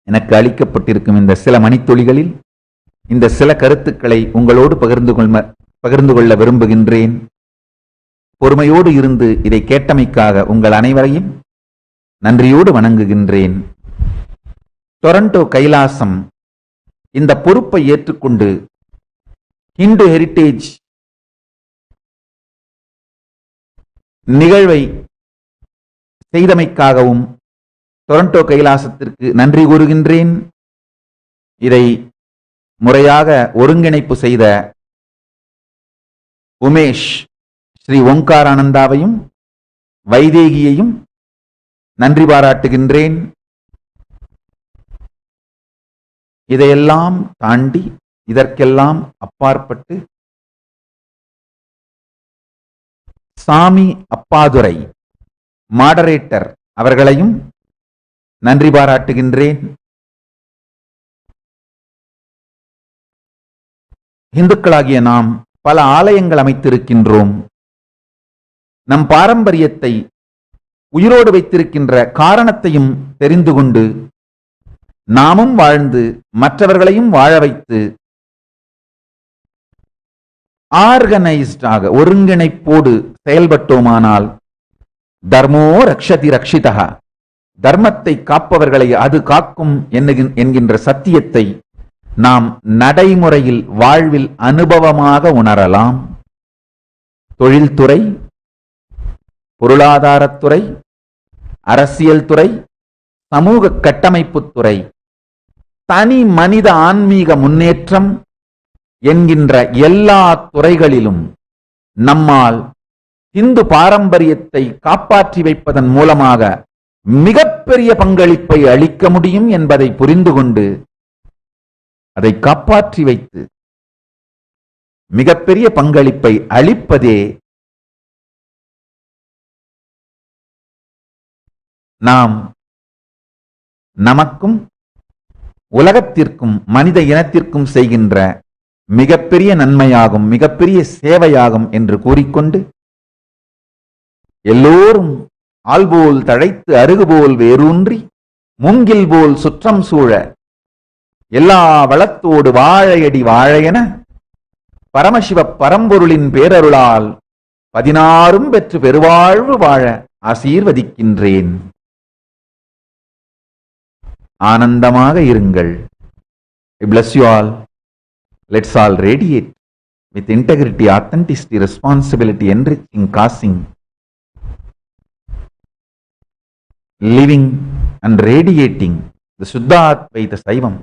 எனக்கு அளிக்கப்பட்டிருக்கும் இந்த சில மணித்துளிகளில் இந்த சில கருத்துக்களை உங்களோடு பகிர்ந்து கொள்ள விரும்புகின்றேன். பொறுமையோடு இருந்து இதை கேட்டமைக்காக உங்கள் அனைவரையும் நன்றியோடு வணங்குகின்றேன். டொரண்டோ கைலாசம் இந்த பொறுப்பை ஏற்றுக்கொண்டு ஹிந்து ஹெரிட்டேஜ் நிகழ்வை செய்தமைக்காகவும் டொரண்டோ கைலாசத்திற்கு நன்றி கூறுகின்றேன். இதை முறையாக ஒருங்கிணைப்பு செய்த உமேஷ், ஸ்ரீ ஓங்காரானந்தாவையும் வைதேகியையும் நன்றி பாராட்டுகின்றேன். இதையெல்லாம் தாண்டி, இதற்கெல்லாம் அப்பாற்பட்டு சாமி அப்பாதுரை மாடரேட்டர் அவர்களையும் நன்றி பாராட்டுகின்றேன். இந்துக்களாகிய நாம் பல ஆலயங்கள் அமைத்திருக்கின்றோம். நம் பாரம்பரியத்தை உயிரோடு வைத்திருக்கின்ற காரணத்தையும் தெரிந்து கொண்டு நாமும் வாழ்ந்து மற்றவர்களையும் வாழ வைத்து ஆர்கனைஸ்டாக ஒருங்கிணைப்போடு செயல்பட்டோமானால் தர்மோ ரக்ஷதி ரக்ஷிதா, தர்மத்தை காப்பவர்களை அது காக்கும் என்கின்ற சத்தியத்தை நாம் நடைமுறையில் வாழ்வில் அனுபவமாக உணரலாம். தொழில்துறை, பொருளாதாரத்துறை, அரசியல் துறை, சமூக கட்டமைப்புத்துறை, தனி மனித ஆன்மீக முன்னேற்றம் என்கின்ற எல்லா துறைகளிலும் நம்மால் இந்து பாரம்பரியத்தை காப்பாற்றி வைப்பதன் மூலமாக மிகப்பெரிய பங்களிப்பை அளிக்க முடியும் என்பதை புரிந்து கொண்டு அதை காப்பாற்றி வைத்து மிகப்பெரிய பங்களிப்பை அளிப்பதே நாம் நமக்கும் உலகத்திற்கும் மனித இனத்திற்கும் செய்கின்ற மிகப்பெரிய நன்மையாகும், மிகப்பெரிய சேவையாகும் என்று கூறிக்கொண்டு எல்லோரும் ஆள்போல் தழைத்து அருகுபோல் வேரூன்றி மூங்கில் போல் சுற்றம் சூழ எல்லா வளத்தோடு வாழையடி வாழையென பரமசிவ பரம்பொருளின் பேரருளால் 16 பெற்று பெருவாழ்வு வாழ ஆசீர்வதிக்கின்றேன். ஆனந்தமாக இருங்கள். I bless you all. Let's all radiate with integrity, authenticity, responsibility, enriching, causing, living and radiating the Suddha-Advaita Saivam,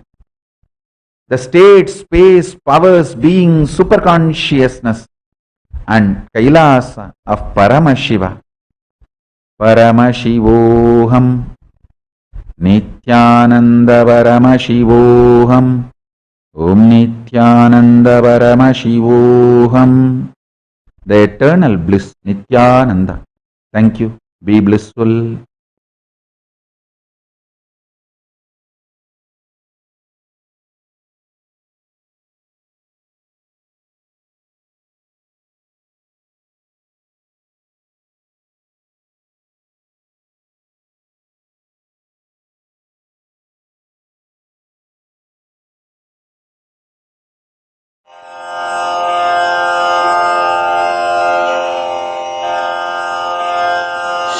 the state, space, powers, being, superconsciousness and KAILASA of Paramashiva. Paramashivoham, Nithyananda Paramashivoham, Om Nithyananda Paramashivoham, the eternal bliss Nithyananda. Thank you. Be blissful.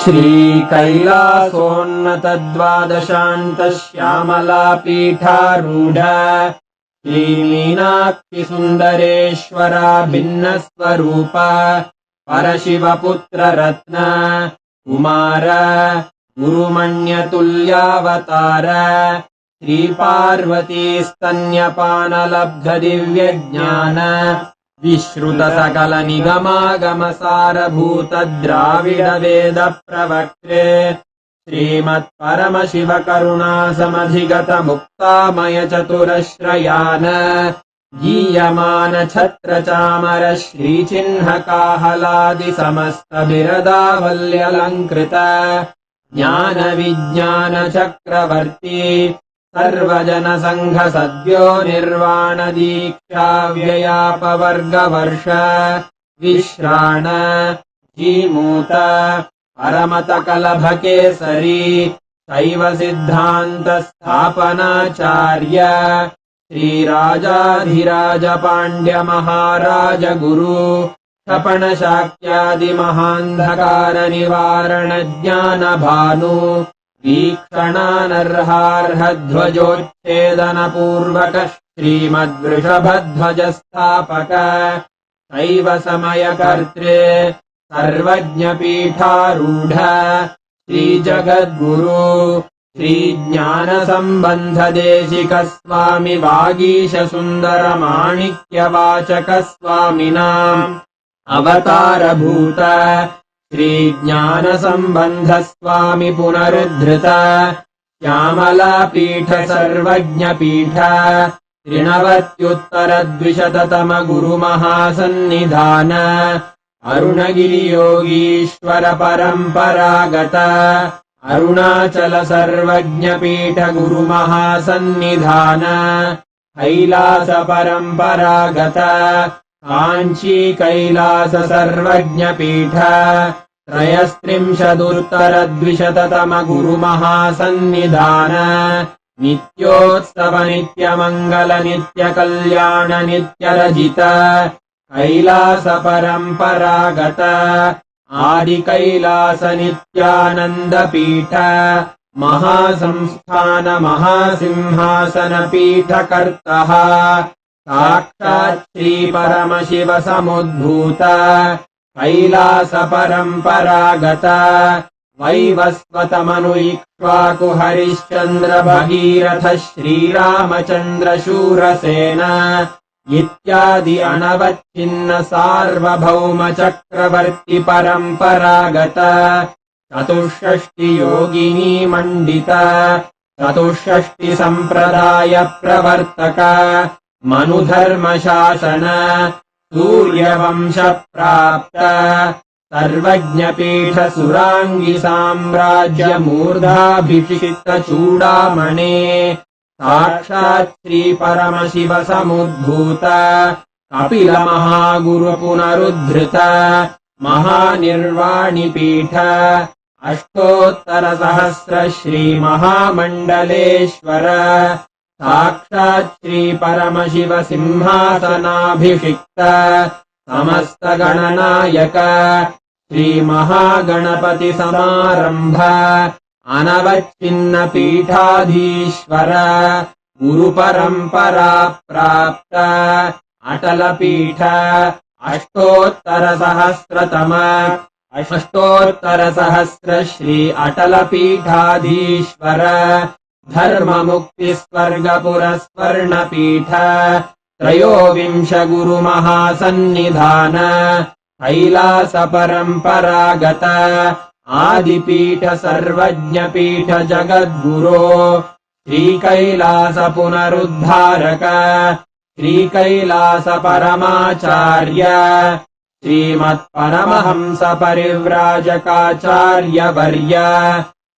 श्रीकैलासोन्नतद्वादशान्तश्यामलापीठारूढ श्रीमीनाक्षिसुन्दरेश्वरा भिन्नस्वरूप परशिवपुत्ररत्न Kumar गुरुमण्यतुल्यावतार श्रीपार्वतीस्तन्यपानलब्धदिव्यज्ञान विश्रुतसकलनिगमागमसारभूत द्राविडवेदप्रवक्त्रे श्रीमत्परमशिवकरुणासमधिगतमुक्तामयचतुरश्रयान गीयमान छत्रचामर श्रीचिह्नकाहलादिसमस्तबिरदावल्यलङ्कृत ज्ञानविज्ञानचक्रवर्ती सर्वजनसङ्घसद्यो निर्वाणदीक्षाव्ययापवर्गवर्ष विश्राण Jimuta परमतकलभकेसरी शैवसिद्धान्तस्थापनाचार्य श्रीराजाधिराजपाण्ड्यमहाराजगुरु शपणशाक्यादिमहान्धकारनिवारणज्ञानभानु वीक्षणानर्हार्हध्वजोच्छेदनपूर्वक श्रीमद्वृषभध्वजस्थापक शैव समयकर्त्रे सर्वज्ञपीठारूढ श्रीजगद्गुरु श्रीज्ञानसम्बन्धदेशिक स्वामि वागीशसुन्दरमाणिक्यवाचक स्वामिनाम् अवतारभूत श्रीज्ञानसम्बन्ध स्वामि पुनरुद्धृत श्यामलापीठ सर्वज्ञपीठ त्रिणवत्युत्तरद्विशततम गुरुमहासन्निधान अरुणगिरियोगीश्वर परम्परागत अरुणाचल सर्वज्ञपीठ गुरुमहासन्निधान कैलास परम्परागत काञ्ची कैलास सर्वज्ञपीठ त्रयस्त्रिंशदुत्तरद्विशततम गुरुमहासन्निधान नित्योत्सव नित्यमङ्गल नित्यकल्याण नित्यरजित कैलास परम्परागत आदिकैलास नित्यानन्दपीठ महासंस्थान महासिंहासनपीठकर्तः साक्षात् श्रीपरमशिव समुद्भूत कैलास परम्परागत वैवस्वतमनु इक्ष्वाकु हरिश्चन्द्र भगीरथ श्रीरामचन्द्र शूरसेन इत्यादि अनवच्छिन्न सार्वभौम चक्रवर्ति परम्परागत चतुष्षष्टि योगिनी मण्डित चतुष्षष्टि सम्प्रदाय प्रवर्तक मनुधर्मशासन सूर्यवंश प्राप्त सर्वज्ञपीठ सुराङ्गि साम्राज्य मूर्धाभिषिक्त चूडामणे साक्षात् श्री परमशिव समुद्भूत कपिल महागुरु पुनरुद्धृत महानिर्वाणिपीठ अष्टोत्तरसहस्र श्री महामण्डलेश्वर साक्षात् श्री परमशिव सिंहासनाभिषिक्त समस्त गणनायक श्री महागणपति समारंभ अनवच्छिन्न पीठाधीश्वर गुरु परंपरा प्राप्त अटल पीठ अष्टोत्तर सहस्र श्री अटल पीठाधीश्वर धर्म मुक्ति स्वर्ग पुरस्वर्ण पीठ त्रयोविंश गुरु महासन्निधान कैलास परम्परागत आदिपीठ सर्वज्ञपीठ जगद्गुरो श्रीकैलास पुनरुद्धारक श्रीकैलास परमाचार्य श्रीमत्परमहंस परिव्राजकाचार्य वर्य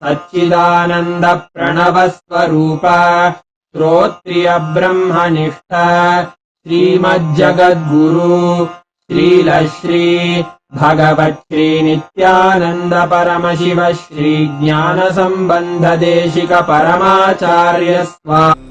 सच्चिदानंद प्रणव स्वरूप श्रोत्रिय ब्रह्मनिष्ठ श्रीमज्जगद्गुरु श्रीलश्री भगवत् नित्यानंद परमशिव श्री ज्ञान संबंध देशिक परमाचार्य स्वामी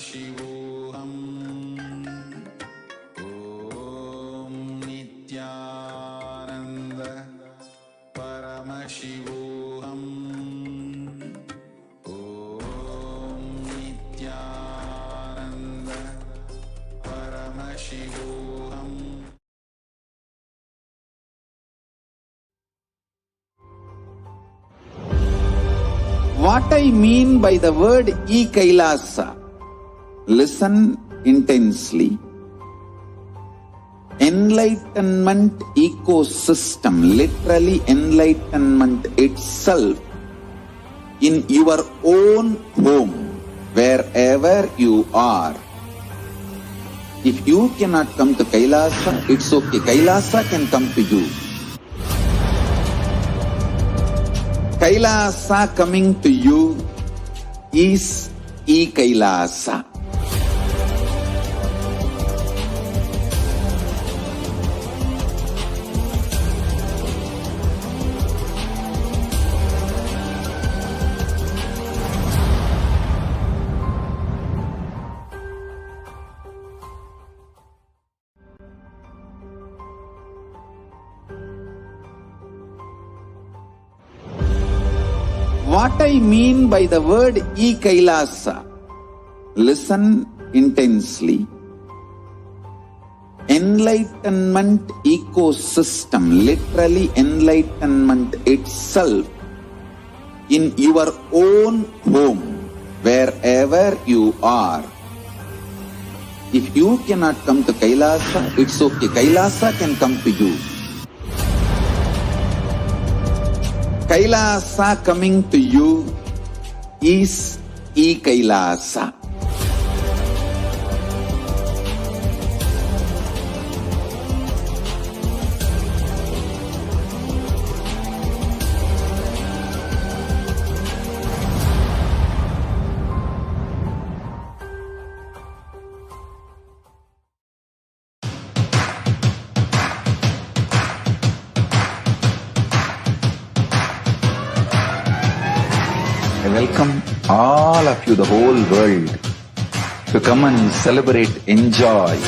Paramashivoham. Om Nithyananda Paramashivoham. Om Nithyananda Paramashivoham. What I mean by the word KAILASA, listen intensely. Enlightenment ecosystem, literally enlightenment itself, in your own home, wherever you are. If you cannot come to KAILASA, it's okay. KAILASA can come to you. KAILASA coming to you is KAILASA. What I mean by the word KAILASA, listen intensely. Enlightenment ecosystem, literally enlightenment itself, in your own home, wherever you are. If you cannot come to KAILASA, it's okay. KAILASA can come to you. KAILASA coming to you is KAILASA. I welcome all of you, the whole world, to come and celebrate, enjoy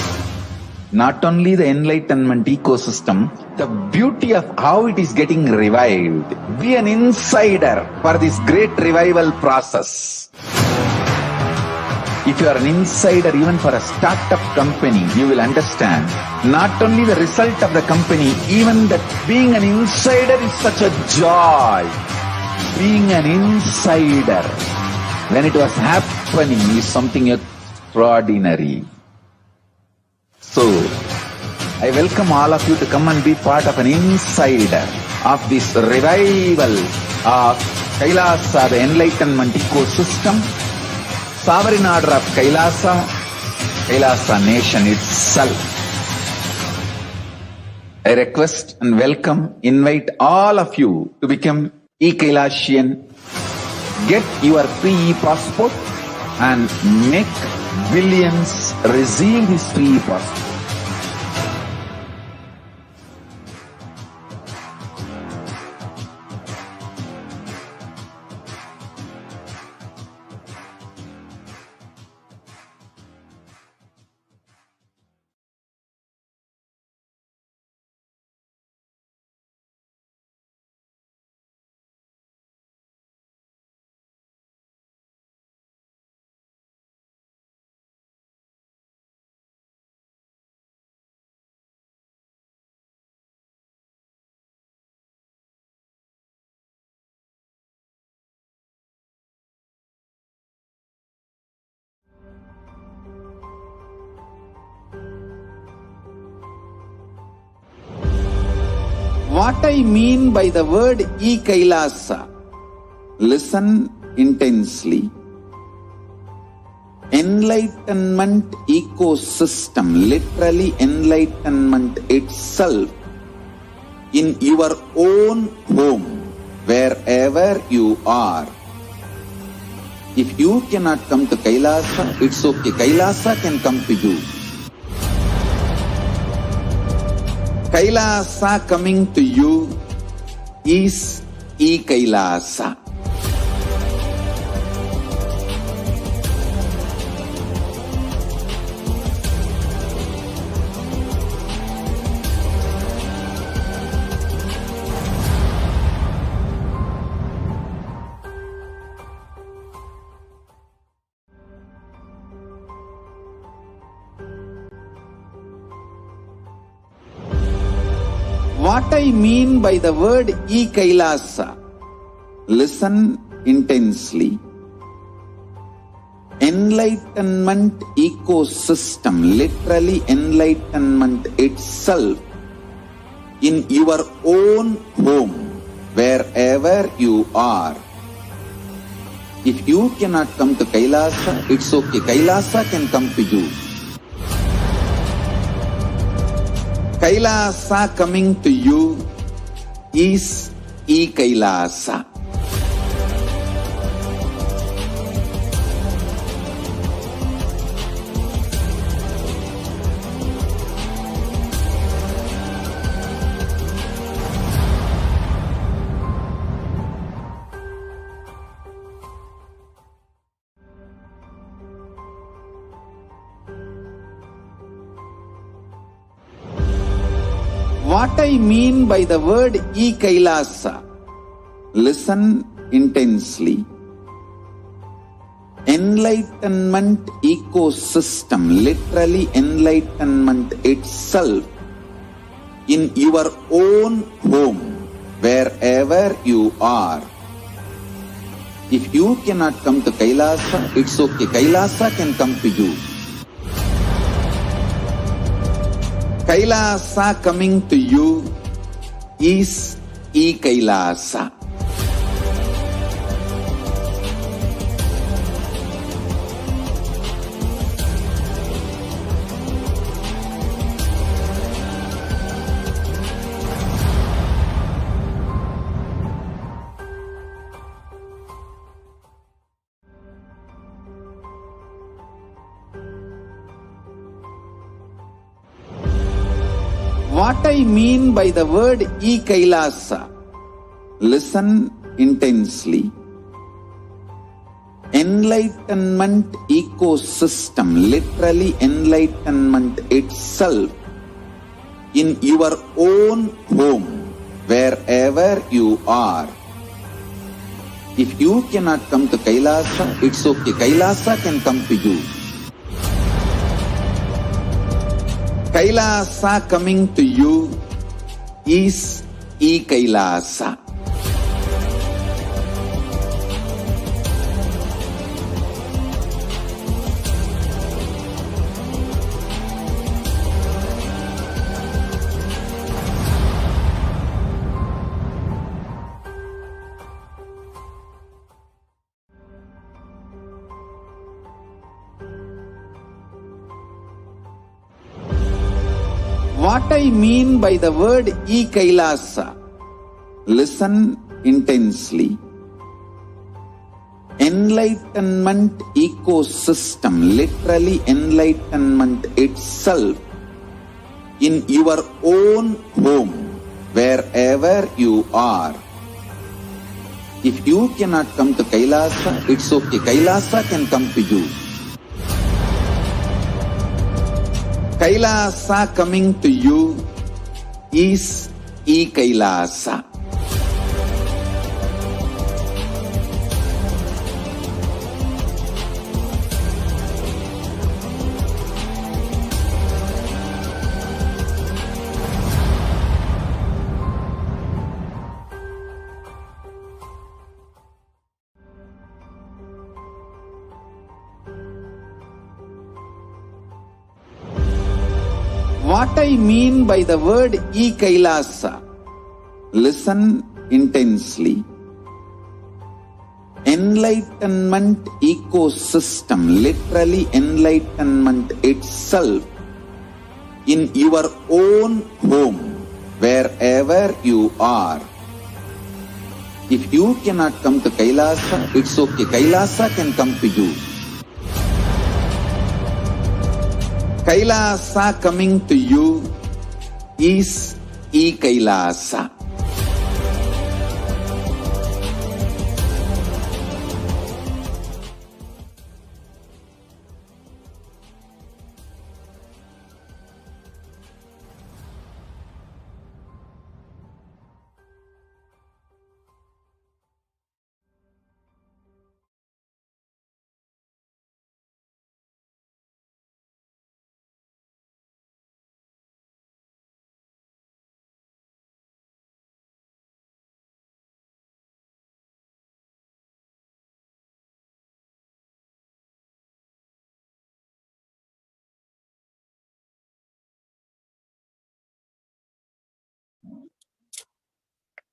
not only the enlightenment ecosystem, the beauty of how it is getting revived. Be an insider for this great revival process. If you are an insider even for a startup company, you will understand not only the result of the company, even that being an insider is such a joy. Being an insider, when it was happening, is something extraordinary. So, I welcome all of you to come and be part of an insider of this revival of KAILASA, the enlightenment ecosystem, sovereign order of KAILASA, KAILASA nation itself. I request and welcome, invite all of you to become KAILASian, get your free passport and make billions receive this free passport. What I mean by the word KAILASA, listen intensely. Enlightenment ecosystem, literally enlightenment itself, in your own home, wherever you are. If you cannot come to KAILASA, it's okay. KAILASA can come to you. KAILASA coming to you is KAILASA. What I mean by the word KAILASA, listen intensely. Enlightenment ecosystem, literally enlightenment itself, in your own home, wherever you are. If you cannot come to Kailasa, it's okay. Kailasa can come to you. Kailasa coming to you is Kailasa. What I mean by the word KAILASA, listen intensely. Enlightenment ecosystem, literally enlightenment itself, in your own home, wherever you are. If you cannot come to Kailasa, it's okay. Kailasa can come to you. Kailasa coming to you is Kailasa. What I mean by the word KAILASA, listen intensely. Enlightenment ecosystem, literally enlightenment itself, in your own home, wherever you are. If you cannot come to Kailasa, it's okay. Kailasa can come to you. Kailasa coming to you is Kailasa. What I mean by the word KAILASA, listen intensely. Enlightenment ecosystem, literally enlightenment itself, in your own home, wherever you are. If you cannot come to Kailasa, it's okay. Kailasa can come to you. Kailasa coming to you is Kailasa. What I mean by the word KAILASA, listen intensely. Enlightenment ecosystem, literally enlightenment itself, in your own home, wherever you are. If you cannot come to Kailasa, it's okay. Kailasa can come to you. Kailasa coming to you is Kailasa.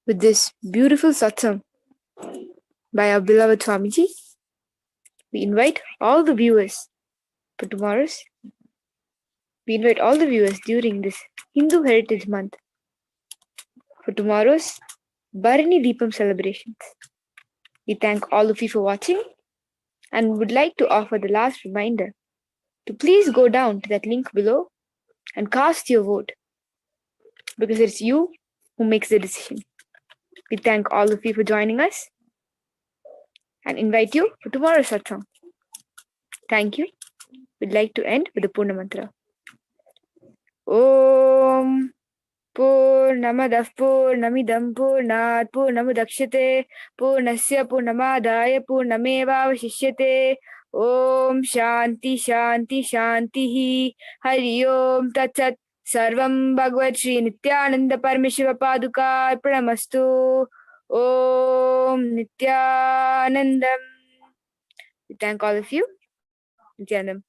with this beautiful satsang by our beloved Swamiji, we invite all the viewers for tomorrow's. We invite all the viewers during this Hindu Heritage Month for tomorrow's Bharani Deepam celebrations. We thank all of you for watching and would like to offer the last reminder to please go down to that link below and cast your vote, because it's you who makes the decision. We thank all of you for joining us and invite you for tomorrow's satsang. Thank you. We'd like to end with the Purna Mantra. Om Purnamadah Purnamidam Purnat Purnamudakshate Purnasya Purnamadaya Purnamevavashishyate. Om Shanti Shanti Shanti Hari Om Tat Sat. Sarvam Bhagavad Shri Nithyananda Paramashiva Paduka Arpanamastu. Om Nithyanandam. We thank all of you. Nithyanandam.